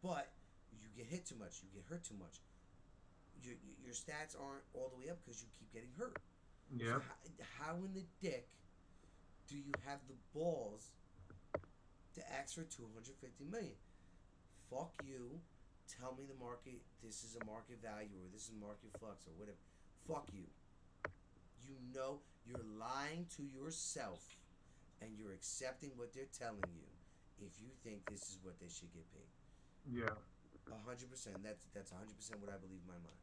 But you get hit too much. You get hurt too much. Your stats aren't all the way up because you keep getting hurt.
Yeah.
So how in the dick do you have the balls to ask for $250 million? Fuck you. Tell me the market. This is a market value, or this is market flux, or whatever. Fuck you. You know you're lying to yourself, and you're accepting what they're telling you if you think this is what they should get paid.
Yeah.
100%. That's 100% what I believe in my mind.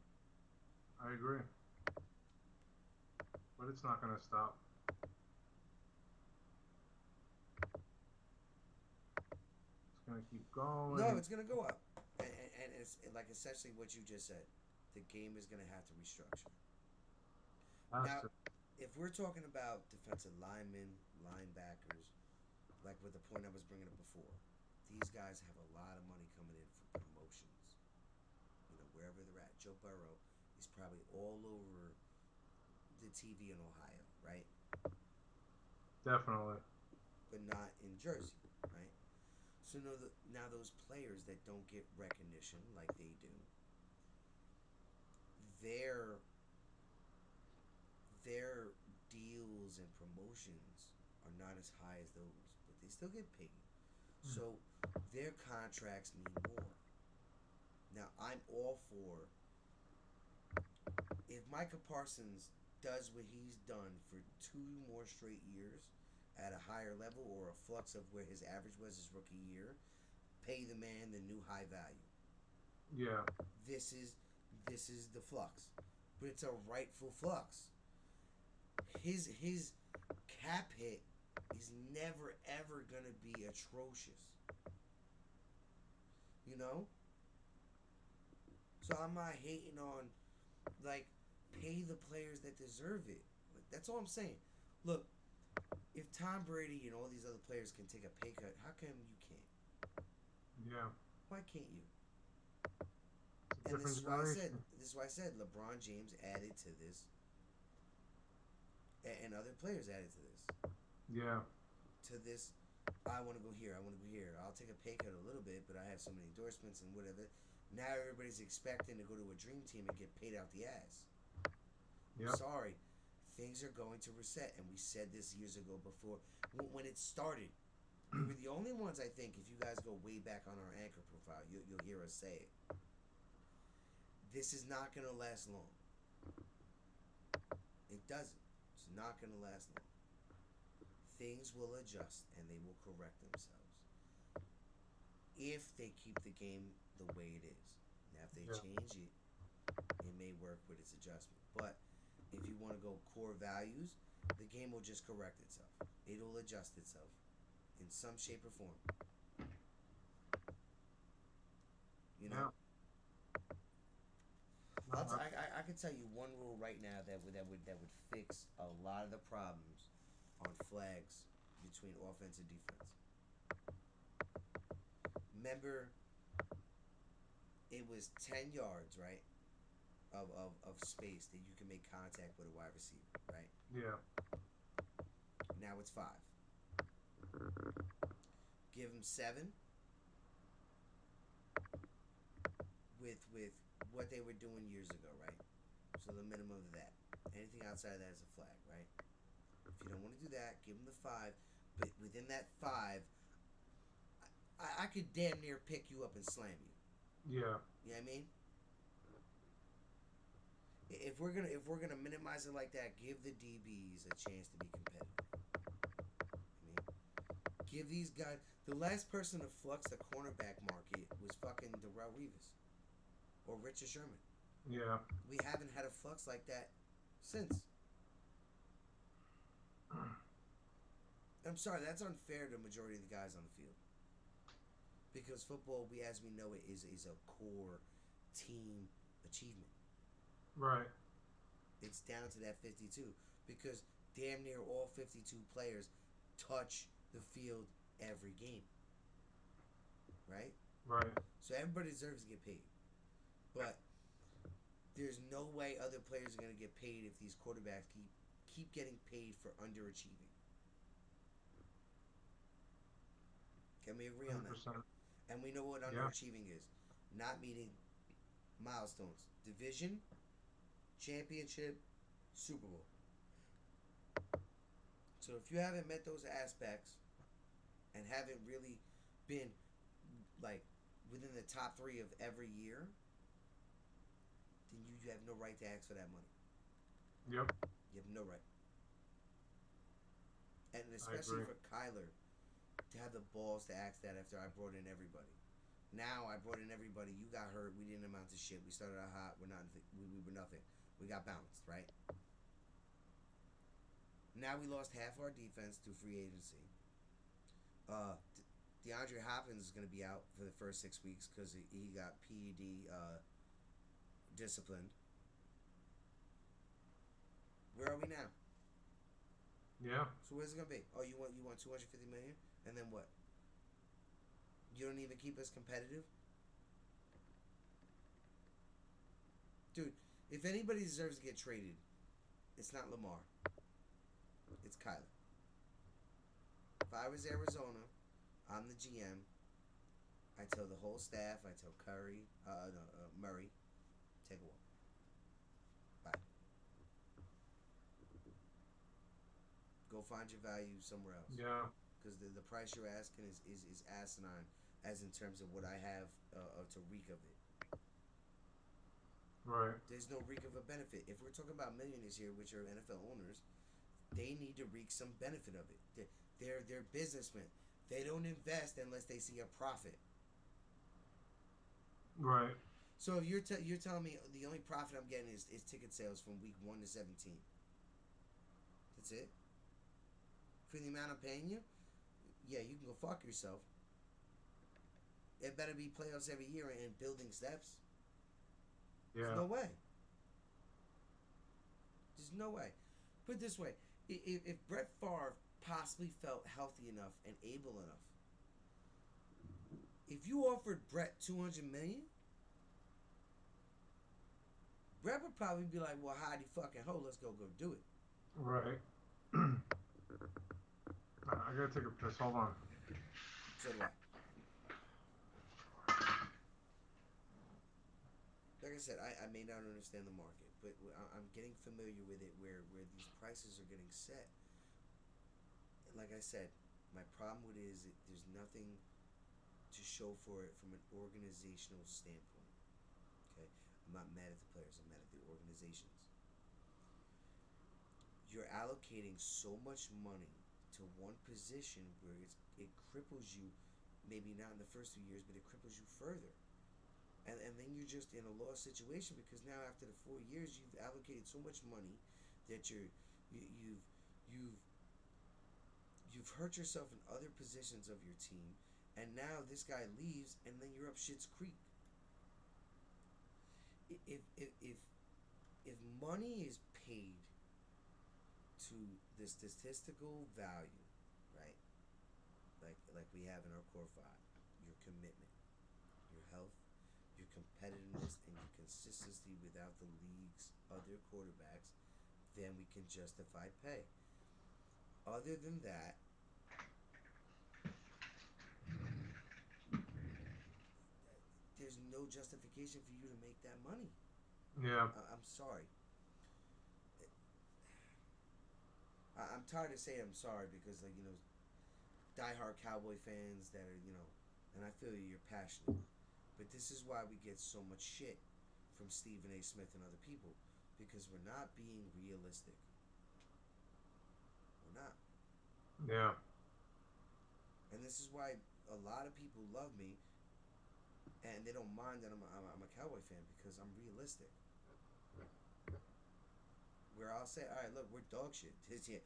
I agree. But it's not gonna stop. It's gonna keep going.
No, it's gonna go up, and it's like essentially what you just said. The game is gonna have to restructure. Now, if we're talking about defensive linemen, linebackers, like with the point I was bringing up before, these guys have a lot of money coming in for promotions. You know, wherever they're at. Joe Burrow is probably all over the TV in Ohio, right?
Definitely.
But not in Jersey, right? So now those players that don't get recognition like they do, their deals and promotions are not as high as those, but they still get paid. So their contracts mean more. Now I'm all for, if Micah Parsons does what he's done for 2 more straight years at a higher level, or a flux of where his average was his rookie year, pay the man the new high value.
Yeah.
This is the flux, but it's a rightful flux. His cap hit is never ever gonna be atrocious. You know? So I'm not hating on, like, pay the players that deserve it. Like, that's all I'm saying. Look, if Tom Brady and all these other players can take a pay cut, how come you can't?
Yeah.
Why can't you?
It's a
And
different generation.
this is why I said LeBron James added to this, and other players added to this.
Yeah.
To this, I want to go here. I want to go here. I'll take a pay cut a little bit, but I have so many endorsements and whatever. Now everybody's expecting to go to a dream team and get paid out the ass.
Yeah.
Sorry, things are going to reset, and we said this years ago before when it started. We were the only ones, I think, if you guys go way back on our anchor profile, you'll hear us say it. This is not going to last long. It doesn't. It's not going to last long. Things will adjust, and they will correct themselves if they keep the game the way it is. Now, if they change it, it may work with its adjustment. But if you want to go core values, the game will just correct itself. It'll adjust itself in some shape or form. You know?
Yeah.
I can tell you one rule right now that would fix a lot of the problems on flags between offense and defense. Remember, it was 10 yards, right, of space that you can make contact with a wide receiver, right?
Yeah.
Now it's 5. Give him 7 with what they were doing years ago, right? So the minimum of that. Anything outside of that is a flag, right? If you don't want to do that, give them the 5. But within that 5, I could damn near pick you up and slam you.
Yeah.
You know what I mean? If we're gonna minimize it like that, give the DBs a chance to be competitive. I mean, give these guys. The last person to flux the cornerback market was fucking Terrell or Richard Sherman.
Yeah.
We haven't had a flux like that since. I'm sorry, that's unfair to the majority of the guys on the field. Because football, as we know it, is a core team achievement.
Right.
It's down to that 52 because damn near all 52 players touch the field every game. Right?
Right.
So everybody deserves to get paid. But there's no way other players are going to get paid if these quarterbacks keep getting paid for underachieving. Can we agree on
100%.
that? And we know what underachieving is. Not meeting milestones. Division, championship, Super Bowl. So if you haven't met those aspects and haven't really been like within the top 3 of every year, then you have no right to ask for that money.
Yep.
You have no right. And especially for Kyler to have the balls to ask that after I brought in everybody. Now I brought in everybody. You got hurt. We didn't amount to shit. We started out hot. We were nothing. We got bounced, right? Now we lost half our defense to free agency. DeAndre Hopkins is going to be out for the first 6 weeks because he got PED disciplined. Where are we now?
Yeah.
So where's it going to be? Oh, you want $250 million, and then what? You don't even keep us competitive? Dude, if anybody deserves to get traded, it's not Lamar. It's Kyler. If I was Arizona, I'm the GM. I tell the whole staff, I tell Murray, take a walk. Bye. Go find your value somewhere else.
Yeah.
Because the price you're asking is asinine, as in terms of what I have to reek of it.
Right.
There's no reek of a benefit. If we're talking about millionaires here, which are NFL owners, they need to reap some benefit of it. They're businessmen. They don't invest unless they see a profit.
Right.
So if you're telling me the only profit I'm getting is ticket sales from week 1 to 17. That's it? For the amount I'm paying you? Yeah, you can go fuck yourself. It better be playoffs every year and building steps.
Yeah.
There's no way. There's no way. Put it this way. If Brett Favre possibly felt healthy enough and able enough, if you offered Brett $200 million, Brett would probably be like, well, howdy fucking ho, let's go do it.
Right. I gotta take a piss. Hold on.
So do I. Like I said, I may not understand the market, but I'm getting familiar with it where these prices are getting set. And like I said, my problem with it is there's nothing to show for it from an organizational standpoint. Okay? I'm not mad at the players. I'm mad at the organizations. You're allocating so much money to one position where it cripples you, maybe not in the first 2 years, but it cripples you further. And then you're just in a lost situation because now after the 4 years you've allocated so much money that you've hurt yourself in other positions of your team, and now this guy leaves and then you're up shit's creek. If money is paid to the statistical value, right? Like we have in our core 5, your commitment, your health, your competitiveness, and your consistency without the league's other quarterbacks, then we can justify pay. Other than that, there's no justification for you to make that money.
Yeah.
I'm sorry. I'm tired of saying I'm sorry because, like, diehard Cowboy fans that are, and I feel you're passionate. But this is why we get so much shit from Stephen A. Smith and other people, because we're not being realistic. We're not.
Yeah.
And this is why a lot of people love me, and they don't mind that I'm a Cowboy fan, because I'm realistic. Where I'll say, all right, look, we're dog shit this year.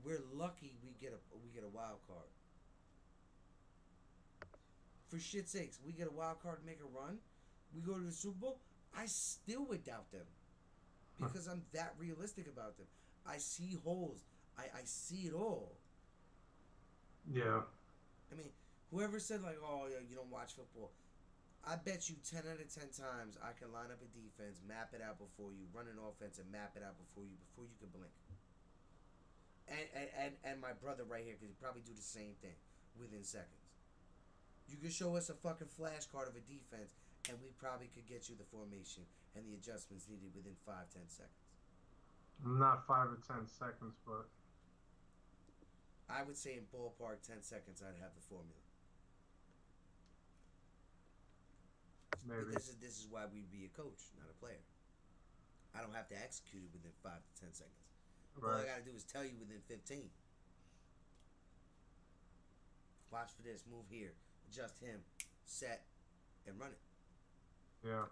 We're lucky we get a wild card. For shit's sakes, we get a wild card, make a run, we go to the Super Bowl. I still would doubt them, because I'm that realistic about them. I see holes. I see it all.
Yeah.
I mean, whoever said, like, oh, yeah, you don't watch football, I bet you 10 out of 10 times I can line up a defense, map it out before you, run an offense and map it out before you can blink. And my brother right here could probably do the same thing within seconds. You could show us a fucking flashcard of a defense, and we probably could get you the formation and the adjustments needed within 5-10 seconds.
Not 5 or 10 seconds, but
I would say in ballpark 10 seconds I'd have the formula.
maybe.
But this is why we'd be a coach, not a player. I don't have to execute it within 5 to 10 seconds. All I gotta do is tell you within 15. Watch for this, move here, adjust him, set, and run it.
Yeah.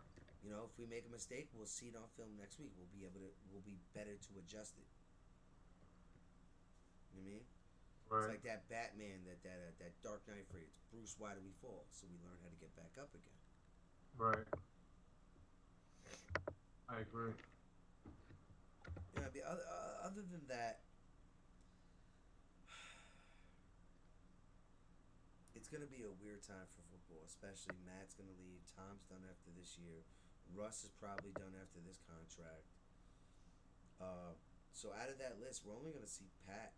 If we make a mistake, we'll see it on film next week. We'll be better to adjust it. You know what I mean?
Right.
It's like that Batman, that Dark Knight phrase, Bruce, why do we fall? So we learn how to get back up again.
Right. I agree.
Other than that, it's going to be a weird time for football, especially Matt's going to leave. Tom's done after this year. Russ is probably done after this contract. So out of that list, we're only going to see Pat.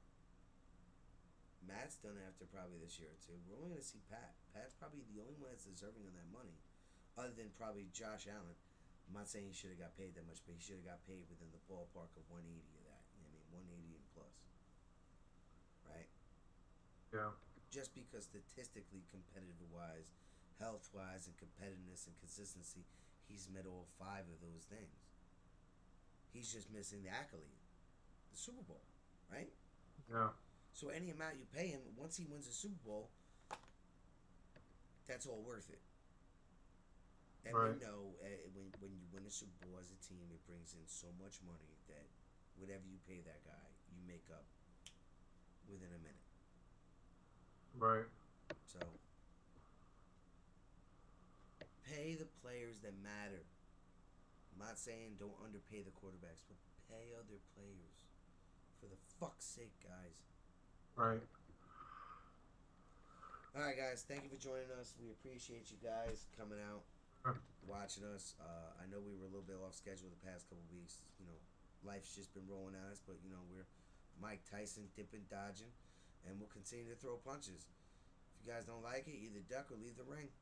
Matt's done after probably this year or two. We're only going to see Pat. Pat's probably the only one that's deserving of that money, other than probably Josh Allen. I'm not saying he should have got paid that much, but he should have got paid within the ballpark of 180 of that. You know what I mean? 180 and plus. Right?
Yeah.
Just because statistically, competitive-wise, health-wise, and competitiveness and consistency, he's met all 5 of those things. He's just missing the accolade. The Super Bowl. Right?
Yeah.
So any amount you pay him, once he wins a Super Bowl, that's all worth it. And
right.
we know when you win a Super Bowl as a team, it brings in so much money that whatever you pay that guy, you make up within a minute.
Right.
So pay the players that matter. I'm not saying don't underpay the quarterbacks, but pay other players. For the fuck's sake, guys.
Right.
All right, guys. Thank you for joining us. We appreciate you guys coming out, watching us. I know we were a little bit off schedule the past couple weeks. Life's just been rolling at us, but we're Mike Tyson dipping, dodging, and we'll continue to throw punches. If you guys don't like it, either duck or leave the ring.